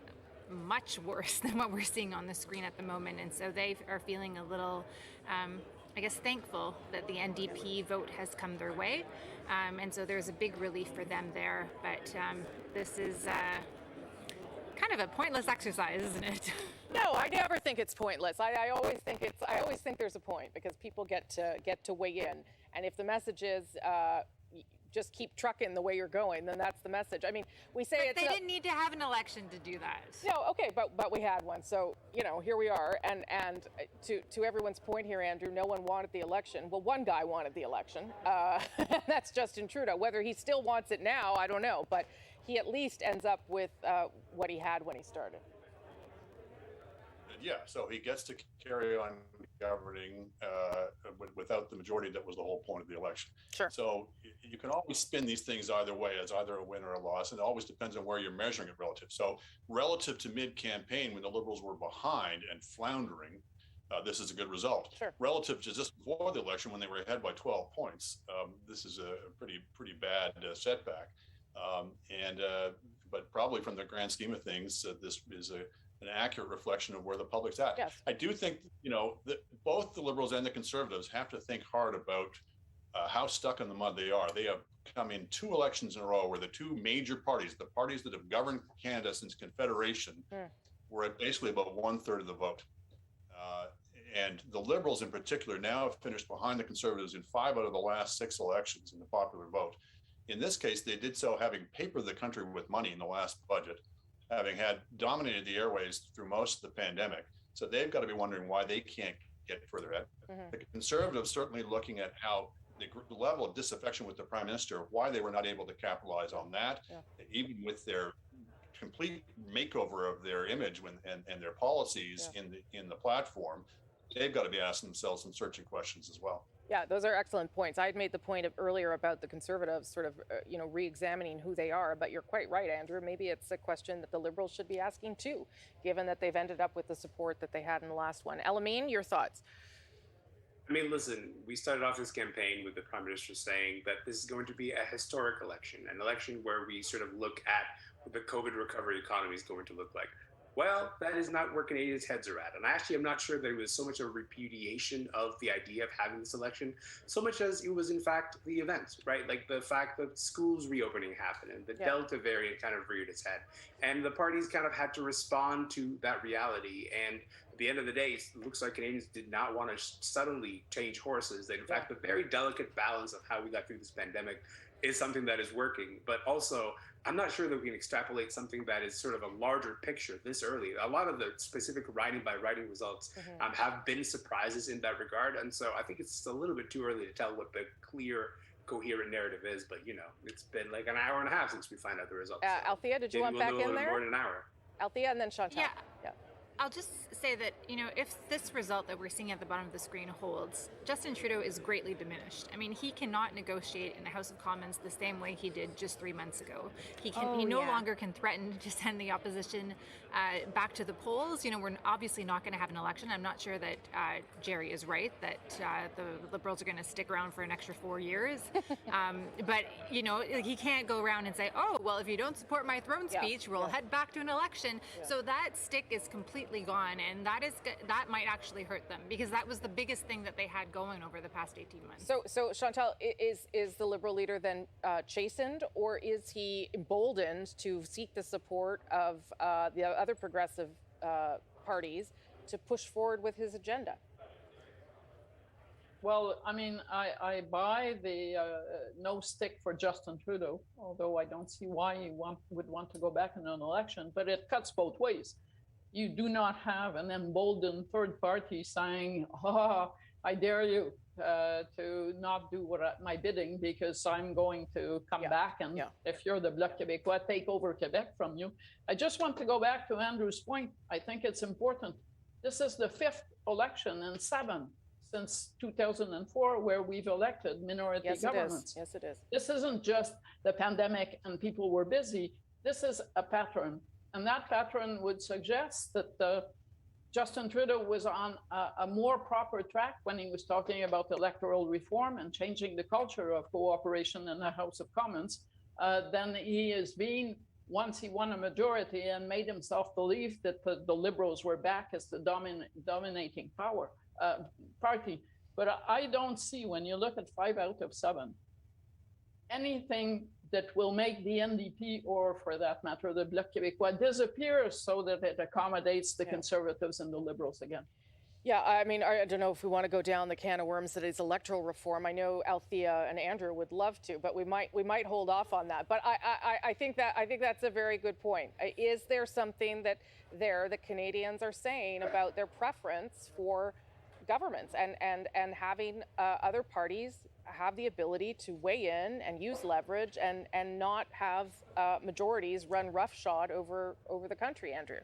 much worse than what we're seeing on the screen at the moment. And so they are feeling a little, I guess, thankful that the NDP vote has come their way. And so there's a big relief for them there. But this is kind of a pointless exercise, isn't it? No, I never think it's pointless. I always think there's a point because people get to weigh in, and if the message is just keep trucking the way you're going, then that's the message. I mean, we say But they didn't need to have an election to do that. No, okay, but we had one, so here we are. And to everyone's point here, Andrew, no one wanted the election. Well, one guy wanted the election. That's Justin Trudeau. Whether he still wants it now, I don't know, but he at least ends up with what he had when he started. Yeah, so he gets to carry on governing without the majority. That was the whole point of the election. Sure. So you can always spin these things either way, as either a win or a loss, and it always depends on where you're measuring it relative. So relative to mid-campaign, when the Liberals were behind and floundering, this is a good result. Sure. Relative to just before the election, when they were ahead by 12 points, this is a pretty bad setback. But probably from the grand scheme of things, this is an accurate reflection of where the public's at. Yes. I do think, that both the Liberals and the Conservatives have to think hard about how stuck in the mud they are. They have come in 2 elections in a row where the 2 major parties, the parties that have governed Canada since Confederation, were at basically about 1/3 of the vote. And the Liberals in particular now have finished behind the Conservatives in 5 out of the last 6 elections in the popular vote. In this case, they did so having papered the country with money in the last budget, having had dominated the airways through most of the pandemic. So they've got to be wondering why they can't get further ahead. The Conservatives certainly looking at how the level of disaffection with the Prime Minister, why they were not able to capitalize on that, even with their complete makeover of their image and their policies in the platform. They've got to be asking themselves some searching questions as well. Yeah, those are excellent points. I had made the point earlier about the Conservatives sort of, re-examining who they are, but you're quite right, Andrew. Maybe it's a question that the Liberals should be asking too, given that they've ended up with the support that they had in the last one. Elamine, your thoughts? I mean, listen, we started off this campaign with the Prime Minister saying that this is going to be a historic election, an election where we sort of look at what the COVID recovery economy is going to look like. Well, that is not where Canadians' heads are at. And actually, I'm not sure that it was so much a repudiation of the idea of having this election, so much as it was, in fact, the events, right? Like the fact that schools reopening happened and the Delta variant kind of reared its head. And the parties kind of had to respond to that reality. And at the end of the day, it looks like Canadians did not want to suddenly change horses. That, in fact, the very delicate balance of how we got through this pandemic is something that is working. But also, I'm not sure that we can extrapolate something that is sort of a larger picture this early. A lot of the specific riding by riding results have been surprises in that regard. And so I think it's a little bit too early to tell what the clear, coherent narrative is. But, it's been like an hour and a half since we find out the results. Althea, did you want back in there? More than an hour. Althea and then Chantal. Yeah. I'll just say that, if this result that we're seeing at the bottom of the screen holds, Justin Trudeau is greatly diminished. I mean, he cannot negotiate in the House of Commons the same way he did just 3 months ago. He no longer can threaten to send the opposition back to the polls. We're obviously not going to have an election. I'm not sure that Jerry is right, that the Liberals are going to stick around for an extra 4 years. But, he can't go around and say, oh, well, if you don't support my throne speech, we'll head back to an election. So that stick is completely gone, and that might actually hurt them, because that was the biggest thing that they had going over the past 18 months. So Chantal, is the Liberal leader then chastened, or is he emboldened to seek the support of the other progressive parties to push forward with his agenda? Well, I mean, I buy the no stick for Justin Trudeau, although I don't see why he would want to go back in an election, but it cuts both ways. You do not have an emboldened third party saying, I dare you to not do my bidding because I'm going to come back and if you're the Bloc Québécois, take over Quebec from you. I just want to go back to Andrew's point. I think it's important. This is the 5th election in 7 since 2004 where we've elected minority governments. Yes, it is. This isn't just the pandemic and people were busy. This is a pattern. And that pattern would suggest that Justin Trudeau was on a more proper track when he was talking about electoral reform and changing the culture of cooperation in the House of Commons than he has been once he won a majority and made himself believe that the Liberals were back as the dominating party. But I don't see, when you look at 5 out of 7, anything that will make the NDP, or for that matter, the Bloc Québécois, disappear so that it accommodates the Conservatives and the Liberals again? Yeah, I mean, I don't know if we want to go down the can of worms that is electoral reform. I know Althea and Andrew would love to, but we might hold off on that. But I think that's a very good point. Is there something that Canadians are saying about their preference for governments and having other parties have the ability to weigh in and use leverage and not have majorities run roughshod over the country, Andrew?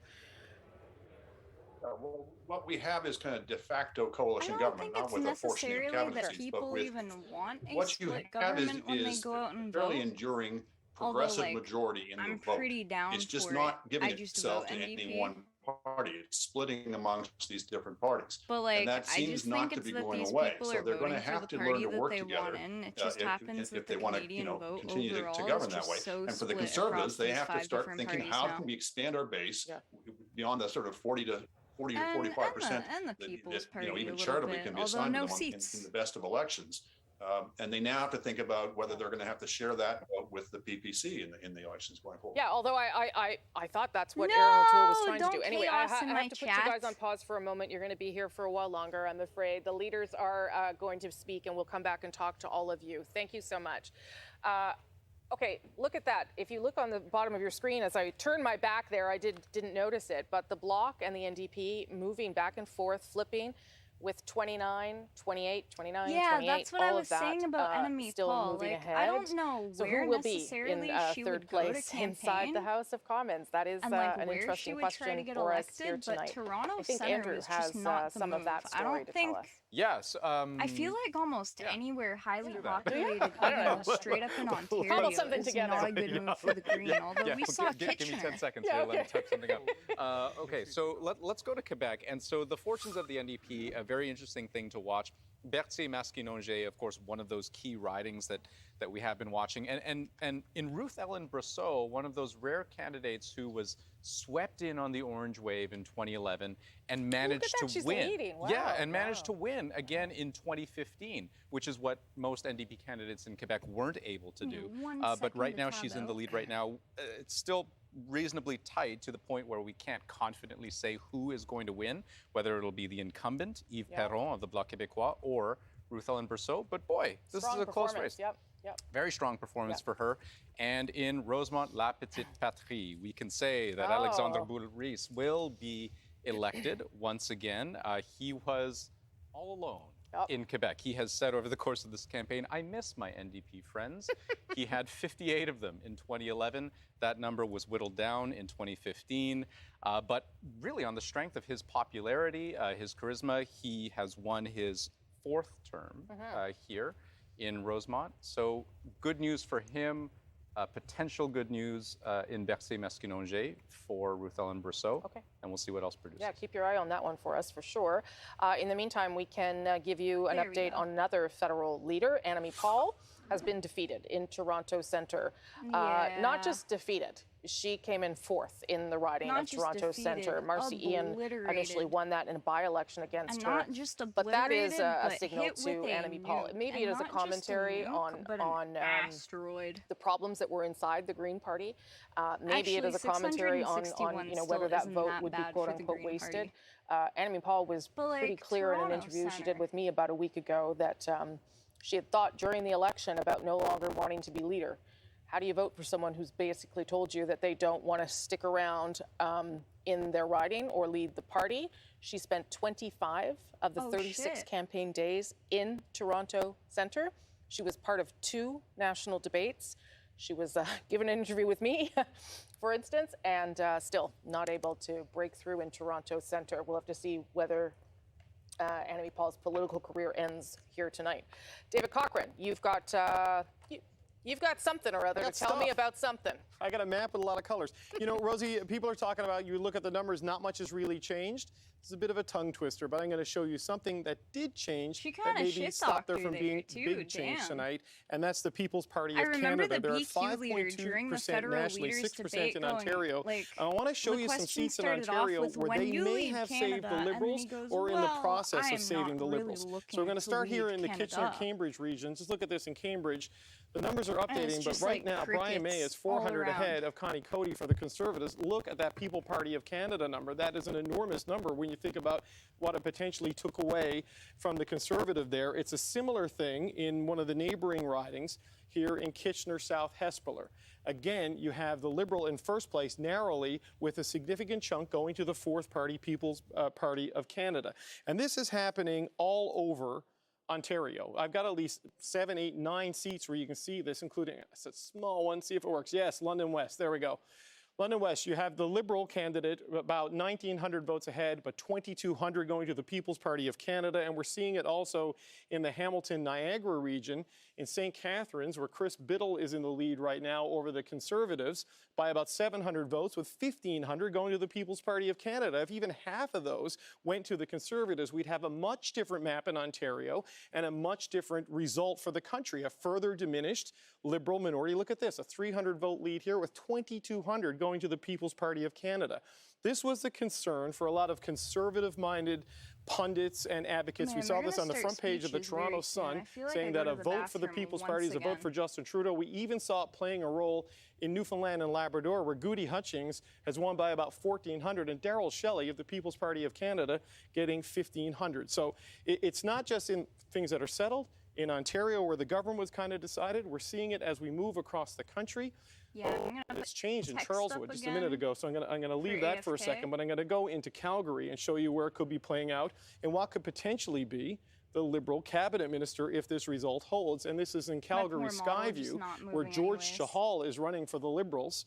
Well, what we have is kind of de facto coalition government, not with a portion of cabinet seats, but with even want a what you split have government when they is go out and fairly vote. enduring progressive like, majority in I'm the vote. pretty down It's just for not it. giving I just itself vote to any NDP. one party. It's splitting amongst these different parties. But like, and that I seems just not think to it's be that going these away. people So are they're going to voting for have the to party learn to that work they together want in. It just happens that if the they want to, Canadian vote continue overall to govern is that just way. so And for the split Conservatives, across they these have to 5 start different thinking, parties how now. can we expand our base beyond the sort of 40 to 45% and the People's Party even a little charitably bit, can be although assigned no to them seats. in the best of elections. And they now have to think about whether they're going to have to share that vote with the PPC in the elections going forward. Yeah, although I thought that's what Erin O'Toole was trying to do. don't Anyway, I chaos in have my to put you guys on pause for a moment. You're going to be here for a while longer, I'm afraid. The leaders are going to speak, and we'll come back and talk to all of you. Thank you so much. Okay, look at that. If you look on the bottom of your screen, as I turned my back there, I didn't notice it, but the Bloc and the NDP moving back and forth, flipping with 29, 28, 29, Yeah, 28, that's what all I of was that, saying about enemy still Paul. moving Like, ahead. I don't know So where who will be necessarily in she third would go to place inside campaign, the House of Commons? That is and like an where she interesting would try to question get for us here elected, but tonight. Toronto I think Centre Andrew was has just not the some move. of that I story don't to think. tell us. Yes. I feel like almost anywhere highly populated, I don't even know. straight up in Ontario, Cobble something is together. not a good move for the Green. Although we saw give me Kitchener. 10 seconds Yeah, here. Let me okay. type something up. Okay, so let's go to Quebec. And so the fortunes of the NDP, a very interesting thing to watch. Berthier-Masquinongé, of course, one of those key ridings that we have been watching. And in Ruth Ellen Brosseau, one of those rare candidates who was swept in on the orange wave in 2011 and managed to She's win. leading. Wow. Yeah, and managed to win again in 2015, which is what most NDP candidates in Quebec weren't able to do. But right now, she's in the lead right now. It's still reasonably tight to the point where we can't confidently say who is going to win, whether it'll be the incumbent, Yves Perron of the Bloc Québécois, or Ruth Ellen Brosseau. But boy, this is a close race. Yep. Very strong performance for her. And in Rosemont-La Petite Patrie, we can say that Alexandre Boulris will be elected once again. He was all alone in Quebec. He has said over the course of this campaign, I miss my NDP friends. He had 58 of them in 2011. That number was whittled down in 2015. But really on the strength of his popularity, his charisma, he has won his 4th term here in Rosemont. So good news for him. Potential good news in Berthier-Masquinongé for Ruth Ellen Brosseau. Okay. And we'll see what else produces. Yeah, keep your eye on that one for us for sure. In the meantime, we can give you an update on another federal leader. Annamie Paul has been defeated in Toronto Centre. Not just defeated. She came in 4th in the riding of Toronto Centre. Marcy Ian initially won that in a by-election against her. Not just but that is a but signal hit to with a Annamie Paul. nuke. Maybe And it is a not just commentary nuke, but on asteroid. the problems that were inside the Green Party. Maybe it Actually, is a commentary on whether that vote would be quote-unquote wasted. Annamie Paul was pretty clear in an interview she did with me about a week ago that she had thought during the election about no longer wanting to be leader. How do you vote for someone who's basically told you that they don't want to stick around in their riding or lead the party? She spent 25 of the 36 campaign days in Toronto Centre. She was part of 2 national debates. She was given an interview with me, for instance, and still not able to break through in Toronto Centre. We'll have to see whether Annamie Paul's political career ends here tonight. David Cochran, you've got something or other to tell me about something. I got a map with a lot of colors. You know, Rosie, people are talking about, you look at the numbers, not much has really changed. This is a bit of a tongue twister, but I'm going to show you something that did change that maybe stopped there from being big change tonight, and that's the People's Party of Canada. They're at 5.2% nationally, 6% in Ontario. I want to show you some seats in Ontario where they may have saved the Liberals or in the process of saving the Liberals. So we're going to start here in the Kitchener-Cambridge region. Just look at this in Cambridge. The numbers are updating, but right now Brian May is 400 ahead of Connie Cody for the Conservatives. Look at that People Party of Canada number. That is an enormous number when you think about what it potentially took away from the Conservative there. It's a similar thing in one of the neighboring ridings here in Kitchener South Hespeler. Again, you have the Liberal in first place narrowly with a significant chunk going to the fourth party, People's Party of Canada. And this is happening all over Ontario. I've got at least 7, 8, 9 seats where you can see this, including a small one. See if it works. Yes, London West. There we go. London West, you have the Liberal candidate about 1,900 votes ahead, but 2,200 going to the People's Party of Canada. And we're seeing it also in the Hamilton-Niagara region, in St. Catharines, where Chris Biddle is in the lead right now over the Conservatives by about 700 votes, with 1,500 going to the People's Party of Canada. If even half of those went to the Conservatives, we'd have a much different map in Ontario and a much different result for the country, a further diminished Liberal minority. Look at this, a 300-vote lead here with 2,200 going to the People's Party of Canada. This was the concern for a lot of conservative-minded pundits and advocates. We saw this on the front page of the Toronto Sun, saying that a vote for the People's Party is a vote for Justin Trudeau. We even saw it playing a role in Newfoundland and Labrador, where Goody Hutchings has won by about 1,400, and Darrell Shelley of the People's Party of Canada getting 1,500. So it's not just in things that are settled. In Ontario, where the government was kind of decided, we're seeing it as we move across the country. Yeah, it's changed in Charleswood just a minute ago, so I'm gonna leave that for a second, but I'm gonna go into Calgary and show you where it could be playing out and what could potentially be the Liberal cabinet minister if this result holds. And this is in Calgary Skyview, where George Chahal is running for the Liberals.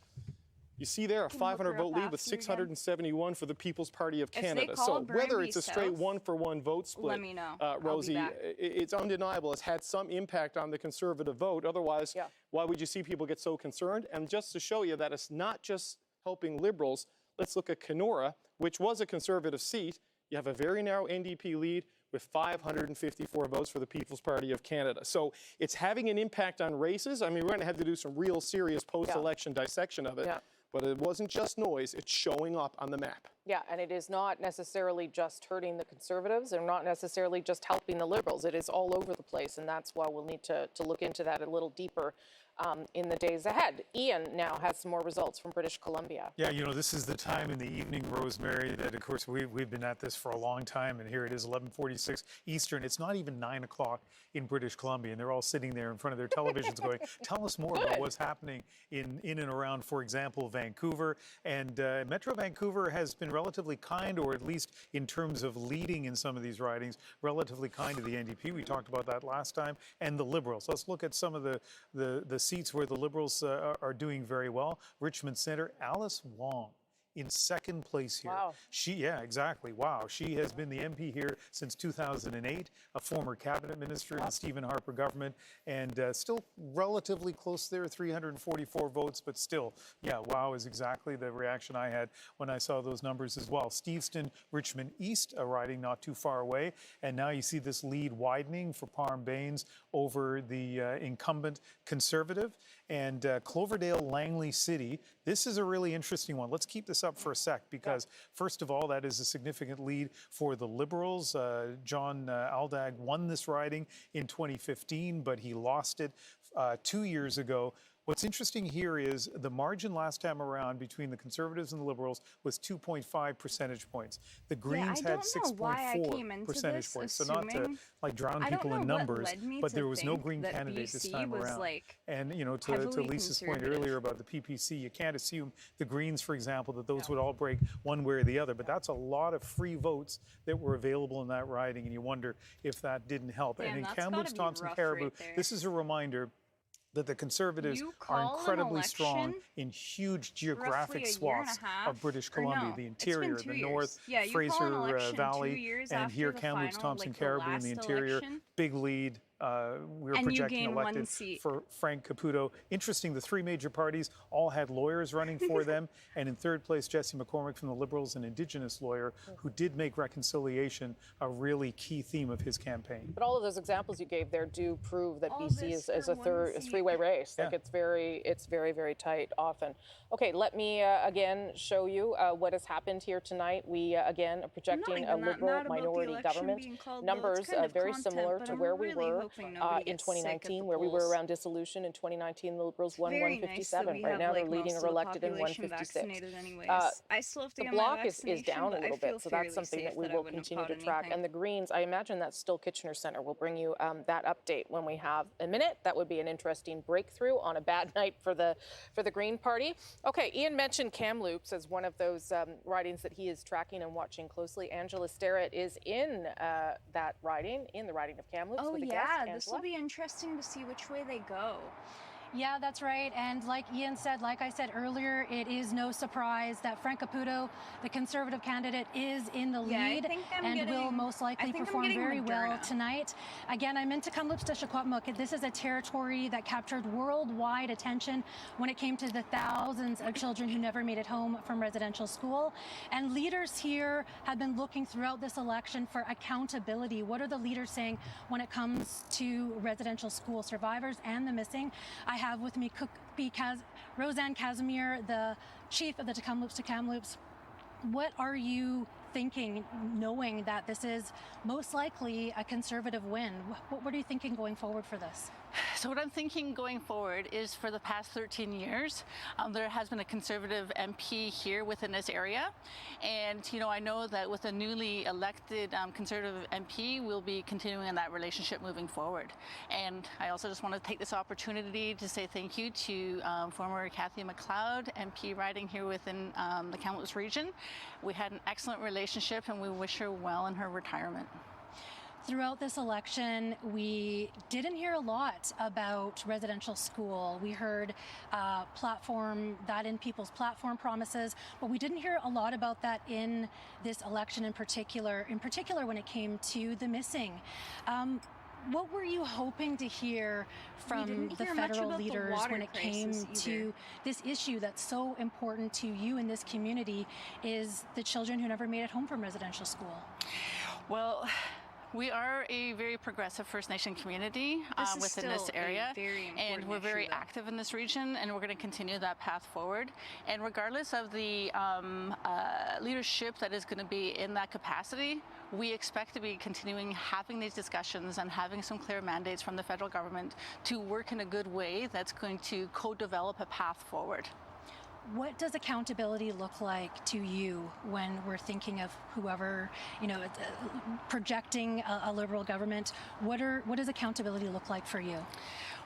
You see there a 500-vote lead with 671 for the People's Party of Canada. So whether it's a straight one-for-one vote split, let me know. Rosie, it's undeniable. It's had some impact on the Conservative vote. Otherwise, why would you see people get so concerned? And just to show you that it's not just helping Liberals, let's look at Kenora, which was a Conservative seat. You have a very narrow NDP lead with 554 votes for the People's Party of Canada. So it's having an impact on races. I mean, we're going to have to do some real serious post-election dissection of it. But it wasn't just noise, it's showing up on the map. Yeah, and it is not necessarily just hurting the Conservatives and not necessarily just helping the Liberals. It is all over the place, and that's why we'll need to look into that a little deeper in the days ahead. Ian now has some more results from British Columbia. Yeah, you know, this is the time in the evening, Rosemary, that of course we've been at this for a long time, and here it is 11:46 Eastern. It's not even 9 o'clock in British Columbia, and they're all sitting there in front of their televisions going, tell us more about what's happening in and around, for example, Vancouver. And Metro Vancouver has been relatively kind, or at least in terms of leading in some of these ridings, relatively kind to the NDP. We talked about that last time, and the Liberals. Let's look at some of the seats where the Liberals are doing very well. Richmond Centre, Alice Wong in second place here. Wow. Yeah, exactly. Wow. She has been the MP here since 2008, a former cabinet minister in the Stephen Harper government, and still relatively close there, 344 votes, but still, yeah, wow is exactly the reaction I had when I saw those numbers as well. Steveston, Richmond East, a riding not too far away, and now you see this lead widening for Parm Bains over the incumbent Conservative, and Cloverdale, Langley City. This is a really interesting one. Let's keep this up for a sec, because first of all, that is a significant lead for the Liberals. John Aldag won this riding in 2015, but he lost it 2 years ago. What's interesting here is the margin last time around between the Conservatives and the Liberals was 2.5 percentage points. The Greens had 6.4 percentage points. So not to like drown people in numbers, but there was no Green candidate this time around. And you know, to Lisa's point earlier about the PPC, you can't assume the Greens, for example, that those would all break one way or the other. But that's a lot of free votes that were available in that riding, and you wonder if that didn't help. And in Kamloops, Thompson, Caribou, this is a reminder that the Conservatives are incredibly strong in huge geographic swaths of British Columbia, the interior, the north, Fraser Valley, and here Kamloops, Thompson, Caribou in the interior. Big lead. We were projecting elected for Frank Caputo. Interesting, the three major parties all had lawyers running for them. And in third place, Jesse McCormick from the Liberals, an Indigenous lawyer who did make reconciliation a really key theme of his campaign. But all of those examples you gave there do prove that BC is a three-way race. Like it's very, very tight often. Okay, let me again show you what has happened here tonight. We again are projecting a Liberal minority government. Numbers very similar to where we were in 2019, where we were around dissolution. In 2019, the Liberals won 157. Right now, they're leading or elected in 156. I still have to the get block my is down a little bit, so that's something that we will continue to track. And the Greens, I imagine that's still Kitchener Centre. We'll bring you that update when we have a minute. That would be an interesting breakthrough on a bad night for the Green Party. Okay, Ian mentioned Kamloops as one of those ridings that he is tracking and watching closely. Angela Starrett is in the riding of Kamloops. Oh with a yeah, guest. this will be interesting to see which way they go. Yeah, that's right. And like Ian said, like I said earlier, it is no surprise that Frank Caputo, the Conservative candidate, is in the lead and will most likely perform very well tonight. Again, I'm into Kamloops Tishaquatmuk. This is a territory that captured worldwide attention when it came to the thousands of children who never made it home from residential school. And leaders here have been looking throughout this election for accountability. What are the leaders saying when it comes to residential school survivors and the missing? I have with me Roseanne Casimir, the chief of the Kamloops to Kamloops. What are you thinking, knowing that this is most likely a Conservative win? What are you thinking going forward for this? So what I'm thinking going forward is for the past 13 years, there has been a Conservative MP here within this area. And, you know, I know that with a newly elected Conservative MP, we'll be continuing in that relationship moving forward. And I also just want to take this opportunity to say thank you to former Cathy McLeod, MP riding here within the Kamloops region. We had an excellent relationship and we wish her well in her retirement. Throughout this election, we didn't hear a lot about residential school. We heard that in people's platform promises, but we didn't hear a lot about that in this election in particular when it came to the missing. What were you hoping to hear from the federal leaders when it came to this issue that's so important to you in this community, is the children who never made it home from residential school? Well, we are a very progressive First Nation community within this area, and we're very active in this region, and we're going to continue that path forward. And regardless of the leadership that is going to be in that capacity, we expect to be continuing having these discussions and having some clear mandates from the federal government to work in a good way that's going to co-develop a path forward. What does accountability look like to you when we're thinking of whoever, you know, projecting a Liberal government? What does accountability look like for you?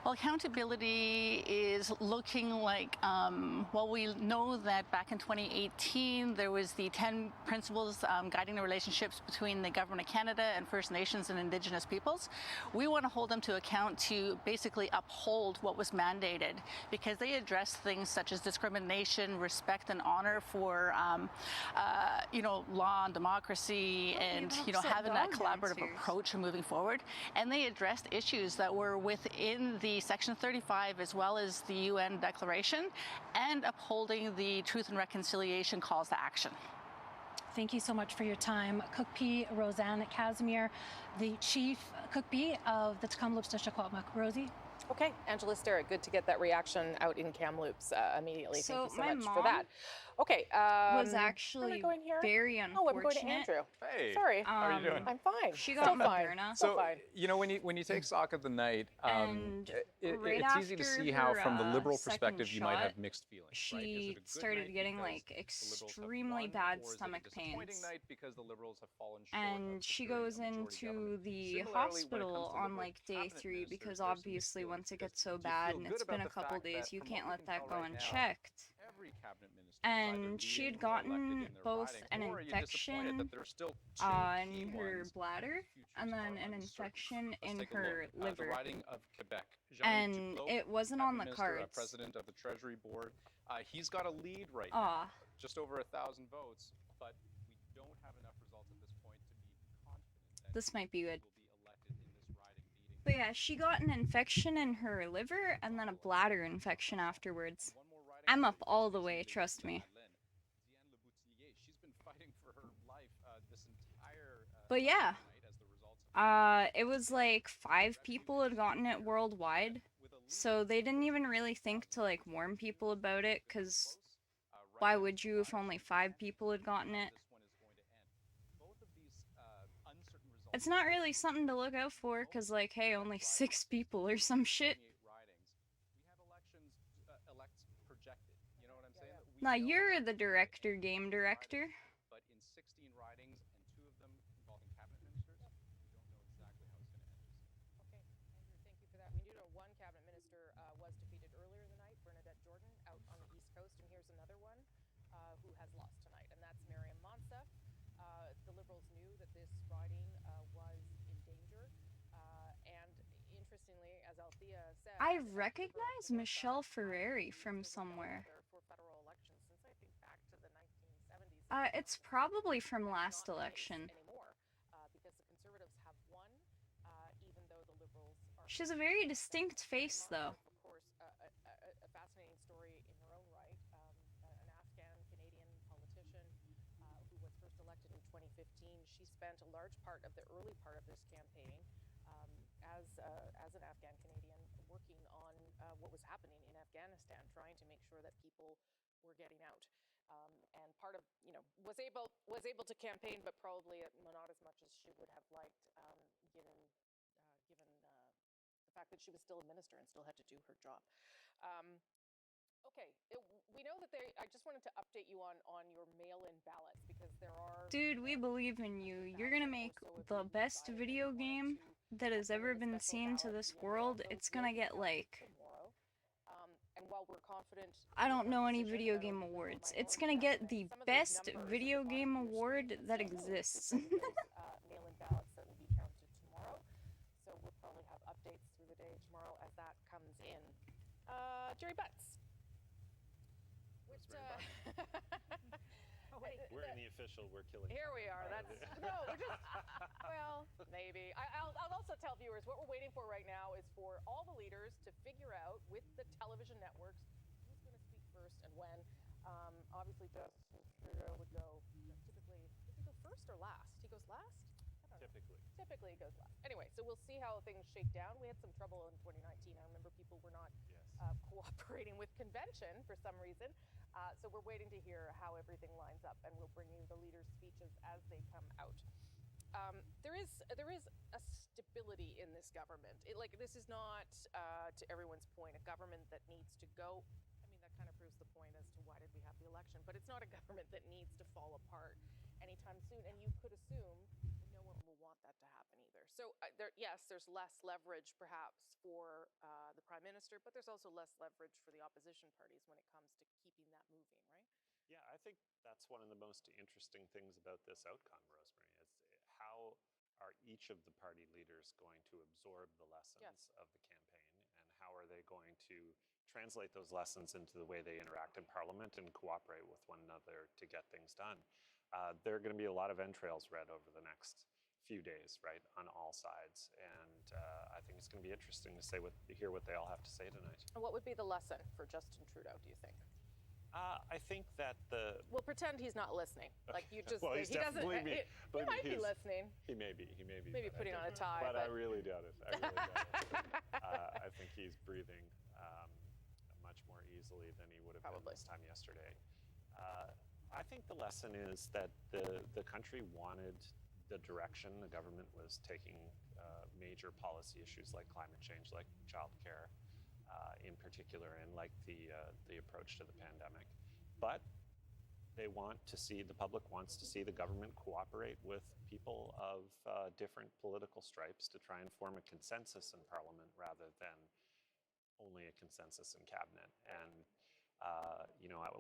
Well, accountability is looking like, well, we know that back in 2018, there was the 10 principles guiding the relationships between the Government of Canada and First Nations and Indigenous peoples. We want to hold them to account to basically uphold what was mandated, because they address things such as discrimination, respect and honor for, you know, law and democracy, and, you know, having that collaborative approach and moving forward. And they addressed issues that were within the Section 35 as well as the UN Declaration, and upholding the Truth and Reconciliation calls to action. Thank you so much for your time. Cookpee Roseanne Casimir, the chief Cookpee of the Kamloops Tishaquatmuk. Rosie? Okay, Angela Starrett, good to get that reaction out in Kamloops immediately. So thank you so my much mom for that. Okay, was actually very unfortunate. Oh, I'm going to Andrew. Hey, sorry. how are you doing? I'm fine. She got Moderna. So, you know, when you take stock of the night, it's easy to see how, from the Liberal perspective, you might have mixed feelings. She started getting like extremely bad stomach pains, because the Liberals have fallen and she goes into the hospital on like day 3 because obviously once it gets so bad and it's been a couple days, you can't let that go unchecked. And she had gotten both an infection in her bladder and then an infection in her liver. And it wasn't on the cards. President of the Treasury Board, he's got a lead right now, just over 1,000 votes, but we don't have enough results at this point to be confident that this might be good. will be elected in this riding meeting. But yeah, she got an infection in her liver and then a bladder infection afterwards. I'm up all the way, trust me. But yeah, it was like 5 people had gotten it worldwide, so they didn't even really think to like warn people about it, because why would you if only 5 people had gotten it? It's not really something to look out for, because, like, hey, only 6 people or some shit. Now, you're the director, game director. But in 16 ridings and 2 of them involving cabinet ministers, we don't know exactly how it's going to end. Okay, Andrew, thank you for that. We do know one cabinet minister was defeated earlier in the night, Bernadette Jordan, out on the East Coast, and here's another one who has lost tonight, and that's Mariam Mansa. The Liberals knew that this riding was in danger, and interestingly, as Althea said, I recognize Michelle Ferrari from somewhere. for federal elections since I think back to the 1970s. It's probably from last election. Anymore, because the Conservatives have won, even though the Liberals are. She has a very distinct face, though. Of course, a fascinating story in her own right. An Afghan-Canadian politician who was first elected in 2015. She spent a large part of the early part of this campaign as an Afghan-Canadian working on what was happening in Afghanistan, trying to make sure that people were getting out. And part of, was able to campaign, but probably not as much as she would have liked, given the fact that she was still a minister and still had to do her job. Okay, we know that I just wanted to update you on your mail-in ballots, because there are. Dude, we believe in you. You're gonna make the best video game that has ever been seen to this world. It's gonna get, like, and while we're confident, I don't know any video game awards. It's gonna get the best video game award that exists. mail-in ballots that will be counted tomorrow. So we'll probably have updates through the day tomorrow as that comes in. Jerry Butts. We're in the official. We're killing. Here we are. That's no. We're just well, maybe. I'll also tell viewers what we're waiting for right now is for all the leaders to figure out with the television networks who's going to speak first and when. Obviously, Justin Trudeau would go. Typically, does he go first or last? He goes last. Typically, it goes last. Anyway, so we'll see how things shake down. We had some trouble in 2019. I remember people were not cooperating with convention for some reason. So we're waiting to hear how everything lines up, and we'll bring you the leaders' speeches as they come out. There is a stability in this government. This is not, to everyone's point, a government that needs to go. I mean, that kind of proves the point as to why did we have the election. But it's not a government that needs to fall apart anytime soon. And you could assume no one will want that to happen either. So there's less leverage perhaps for the Prime Minister, but there's also less leverage for the opposition parties when it comes to keeping that moving, right? Yeah, I think that's one of the most interesting things about this outcome, Rosemary, is how are each of the party leaders going to absorb the lessons of the campaign, and how are they going to translate those lessons into the way they interact in Parliament and cooperate with one another to get things done. There are going to be a lot of entrails read over the next few days, right, on all sides, and I think it's going to be interesting to hear what they all have to say tonight. And what would be the lesson for Justin Trudeau, do you think? I think that We'll pretend he's not listening. Like you just. Well, he's he doesn't. definitely He might be listening. He may be. Maybe putting on a tie. But I really doubt it. I think he's breathing much more easily than he would have been this time yesterday. I think the lesson is that the country wanted the direction the government was taking major policy issues like climate change, like childcare in particular, and like the approach to the pandemic. But the public wants to see the government cooperate with people of different political stripes to try and form a consensus in Parliament rather than only a consensus in cabinet. And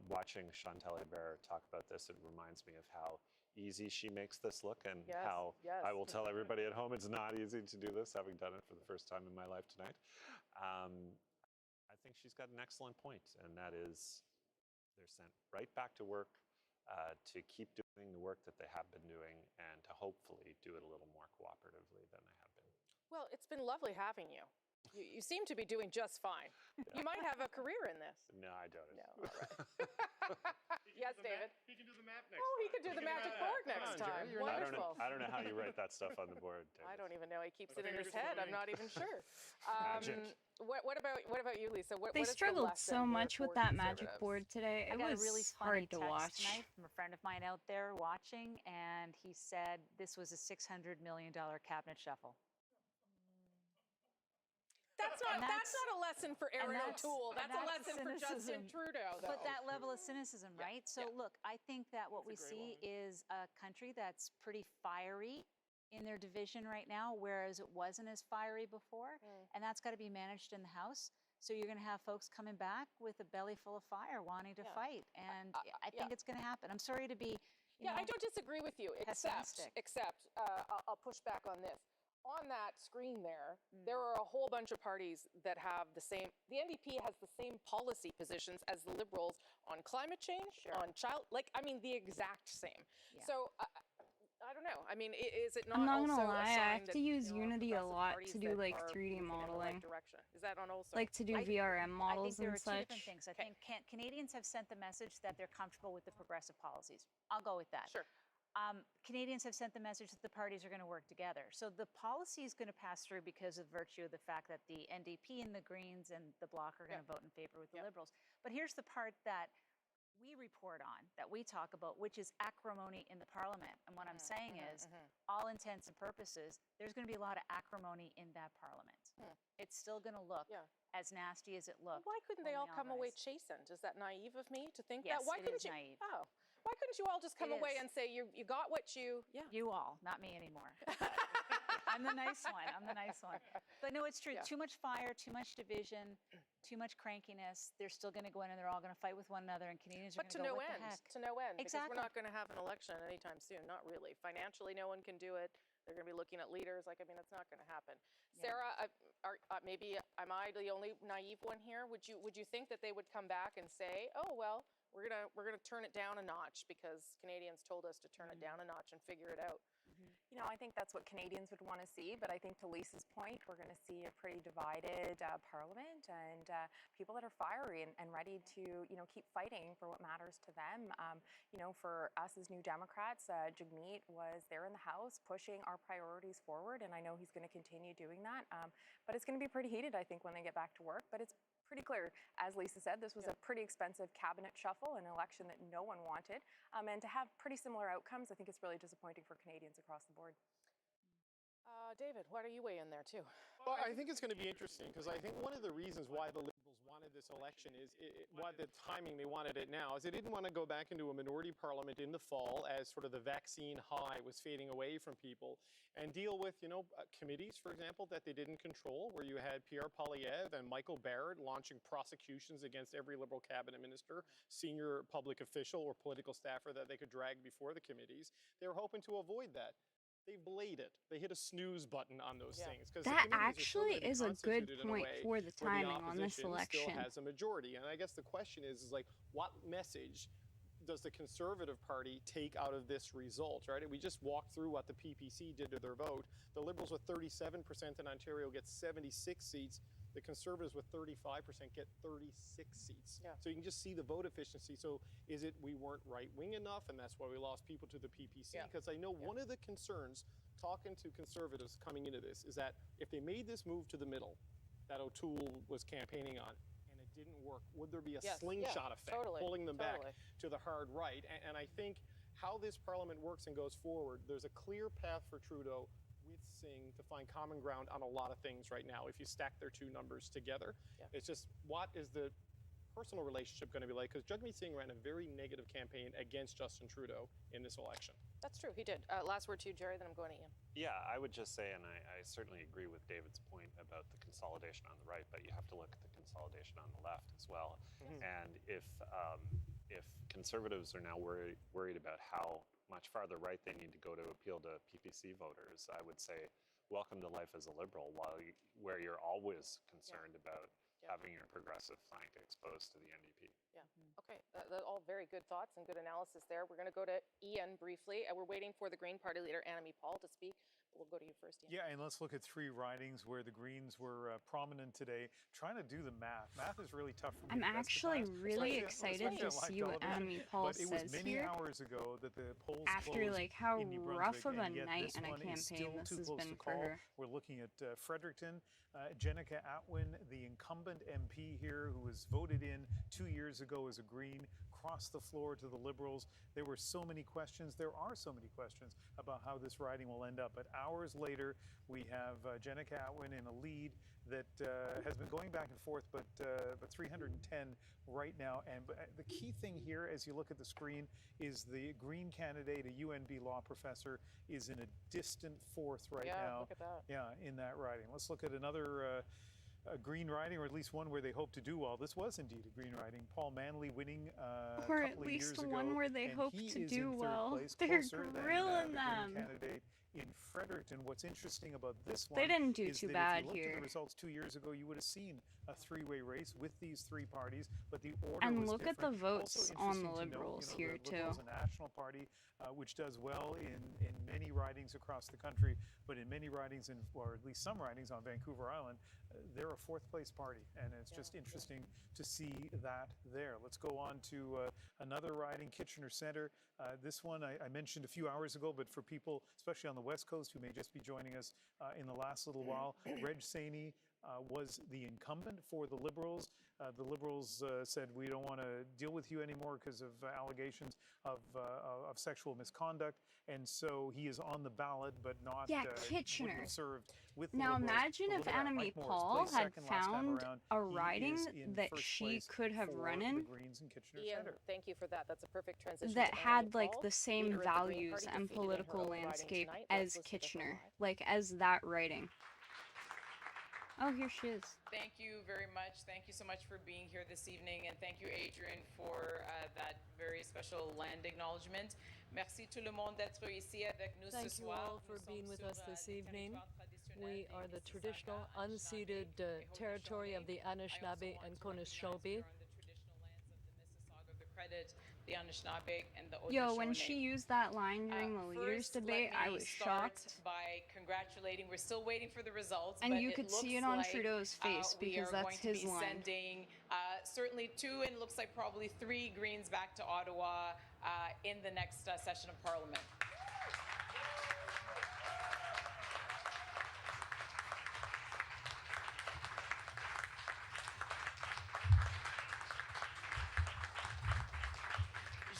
watching Chantal Hébert talk about this, it reminds me of how easy she makes this look, and how I will tell everybody at home it's not easy to do this, having done it for the first time in my life tonight. I think she's got an excellent point, and that is they're sent right back to work to keep doing the work that they have been doing, and to hopefully do it a little more cooperatively than they have been. Well, it's been lovely having you. You seem to be doing just fine. You might have a career in this. No, I don't. No, all right. Yes, David. He can do the map next Oh, he could do the magic board next time. Wonderful. I don't know how you write that stuff on the board, David. I don't even know. He keeps it in his head. I'm not even sure. Magic. What about you, Lisa? They struggled so much with that magic board today. I It got was a really funny hard to text watch. tonight from a friend of mine out there watching, and he said this was a $600 million cabinet shuffle. That's not a lesson for Erin that's- O'Toole. That's a that's lesson for Justin cynicism. Trudeau, though. But that level of cynicism, right? So look, I think that what we see is a country that's pretty fiery in their division right now, whereas it wasn't as fiery before, and that's got to be managed in the House. So you're going to have folks coming back with a belly full of fire, wanting to fight, and I think it's going to happen. I'm sorry to be. I don't disagree with you, except I'll push back on this. On that screen there, there are a whole bunch of parties that have the same, the NDP has the same policy positions as the Liberals on climate change, on child, the exact same. Yeah. So, I don't know. I mean, is it not I'm not also gonna a lie, I sign have that, to use you know, Unity a progressive lot parties to do that like are 3D moving in the right modeling. direction? Is that on also? Like to do VRM models I think there and are two different such. things. I think Canadians have sent the message that they're comfortable with the progressive policies. I'll go with that. Sure. Canadians have sent the message that the parties are going to work together. So the policy is going to pass through because of virtue of the fact that the NDP and the Greens and the Bloc are going to vote in favor with the Liberals. But here's the part that we report on, that we talk about, which is acrimony in the Parliament. And what I'm saying is, all intents and purposes, there's going to be a lot of acrimony in that Parliament. It's still going to look as nasty as it looked. Why couldn't they all when come we away chastened? Is that naive of me to think Yes, that? Why it couldn't is you? naive. Oh, why couldn't you all just come It away is. and say you got what you? Yeah. You all, not me anymore. I'm the nice one. I'm the nice one. But no, it's true. Yeah. Too much fire, too much division, too much crankiness. They're still going to go in and they're all going to fight with one another, and Canadians are But going to to go, no what end. the heck? To no end. Exactly. Because we're not going to have an election anytime soon. Not really. Financially, no one can do it. They're going to be looking at leaders. It's not going to happen. Sarah, maybe am I the only naive one here? Would you think that they would come back and say, oh well, we're gonna turn it down a notch because Canadians told us to turn it down a notch and figure it out? You know, I think that's what Canadians would want to see, but I think to Lisa's point, we're going to see a pretty divided Parliament and people that are fiery and ready to, keep fighting for what matters to them. For us as New Democrats, Jagmeet was there in the House pushing our priorities forward, and I know he's going to continue doing that. But it's going to be pretty heated, I think, when they get back to work. But it's pretty clear, as Lisa said, this was a pretty expensive cabinet shuffle, an election that no one wanted. And to have pretty similar outcomes, I think it's really disappointing for Canadians across the board. David, why don't you weigh in there too? Well, I think it's going to be interesting because I think one of the reasons why the Liberals wanted this election is why the timing they wanted it now is they didn't want to go back into a minority parliament in the fall as sort of the vaccine high was fading away from people and deal with, committees, for example, that they didn't control, where you had Pierre Poilievre and Michael Barrett launching prosecutions against every Liberal cabinet minister, senior public official or political staffer that they could drag before the committees. They were hoping to avoid that. They belayed it. They hit a snooze button on those things. That actually is a good point for the timing on this election. Still has a majority, and I guess the question is what message does the Conservative Party take out of this result, right? We just walked through what the PPC did to their vote. The Liberals with 37% in Ontario get 76 seats. The Conservatives with 35% get 36 seats. Yeah. So you can just see the vote efficiency. So is it we weren't right-wing enough and that's why we lost people to the PPC? Because I know one of the concerns talking to Conservatives coming into this is that if they made this move to the middle that O'Toole was campaigning on and it didn't work, would there be a slingshot effect pulling them back to the hard right? And I think how this parliament works and goes forward, there's a clear path for Trudeau with Singh to find common ground on a lot of things right now if you stack their two numbers together. It's just what is the personal relationship going to be like? Because Jagmeet Singh ran a very negative campaign against Justin Trudeau in this election. That's true, he did. Last word to you, Jerry, then I'm going to Ian. Yeah, I would just say, and I certainly agree with David's point about the consolidation on the right, but you have to look at the consolidation on the left as well. And if Conservatives are now worried about how much farther right they need to go to appeal to PPC voters, I would say welcome to life as a Liberal, where you're always concerned about having your progressive flank exposed to the NDP. Yeah. Okay. That's all very good thoughts and good analysis there. We're going to go to Ian briefly. We're waiting for the Green Party leader, Annamie Paul, to speak. we'll go to you first, Ian. Yeah, and let's look at 3 ridings where the Greens were prominent today. Trying to do the math. Math is really tough for me. I'm actually really excited to see what Enemy Paul says here. But it was many here. hours ago that the polls After closed like how in New rough Brunswick, of a and yet night this and a one is campaign still this too has close been to for call. her. We're looking at Fredericton. Jenica Atwin, the incumbent MP here, who was voted in 2 years ago as a Green, crossed the floor to the Liberals. There were so many questions. There are so many questions about how this riding will end up. But hours later, we have Jenica Atwin in a lead that has been going back and forth, but 310 right now. And the key thing here, as you look at the screen, is the Green candidate, a UNB law professor, is in a distant 4th right now. Look at that. Yeah, in that riding. Let's look at another a Green riding, or at least one where they hope to do well. This was indeed a Green riding. Paul Manley winning a or couple at least of years the ago, one where they and hope he to is do in 3rd well. place, They're closer than grilling the them. Green candidate in Fredericton. What's interesting about this one They didn't do is too that bad if you looked here. at the results 2 years ago, you would have seen a 3-way race with these 3 parties, but the order And was look at the different. votes Also on the interesting to note, Liberals you know, here the Liberals, too. a national party which does well in many ridings across the country, but in many ridings, or at least some ridings on Vancouver Island, they're a 4th place party, and it's just interesting to see that there. Let's go on to another riding, Kitchener Centre. This one I mentioned a few hours ago, but for people, especially on the West Coast, who may just be joining us in the last little while, Reg Saini was the incumbent for the Liberals. The Liberals said, we don't want to deal with you anymore because of allegations of sexual misconduct. And so he is on the ballot, but not Kitchener. wouldn't have served with the Now Liberals. imagine But if look at that, Enemy Mike Morris Paul placed had second last time found around. a He riding is in that first she place could have for run the in Greens in Kitchener Ian, Centre. thank you for that. That's a perfect transition. that to had Annie like Paul, the same leader of the Green values Party, and defeated in her political own riding landscape tonight. Let's as listen to her Kitchener, live. like as that writing. Oh, here she is. Thank you very much. Thank you so much for being here this evening, and thank you, Adrian, for that very special land acknowledgement. Merci tout le monde d'être ici avec nous ce Thank you soir. all for being with us this evening. We are the traditional unceded territory of the Anishinaabe and Conishobe. The Anishinaabe and the Yo, when Haudenosaunee. she used that line during the leaders First, debate, let I me was start shocked. by congratulating. We're still waiting for the results, And but you could see looks it on like, Trudeau's face we because are that's going to his be line. sending certainly 2 and looks like probably 3 Greens back to Ottawa in the next session of Parliament.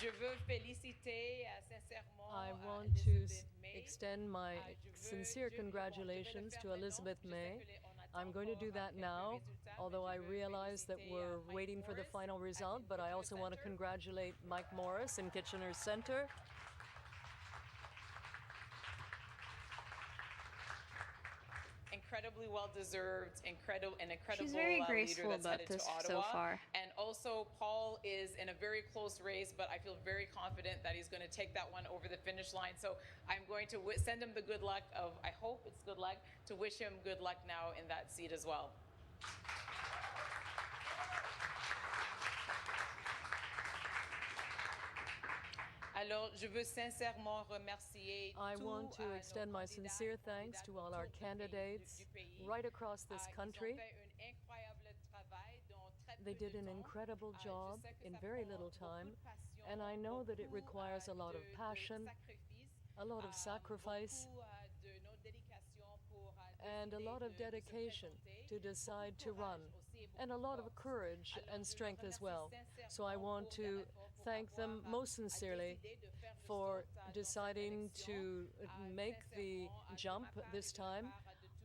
Je veux féliciter sincèrement I want to extend my sincere congratulations to Elizabeth May. I'm going to do that now, although I realize that we're waiting for the final result, but I also want to congratulate Mike Morris in Kitchener Centre. Incredibly well-deserved, incredible She's very leader graceful that's about headed this to Ottawa. so far. And also, Paul is in a very close race, but I feel very confident that he's going to take that one over the finish line. So I'm going to send him the good luck of, I hope it's good luck, to wish him good luck now in that seat as well. Alors, je veux sincèrement remercier I tous, want to nos extend my candidats sincere et thanks to candidates all our autour candidates du pays. right across this Ils ont country. fait un incroyable travail dans très They peu did de an temps. incredible Je job sais que in ça very prend little beaucoup time, de passion, and I know that it beaucoup, requires a lot of de passion, sacrifice, a lot of sacrifice, beaucoup, de notre dédication pour, and a lot of dedication to decide to run, and a lot of courage and strength as well. So I want to thank them most sincerely for deciding to make the jump this time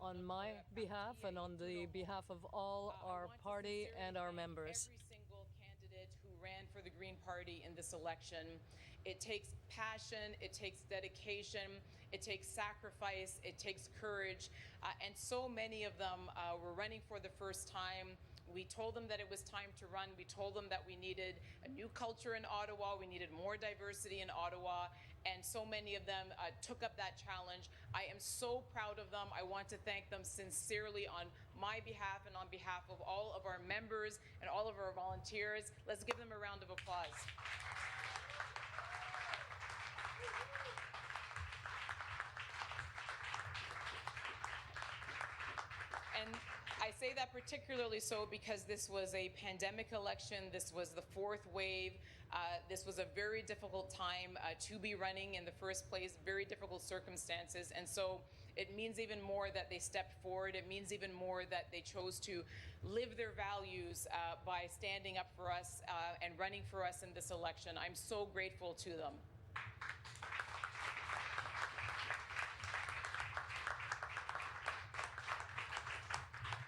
on my behalf and on the behalf of all our party and our members. Every single candidate who ran for the Green Party in this election. It takes passion, it takes dedication, it takes sacrifice, it takes courage, and so many of them were running for the first time. We told them that it was time to run. We told them that we needed a new culture in Ottawa. We needed more diversity in Ottawa. And so many of them took up that challenge. I am so proud of them. I want to thank them sincerely on my behalf and on behalf of all of our members and all of our volunteers. Let's give them a round of applause. say that particularly so because this was a pandemic election. This was the fourth wave. This was a very difficult time to be running in the first place, very difficult circumstances. And so it means even more that they stepped forward. It means even more that they chose to live their values by standing up for us and running for us in this election. I'm so grateful to them.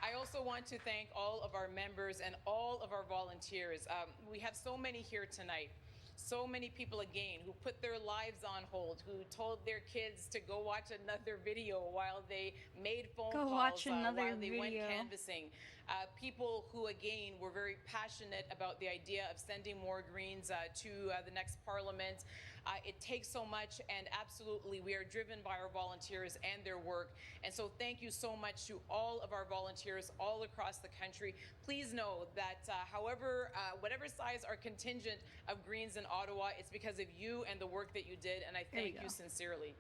I also want to thank all of our members and all of our volunteers. We have so many here tonight. So many people, again, who put their lives on hold, who told their kids to go watch another video while they made phone calls, while they went canvassing. People who, again, were very passionate about the idea of sending more Greens to the next Parliament. It takes so much, and absolutely, we are driven by our volunteers and their work. And so thank you so much to all of our volunteers all across the country. Please know that whatever size our contingent of Greens in Ottawa, it's because of you and the work that you did, and I thank you sincerely.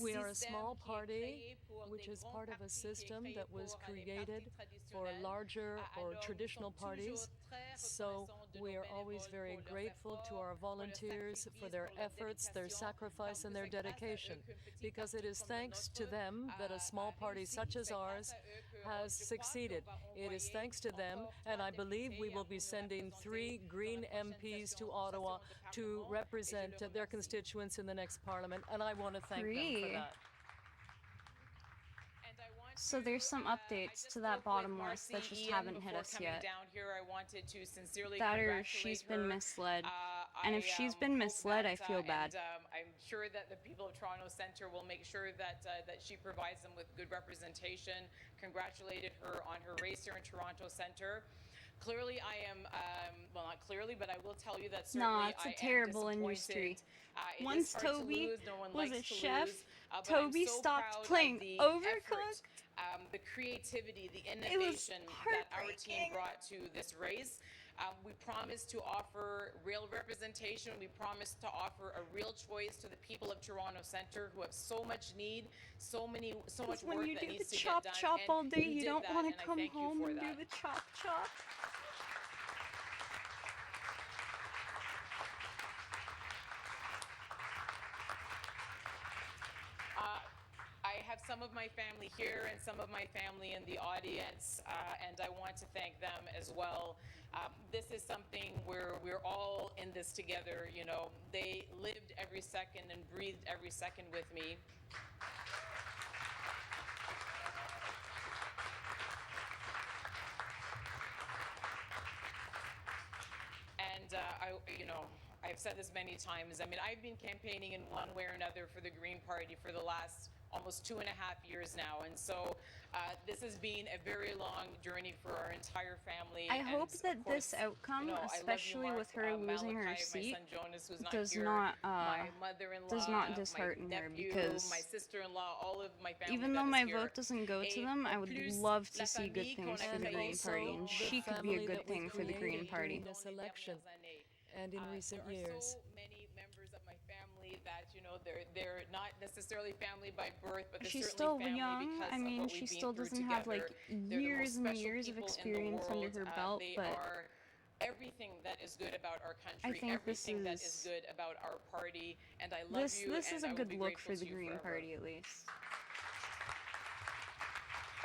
We are a small party which is part of a system that was created for larger or traditional parties. So we are always very grateful to our volunteers for their efforts, their sacrifice, and their dedication, because it is thanks to them that a small party such as ours has succeeded. It is thanks to them, and I believe we will be sending 3 Green MPs to Ottawa to represent their constituents in the next Parliament, and I want to thank them for that. So there's some updates to that bottom list that just haven't hit us yet. That or she's been misled. And if she's been misled, I feel bad. I'm sure that the people of Toronto Centre will make sure that she provides them with good representation. Congratulated her on her race here in Toronto Centre. Clearly, I am, well, not clearly, but I will tell you that certainly it's a terrible industry. Once Toby was a chef, Toby stopped playing Overcooked. The creativity, the innovation that our team brought to this race. We promised to offer real representation. We promised to offer a real choice to the people of Toronto Centre who have so much need, so much work that needs to get done. When you do the chop all day, you don't want to come home and do the chop. I have some of my family here and some of my family in the audience, and I want to thank them as well. This is something where we're all in this together. You know, they lived every second and breathed every second with me. And I've said this many times. I mean, I've been campaigning in one way or another for the Green Party for the last almost 2.5 years now, and so this has been a very long journey for our entire family. I hope that this outcome, especially with her losing her seat, does not dishearten her, because my sister-in-law, all of my family, even though my vote doesn't go to them, I would love to see good things for the Green Party, and she could be a good thing for the Green Party. In this election and in recent years. So many members of my family that, they're not necessarily family by birth, but they're she's certainly still family young. because I mean, of what she we've still been through doesn't have together. like years and years of experience under her belt, They but are everything that is good about our country, I think everything that is good about our party, and I love you. This is a and good look for the Green Party, at least.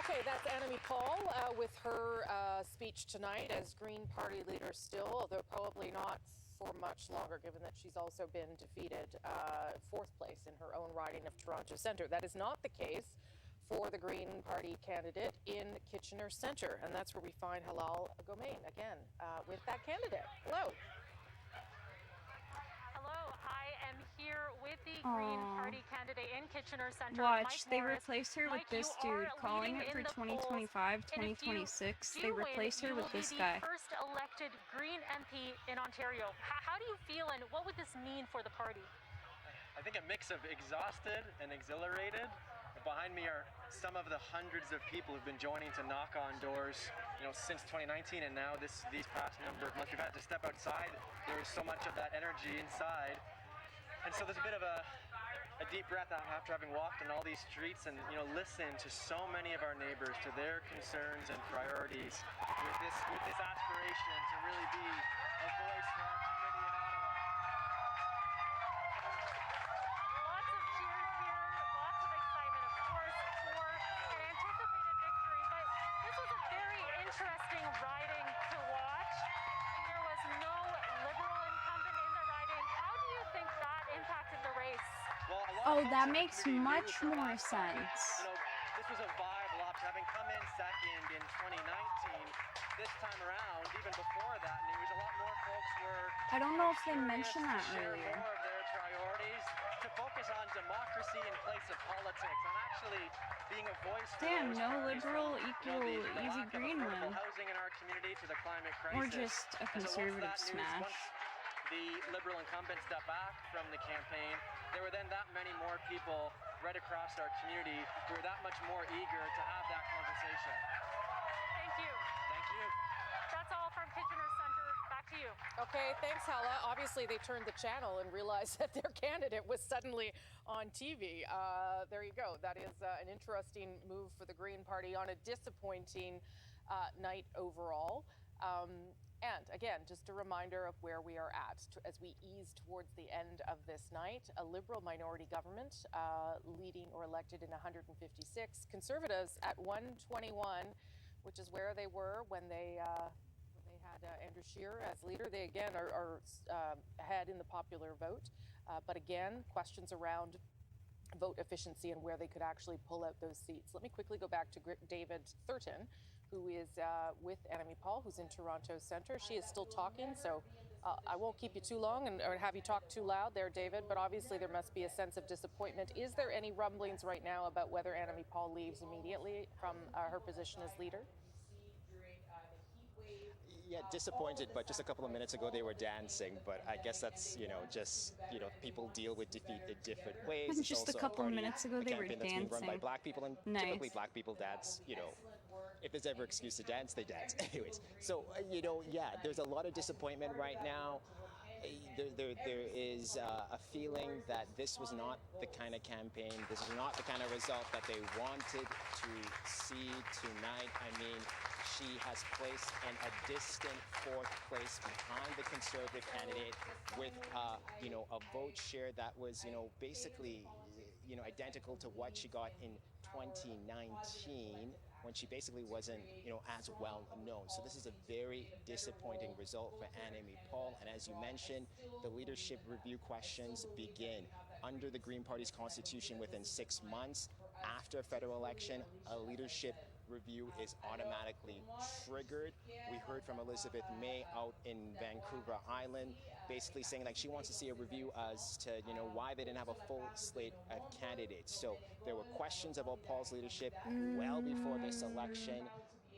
Okay, that's Annamie Paul with her speech tonight as Green Party leader still, although probably not for much longer, given that she's also been defeated 4th place in her own riding of Toronto Centre. That is not the case for the Green Party candidate in Kitchener Centre, and that's where we find Halal Gomain again with that candidate. Hello. Hello, I am here with the Green Party candidate in Kitchener Centre. Watch, they replace her with this dude, calling it for 2025, 2026. They replace her with this guy. First elected Green MP in Ontario. How do you feel, and what would this mean for the party? I think a mix of exhausted and exhilarated. Behind me are some of the hundreds of people who've been joining to knock on doors, since 2019, and now these past number of months, we've had to step outside. There was so much of that energy inside, and so there's a bit of a deep breath after having walked on all these streets and listened to so many of our neighbors, to their concerns and priorities, with this aspiration to really be a voice for our community in Ottawa. Lots of cheers here, lots of excitement, of course, for an anticipated victory. But this was a very interesting riding to watch. There was no Liberal incumbent in the riding. How do you think that impacted the race? Well, Oh, that makes much more sense. This was a vibe lobster, having come in second in 2019. This time around, even before that news, a lot more folks were. I don't know if they mentioned that earlier. More of their priorities to focus on democracy in place of politics, on actually being a voice. Damn, no Liberal equal easy green win. Housing in our community, to the climate crisis. Or just a conservative smash. Once the Liberal incumbent stepped back from the campaign, there were then that many more people right across our community who were that much more eager to have that conversation. Thank you. Thank you. That's all from Kitchener Centre. Back to you. Okay, thanks, Hella. Obviously, they turned the channel and realized that their candidate was suddenly on TV. There you go. That is an interesting move for the Green Party on a disappointing night overall. And again, just a reminder of where we are at as we ease towards the end of this night. A Liberal minority government leading or elected in 156. Conservatives at 121, which is where they were when they had Andrew Scheer as leader. They again are ahead in the popular vote. But again, questions around vote efficiency and where they could actually pull out those seats. Let me quickly go back to David Thurton, who is with Annamie Paul, who's in Toronto Centre. She is still talking, so I won't keep you too long or have you talk too loud there, David, but obviously there must be a sense of disappointment. Is there any rumblings right now about whether Annamie Paul leaves immediately from her position as leader? Yeah, disappointed, but just a couple of minutes ago they were dancing, but I guess that's, just, people deal with defeat in different ways. And just a couple of minutes ago they were dancing. That's being run by dancing. black people, and Nice. typically black people dance, if there's ever excuse to dance, they dance. Anyways, so, yeah, there's a lot of disappointment right now. There is a feeling that this was not the kind of campaign, this is not the kind of result that they wanted to see tonight. I mean, she has placed in a distant fourth place behind the Conservative candidate with, a vote share that was, basically, identical to what she got in 2019 when she basically wasn't, as well known. So this is a very disappointing result for Annamie Paul. And as you mentioned, the leadership review questions begin under the Green Party's constitution within 6 months. After a federal election, a leadership review is automatically triggered. We heard from Elizabeth May out in Vancouver Island, basically saying like she wants to see a review as to why they didn't have a full slate of candidates. So there were questions about Paul's leadership well before this election.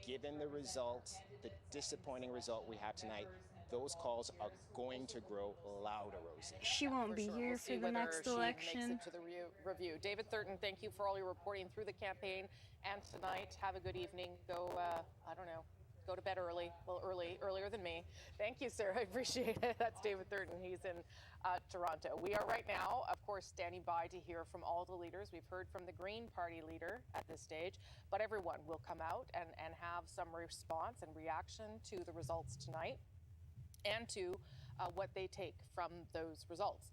Given the result, the disappointing result we have tonight, those calls are going to grow louder, Rosie. She won't be here for the next election. Makes it to the review. David Thurton, thank you for all your reporting through the campaign and tonight. Have a good evening. Go, go to bed early. Well, earlier than me. Thank you, sir. I appreciate it. That's David Thurton. He's in Toronto. We are right now, of course, standing by to hear from all the leaders. We've heard from the Green Party leader at this stage, but everyone will come out and have some response and reaction to the results tonight, and to what they take from those results.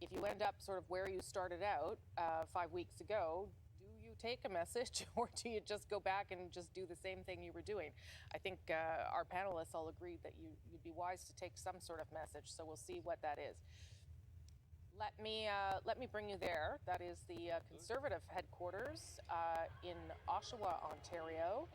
If you end up sort of where you started out 5 weeks ago, do you take a message or do you just go back and just do the same thing you were doing? I think our panelists all agreed that you'd be wise to take some sort of message, so we'll see what that is. Let me bring you there. That is the Conservative headquarters in Oshawa, Ontario.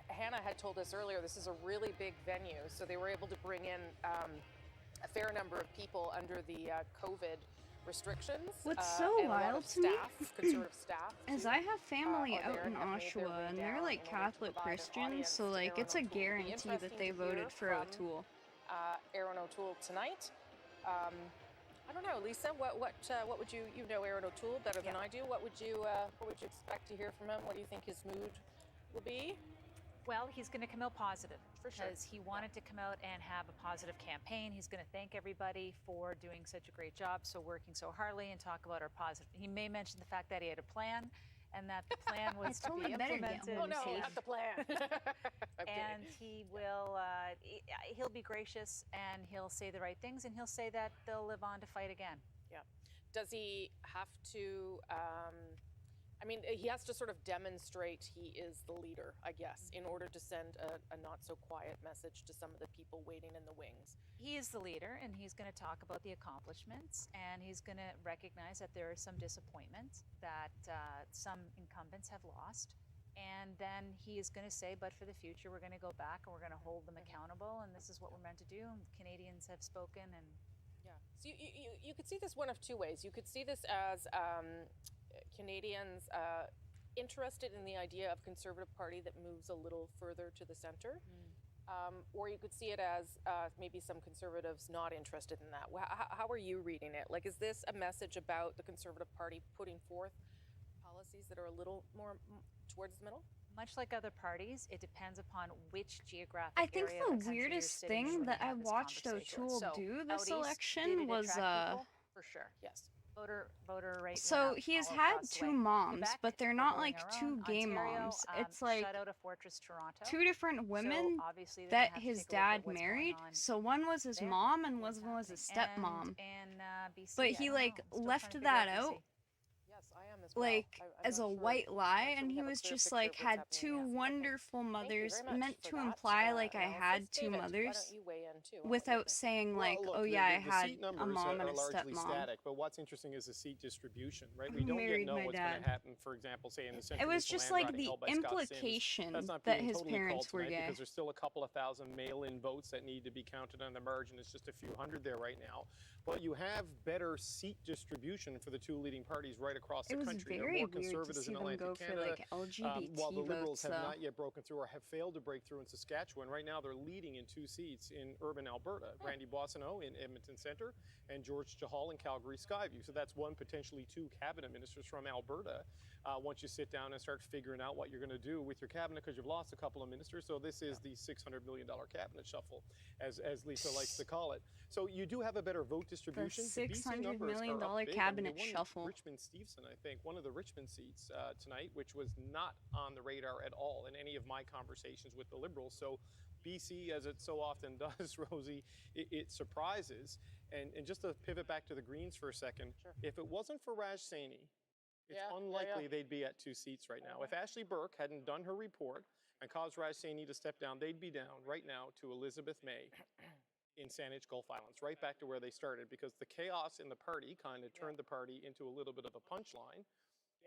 Hannah had told us earlier this is a really big venue, so they were able to bring in a fair number of people under the COVID restrictions. What's so wild to me conservative staff, is I have family out in Oshawa, and they're like Catholic Christians, so like it's a guarantee that they voted for O'Toole. Aaron O'Toole tonight. I don't know, Lisa. What would you know Aaron O'Toole better than I do? What would you expect to hear from him? What do you think his mood will be? Well, he's going to come out positive because he wanted to come out and have a positive campaign. He's going to thank everybody for doing such a great job, so working so hardly, and talk about our positive. He may mention the fact that he had a plan, and that the plan was to be implemented. Oh no, not the plan. And he will, he'll be gracious, and he'll say the right things, and he'll say that they'll live on to fight again. Yeah. Does he have to? I mean, he has to sort of demonstrate he is the leader, I guess, in order to send a not-so-quiet message to some of the people waiting in the wings. He is the leader, and he's going to talk about the accomplishments, and he's going to recognize that there is some disappointment, that some incumbents have lost, and then he is going to say, but for the future, we're going to go back, and we're going to hold them accountable, and this is what we're meant to do, and Canadians have spoken, and... Yeah. So you could see this one of two ways. You could see this as... Canadians interested in the idea of Conservative Party that moves a little further to the center, or you could see it as maybe some Conservatives not interested in that. How are you reading it? Like, is this a message about the Conservative Party putting forth policies that are a little more towards the middle? Much like other parties, it depends upon which geographic I think area of the country you're weirdest sitting thing when that you I have this watched conversation. O'Toole So, do out this east, did election it was attract people? For sure. Yes. Voter rate. So went up he's all had across the two way. moms, Quebec, but they're we're not holding like our two own. gay Ontario, moms. It's like shut out of Fortress Toronto. two different So women obviously they're that gonna have to his take a look at dad what's married. going on So one was his there, mom and one what's was his happening. stepmom. And BC, But I he don't like know. Still left trying to figure that out out. BC. Yes, I am as well. Like I'm as not a sure. white lie, and we he have a was clear just picture like of what's had happening, two yeah. wonderful Thank you mothers, very much meant for to that, imply like I analysis. had two David, why mothers, don't you weigh in too on what you without think? saying like, Well, look, oh yeah, I the had seat a numbers mom and are a largely stepmom. static, but what's interesting is the seat distribution, right? Who We don't yet married know my what's going dad. to happen, for example, say in the It central was just Newfoundland like riding the held by Scott Sims. implication That's not that being his totally called parents were tonight gay. because there's still a couple of thousand mail-in votes that need to be counted on the margin. It's just a few hundred there right now. But you have better seat distribution for the two leading parties right across the It was country. There are very more weird to Conservatives see in them Atlantic go for Canada, like LGBT while the Liberals votes, have though. not yet broken through or have failed to break through in Saskatchewan. Right now, they're leading in two seats in urban Alberta. Randy Boissonneau in Edmonton Centre and George Chahal in Calgary Skyview. So that's one, potentially two cabinet ministers from Alberta. Once you sit down and start figuring out what you're going to do with your cabinet, because you've lost a couple of ministers. So this is the $600 million cabinet shuffle, as Lisa likes to call it. So you do have a better vote distribution. The BC $600 numbers million are up big. cabinet they won shuffle. Richmond Stevenson, I think, one of the Richmond seats tonight, which was not on the radar at all in any of my conversations with the Liberals. So BC, as it so often does, Rosie, it surprises. And just to pivot back to the Greens for a second, if it wasn't for Raj Saini, it's unlikely they'd be at two seats right now. If Ashley Burke hadn't done her report and caused Raj Saini to step down, they'd be down right now to Elizabeth May in Saanich Gulf Islands, right back to where they started, because the chaos in the party kind of turned the party into a little bit of a punchline.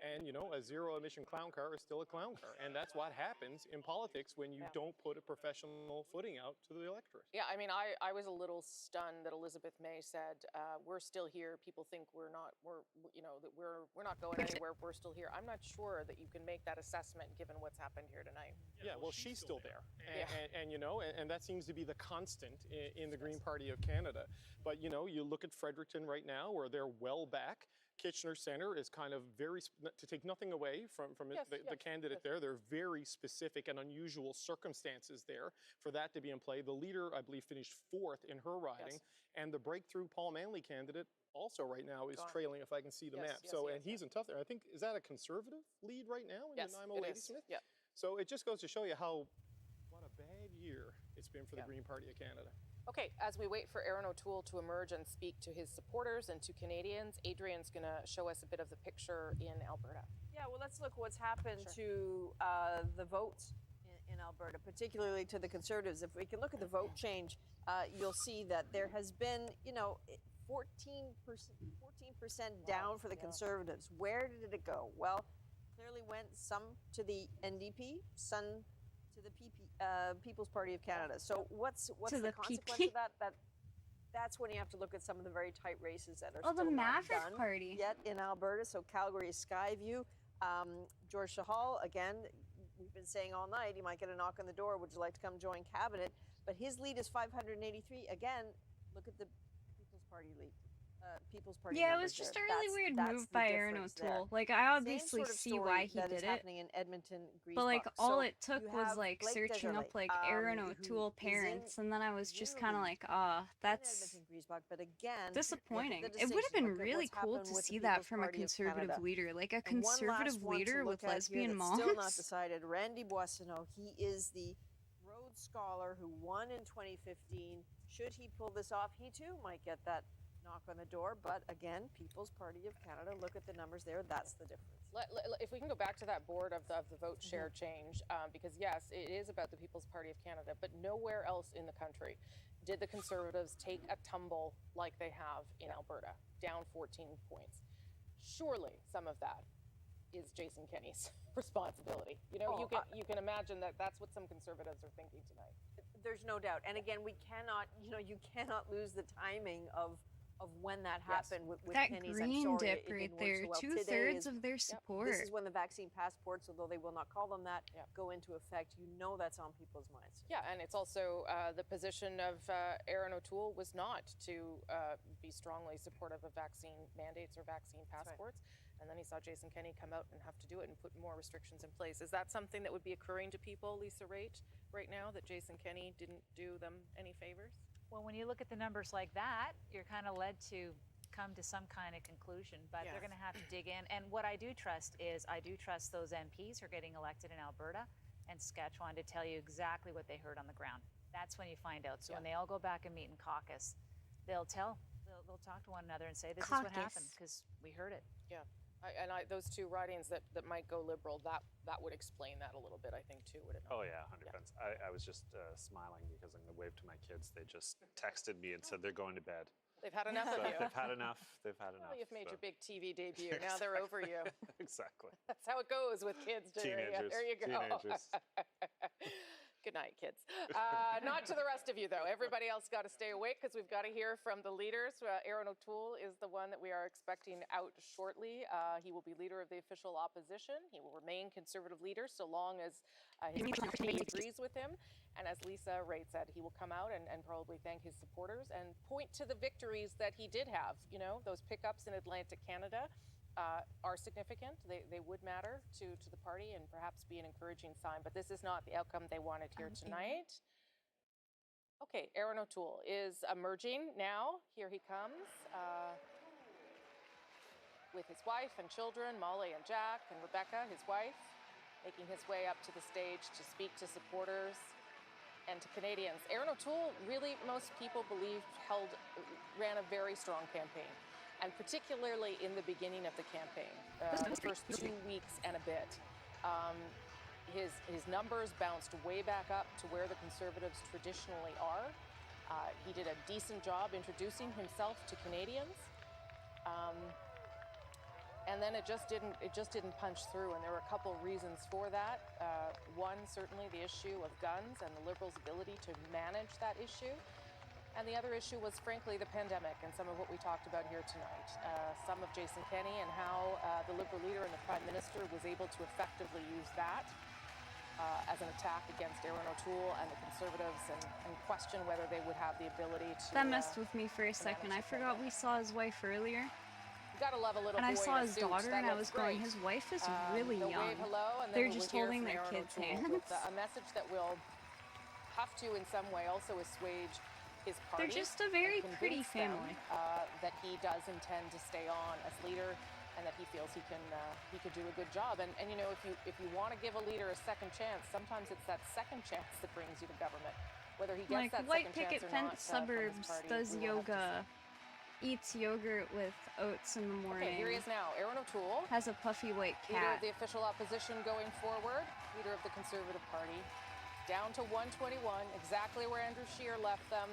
And, you know, a zero-emission clown car is still a clown car. And that's what happens in politics when you don't put a professional footing out to the electorate. Yeah, I mean, I was a little stunned that Elizabeth May said, we're still here. People think we're not going anywhere. We're still here. I'm not sure that you can make that assessment given what's happened here tonight. Yeah, well, she's still there. And you know, and that seems to be the constant in the Green Party of Canada. But, you know, you look at Fredericton right now, where they're well back. Kitchener Centre is kind of very, to take nothing away from the candidate there, there are very specific and unusual circumstances there for that to be in play. The leader, I believe, finished 4th in her riding, and the breakthrough Paul Manley candidate also right now is trailing, if I can see the map. And he's in tough there. I think, is that a Conservative lead right now in Nanaimo Ladysmith? Yeah. So it just goes to show you what a bad year it's been for the Green Party of Canada. Okay, as we wait for Aaron O'Toole to emerge and speak to his supporters and to Canadians, Adrian's going to show us a bit of the picture in Alberta. Yeah, well, let's look what's happened to the votes in Alberta, particularly to the Conservatives. If we can look at the vote change, you'll see that there has been, 14% down for the Conservatives. Where did it go? Well, clearly went some to the NDP, some to the People's Party of Canada. So what's the consequence of that? That's when you have to look at some of the very tight races that are still the not Maverick done Party yet in Alberta. So Calgary Skyview, George Chahal, again, we've been saying all night, he might get a knock on the door. Would you like to come join cabinet? But his lead is 583. Again, look at the People's Party lead. People's Party Yeah, it numbers was just there. a really weird That's move the by Aaron difference there. O'Toole. Like, I Same obviously sort of see story why he that did is it. happening in Edmonton, But like Griesbach. all So it took you was have like Blake searching up Desjardins, like Aaron who O'Toole is parents, and then I was he's just in the kind of lead like, in that's Edmonton, Griesbach. But again, disappointing. look at the It would have distinction. been Look at really what's cool happened to with the see that People's from a Party of conservative Canada. leader, like a And one conservative last one to leader look with at here lesbian that's still not moms. decided. Randy Boissonneau, he is the Rhodes Scholar who won in 2015. Should he pull this off, he too might get that knock on the door. But again, People's Party of Canada, look at the numbers there. That's the difference. If we can go back to that board of the vote share change, because yes, it is about the People's Party of Canada, but nowhere else in the country did the Conservatives take a tumble like they have in Alberta, down 14 points. Surely some of that is Jason Kenney's responsibility. You know, you can imagine that that's what some Conservatives are thinking tonight. There's no doubt. And again, we cannot, you cannot lose the timing of when that happened with That Kenney's. green I'm sorry, dip it right didn't work there, so well. 2/3 Today of their support. This is when the vaccine passports, although they will not call them that, go into effect. You know that's on people's minds. Yeah, and it's also the position of Aaron O'Toole was not to be strongly supportive of vaccine mandates or vaccine passports. And then he saw Jason Kenney come out and have to do it and put more restrictions in place. Is that something that would be occurring to people, Lisa Raitt, right now, that Jason Kenney didn't do them any favors? Well, when you look at the numbers like that, you're kind of led to come to some kind of conclusion, but they're going to have to dig in. And what I do trust is I do trust those MPs who are getting elected in Alberta and Saskatchewan to tell you exactly what they heard on the ground. That's when you find out. So when they all go back and meet in caucus, they'll talk to one another and say, this is what happened, because we heard it. Yeah. Those two ridings that might go Liberal, that would explain that a little bit, I think, too, would it not? Oh, yeah, 100%. I was just smiling because I'm going to wave to my kids. They just texted me and said they're going to bed. They've had enough of you. They've had enough. They've had enough. Well, you've made your big TV debut. Now they're over you. Exactly. That's how it goes with kids. Teenagers. There you go. Teenagers. Good night, kids. Not to the rest of you, though. Everybody else got to stay awake because we've got to hear from the leaders. Aaron O'Toole is the one that we are expecting out shortly. He will be leader of the official opposition. He will remain Conservative leader so long as his party agrees with him. And as Lisa Raitt said, he will come out and probably thank his supporters and point to the victories that he did have. You know, those pickups in Atlantic Canada are significant. They would matter to the party and perhaps be an encouraging sign, but this is not the outcome they wanted here tonight. Okay, Aaron O'Toole is emerging now. Here he comes with his wife and children, Molly and Jack and Rebecca, his wife, making his way up to the stage to speak to supporters and to Canadians. Aaron O'Toole, really, most people believe, ran a very strong campaign. And particularly in the beginning of the campaign, the first 2 weeks and a bit, his numbers bounced way back up to where the Conservatives traditionally are. He did a decent job introducing himself to Canadians, and then it just didn't punch through. And there were a couple reasons for that. One, certainly the issue of guns and the Liberals' ability to manage that issue. And the other issue was, frankly, the pandemic and some of what we talked about here tonight. Some of Jason Kenney and how the Liberal leader and the Prime Minister was able to effectively use that as an attack against Aaron O'Toole and the Conservatives and question whether they would have the ability to... That messed with me for a second. I forgot we saw his wife earlier. You gotta love a little and boy I saw in a his suit. daughter, That and I was looks going, great. his wife is really They'll young. wave hello, and then They're we'll just hear holding from their Aaron kids' O'Toole hands. with a message that will have to, in some way, also assuage his party. They're just a very and pretty convince them, family. that he does intend to stay on as leader, and that he feels he could do a good job. And you know, if you want to give a leader a second chance, sometimes it's that second chance that brings you to government. Whether he gets Like that White second Picket chance or Fence not, from his Suburbs party, does we will have to yoga, eats yogurt with oats in the morning. Okay, here he is now, Aaron O'Toole. Has a puffy white Leader cat. of the official opposition going forward, leader of the Conservative Party, down to 121, exactly where Andrew Scheer left them.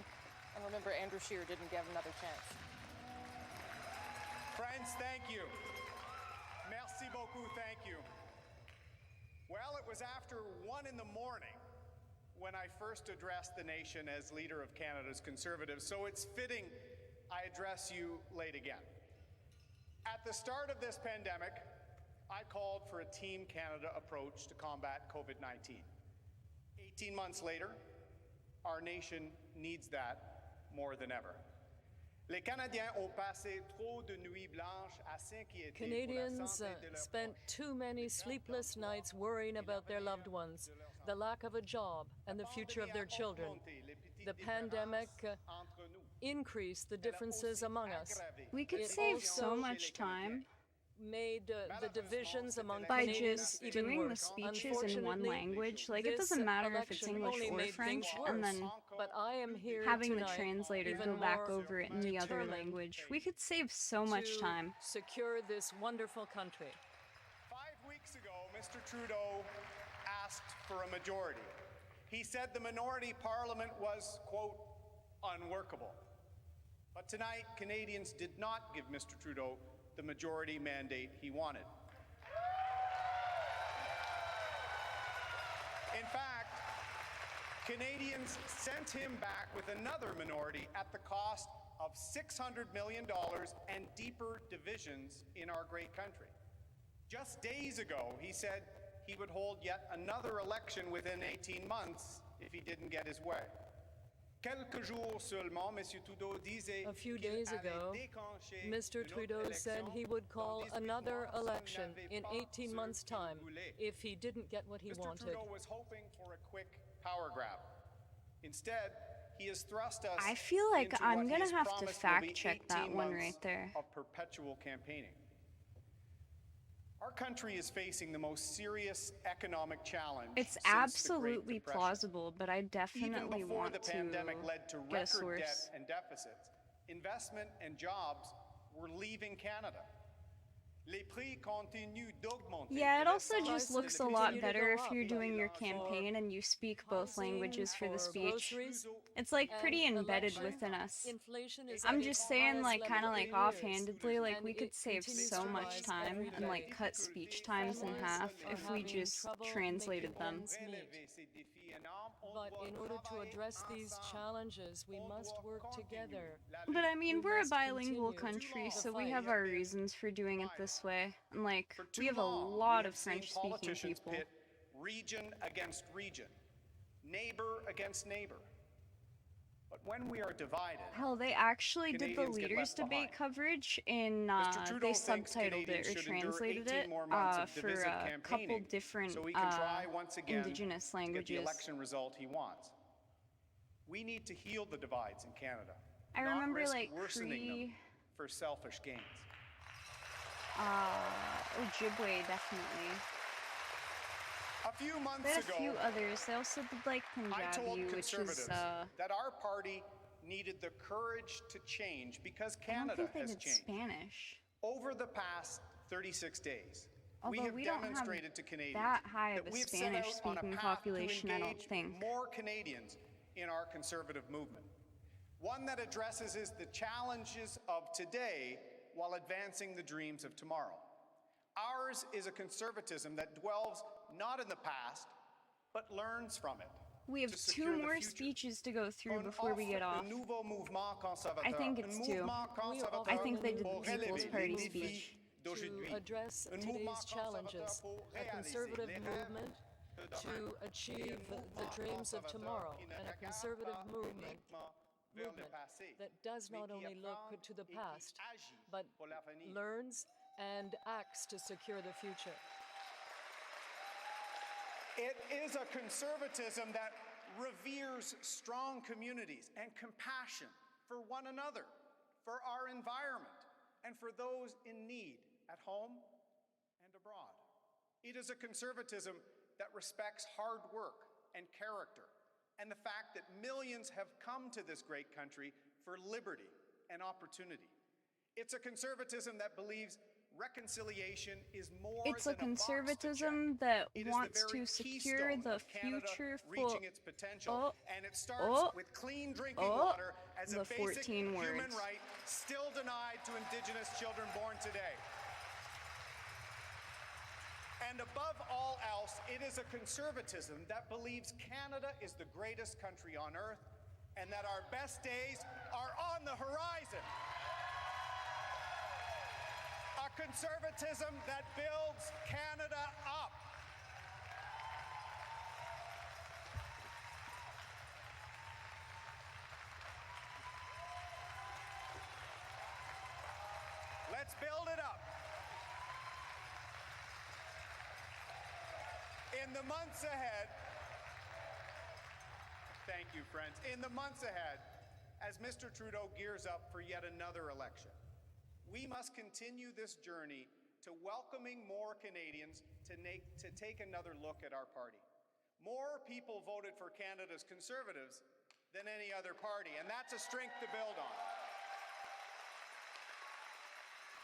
And remember, Andrew Scheer didn't give another chance. Friends, thank you. Merci beaucoup, thank you. Well, it was after 1 in the morning when I first addressed the nation as leader of Canada's Conservatives, so it's fitting I address you late again. At the start of this pandemic, I called for a Team Canada approach to combat COVID-19. 18 months later, our nation needs that more than ever. Les Canadiens ont passé trop de nuits blanches à s'inquiéter pour la Canadians santé de leurs spent too many sleepless nights worrying about their loved ones, the lack of a job, and the future of their children. The pandemic increased the differences among us. We could It save also so much time made the divisions among by Canadians just even doing the worse. speeches in one Unfortunately, language. Like, it this doesn't matter if it's election English only or made French, things and worse. then But I am here having the tonight translator even go back more over it in the other determined language. We could save so much to time. secure this wonderful country. 5 weeks ago, Mr. Trudeau asked for a majority. He said the minority parliament was, quote, unworkable. But tonight, Canadians did not give Mr. Trudeau the majority mandate he wanted. In fact, Canadians sent him back with another minority at the cost of $600 million and deeper divisions in our great country. Just days ago, he said he would hold yet another election within 18 months if he didn't get his way. A few days ago, Mr. Trudeau said he would call another election in 18 months' time if he didn't get what he wanted. Mr. Trudeau was hoping for a quick power grab. Instead, he has thrust us I feel like into I'm what he gonna has have to promised will be fact check that 18 one months right there. of perpetual campaigning. Our country is facing the most serious economic challenge It's since the Great absolutely Depression. plausible, but I Even definitely before want the to pandemic led to get a record debt source. and deficits, investment and jobs were leaving Canada. Les prix continuent d'augmenter. Yeah, it also L'essence just et looks a le lot prix better if continue you're de doing your go up. campaign and you speak both languages for the for speech. groceries It's like pretty and embedded election. within us. Inflation is I'm at just its saying, like, highest kind of level like in years, offhandedly, like, and we could it save continues so to much rise time every and, like, day. cut speech times in Families half are if we having just trouble translated making them. ends meet. But in order to address these challenges, we must work together. But I mean, We we're a must bilingual continue country, the so we fight. have our reasons for doing it this way. And, like, Too we have a long, lot we of have seen French-speaking politicians people. pit region against region, neighbor against neighbor. But when we are divided, Hell, they actually did the Canadians get leaders left debate behind. coverage in, Mr. Trudeau they thinks subtitled Canadians it or should endure translated 18 it more months of for divisive a couple campaigning different so he can try once again indigenous to get the languages. election result he wants. We need to heal the divides in Canada. I not remember, risk like, worsening them for selfish gains. Ojibwe, definitely. A few months They had ago, a few others. They also did, like, I told Punjabi, which conservatives is, that our party needed the courage to change because I don't Canada think they has did changed. Spanish. Over the past 36 days, we Although have we don't have demonstrated to Canadians that high of that a we have set out on a Spanish-speaking path population, to I don't engage think. more Canadians in our conservative movement. One that addresses the challenges of today while advancing the dreams of tomorrow. Ours is a conservatism that dwells not in the past, but learns from it. We have to two secure the more future. speeches to go through On before we get offre off. un nouveau mouvement conservateur, I think it's un two. mouvement conservateur I think they did pour the People's relever Party les défis speech. d'aujourd'hui. To address Un today's mouvement challenges, conservateur pour a réaliser conservative les rêves movement de to demain. achieve the dreams of tomorrow, and a conservative movement that does not only look to the past, but learns and acts to secure the future. It is a conservatism that reveres strong communities and compassion for one another, for our environment, and for those in need at home and abroad. It is a conservatism that respects hard work and character, and the fact that millions have come to this great country for liberty and opportunity. It's a conservatism that believes reconciliation is more It's a than conservatism that It is wants the very to secure keystone the of Canada future for reaching its potential, and it starts with clean drinking water as a the basic 14 human words. right still denied to Indigenous children born today. And above all else, it is a conservatism that believes Canada is the greatest country on earth and that our best days are on the horizon. A conservatism that builds Canada up. In the months ahead, thank you, friends. In the months ahead, as Mr. Trudeau gears up for yet another election, we must continue this journey to welcoming more Canadians to take another look at our party. More people voted for Canada's Conservatives than any other party, and that's a strength to build on.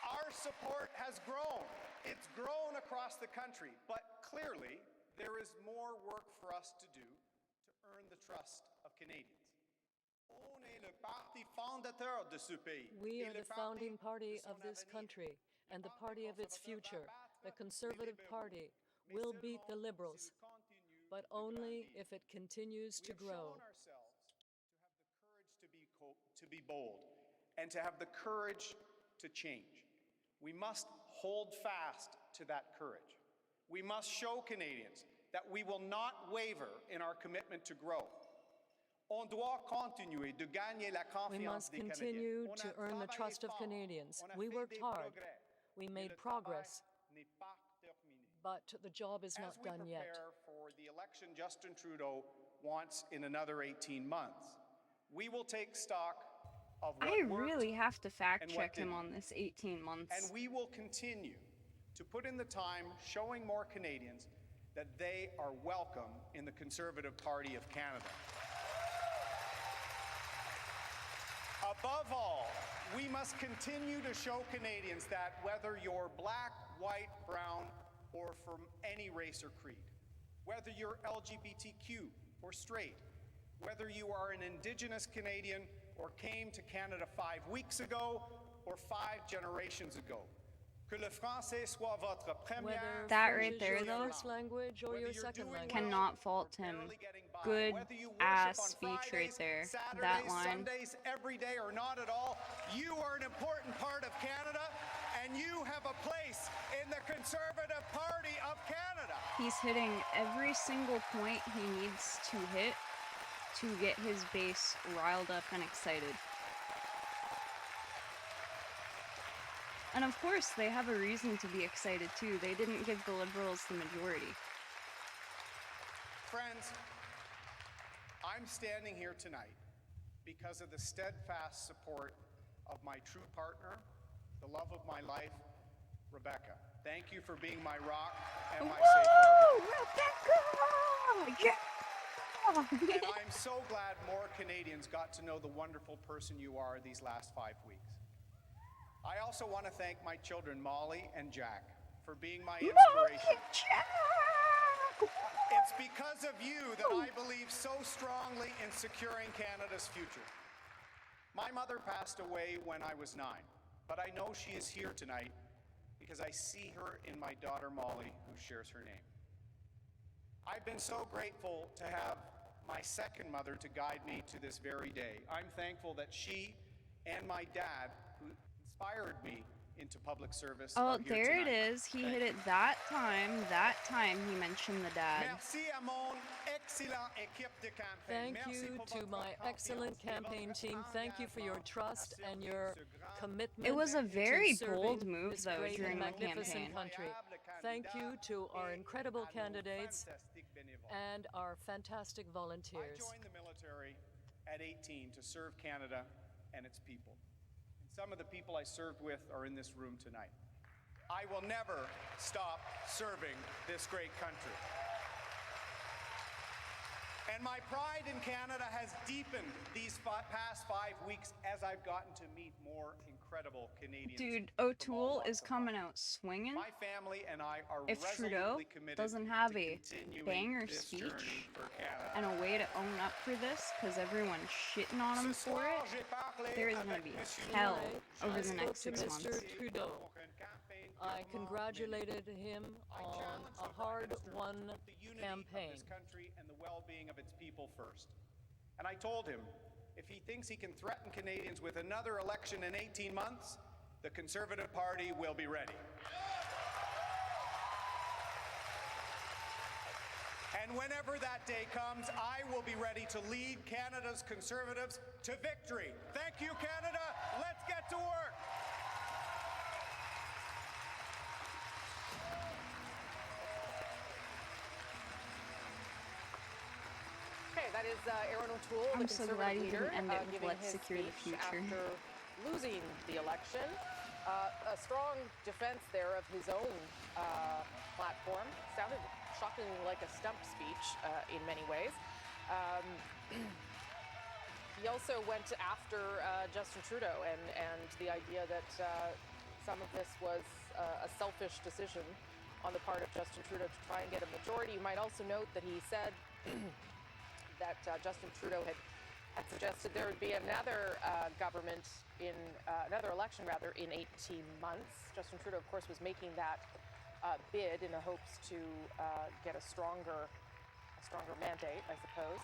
Our support has grown. It's grown across the country, but clearly there is more work for us to do to earn the trust of Canadians. We are the founding party of this country and the party of its future. The Conservative Party will beat the Liberals, but only if it continues to grow. To be bold and to have the courage to change. We must hold fast to that courage. We must show Canadians that we will not waver in our commitment to grow. We must continue to earn the trust of Canadians. We worked hard. We made progress. But the job is not done yet. As we prepare for the election Justin Trudeau wants in another 18 months, we will take stock of what I worked really have to fact and what check him didn't. on this 18 months. And we will continue to put in the time showing more Canadians that they are welcome in the Conservative Party of Canada. Above all, we must continue to show Canadians that whether you're black, white, brown, or from any race or creed, whether you're LGBTQ or straight, whether you are an Indigenous Canadian or came to Canada 5 weeks ago or 5 generations ago, que le français soit votre première, That right there, though, First language or your second language. cannot fault him. Good ass speech right there. That line. Sundays, every day or not at all, you are an important part of Canada and you have a place in the Conservative Party of Canada. He's hitting every single point he needs to hit to get his base riled up and excited. And of course, they have a reason to be excited too. They didn't give the Liberals the majority. Friends, I'm standing here tonight because of the steadfast support of my true partner, the love of my life, Rebecca. Thank you for being my rock and my safe harbor. Rebecca! Yeah! And I'm so glad more Canadians got to know the wonderful person you are these last 5 weeks. I also want to thank my children, Molly and Jack, for being my inspiration. It's because of you that I believe so strongly in securing Canada's future. My mother passed away when I was 9, but I know she is here tonight because I see her in my daughter, Molly, who shares her name. I've been so grateful to have my second mother to guide me to this very day. I'm thankful that she and my dad, who inspired me into public service, Oh, are here there it tonight. is. He hit it that time he mentioned the dad. Merci à mon excellent équipe de campagne. Thank Merci you pour to votre my confiance excellent et campaign votre team. Thank you for your trust and your commitment. It was a to very serving bold move, this though, great during and the magnificent campaign. country. Thank you to our incredible candidates and our fantastic I volunteers. joined the military at 18 to serve Canada and its people. And some of the people I served with are in this room tonight. I will never stop serving this great country. And my pride in Canada has deepened these past 5 weeks as I've gotten to meet more incredible Canadians. Dude, O'Toole is coming out swinging. My family and I are If Trudeau resolutely committed doesn't have to a continuing banger this speech journey for Canada. and a way to own up for this, because everyone's shitting on him for it, there is going to be hell over the next 6 Mr. months. Trudeau. I congratulated him on a hard-won campaign. This country and the well-being of its people first. And I told him, if he thinks he can threaten Canadians with another election in 18 months, the Conservative Party will be ready. And whenever that day comes, I will be ready to lead Canada's Conservatives to victory. Thank you, Canada. Let's get to work. is Aaron O'Toole, the I'm so Conservative glad you leader, didn't end it with giving let's his secure the speech future. after losing the election. A strong defense there of his own platform. Sounded shockingly like a stump speech in many ways. He also went after Justin Trudeau and the idea that some of this was a selfish decision on the part of Justin Trudeau to try and get a majority. You might also note that he said that Justin Trudeau had suggested there would be another government in another election rather in 18 months. Justin Trudeau, of course, was making that bid in the hopes to get a stronger mandate, I suppose.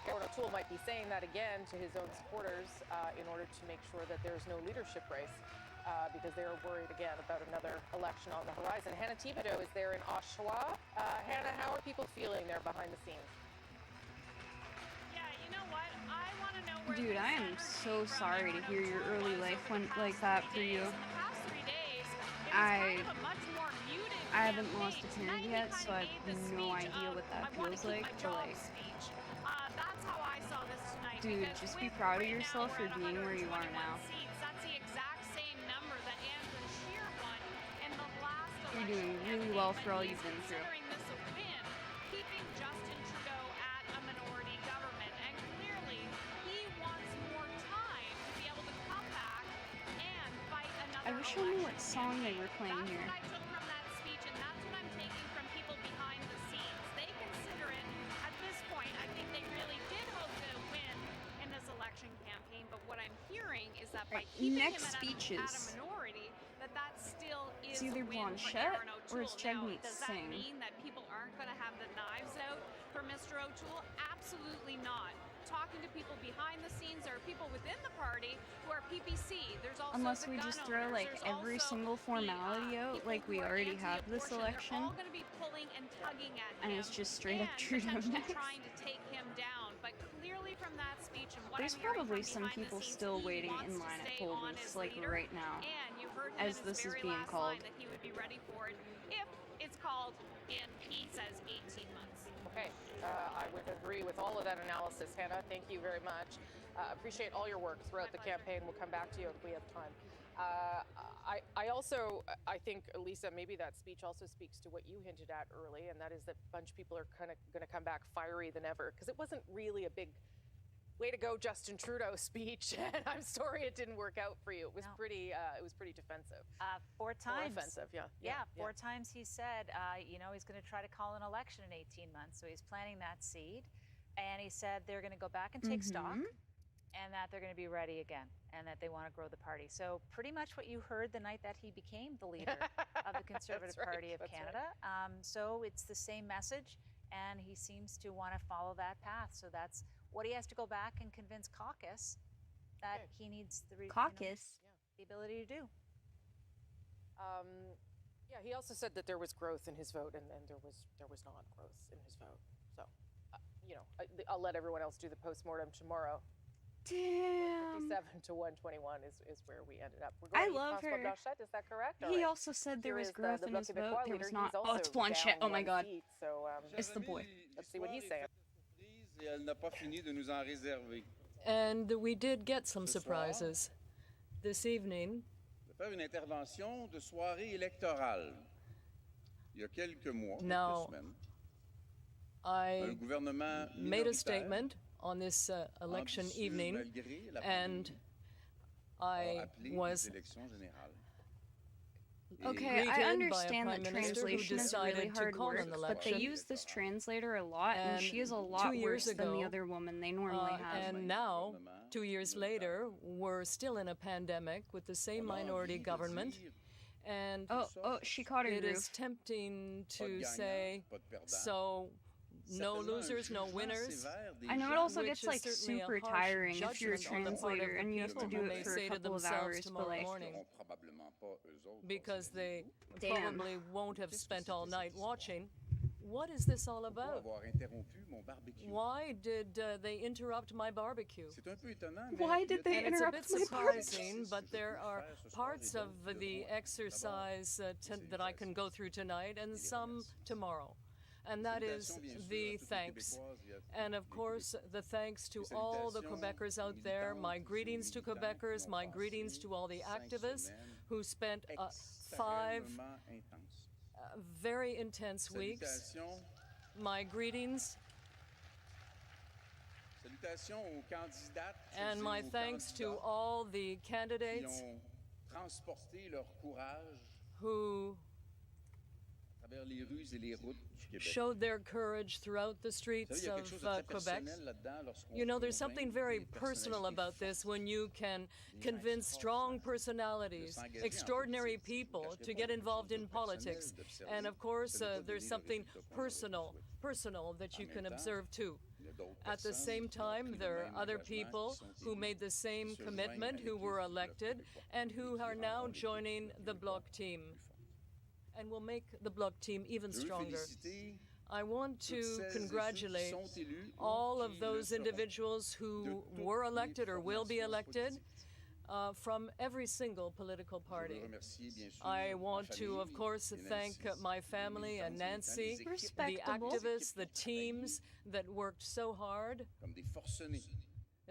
Aaron O'Toole might be saying that again to his own supporters in order to make sure that there's no leadership race because they're worried again about another election on the horizon. Hannah Thibodeau is there in Oshawa. Hannah, how are people feeling there behind the scenes? Yeah, you know what? I want to know where Dude, I am so sorry to hear your early life went like that for you. I haven't lost a parent yet, so I have no idea what that feels like, but like, that's how I saw this tonight. dude, just be proud of yourself for being where you are now. That's the exact same number that Andrew Scheer won in the last You're doing really well for all you've been through. considering this a win, keeping Justin Trudeau at a minority government. And clearly, he wants more time to be able to come back and fight another I wish I knew what song they were playing here. That's what I took from that speech, and that's what I'm taking from people behind the scenes. They consider it, at this point, I think they really did hope to win in this election campaign, but what I'm hearing is that by keeping next him speeches. at a minority, that still is It's either a win for Blanchette Aaron or O'Toole. it's Now, Jagmeet does that Singh. mean that people aren't going to have the knives out for Mr. O'Toole? Absolutely not. Talking to people behind the scenes, there are people within the party who are PPC. There's also Unless the we gun just throw owners. like There's every also single formality out like we already have this election, They're all going to be pulling and tugging at and him it's just straight up and Trudeau potentially next. trying to take him down. But clearly from that speech and what There's I'm hearing probably from some behind the people scenes, still he waiting wants in to line at stay poll on booths as like leader, right now, and you heard him as in his this is very being last called. line that he would be ready for it if it's called in, he says, 18 months. Okay, I would agree with all of that analysis, Hannah. Thank you very much. Appreciate all your work throughout the campaign. We'll come back to you if we have time. I think, Lisa, maybe that speech also speaks to what you hinted at early, and that is that a bunch of people are kind of going to come back fiery than ever, because it wasn't really a big way to go Justin Trudeau speech, and I'm sorry it didn't work out for you. It was pretty defensive. 4 times. Or offensive, yeah. Yeah, 4 times he said, he's going to try to call an election in 18 months. So he's planting that seed. And he said they're going to go back and take stock, and that they're going to be ready again, and that they want to grow the party. So pretty much what you heard the night that he became the leader of the Conservative Party of Canada. So it's the same message, and he seems to want to follow that path. So that's what he has to go back and convince caucus that he needs the ability to do. Yeah, he also said that there was growth in his vote, and there was not growth in his vote. So, I'll let everyone else do the postmortem tomorrow. Damn. 57 to 121 is where we ended up. We're I going to love François her. Blanchet, is that correct? All He right. also said there Here was is growth the in his Bloc vote. Québécois There leader. was not. He's Oh, it's also Blanchet. down Oh my 1 God. seat, so, It's the boy. let's see what he's saying. Et elle n'a pas fini de nous en réserver. And we did get some surprises this evening. De faire une intervention de soirée électorale. Il y a quelques mois, Now, quelques semaines, I un gouvernement made a minoritaire, statement on this election ambitieux evening, malgré la and pandémie, I a appelé was les élections générales. Okay, I greeted by a understand that prime minister who translation is really decided to hard call work, an but they election. use this translator a lot, and And she is a 2 lot years worse than the ago, other woman they normally have. And now, 2 years later, we're still in a pandemic with the same minority government. And she caught her it groove. is tempting Pas de to gagnants, say, pas de perdants. so no Certainement un losers, no jugement winners. sévère des I know it gens. also which gets is like certainly a super harsh tiring if you're a judgment on the part of translator the and you have to people do who it may for say a to couple of themselves hours, but tomorrow like, morning, Seront probablement pas eux autres, because they Damn. probably won't have spent all night watching. What is this all pour about? avoir interrompu mon barbecue. Why did they interrupt my barbecue? C'est un peu étonnant, mais Why il y did a they And it's a interrupt bit my surprising, but barbecue? there are Faire ce soir parts et of d'autres the demain. exercise that I can go through tonight and some tomorrow. and that is the thanks. And of course, the thanks to all the Quebecers out there. My greetings to Quebecers, my greetings to all the activists who spent 5 very intense weeks. My greetings and my thanks to all the candidates who showed their courage throughout the streets of Quebec. You know, there's something very personal about this when you can convince strong personalities, extraordinary people to get involved in politics. And of course, there's something personal that you can observe too. At the same time, there are other people who made the same commitment, who were elected, and who are now joining the Bloc team and will make the Bloc team even stronger. I want to congratulate all of those individuals who were elected or will be elected from every single political party. I want to, of course, thank my family and Nancy, the activists, the teams that worked so hard,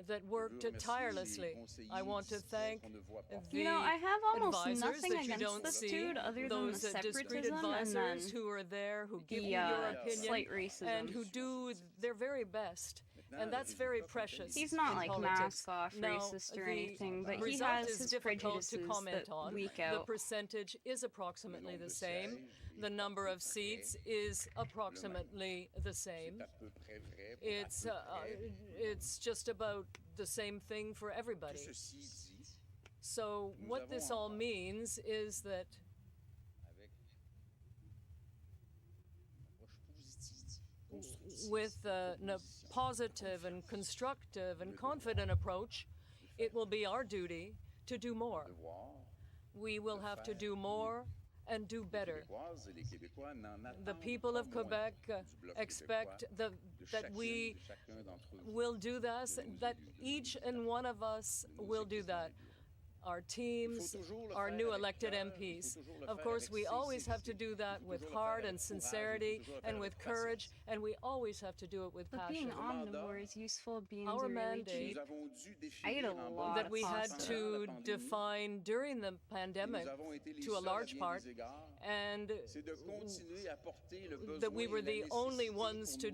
that worked tirelessly. I want to thank the I have almost advisors nothing that you against don't this see, dude other than those the discreet separatism and advisors then who are there, who give the you your opinion, slight racism. and who do their very best. And that's very precious. He's not in like politics. mask off Now, racist or the anything, but he result has is his difficult prejudices to comment that on. leak The out. percentage is approximately the same. The number of seats is approximately the same. It's just about the same thing for everybody. So what this all means is that with a positive and constructive and confident approach, it will be our duty to do more. We will have to do more and do better. The people of Quebec expect that we will do this, that each and one of us will do that. Our teams, our new elected MPs. Of course, we always have to do that with heart and sincerity and with courage, and we always have to do it with But passion. being omnivore is useful, beans Our are really mandate cheap. I ate a lot that of we had pasta. to define during the pandemic to a large part, and that we were the only ones to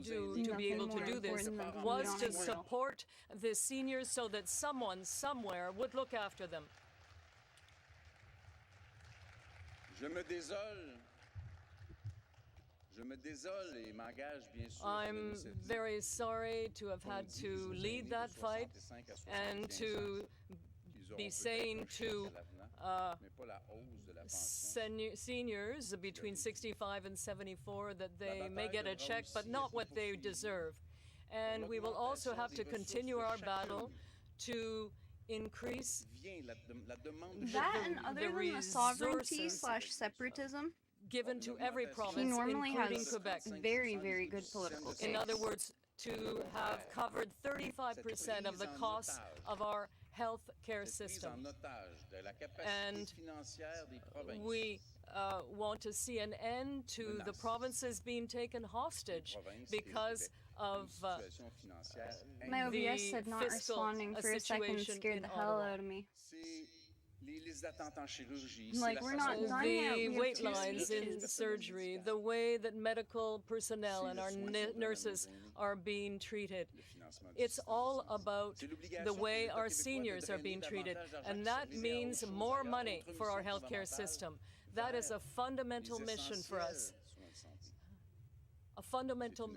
be able to do this, was to support the seniors so that someone somewhere would look after them. I'm very sorry to have had to lead that fight and to be saying to seniors between 65 and 74 that they may get a check, but not what they deserve. And we will also have to continue our battle to increase That and other than the sovereignty/separatism, given to every he province, normally including has Quebec. very, very good political case. In other words, to have covered 35% of the costs of our health care system. And we want to see an end to the provinces being taken hostage because of My OBS the said not fiscal responding for a second situation scared in the hell Ottawa. out of me. Like, we're not done yet. We The have wait 2 lines in speeches. surgery, the way that medical personnel and our nurses are being treated. It's all about the way our seniors are being treated, and that means more money for our healthcare system. That is a fundamental mission for us. A fundamental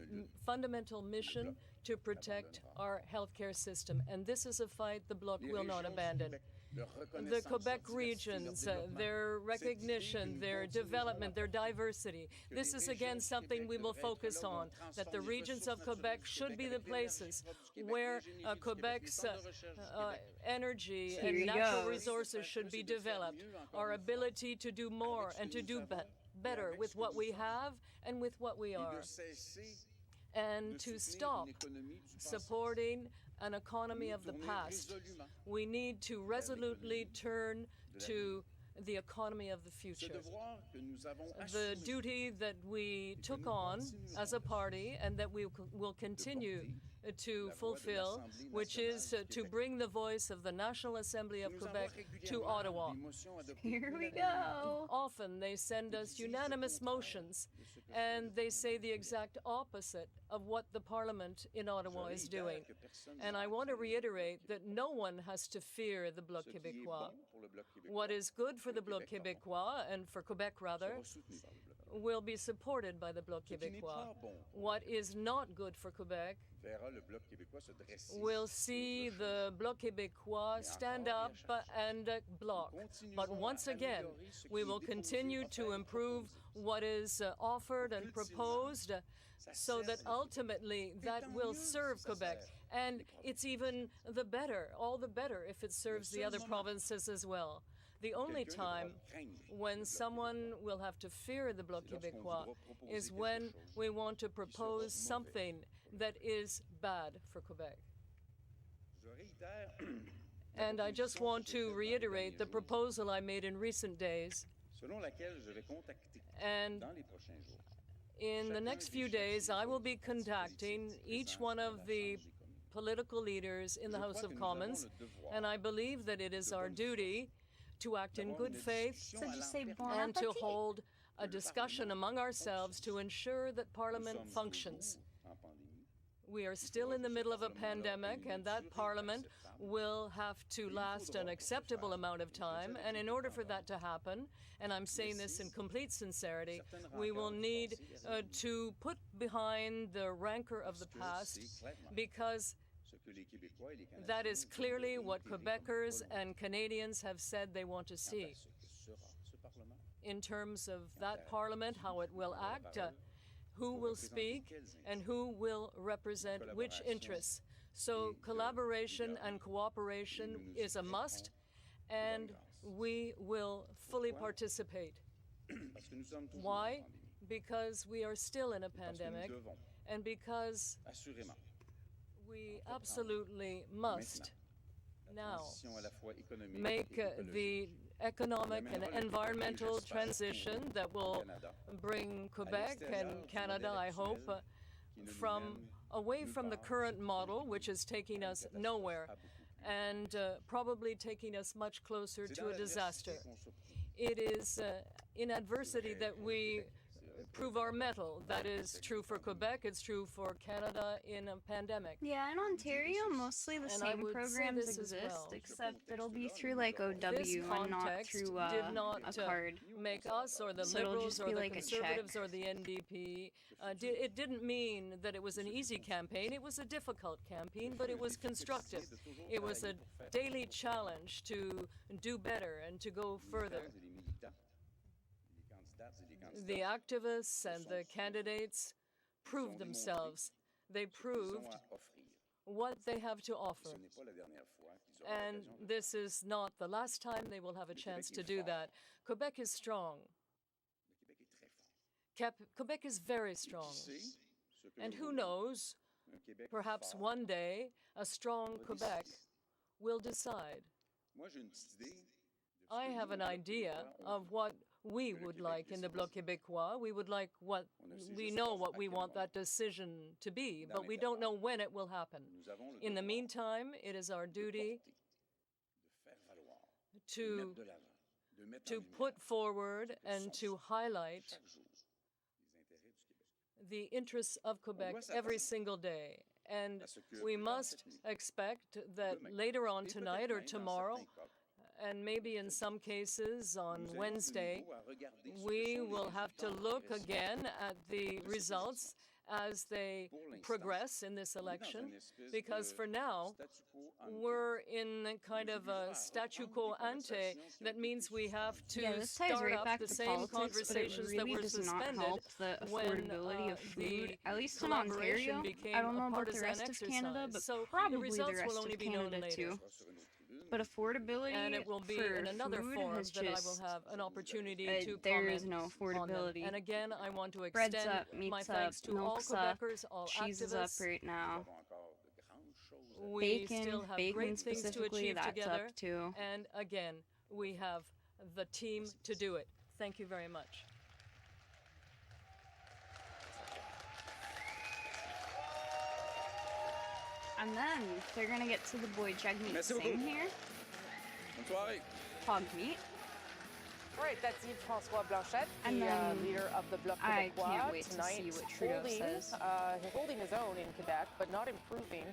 mission to protect our healthcare system. And this is a fight the Bloc will not abandon. The Quebec regions, their recognition, their development, their diversity. This is again something we will focus on, that the regions of Quebec should be the places where Quebec's energy and natural resources should be developed. Our ability to do more and to do better with what we have and with what we are. And to stop supporting an economy of the past. We need to resolutely turn to the economy of the future. The duty that we took on as a party and that we will continue to fulfill, which is to bring the voice of the National Assembly of Quebec to Ottawa. Here we go. Often they send us unanimous motions and they say the exact opposite of what the Parliament in Ottawa is doing. And I want to reiterate that no one has to fear the Bloc Québécois. What is good for the Bloc Québécois, and for Quebec rather, will be supported by the Bloc Québécois. What is not good for Quebec will see the Bloc Québécois stand up and block. But once again, we will continue to improve what is offered and proposed so that ultimately that will serve Quebec. And it's even the better, all the better, if it serves the other provinces as well. The only time when someone will have to fear the Bloc Québécois is when we want to propose something that is bad for Quebec. And I just want to reiterate the proposal I made in recent days. And in the next few days, I will be contacting each one of the political leaders in the House of Commons, and I believe that it is our duty to act in good faith and to hold a discussion among ourselves to ensure that Parliament functions. We are still in the middle of a pandemic, and that Parliament will have to last an acceptable amount of time. And in order for that to happen, and I'm saying this in complete sincerity, we will need to put behind the rancor of the past, because that is clearly what Quebecers and Canadians have said they want to see. In terms of that Parliament, how it will act, who will speak, and who will represent which interests. So collaboration and cooperation is a must, and we will fully participate. Why? Because we are still in a pandemic, and because we absolutely must now make the economic and environmental transition that will bring Quebec and Canada, I hope, away from the current model, which is taking us nowhere and probably taking us much closer to a disaster. It is in adversity that we prove our mettle. That is true for Quebec, it's true for Canada in a pandemic. Yeah, in Ontario, mostly the same programs exist, except it'll be through like OW and not through a card. Make us or the So it'll Liberals just or be the like a Conservatives check. or the NDP. It didn't mean that it was an easy campaign. It was a difficult campaign, but it was constructive. It was a daily challenge to do better and to go further. The activists and the candidates proved themselves. They proved what they have to offer. And this is not the last time they will have a chance to do that. Quebec is strong. Quebec is very strong. And who knows, perhaps one day a strong Quebec will decide. I have an idea of what we would like in the Bloc Québécois. We know what we want that decision to be, but we don't know when it will happen. In the meantime, it is our duty to put forward and to highlight the interests of Quebec every single day. And we must expect that later on tonight or tomorrow, and maybe in some cases on Wednesday, we will have to look again at the results as they progress in this election, because for now, we're in kind of a statu quo ante. That means we have to This ties start right up back the to same politics, but it conversations that really were does not suspended help the when affordability of food, at least in collaboration Ontario. became I don't know a about the partisan rest of Canada, exercise. but So the probably results the rest will only of be known Canada later. too. But affordability And it will be for in another food forum has that I will just have an opportunity to there comment is no on them. affordability. And again, I want to Bread's extend up, my meat's thanks up, to all milk's up, Quebecers, all cheese is up activists. right now. We Bacon, still have bacon great things to specifically, achieve that's together. up too. And again, we have the team to do it. Thank you very much. And then they're gonna get to the boy Jagmeet Singh here. Hog meat. All right, that's Yves-François Blanchet, And the then leader of the Bloc I Québécois, can't wait to tonight, see what Trudeau says. holding his own in Quebec, but not improving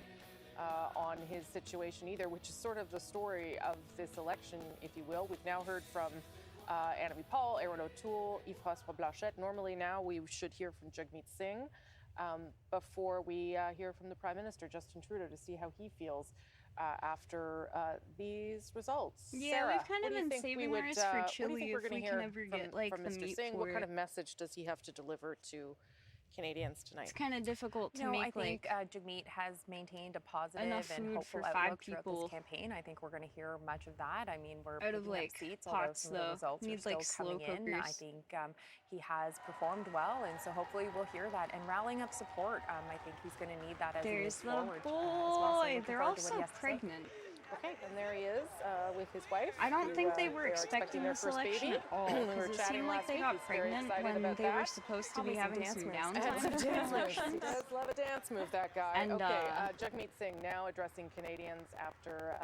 on his situation either, which is sort of the story of this election, if you will. We've now heard from Annabie Paul, Aaron O'Toole, Yves-François Blanchet. Normally now we should hear from Jagmeet Singh before we hear from the Prime Minister, Justin Trudeau, to see how he feels after these results. Yeah, Sarah, we've kind of been saving ours for chili if we can ever get like from the Mr. meat Singh? for What kind it. of message does he have to deliver to Canadians tonight? It's kind of difficult to No, make I think like Jagmeet has maintained a positive enough and food hopeful for 5 outlook throughout people. this campaign. I think we're going to hear much of that. I mean, we're Out of, picking like, up seats, although pots, some of the though. results are Need, still like, slow coming in. I cookers. think he has performed well, and so hopefully we'll hear that. And rallying up support, I think he's going to need that as he moves there's the forward. boy. As well, so looking They're forward to what also he has to say. pregnant. Okay, and there he is with his wife. I don't think they who, were are expecting their this first election baby. at all. We were Because it chatting seemed like last they week. got He's very pregnant excited when about they were that. supposed to Probably be some having dance some moves. And downtime some between dance moves. He elections. does love a dance move, that guy. And, okay, Jagmeet Singh now addressing Canadians after.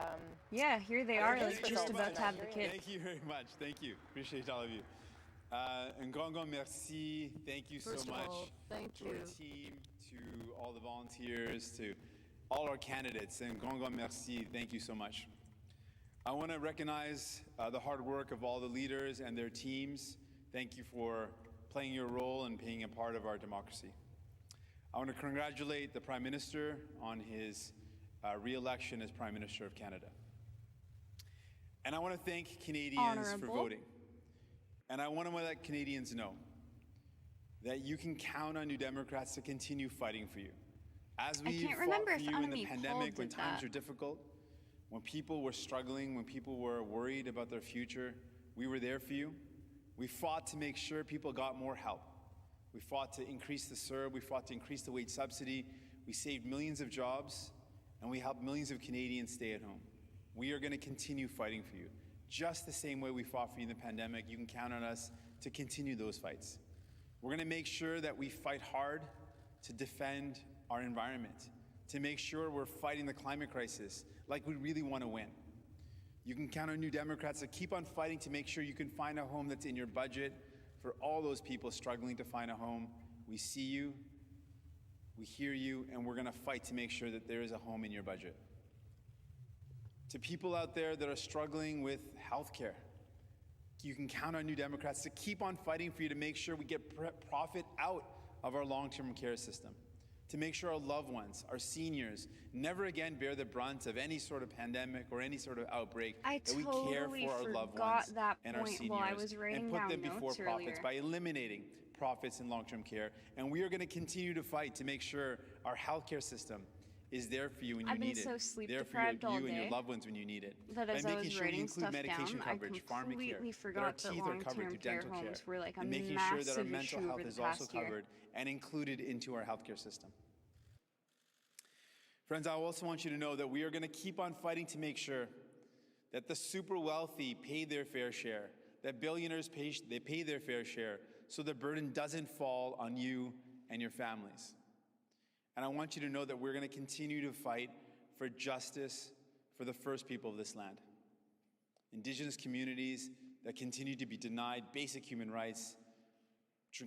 Yeah, here they are, like just about to have the kid. Thank you very much. Thank you. Appreciate all of you. Un grand merci. Thank you so First of much all, thank to our you. team, to all the volunteers, to all our candidates. And grand merci. Thank you so much. I want to recognize the hard work of all the leaders and their teams. Thank you for playing your role and being a part of our democracy. I want to congratulate the Prime Minister on his re-election as Prime Minister of Canada. And I want to thank Canadians for Honorable. voting. And I want to let Canadians know that you can count on New Democrats to continue fighting for you. As we can't fought remember for if you in the Annabie Paul pandemic, when did times that. are difficult, when people were struggling, when people were worried about their future, we were there for you. We fought to make sure people got more help. We fought to increase the CERB, we fought to increase the wage subsidy, we saved millions of jobs, and we helped millions of Canadians stay at home. We are going to continue fighting for you. Just the same way we fought for you in the pandemic, you can count on us to continue those fights. We're going to make sure that we fight hard to defend our environment, to make sure we're fighting the climate crisis like we really want to win. You can count on New Democrats to keep on fighting to make sure you can find a home that's in your budget. For all those people struggling to find a home, we see you, we hear you, and we're going to fight to make sure that there is a home in your budget. To people out there that are struggling with healthcare, you can count on New Democrats to keep on fighting for you to make sure we get profit out of our long-term care system, to make sure our loved ones, our seniors, never again bear the brunt of any sort of pandemic or any sort of outbreak, that we care totally for our loved forgot ones that and our point seniors, while I was writing and put down them before notes profits earlier. by eliminating profits in long-term care. And we are going to continue to fight to make sure our healthcare system is there for you when you I've been need it. so sleep There for deprived all you and your day loved ones when you need it. that By as I making was sure we writing include stuff medication down, I coverage, pharmacare, completely that our forgot that teeth are covered long-term through care dental care, homes were like a and making sure that our massive mental issue health over the is also past year. covered and included into our healthcare system. Friends, I also want you to know that we are going to keep on fighting to make sure that the super wealthy pay their fair share, that billionaires pay their fair share, so the burden doesn't fall on you and your families. And I want you to know that we're going to continue to fight for justice for the first people of this land. Indigenous communities that continue to be denied basic human rights,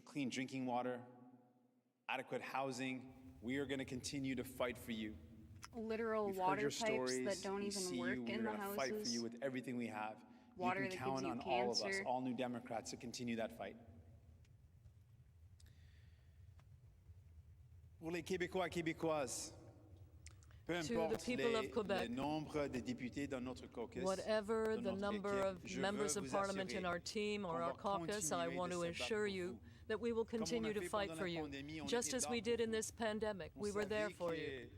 clean drinking water, adequate housing. We are going to continue to fight for you. Literal We've heard water your pipes stories. that don't We even see work you. in We're the going to fight for houses. you with everything we have. Water you that can gives count you on all of us, cancer. all New Democrats, to continue that fight. Pour les Québécois et Québécoises, peu To the importe people of Quebec, le nombre de députés dans notre caucus, whatever dans the notre number équipe, of je members veux of vous parliament assurer in our team or qu'on our va caucus, I continuer want de to se battre assure pour you vous. that we will Comme on a continue to fait fight pendant for la you. pandémie, on Just était as là we pour did in vous. this pandemic, On we were there savait for que you.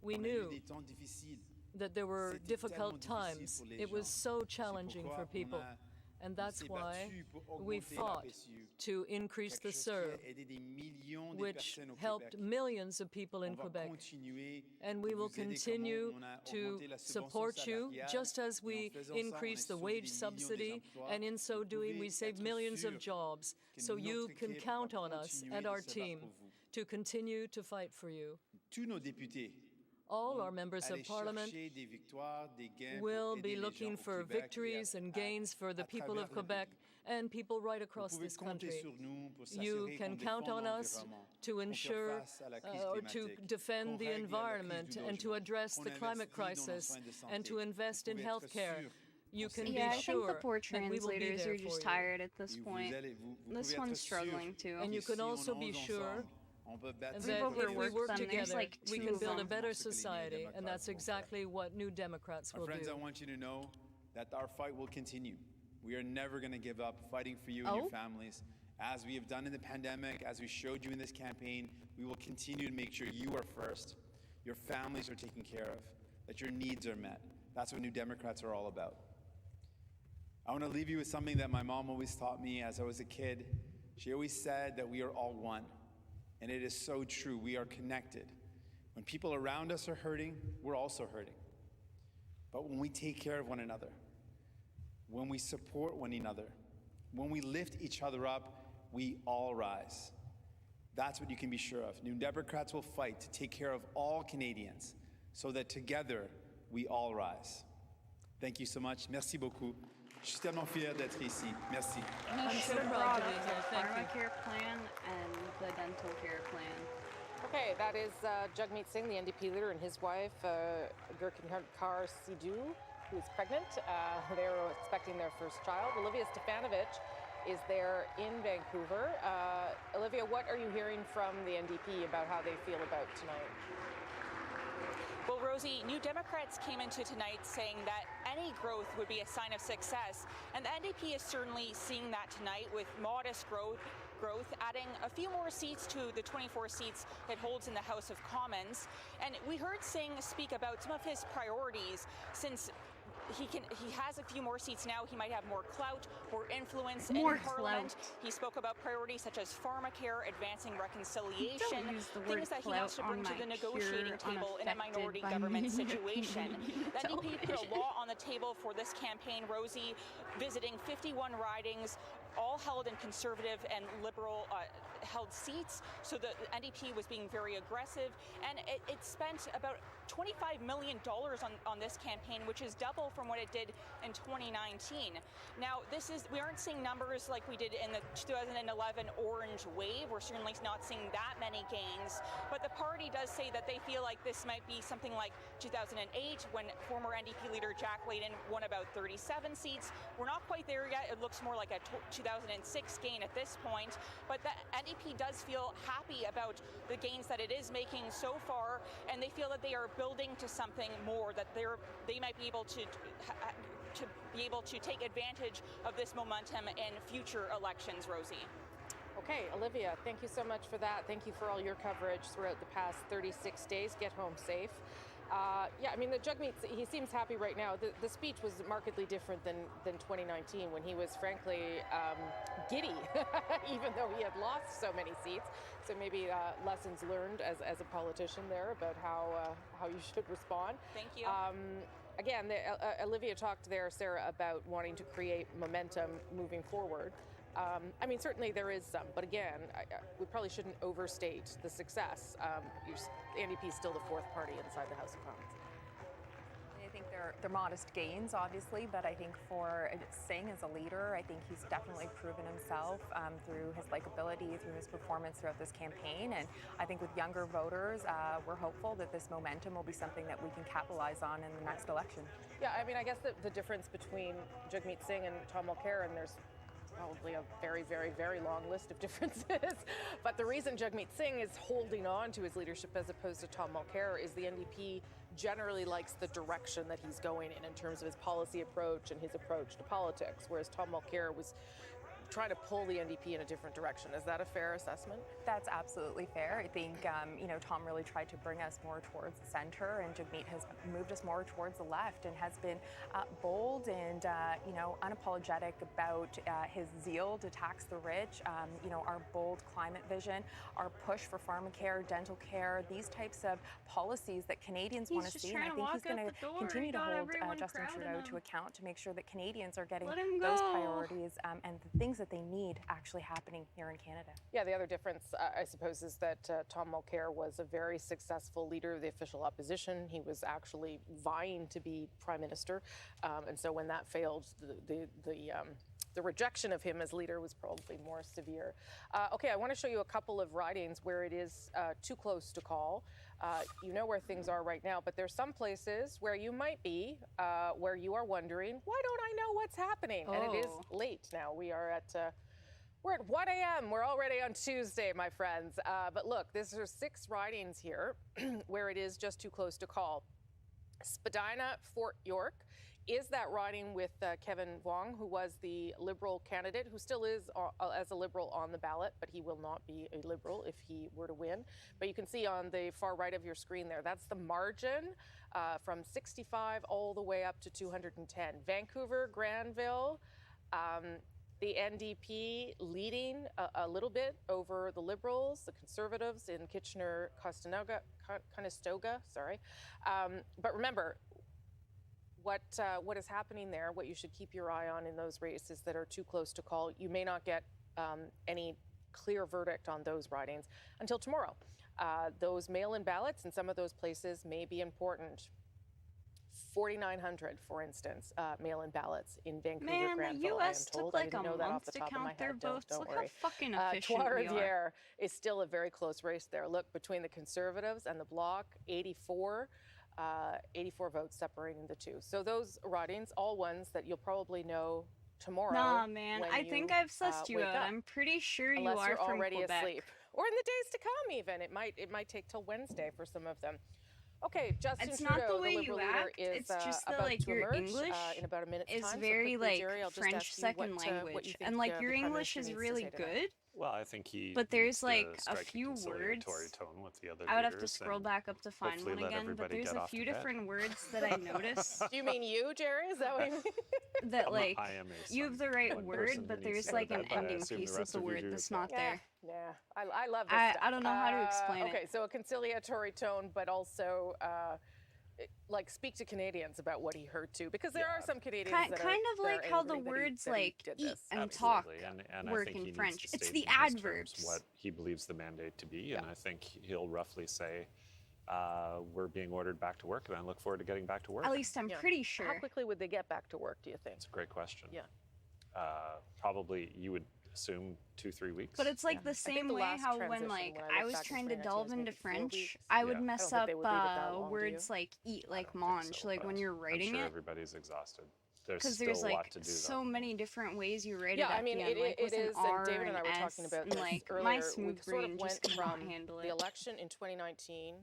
We on a eu knew des temps difficiles. that there were C'était difficult tellement difficile times. pour les It was gens. so C'est challenging pourquoi for people. on a And that's why we fought to increase the CERB, which helped millions of people in Quebec. And we will continue to support you, just as we increase the wage subsidy, and in so doing, we save millions of jobs. So you can count on us and our team to continue to fight for you. All our members of parliament will be looking for victories and gains for the people of Quebec and people right across this country. You can count on us to ensure or to defend the environment and to address the climate crisis and to invest in health care. You can be sure I think the poor that we will be translators there are just for tired at this point. This one's struggling too. And you can also be sure that if we overworked work them. There's together, like we two can of build a them. better society, and that's exactly what New Democrats will Friends, do. I want you to know that our fight will continue. We are never going to give up fighting for you and your families. As we have done in the pandemic, as we showed you in this campaign, we will continue to make sure you are first, your families are taken care of, that your needs are met. That's what New Democrats are all about. I want to leave you with something that my mom always taught me as I was a kid. She always said that we are all one. And it is so true. We are connected. When people around us are hurting, we're also hurting. But when we take care of one another, when we support one another, when we lift each other up, we all rise. That's what you can be sure of. New Democrats will fight to take care of all Canadians so that together we all rise. Thank you so much. Merci beaucoup. Je suis tellement fier d'être ici. Merci. I'm so proud of the pharmacare plan and the dental care plan. Okay, that is Jagmeet Singh, the NDP leader, and his wife, Gurkhankar Sidhu, who is pregnant. They're expecting their first child. Olivia Stefanovich is there in Vancouver. Olivia, what are you hearing from the NDP about how they feel about tonight? Well, Rosie, New Democrats came into tonight saying that any growth would be a sign of success, and the NDP is certainly seeing that tonight with modest growth, adding a few more seats to the 24 seats it holds in the House of Commons. And we heard Singh speak about some of his priorities. Since he has a few more seats now, he might have more clout, more influence in Parliament. He spoke about priorities such as pharmacare, advancing reconciliation, things that he wants to bring to the negotiating table in a minority government situation. The NDP put a law on the table for this campaign, Rosie, visiting 51 ridings, all held in Conservative and Liberal held seats. So the NDP was being very aggressive, and it spent about $25 million on this campaign, which is double from what it did in 2019. Now, we aren't seeing numbers like we did in the 2011 Orange Wave. We're certainly not seeing that many gains, but the party does say that they feel like this might be something like 2008, when former NDP leader Jack Layton won about 37 seats. We're not quite there yet. It looks more like a 2006 gain at this point, but the NDP does feel happy about the gains that it is making so far, and they feel that they are building to something more, that they might be able to take advantage of this momentum in future elections, Rosie. Okay, Olivia, thank you so much for that. Thank you for all your coverage throughout the past 36 days. Get home safe. Yeah, I mean, the Jagmeet, he seems happy right now. The speech was markedly different than 2019, when he was frankly giddy, even though he had lost so many seats. So maybe lessons learned as a politician there about how you should respond. Thank you. Again, Olivia talked there, Sarah, about wanting to create momentum moving forward. I mean, certainly there is some, but again, we probably shouldn't overstate the success. The NDP is still the fourth party inside the House of Commons. I think they're modest gains, obviously, but I think for Singh as a leader, I think he's definitely proven himself through his likability, through his performance throughout this campaign. And I think with younger voters, we're hopeful that this momentum will be something that we can capitalize on in the next election. Yeah, I mean, I guess the difference between Jagmeet Singh and Tom Mulcair, and there's probably a very, very, very long list of differences. But the reason Jagmeet Singh is holding on to his leadership as opposed to Tom Mulcair is the NDP generally likes the direction that he's going in terms of his policy approach and his approach to politics, whereas Tom Mulcair was trying to pull the NDP in a different direction. Is that a fair assessment? That's absolutely fair. I think, Tom really tried to bring us more towards the center, and Jagmeet has moved us more towards the left and has been bold and, unapologetic about his zeal to tax the rich, our bold climate vision, our push for pharmacare, dental care, these types of policies that Canadians want to see. And I think he's going to continue to hold Justin Trudeau to account to make sure that Canadians are getting those priorities and the things that they need actually happening here in Canada. Yeah, the other difference, I suppose, is that Tom Mulcair was a very successful leader of the official opposition. He was actually vying to be Prime Minister. And so when that failed, the rejection of him as leader was probably more severe. Okay, I want to show you a couple of ridings where it is too close to call. You know where things are right now, but there's some places where you might be, where you are wondering, why don't I know what's happening? And it is late now. We're at 1 a.m. We're already on Tuesday, my friends. But look, these are 6 ridings here where it is just too close to call. Spadina, Fort York, is that riding with Kevin Vuong, who was the Liberal candidate, who still is as a Liberal on the ballot, but he will not be a Liberal if he were to win. But you can see on the far right of your screen there, that's the margin from 65 all the way up to 210. Vancouver, Granville, the NDP leading a little bit over the Liberals, the Conservatives in Kitchener-Conestoga, but remember, what is happening there, what you should keep your eye on in those races that are too close to call, you may not get any clear verdict on those ridings until tomorrow. Those mail-in ballots in some of those places may be important. 4,900, for instance, mail-in ballots in Vancouver, Man, Granville, the U.S. I am told. took like I a didn't know that off month the to top of my count their head. votes. Don't Look worry. how fucking efficient we are. Trois-Rivières is still a very close race there. Look, between the Conservatives and the Bloc, 84 votes separating the two. So those ridings, all ones that you'll probably know tomorrow. Nah, man, when I think I've sussed you wake out. up. I'm pretty sure Unless you are you're from already Quebec. asleep. Or in the days to come, even. It might take till Wednesday for some of them. Okay, Justin It's Trudeau, not the way Liberal you leader, act. is It's just that about like to your emerge English in about a minute's is time. So very quickly, like Jerry, I'll just French ask you second what you language, think and like the your Prime English Minister is needs to really say to that. good. Well, I think he But there's needs to like a strike few words. conciliatory tone with the other I would have to leaders scroll and back up to find hopefully one let again, but everybody there's get a off to few bed. different words that I noticed Do you mean you, Jerry? Is that what you mean? that like I am a you have the right one word, person but who needs there's to go like to an bed, but I ending assume the piece of rest the of you word do that's as well. not there. Yeah, I love this I stuff. don't know how to explain it. Okay, so a conciliatory tone, but also like speak to Canadians about what he heard too, because there are some Canadians that Kind are of like that are how the angry that words he like did eat this. and talk and work I think in he needs French. to It's state the in his terms adverbs. what he believes the mandate to be, and I think he'll roughly say, we're being ordered back to work, and I look forward to getting back to work. At least I'm pretty sure. How quickly would they get back to work, do you think? It's a great question. Yeah. Probably you would assume 2-3 weeks. But it's like the same the way last how when transition, like when I I looked was back trying in to France, it delve was into maybe 4 French, weeks. I would Yeah. mess I don't up think they would leave it that long, do words you? like eat, like I don't think mange, so, like when but you're writing I'm sure it. everybody's exhausted. There's Because still there's a lot like to do, so though. many different ways you write Yeah, it at I mean, the end, like it with is, an R and David and I were an talking S, about and this like earlier. my We smooth sort of brain went just could not from handle the it. election in 2019,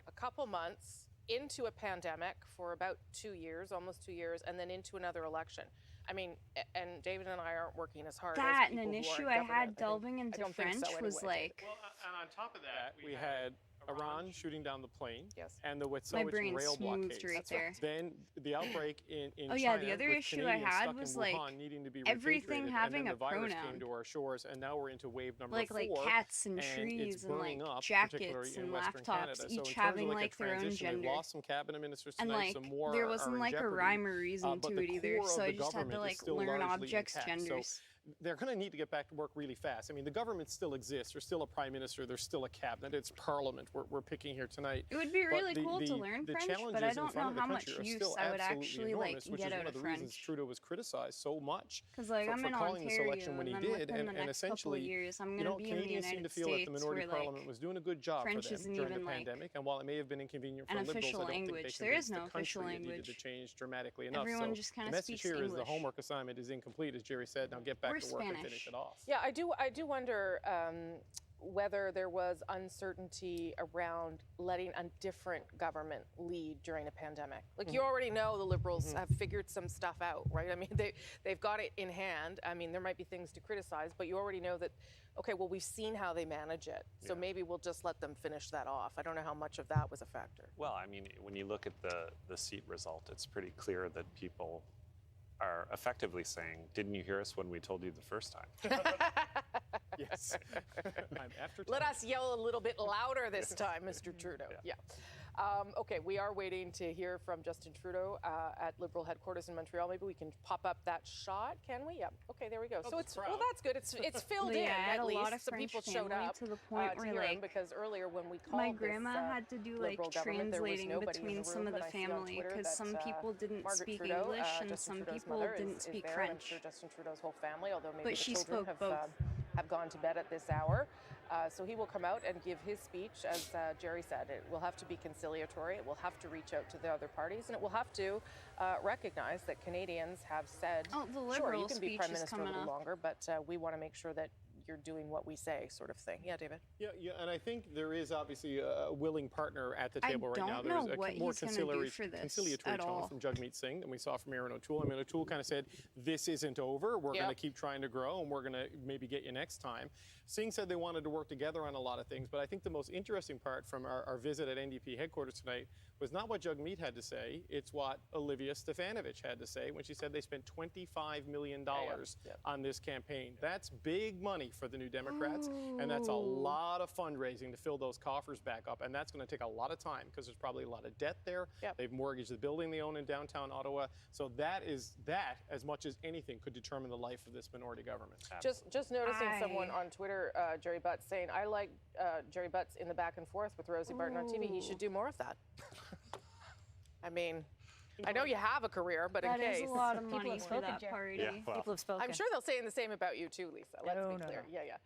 a couple months into a pandemic for about 2 years, almost 2 years, and then into anher election. I mean, and David and I aren't working as hard That as and people an who are issue in I government. had delving I into don't think French so was anyway, David. like Well, and on top of that, we had Iran shooting down the plane, Yes. and the my Wet'suwet'en brain rail smoothed blockade. right there. Then the outbreak in Oh yeah, China the other with issue I Canadians had stuck was in like Wuhan needing to be everything repatriated, having and then a the virus pronoun. came to our shores, and now we're into wave number like 4. cats and it's trees and like burning up, jackets particularly in and Western laptops, Canada. So in each terms having of like a their own transition, gender. They've lost some cabinet ministers And tonight. like some more there are wasn't in like a jeopardy. rhyme or reason But to the it either, core so of I the just had to government is like still learn largely objects' intact. So genders. they're going to need to get back to work really fast. I mean, the government still exists. There's still a prime minister. There's still a cabinet. It's parliament we're picking here tonight. It would be But really cool to learn the French, challenges but I in don't front know of the how much country are use still I would absolutely actually enormous, like which get is out one of of the reasons French. Trudeau was criticized so much Because like for I'm in calling this Ontario, election when he and then did, within the and next couple of essentially, years, I'm you gonna know, be in the Canadians seem United to feel that the States, minority where parliament like was doing a good job French for them isn't during the even, like, pandemic, and while it may have been inconvenient for an Liberals, official I don't think they language. There is convinced no the official country it needed language. to change dramatically enough. Everyone So just the kind of message speaks here is the English. homework assignment is incomplete, as Jerry said. Now get back Or to work and finish Spanish. it off. Yeah, I do wonder whether there was uncertainty around letting a different government lead during a pandemic. Like you already know the Liberals have figured some stuff out, right? I mean, they've got it in hand. I mean, there might be things to criticize, but you already know that, okay, well, we've seen how they manage it. So maybe we'll just let them finish that off. I don't know how much of that was a factor. Well, I mean, when you look at the seat result, it's pretty clear that people are effectively saying, didn't you hear us when we told you the first time? Yes. Let us yell a little bit louder this time, Mr. Trudeau. Yeah. Okay, we are waiting to hear from Justin Trudeau at Liberal headquarters in Montreal. Maybe we can pop up that shot, can we? Yeah. Okay, there we go. So it's well, that's good. It's filled in at least. Lot of Some French people showed up to the point to where hear him like because earlier when we called my grandma had to do like Liberal government, there was translating nobody in between the some room, of the but I see on family Twitter because that, some people didn't Margaret speak Trudeau, English and Justin some Trudeau's people mother didn't is speak there, French. I'm sure Justin Trudeau's whole family, although maybe But the she children spoke both. have gone to bed at this hour. So he will come out and give his speech, as Jerry said. It will have to be conciliatory. It will have to reach out to the other parties, and it will have to recognize that Canadians have said, the sure, you Liberal can be speech Prime is Minister a coming little up. longer, but we want to make sure that you're doing what we say, sort of thing. Yeah, David? Yeah, and I think there is obviously a willing partner at the table right now. don't know There's what a more he's gonna do for this conciliatory at tone all. from Jagmeet Singh than we saw from Aaron O'Toole. I mean, O'Toole kind of said, this isn't over. We're going to keep trying to grow, and we're going to maybe get you next time. Singh said they wanted to work together on a lot of things, but I think the most interesting part from our visit at NDP headquarters tonight was not what Jagmeet had to say, it's what Olivia Stefanovich had to say when she said they spent $25 million on this campaign. That's big money for the New Democrats, and that's a lot of fundraising to fill those coffers back up, and that's going to take a lot of time because there's probably a lot of debt there. They've mortgaged the building they own in downtown Ottawa, so that, as much as anything, could determine the life of this minority government. Just noticing someone on Twitter, Jerry Butts, saying, I like Jerry Butts in the back and forth with Rosie Barton on TV. He should do more of that. I mean, I know you have a career, but in case. That is a lot of People money have for spoken, that Jerry. party. Yeah, well, People have spoken. I'm sure they'll say the same about you too, Lisa. Let's be clear. Yeah.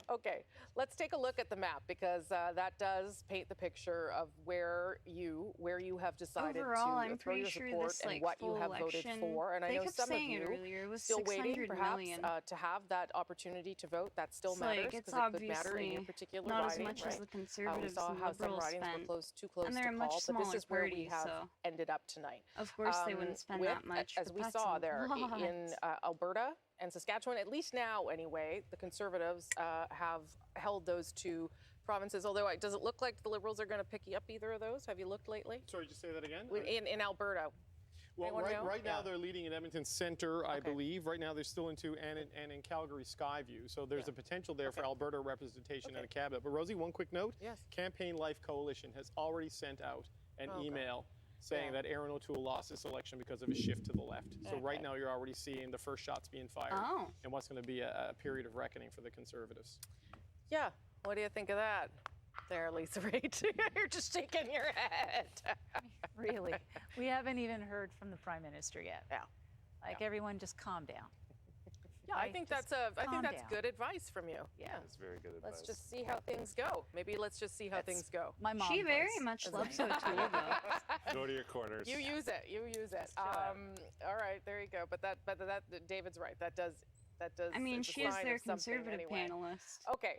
Okay, let's take a look at the map because that does paint the picture of where you have decided Overall, to I'm throw pretty your sure support this, and like, what you full have voted election, for. And I they know kept some of saying it you earlier, it was still waiting, 600 perhaps, million. to have that opportunity to vote. That still It's matters like, it's because it could matter in your obviously particular not as riding, much as right? the We Conservatives saw and how some Liberals ridings spent. were too close And to they're a much call, but this smaller is where we party, have so ended up tonight. of course they wouldn't spend with, that much. as but we that's saw a there lot. in Alberta and Saskatchewan, at least now anyway, the Conservatives have held those two provinces, although does it look like the Liberals are going to pick up either of those? Have you looked lately? Sorry, just say that again? In Alberta. Well, Anyone know? right now they're leading in Edmonton Centre, I believe. Right now they're still in and in Calgary Skyview. So there's a potential there for Alberta representation in a cabinet. But Rosie, one quick note. Yes. Campaign Life Coalition has already sent out an email saying that Aaron O'Toole lost this election because of a shift to the left. So right now you're already seeing the first shots being fired and what's going to be a period of reckoning for the Conservatives. Yeah. What do you think of that? There, Lisa Reid. You're just shaking your head. Really? We haven't even heard from the Prime Minister yet. Yeah. Like, everyone just calm down. Yeah, I think that's good advice from you. Yeah. That's very good advice. Let's just see how things go. Maybe let's just see how things go. My mom She very voice. much loves O'Toole, though. Go to your corners. You use it. You use it. All right, there you go. But that David's right. That does. I mean, it's a she is sign their of something Conservative anyway. panelist. Okay.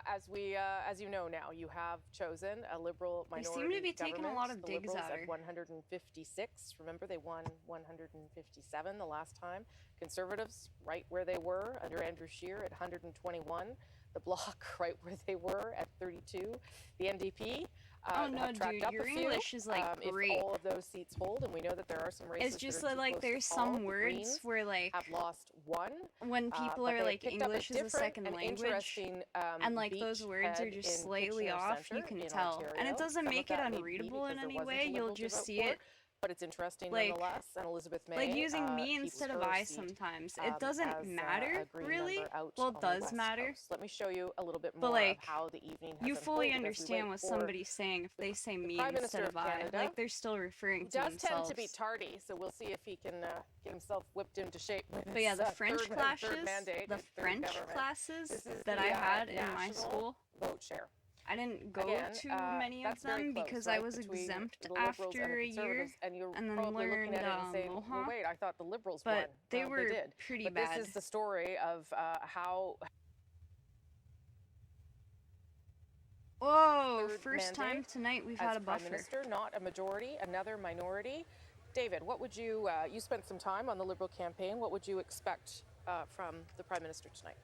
As you know now, you have chosen a Liberal They minority seem to be taking a government. lot of The digs Liberals at her. at 156. Remember, they won 157 the last time. Conservatives right where they were under Andrew Scheer at 121. The Bloc right where they were at 32. The NDP Oh no, have tracked dude, up your a few. English is like great. If all of those seats hold, and we know that there are some races It's just that are too like close there's to call, some the words Greens where like have lost one. when people but are they like picked up English is a different second and language, interesting, and like those words are beachhead just in slightly Kitchener off, you Centre can in tell, and Ontario. it doesn't Some of make it that may be unreadable because in there any wasn't a way. You'll Liberal to just vote see for, it. But it's interesting Like- nonetheless. And Elizabeth May Like using me keeps instead her of I seat, sometimes. as, It doesn't a matter, green really. number out Well, on it the does West matter. Coast. Let me show you a little bit But more like, of how the evening has you fully unfolded as we understand wait what for somebody's saying if they say me Prime instead Minister of of I. Canada. Like they're still referring He to does themselves. tend to be tardy, so we'll see if he can get himself whipped into shape. With But yeah, his, the French third classes, mandate, the his third French government. classes This is that the, I had in my national school, vote share. I didn't go Again, to many of that's very them close, because right, I was between exempt the Liberals and after the a year, Conservatives, and you're and then probably looking learned at it and saying, well, Mohawk. wait, I thought the Liberals But won. they Well, were did. pretty but bad. This is the story of how first time tonight we've as had a Prime buffer. Minister, not a majority, another minority. David, what would you, you spent some time on the Liberal campaign, what would you expect from the Prime Minister tonight?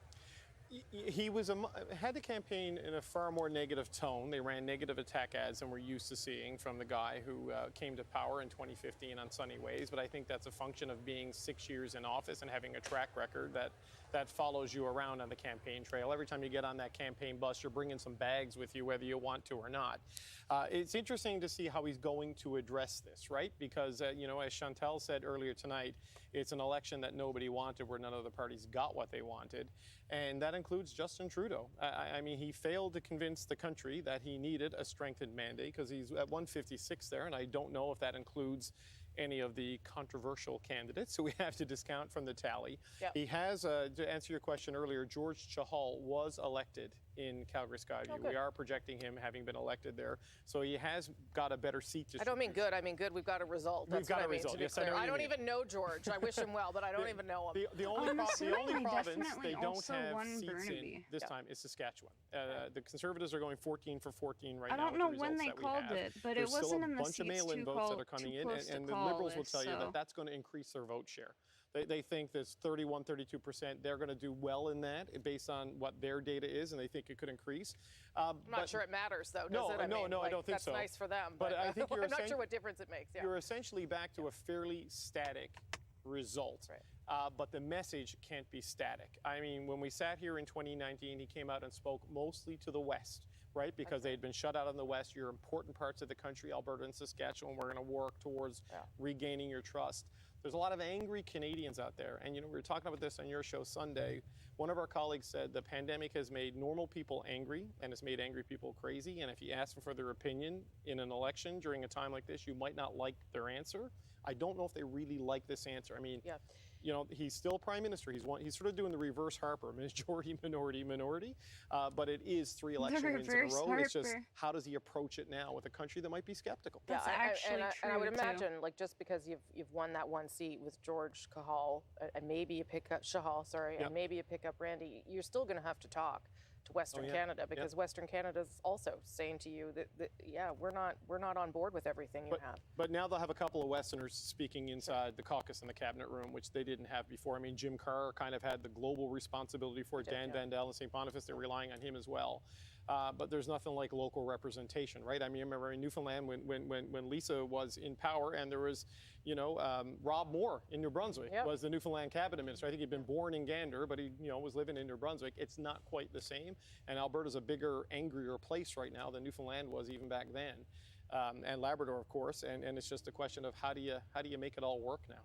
He was had the campaign in a far more negative tone. They ran negative attack ads than we're used to seeing from the guy who came to power in 2015 on sunny ways. But I think that's a function of being 6 years in office and having a track record that follows you around on the campaign trail. Every time you get on that campaign bus, you're bringing some bags with you, whether you want to or not. It's interesting to see how he's going to address this, right? Because, you know, as Chantal said earlier tonight, it's an election that nobody wanted, where none of the parties got what they wanted. And that includes Justin Trudeau. I mean, he failed to convince the country that he needed a strengthened mandate, because he's at 156 there, and I don't know if that includes any of the controversial candidates, so we have to discount from the tally. Yep. He has, to answer your question earlier, George Chahal was elected in Calgary Skyview. Oh, we are projecting him having been elected there, so he has got a better seat distribution. I don't mean good, I mean good. We've got a result. That's We've got what a result. Mean, Yes, I don't even know George. I wish him well, but I don't even know him. The only province they don't have seats in this time is Saskatchewan. The Conservatives are going 14 for 14 right now. I don't know with the when they results that called we have. it, but There's it wasn't still in the a bunch of mail-in votes that are coming in, and the Liberals will tell you that that's going to increase their vote share. They think this 31, 32%, they're going to do well in that based on what their data is, and they think it could increase. I'm not sure it matters, though, does it? I don't think so. That's nice for them, but I think I'm not sure what difference it makes. Yeah. You're essentially back to a fairly static result. Right. But the message can't be static. I mean, when we sat here in 2019, he came out and spoke mostly to the West, right? Because they had been shut out in the West. You're important parts of the country, Alberta and Saskatchewan. We're going to work towards regaining your trust. There's a lot of angry Canadians out there. And, you know, we were talking about this on your show Sunday. One of our colleagues said the pandemic has made normal people angry and has made angry people crazy. And if you ask them for their opinion in an election during a time like this, you might not like their answer. I don't know if they really like this answer. I mean, you know, he's still prime minister. He's sort of doing the reverse Harper, majority, minority. But it is 3 election wins in a row. Harper. It's just, how does he approach it now with a country that might be skeptical? That's actually true. And I would imagine, like, just because you've won that one seat with George Chahal, and maybe you pick up and maybe you pick up Randy, you're still going to have to talk to Western Canada, because Western Canada's also saying to you that we're not on board with everything you have. But now they'll have a couple of Westerners speaking inside the caucus in the cabinet room, which they didn't have before. I mean, Jim Carr kind of had the global responsibility for it. Dan Vandel and St. Boniface, they're relying on him as well. But there's nothing like local representation, right? I mean, I remember in Newfoundland when Lisa was in power, and there was, you know, Rob Moore in New Brunswick was the Newfoundland cabinet minister. I think he'd been born in Gander, but he, you know, was living in New Brunswick. It's not quite the same, and Alberta's a bigger, angrier place right now than Newfoundland was even back then, and Labrador, of course. And it's just a question of how do you make it all work now?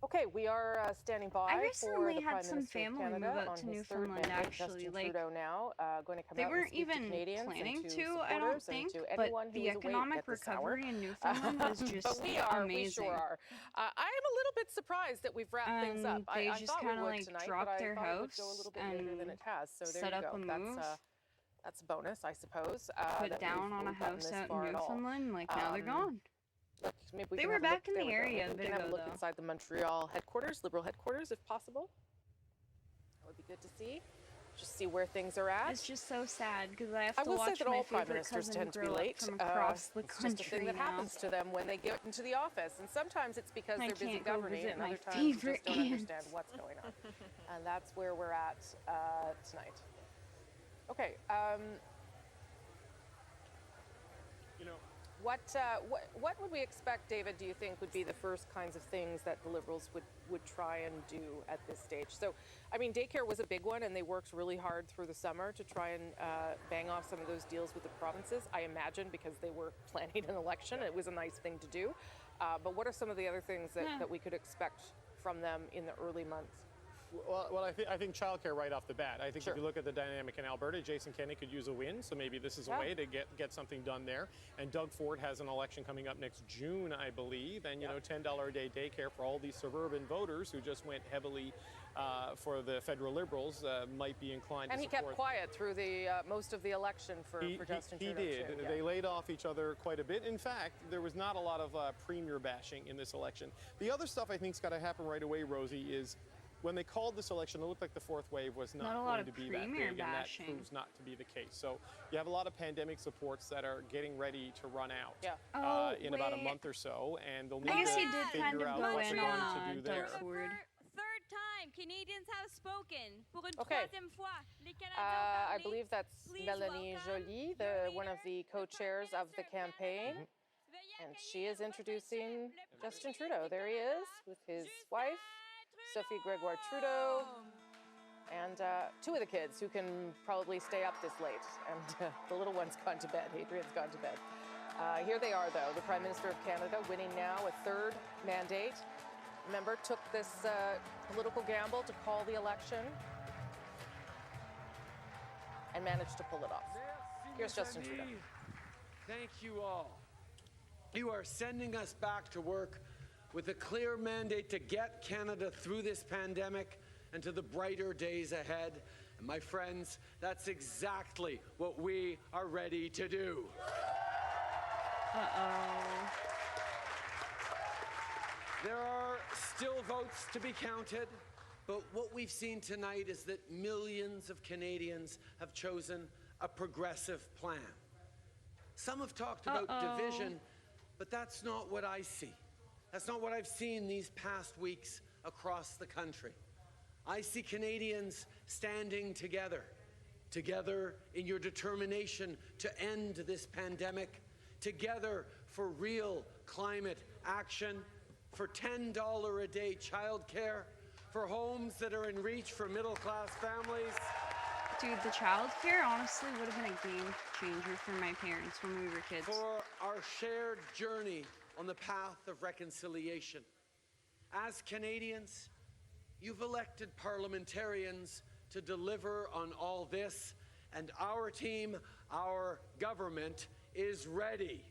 Okay, we are standing by I recently for the had Prime some Minister family of Canada move out on to his Newfoundland, third mandate. actually. Justin Like, Trudeau now going to come they out weren't and speak even to Canadians planning and to, supporters I don't think, and to but anyone who the was awake economic at this hour. recovery in Newfoundland was just but we are, amazing. we sure are. I am a little bit surprised that we've wrapped things up. They I just thought we kind of would like tonight, dropped but their I thought it would house go a little bit later than and it has. So there set you up go. a move. That's a bonus, I suppose. Put down on a house out in Newfoundland, like now they're gone. Look, maybe we They can were have a back look. in the There we go. area a We bit can have a ago, look though. inside the Montreal headquarters, Liberal headquarters, if possible. That would be good to see. Just see where things are at. It's just so sad because I have to I will say watch that my all prime favorite ministers cousin tend to be grow up late. from across the It's country just a thing that now. happens to them when they get into the office, and sometimes it's because I they're busy can't go governing, visit and my other times you just favorite don't aunt. understand what's going on. And that's where we're at tonight. Okay. You know, what would we expect, David, do you think would be the first kinds of things that the Liberals would try and do at this stage? So, I mean, daycare was a big one, and they worked really hard through the summer to try and bang off some of those deals with the provinces, I imagine, because they were planning an election. It was a nice thing to do. But what are some of the other things that we could expect from them in the early months? Well, I think childcare right off the bat. I think if you look at the dynamic in Alberta, Jason Kenney could use a win, so maybe this is a way to get something done there. And Doug Ford has an election coming up next June, I believe, and you know, $10 a day daycare for all these suburban voters who just went heavily for the federal Liberals might be inclined and to support. support. And he kept quiet through the most of the election for Justin Trudeau. He did. Too. They laid off each other quite a bit. In fact, there was not a lot of premier bashing in this election. The other stuff I think's got to happen right away, Rosie, is when they called this election, it looked like the fourth wave was not, Not a lot going of to be that premier big, and that bashing. proves not to be the case. So you have a lot of pandemic supports that are getting ready to run out in about a month or so, and they'll need I guess to he did kind figure of out go what they're in going on to do there. Doug's word. Third time, Canadians have spoken. Pour une Okay. troisième fois, les Canadiens ont I parlé. believe that's Melanie Joly, one of the co-chairs of the campaign. And she is introducing Justin Trudeau. There he is with his wife, Sophie Gregoire Trudeau, and two of the kids who can probably stay up this late. And the little one's gone to bed. Adrian's gone to bed. Here they are, though. The Prime Minister of Canada winning now a third mandate. Remember, took this political gamble to call the election and managed to pull it off. Here's Justin Trudeau. Thank you all. You are sending us back to work with a clear mandate to get Canada through this pandemic and to the brighter days ahead. And my friends, that's exactly what we are ready to do. Uh-oh. There are still votes to be counted, but what we've seen tonight is that millions of Canadians have chosen a progressive plan. Some have talked about division, but that's not what I see. That's not what I've seen these past weeks across the country. I see Canadians standing together, together in your determination to end this pandemic, together for real climate action, for $10 a day childcare, for homes that are in reach for middle-class families. Dude, the childcare honestly would have been a game changer for my parents when we were kids. For our shared journey on the path of reconciliation. As Canadians, you've elected parliamentarians to deliver on all this, and our team, our government, is ready.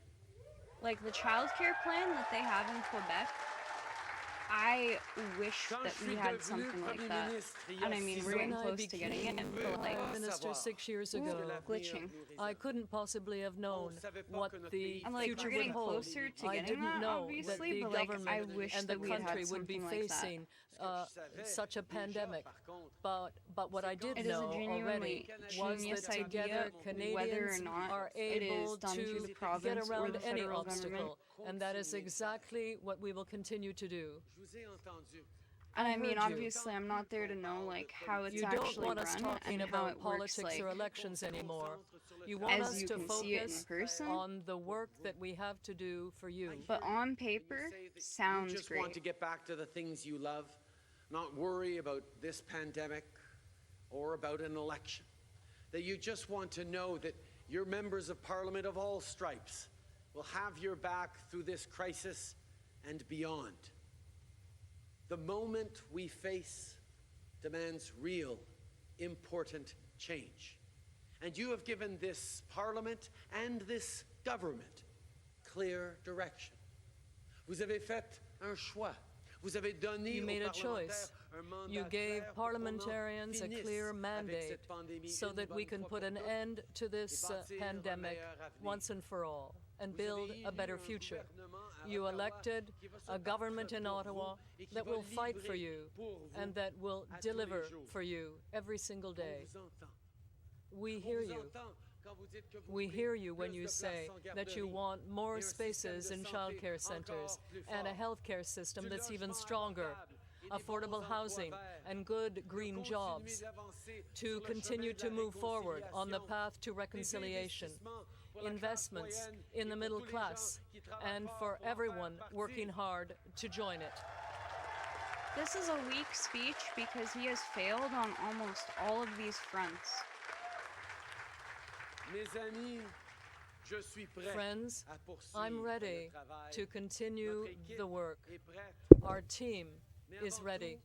Like the childcare plan that they have in Quebec, I wish that we had something like that. And I mean, we're getting close to getting it, but like, Minister 6 years ago, glitching. I couldn't possibly have known what the I'm like, future we're getting would hold. closer to I getting didn't that, know that obviously, the but like, government I wish and the that we had country had would be something like that. facing such a pandemic. But what I did It is a know genuinely already was genius that together idea, whether or Canadians not are it able is done through to the get province or around the any federal obstacle. government. And that is exactly what we will continue to do. And I mean, heard you. obviously, I'm not there to know like how it's You don't actually want us run talking and how about it works, politics like, or elections anymore. You want as us you to can see it in focus person. on the work that we have to do for you. But on paper, sounds You just great. want to get back to the things you love, not worry about this pandemic or about an election. That you just want to know that your members of parliament of all stripes will have your back through this crisis and beyond. The moment we face demands real, important change. And you have given this parliament and this government clear direction. Vous avez fait un choix. Vous avez donné You made aux a choice. parlementaires un mandat You gave clair pour parliamentarians a qu'on en clear finisse mandate avec cette pandémie so une that we bonne can fois put pour an toutes end to this et bâtir un pandemic meilleur avenir. once and for all and build a better future. You Ottawa elected qui va se a battre government in pour vous Ottawa et qui that va will fight for livrer you pour vous and that will à tous les deliver jours. for you every single On day. vous entend. We On hear vous you. entend quand vous dites que vous We voulez hear you when plus you de say places en that you garderie want et more un système spaces de in santé childcare centers encore plus and a fort. healthcare system Du that's even logement stronger, abordable et des affordable bons housing, emplois verts. and good De green continuer jobs, d'avancer to sur le continue chemin de to la move forward on the réconciliation, path to des reconciliation, investissements pour la classe investments moyenne in et the pour middle tous les class, gens qui travaillent and fort for pour en everyone faire working partie. hard to join it. This is a weak speech because he has failed on almost all of these fronts. Mes amis, je suis prêt Friends, à poursuivre I'm ready le travail. to continue Notre équipe the work. est prête. Our team Mais is avant ready.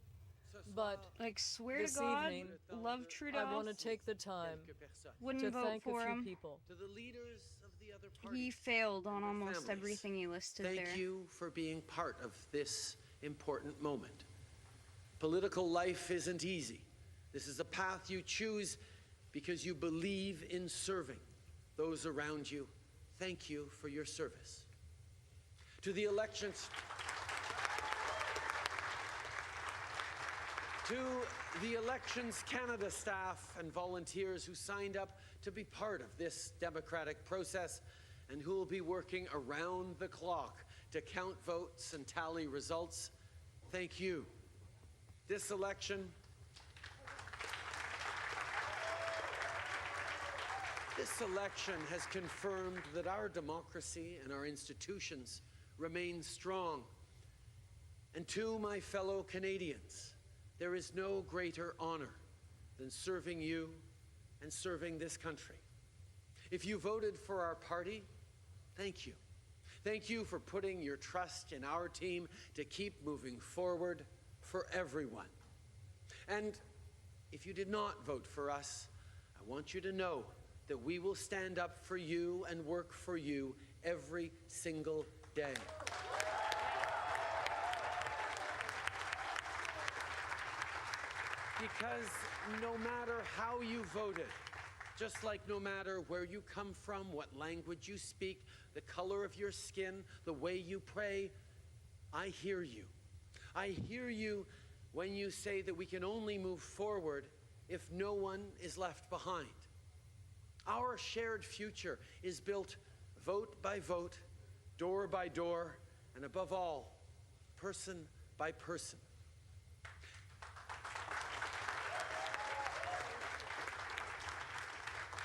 tout, ce But soir, Like, swear this to God, evening, love Trudeau. I want to take the time quelques personnes. to Wouldn't vote thank a for few him. people. To the leaders of the other He parties failed on and their almost families, everything you listed thank there. you for being part of this important moment. Political life isn't easy. This is a path you choose because you believe in serving those around you. Thank you for your service. To the elections To the Elections Canada staff and volunteers who signed up to be part of this democratic process and who will be working around the clock to count votes and tally results, thank you. This election has confirmed that our democracy and our institutions remain strong. And to my fellow Canadians, there is no greater honor than serving you and serving this country. If you voted for our party, thank you. Thank you for putting your trust in our team to keep moving forward for everyone. And if you did not vote for us, I want you to know that we will stand up for you and work for you every single day. Because no matter how you voted, just like no matter where you come from, what language you speak, the color of your skin, the way you pray, I hear you. I hear you when you say that we can only move forward if no one is left behind. Our shared future is built vote by vote, door by door, and above all, person by person.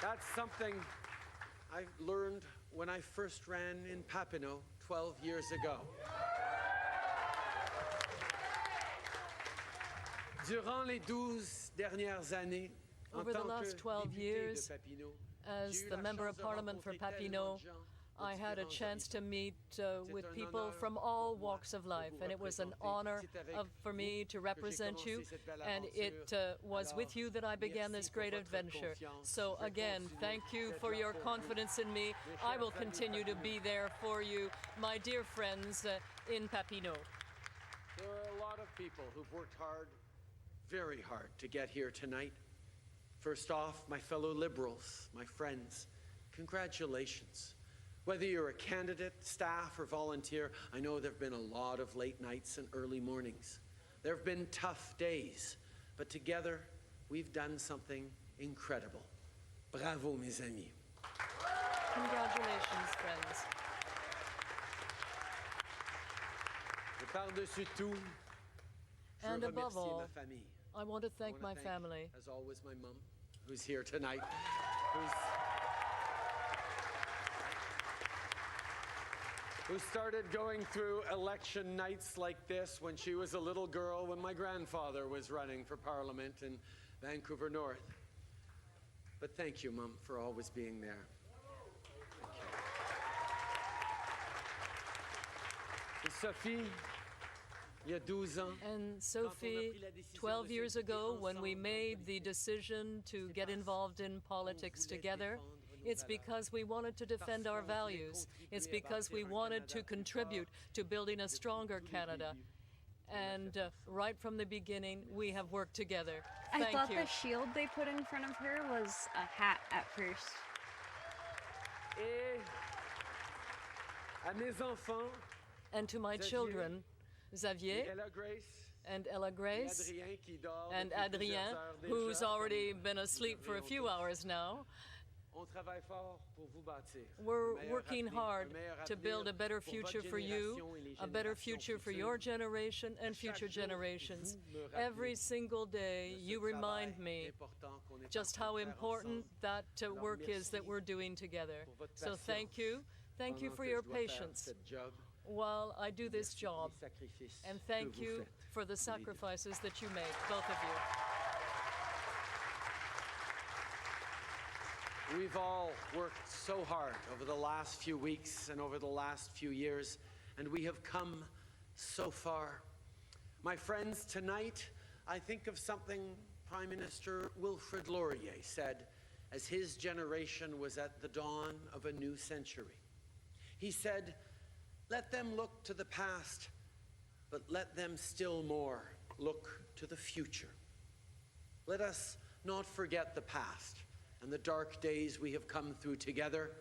That's something I learned when I first ran in Papineau 12 years ago. Durant les 12 dernières années, Over the last 12 years, as the Member of Parliament for Papineau, I had a chance to meet with people from all walks of life, and it was an honor for me to represent you, and it was with you that I began this great adventure. So again, thank you for your confidence in me. I will continue to be there for you, my dear friends in Papineau. There are a lot of people who've worked hard, very hard, to get here tonight. First off, my fellow Liberals, my friends, congratulations. Whether you're a candidate, staff, or volunteer, I know there have been a lot of late nights and early mornings. There have been tough days, but together we've done something incredible. Bravo, mes amis. Congratulations, friends. Et par-dessus tout, And je above remercie all, ma famille. I want to thank I my wanna thank, family. as always, my mom, who's here tonight, who started going through election nights like this when she was a little girl, when my grandfather was running for Parliament in Vancouver North. But thank you, Mom, for always being there. And Sophie, il y a 12 ans, And Sophie, 12 years ago, when we made the decision to get involved in politics together, it's because we wanted to defend our values. It's because we wanted to contribute to building a stronger Canada. And right from the beginning, we have worked together. I Thank thought you. the shield they put in front of her was a hat at first. Et à mes enfants, And to my children, Xavier Ella Grace, and Ella Grace, Adrien, qui dort and depuis plusieurs Adrien, heures déjà, who's already comme been asleep for a few hours now. on travaille fort pour vous bâtir. We're Un meilleur working avenir, hard un meilleur to avenir build a better pour future votre for you, génération et les a better générations future for futures. your generation and Chaque future jour, generations. vous me rappelez Every single day, de ce you remind travail me important qu'on est just en train how de faire important ensemble. that Alors, work is merci that we're doing together. pour votre So thank you. Thank you pendant for que your je dois faire patience cette job. while I do this Merci pour job. les sacrifices And que thank vous you faites, for the tous les deux. sacrifices that you make, both of you. We've all worked so hard over the last few weeks and over the last few years, and we have come so far. My friends, tonight I think of something Prime Minister Wilfrid Laurier said as his generation was at the dawn of a new century. He said, "Let them look to the past, but let them still more look to the future. Let us not forget the past and the dark days we have come through together,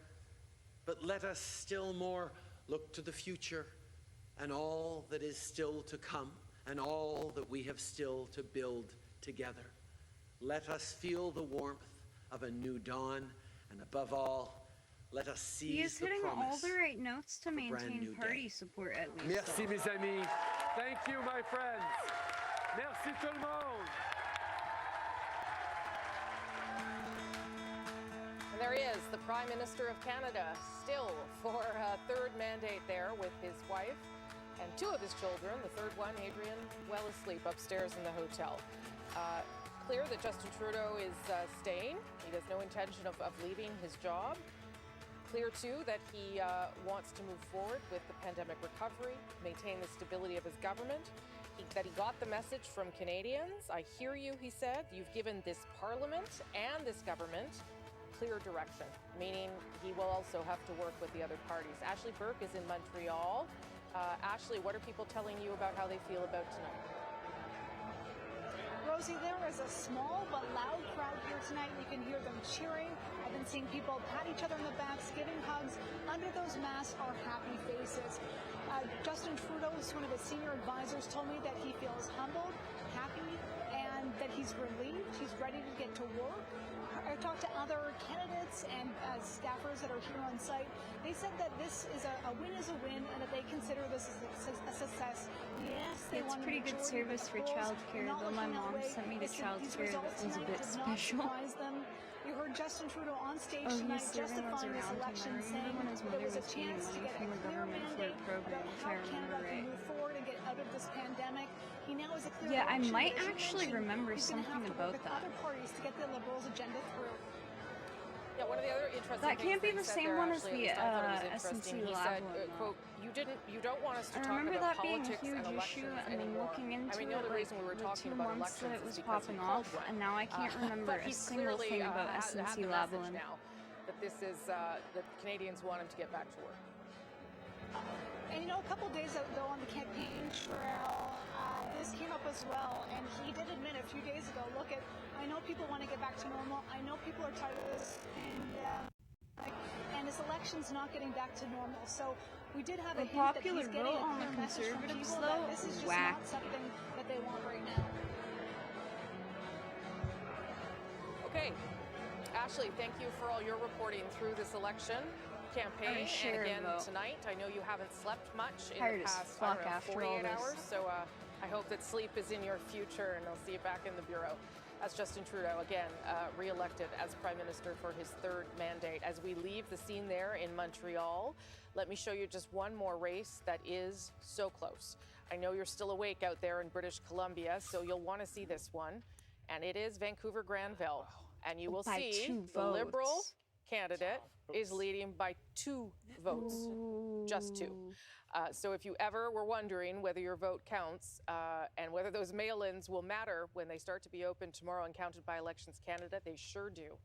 but let us still more look to the future and all that is still to come, and all that we have still to build together. Let us feel the warmth of a new dawn, and above all, let us seize He is the hitting all promise the right notes to of a brand maintain new party day. support at least. Merci, mes amis. Thank you, my friends. Merci tout le monde. And there he is, the Prime Minister of Canada, still for a third mandate there with his wife and two of his children. The third one, Adrian, well asleep upstairs in the hotel. Clear that Justin Trudeau is staying. He has no intention of leaving his job. Clear, too, that he wants to move forward with the pandemic recovery, maintain the stability of his government, that he got the message from Canadians. I hear you, he said. You've given this parliament and this government clear direction, meaning he will also have to work with the other parties. Ashley Burke is in Montreal. Ashley, what are people telling you about how they feel about tonight? Rosie, there is a small but loud crowd here tonight. You can hear them cheering. I've been seeing people pat each other on the backs, giving hugs. Under those masks are happy faces. Justin Trudeau, one of his senior advisors, told me that he feels humbled, happy, and that he's relieved. He's ready to get to work. I talked to other candidates and staffers that are here on site. They said that this is a win is a win, and that they consider this as a success. Yes, they It's won a pretty good majority of service the for polls. childcare, Not though my looking that mom way. sent me to They said these childcare. results That was a tonight bit did not special. surprise them. You heard Justin Trudeau on stage Oh, tonight he's serving those justifying this around him. election, I remember saying when his there mother was a was getting chance to money get from a the clear government for mandate a program, about if how I remember Canada right. can move forward and get out of this pandemic. He now has a clear Yeah, I direction, might but as you actually mentioned, remember he's gonna something have to about work with that. other parties to get the Liberals' agenda through. Yeah, one of the other interesting That can't be things the that he same said one there, as Ashley, the at least I thought it was interesting. SNC He lab said, one, quote, you don't want us to I talk remember about that being a politics huge and issue, elections and then anymore. looking into I mean, the it, only like reason we were the talking 2 about months elections that it is was because he popping called off, one. and now I can't remember But a he's single clearly thing about had SNC the Lavalin. message now that this is that Canadians want him to get back to work. And you know, a couple days ago on the campaign trail, this came up as well, and he did admit a few days ago, look, I know people want to get back to normal, I know people are tired of this, and this election's not getting back to normal. So we did have a The hint that popular he's getting vote a on clear the message from Conservatives, people though, that this is just whack. not something that they want right now. Okay, Ashley, thank you for all your reporting through this election campaign. share And again vote. tonight, I know you haven't slept much in Tired the as past fuck 48 after all this. hours, so I hope that sleep is in your future, and I'll see you back in the Bureau. As Justin Trudeau, again, re-elected as Prime Minister for his third mandate. As we leave the scene there in Montreal, let me show you just one more race that is so close. I know you're still awake out there in British Columbia, so you'll want to see this one. And it is Vancouver Granville. And you will By see 2 the Liberal votes. candidate is leading by 2 votes, just 2. So if you ever were wondering whether your vote counts and whether those mail-ins will matter when they start to be opened tomorrow and counted by Elections Canada, they sure do.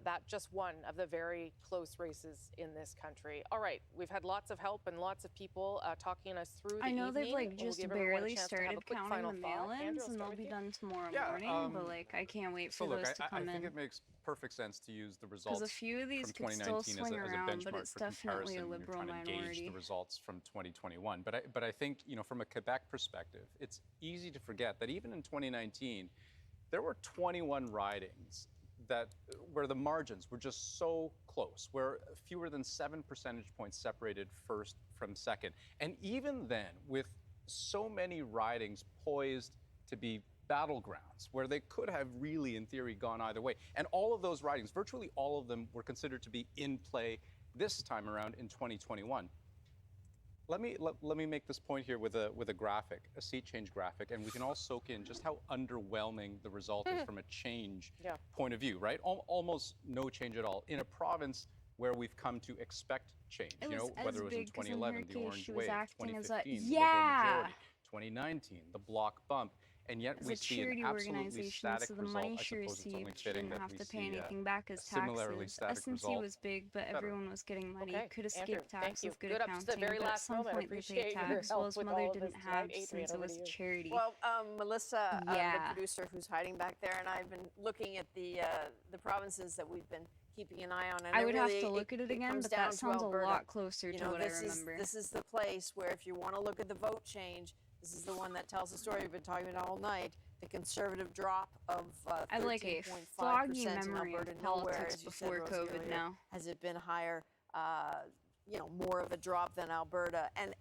That just one of the very close races in this country. All right, we've had lots of help and lots of people talking us through the I know evening. they've like We'll just give everyone a barely chance to have a started quick counting final the thought. Andrew, mail-ins, I'll and start they'll with be you. done tomorrow Yeah, morning. But like, I can't wait So for look, those to come I think in. it makes perfect sense to use the results Because a few of these from could still 2019 swing as a around, benchmark but it's for definitely a comparison. Liberal You're trying to gauge minority. the results from 2021. But I think, you know, from a Quebec perspective, it's easy to forget that even in 2019, there were 21 ridings where the margins were just so close, where fewer than 7 percentage points separated first from second. And even then, with so many ridings poised to be battlegrounds, where they could have really, in theory, gone either way. And all of those ridings, virtually all of them, were considered to be in play this time around in 2021. Let me make this point here with a graphic, a seat change graphic, and we can all soak in just how underwhelming the result is from a change point of view, right? Almost no change at all in a province where we've come to expect change. It You know, was as whether it was in big 'cause in her 2011, the case, Orange she was Wave, acting as a- 2015, the Yeah. Liberal majority, 2019, the block bump, and yet As we a see an charity absolutely organization, static so the result. money I she suppose it's only received, she fitting didn't that have we to pay see anything back a as similarly taxes. static SNC result. was big, but better. everyone was getting money. Okay, Could Andrew, escape thank tax you. with good Good up to the accounting, very but at last some moment. point they pay Appreciate your tax. Well, help his with mother all of didn't this have tonight. Adrian, since it over was to you. charity. Well, Melissa, Yeah. the producer who's hiding back there, and I've been looking at the provinces that we've been keeping an eye on. And I would have really, to look at it again, comes but down that to sounds a Alberta. lot closer You to know, what I this remember. This is the place where if you want to look at the vote change, This is the one that tells the story we've been talking about all night. The Conservative drop of I like a 13.5% foggy in memory Alberta. of Nowhere, politics as you said, before Rosie, COVID earlier, now. has it been higher, more of a drop than Alberta. And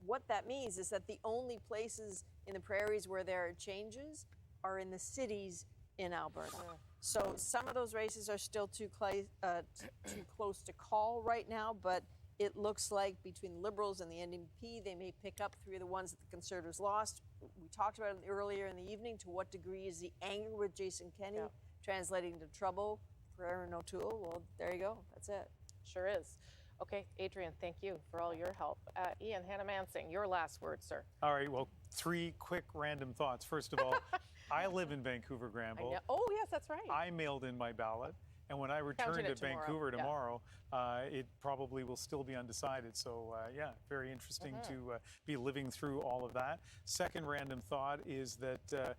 what that means is that the only places in the prairies where there are changes are in the cities in Alberta. So some of those races are still too close to call right now, but it looks like between the Liberals and the NDP, they may pick up 3 of the ones that the Conservatives lost. We talked about it earlier in the evening. To what degree is the anger with Jason Kenney translating to trouble for Erin O'Toole? Well, there you go. That's it. Sure is. Okay, Adrian, thank you for all your help. Ian, Hannah Mansing, your last word, sir. All right, well, 3 quick random thoughts. First of all, I live in Vancouver, Granville. Oh, yes, that's right. I mailed in my ballot, and when I return to Vancouver tomorrow, it probably will still be undecided. So, yeah, very interesting to be living through all of that. Second random thought is that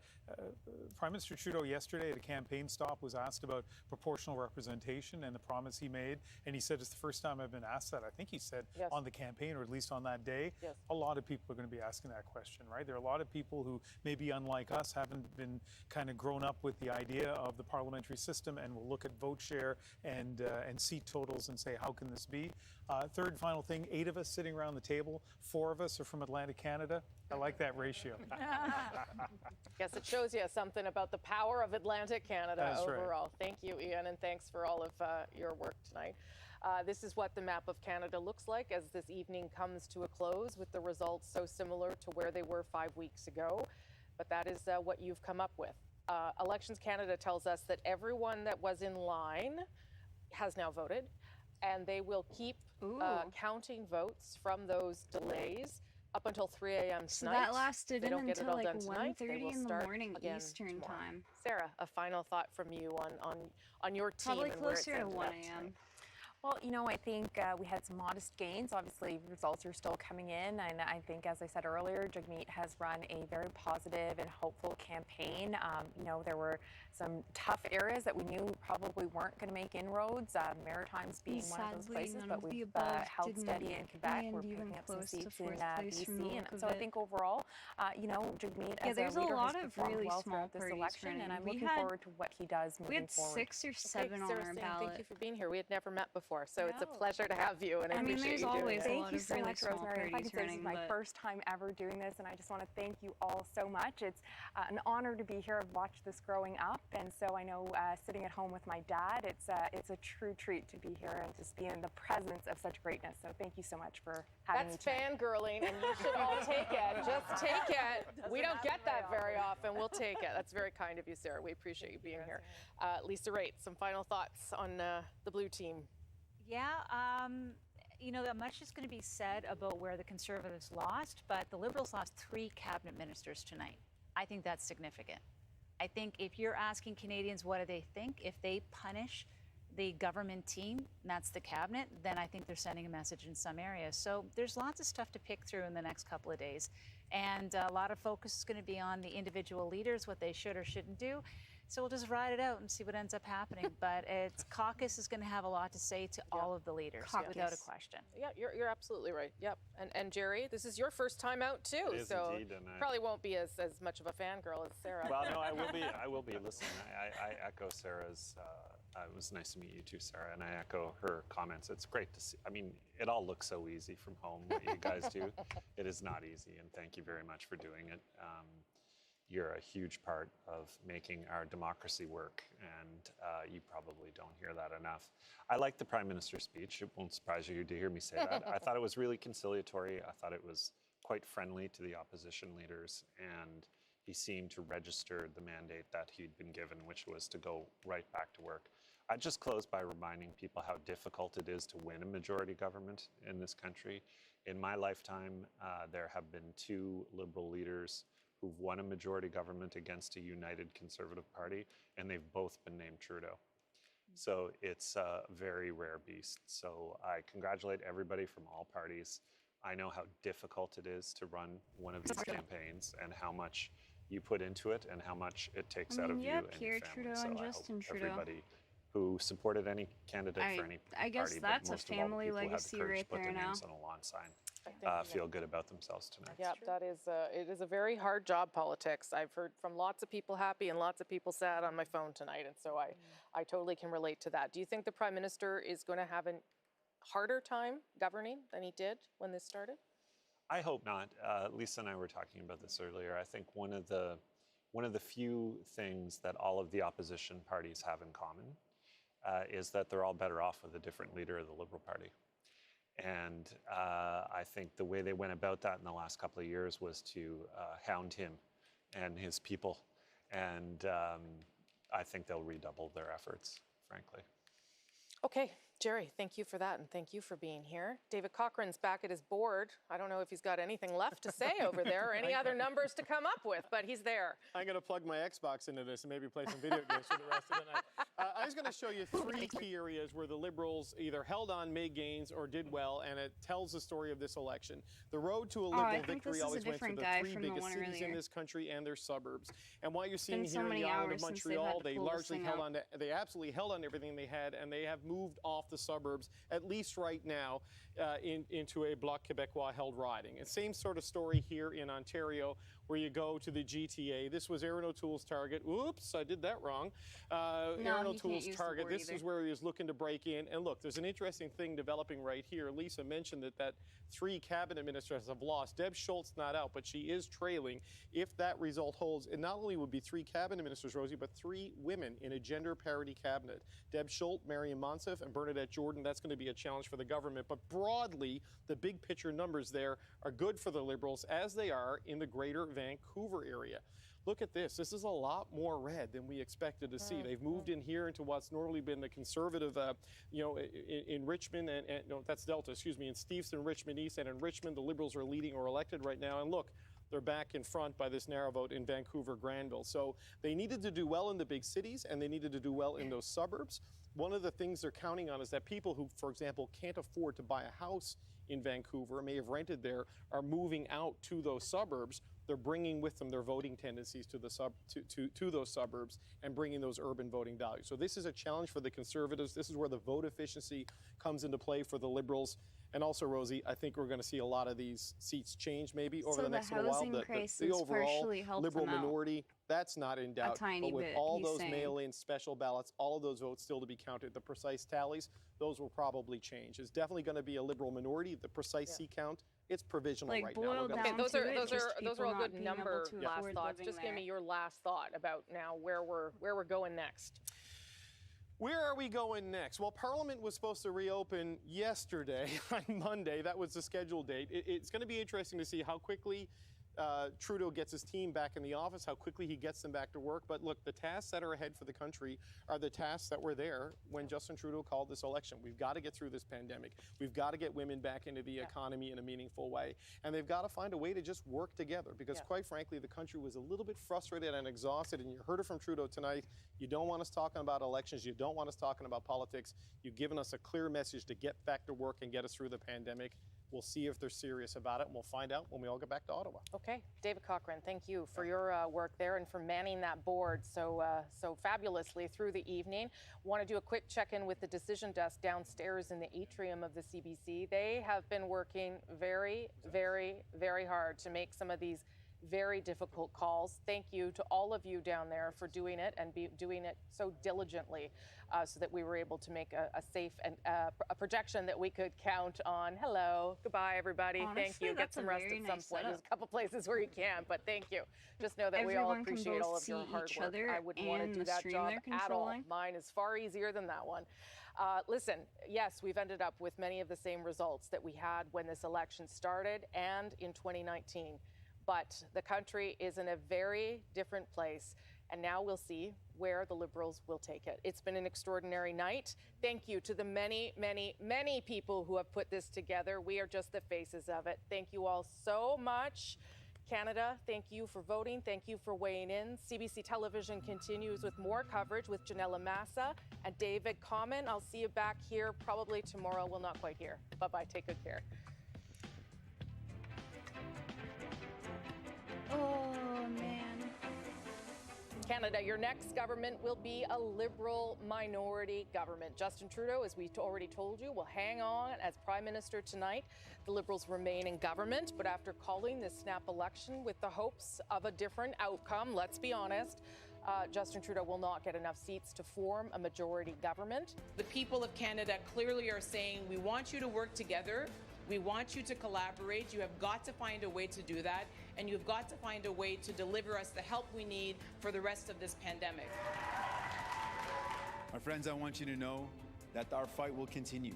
Prime Minister Trudeau yesterday at a campaign stop was asked about proportional representation and the promise he made, and he said it's the first time I've been asked that. I think he said on the campaign, or at least on that day. A lot of people are going to be asking that question, right? There are a lot of people who maybe, unlike us, haven't been kind of grown up with the idea of the parliamentary system, and will look at vote share and seat totals and say, how can this be? Third and final thing, 8 of us sitting around the table, 4 of us are from Atlantic Canada. I like that ratio. Guess it shows you something about the power of Atlantic Canada overall. Thank you, Ian, and thanks for all of your work tonight. This is what the map of Canada looks like as this evening comes to a close, with the results so similar to where they were 5 weeks ago. But that is what you've come up with. Elections Canada tells us that everyone that was in line has now voted, and they will keep counting votes from those delays up until 3 a.m. So tonight. that lasted in until like 1:30 in the morning Eastern tomorrow. time. Sarah, a final thought from you on your team. Probably and where it's closer to ended 1 up a.m. tonight. Well, I think we had some modest gains. Obviously, results are still coming in, and I think, as I said earlier, Jagmeet has run a very positive and hopeful campaign. There were some tough areas that we knew probably weren't going to make inroads, Maritimes being one of those places, but we've held steady in Quebec. We're picking up some seats in BC, and so I think overall, Jagmeet as a leader has performed really well small throughout this election, and I'm looking forward to what he does moving forward. We had 6 or 7 on Sarah our Stan, ballot. thank you for being here. We had never met before, so it's a pleasure to have you. And I appreciate there's you doing always it. a lot of really small Rosemary. If I parties could say this is my first time ever doing this, and I just want to thank you all so much. It's an honor to be here. I've watched this growing up, and so I know sitting at home with my dad, it's a true treat to be here and just be in the presence of such greatness. So thank you so much for having me. That's fangirling, and you should all take it. Just take it. We don't get that very often. We'll take it. That's very kind of you, Sarah. We appreciate you being here. Lisa Raitt, some final thoughts on the blue team. Yeah, much is going to be said about where the Conservatives lost, but the Liberals lost 3 cabinet ministers tonight. I think that's significant. I think if you're asking Canadians what do they think, if they punish the government team, and that's the cabinet, then I think they're sending a message in some areas. So there's lots of stuff to pick through in the next couple of days. And a lot of focus is going to be on the individual leaders, what they should or shouldn't do. So we'll just ride it out and see what ends up happening. But caucus is going to have a lot to say to all of the leaders, without a question. Yeah, you're absolutely right. Yep. And Jerry, this is your first time out too, It is so indeed, and probably won't be as much of a fangirl as Sarah. Well, no, I will be. I will be. Listen, I echo Sarah's. It was nice to meet you too, Sarah, and I echo her comments. It's great to see. I mean, it all looks so easy from home, what you guys do. It is not easy, and thank you very much for doing it. You're a huge part of making our democracy work, and you probably don't hear that enough. I like the Prime Minister's speech. It won't surprise you to hear me say that. I thought it was really conciliatory. I thought it was quite friendly to the opposition leaders, and he seemed to register the mandate that he'd been given, which was to go right back to work. I'd just close by reminding people how difficult it is to win a majority government in this country. In my lifetime, there have been 2 Liberal leaders who've won a majority government against a united Conservative Party, and they've both been named Trudeau. So it's a very rare beast. So I congratulate everybody from all parties. I know how difficult it is to run one of these campaigns and how much you put into it and how much it takes out of you and your family. Trudeau so and I Justin hope Trudeau. everybody who supported any candidate for any I guess party, that's but a most of all, the family people who had the legacy courage right to put there their now. names on a lawn sign. feel good about themselves tonight. Yeah, that is, it is a very hard job, politics. I've heard from lots of people happy and lots of people sad on my phone tonight, and so I totally can relate to that. Do you think the Prime Minister is going to have a harder time governing than he did when this started? I hope not. Lisa and I were talking about this earlier. I think one of the few things that all of the opposition parties have in common is that they're all better off with a different leader of the Liberal Party. And I think the way they went about that in the last couple of years was to hound him and his people. And I think they'll redouble their efforts, frankly. Okay, Jerry, thank you for that, and thank you for being here. David Cochran's back at his board. I don't know if he's got anything left to say over there or any other numbers to come up with, but he's there. I'm going to plug my Xbox into this and maybe play some video games for the rest of the night. I was going to show you 3 key areas where the Liberals either held on, made gains, or did well, and it tells the story of this election. The road to a Liberal victory always went through the 3 biggest cities in this country and their suburbs. And what you're seeing here in the island of Montreal, they largely held on to, they absolutely held on to everything they had, and they have moved off the suburbs, at least right now, into a Bloc Québécois held riding. And same sort of story here in Ontario, where you go to the GTA. This was Aaron O'Toole's target. Oops, I did that wrong. Aaron O'Toole's target. This is where he was looking to break in. And look, there's an interesting thing developing right here. Lisa mentioned that 3 cabinet ministers have lost. Deb Schultz not out, but she is trailing. If that result holds, it not only would be 3 cabinet ministers, Rosie, but 3 women in a gender parity cabinet. Deb Schultz, Mariam Monsef, and Bernadette Jordan. That's going to be a challenge for the government. But broadly, the big picture numbers there are good for the Liberals, as they are in the greater Vancouver area. Look at this. This is a lot more red than we expected to see. They've moved in here into what's normally been the conservative, in Richmond, and no, that's Delta, excuse me, in Steveston, Richmond East, and in Richmond, the Liberals are leading or elected right now. And look, they're back in front by this narrow vote in Vancouver, Granville. So they needed to do well in the big cities, and they needed to do well in those suburbs. One of the things they're counting on is that people who, for example, can't afford to buy a house in Vancouver, may have rented there, are moving out to those suburbs. They're bringing with them their voting tendencies to those suburbs and bringing those urban voting values. So this is a challenge for the Conservatives. This is where the vote efficiency comes into play for the Liberals. And also, Rosie, I think we're going to see a lot of these seats change maybe over the next little while. The overall Liberal minority, that's not in doubt. But with all those mail-in special ballots, all of those votes still to be counted, the precise tallies, those will probably change. It's definitely going to be a Liberal minority. The precise seat count, it's provisional right now. Okay, those are all good number last thoughts. Just give me your last thought about now where we're going next. Where are we going next? Well, Parliament was supposed to reopen yesterday on Monday. That was the scheduled date. It's going to be interesting to see how quickly Trudeau gets his team back in the office, how quickly he gets them back to work. But look, the tasks that are ahead for the country are the tasks that were there when Justin Trudeau called this election. We've got to get through this pandemic. We've got to get women back into the economy in a meaningful way. And they've got to find a way to just work together because quite frankly, the country was a little bit frustrated and exhausted. And you heard it from Trudeau tonight. You don't want us talking about elections. You don't want us talking about politics. You've given us a clear message to get back to work and get us through the pandemic. We'll see if they're serious about it, and we'll find out when we all get back to Ottawa. Okay, David Cochran, thank you for your work there and for manning that board so fabulously through the evening. Want to do a quick check-in with the decision desk downstairs in the atrium of the CBC. They have been working very, very, very hard to make some of these very difficult calls. Thank you to all of you down there for doing it and doing it so diligently so that we were able to make a safe and a projection that we could count on. Hello, goodbye everybody. Honestly, thank you. Get some rest at some point. There's a couple places where you can, but thank you. Just know that we all appreciate all of your hard work. I wouldn't want to do that job at all. Mine is far easier than that one. Listen, yes, we've ended up with many of the same results that we had when this election started and in 2019. But the country is in a very different place, and now we'll see where the Liberals will take it. It's been an extraordinary night. Thank you to the many, many, many people who have put this together. We are just the faces of it. Thank you all so much. Canada, thank you for voting. Thank you for weighing in. CBC Television continues with more coverage with Janella Massa and David Common. I'll see you back here probably tomorrow. Well, not quite here. Bye-bye. Take good care. Oh, man. Canada, your next government will be a Liberal minority government. Justin Trudeau, as we already told you, will hang on as Prime Minister tonight. The Liberals remain in government, but after calling this snap election with the hopes of a different outcome, let's be honest, Justin Trudeau will not get enough seats to form a majority government. The people of Canada clearly are saying, we want you to work together. We want you to collaborate. You have got to find a way to do that, and you've got to find a way to deliver us the help we need for the rest of this pandemic. My friends, I want you to know that our fight will continue.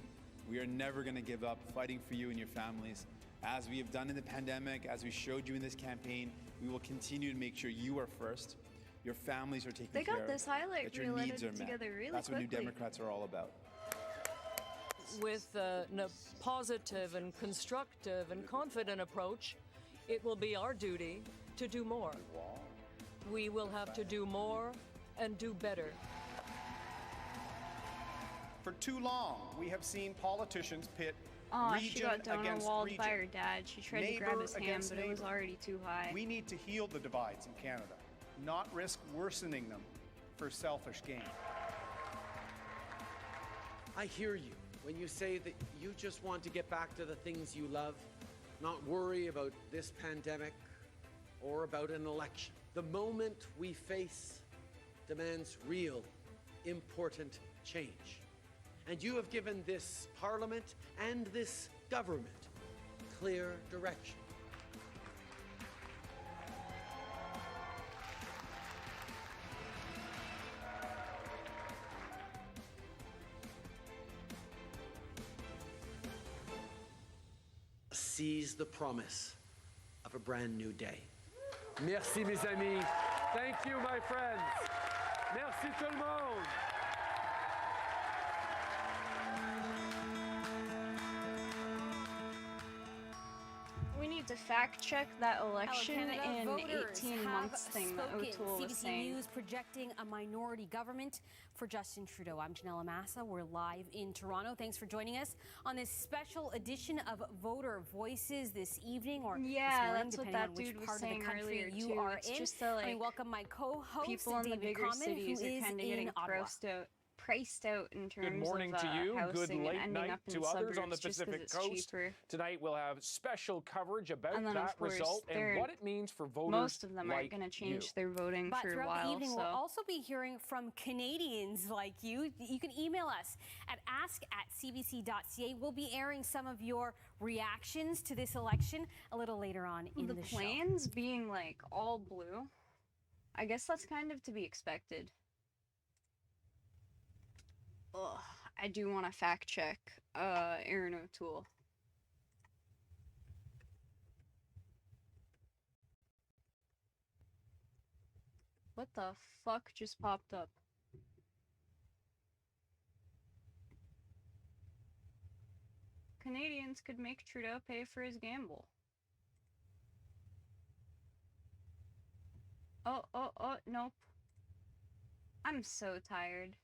We are never going to give up fighting for you and your families. As we have done in the pandemic, as we showed you in this campaign, we will continue to make sure you are first, your families are taken care of, They got this highlight that your reel needs are edited met. together really That's what New quickly. Democrats are all about. With a positive and constructive and confident approach, it will be our duty to do more. We will have to do more and do better. For too long, we have seen politicians pit Aw, she region got down on against walled region, by her dad. She tried to grab neighbor his hand, against but it was neighbor. already too high. We need to heal the divides in Canada, not risk worsening them for selfish gain. I hear you when you say that you just want to get back to the things you love, not worry about this pandemic or about an election. The moment we face demands real, important change. And you have given this Parliament and this government clear direction. Seize the promise of a brand new day. Merci, mes amis. Thank you, my friends. Merci tout le monde. We need to fact check that election Canada, in voters 18 have months thing that spoken. O'Toole was CBC saying. News projecting a minority government for Justin Trudeau. I'm Janella Massa. We're live in Toronto. Thanks for joining us on this special edition of Voter Voices this evening or Yeah, this morning, that's what depending that on which dude was part of the saying country earlier, you too. are It's in. just the, Let me like, welcome my co-host, People in the David bigger Common, cities who are is kind of in getting Ottawa. priced out in terms Good morning of to you. Good housing and late ending night up in to the others on the suburbs just 'cause Pacific it's Coast. cheaper. Tonight we'll have special coverage about And then, that of course, result and they're- what it means for voters most of them like aren't going to change you. their voting But for a throughout while. the evening, so. we'll also be hearing from Canadians like you. You can email us at ask@cbc.ca. We'll be airing some of your reactions to this election a little later on in the show. Planes being like all blue, I guess that's kind of to be expected. Ugh, I do want to fact check Aaron O'Toole. What the fuck just popped up? Canadians could make Trudeau pay for his gamble. Oh, nope. I'm so tired.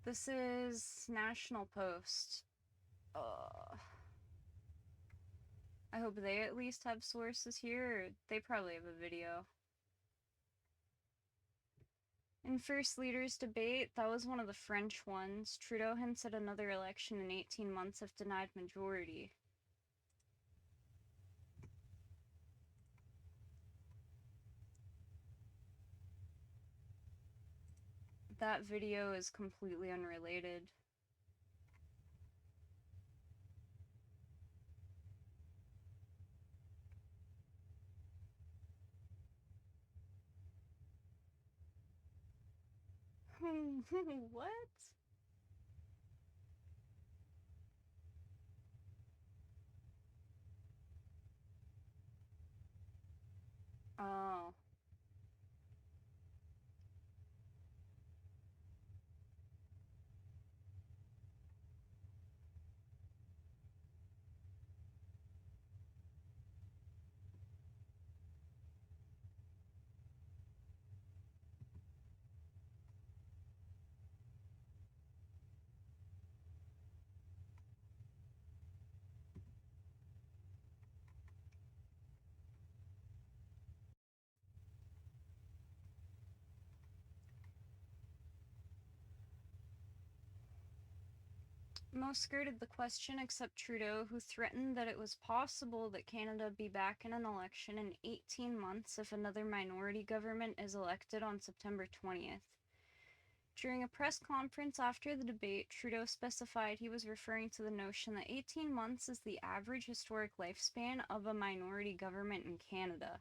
This is National Post. I hope they at least have sources here. Or they probably have a video. In First Leaders debate, that was one of the French ones. Trudeau hints at another election in 18 months if denied majority. That video is completely unrelated. What? Oh. Most skirted the question except Trudeau, who threatened that it was possible that Canada be back in an election in 18 months if another minority government is elected on September 20th. During a press conference after the debate, Trudeau specified he was referring to the notion that 18 months is the average historic lifespan of a minority government in Canada.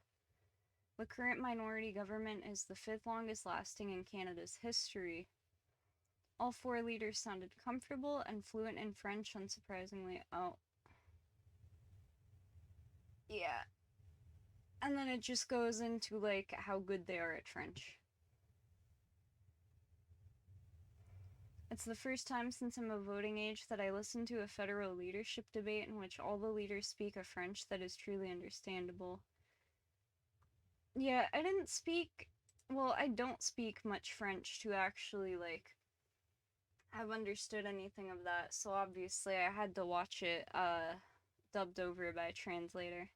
The current minority government is the 5th longest lasting in Canada's history. All 4 leaders sounded comfortable and fluent in French, unsurprisingly. Oh. Yeah. And then it just goes into, like, how good they are at French. It's the first time since I'm of voting age that I listened to a federal leadership debate in which all the leaders speak a French that is truly understandable. Yeah, I don't speak much French to actually, like, have understood anything of that, so obviously I had to watch it, dubbed over by a translator.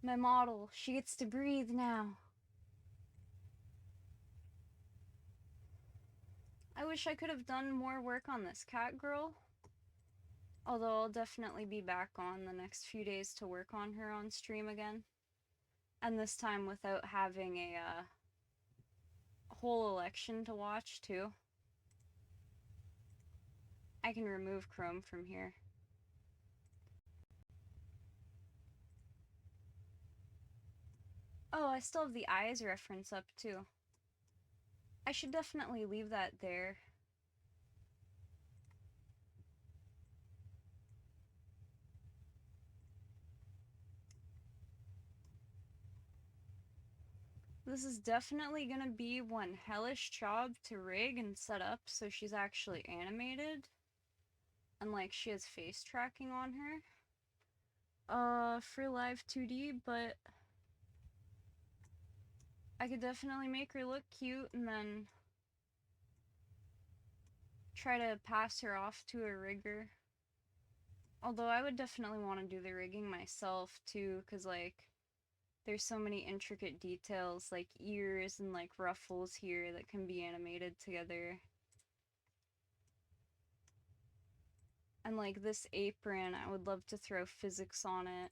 My model, she gets to breathe now. I wish I could have done more work on this cat girl. Although I'll definitely be back on the next few days to work on her on stream again. And this time without having a whole election to watch too. I can remove Chrome from here. Oh, I still have the eyes reference up too. I should definitely leave that there. This is definitely gonna be one hellish job to rig and set up so she's actually animated. And like she has face tracking on her. For live 2D, but I could definitely make her look cute and then try to pass her off to a rigger. Although I would definitely want to do the rigging myself too, because like there's so many intricate details like ears and like ruffles here that can be animated together. And like this apron, I would love to throw physics on it.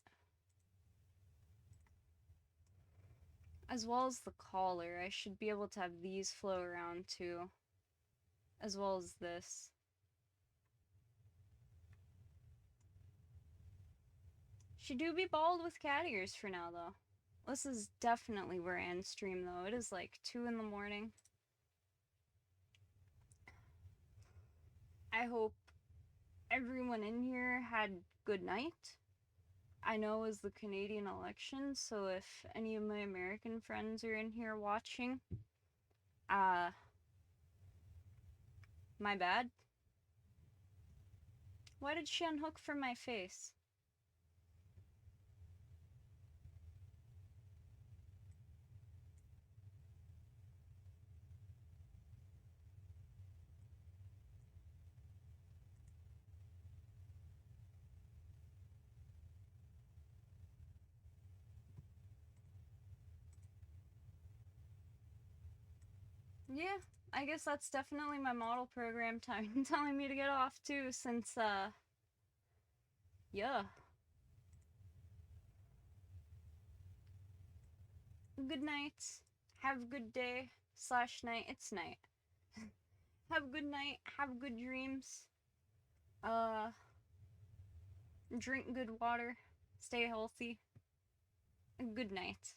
As well as the collar, I should be able to have these flow around too. As well as this. She do be bald with cat ears for now though. This is definitely where I end stream though. It is like 2 in the morning. I hope everyone in here had good night. I know it was the Canadian election, so if any of my American friends are in here watching, my bad. Why did she unhook from my face? Yeah, I guess that's definitely my model program telling me to get off too, since, yeah. Good night. Have a good day / night. It's night. Have a good night. Have good dreams. Drink good water. Stay healthy. Good night.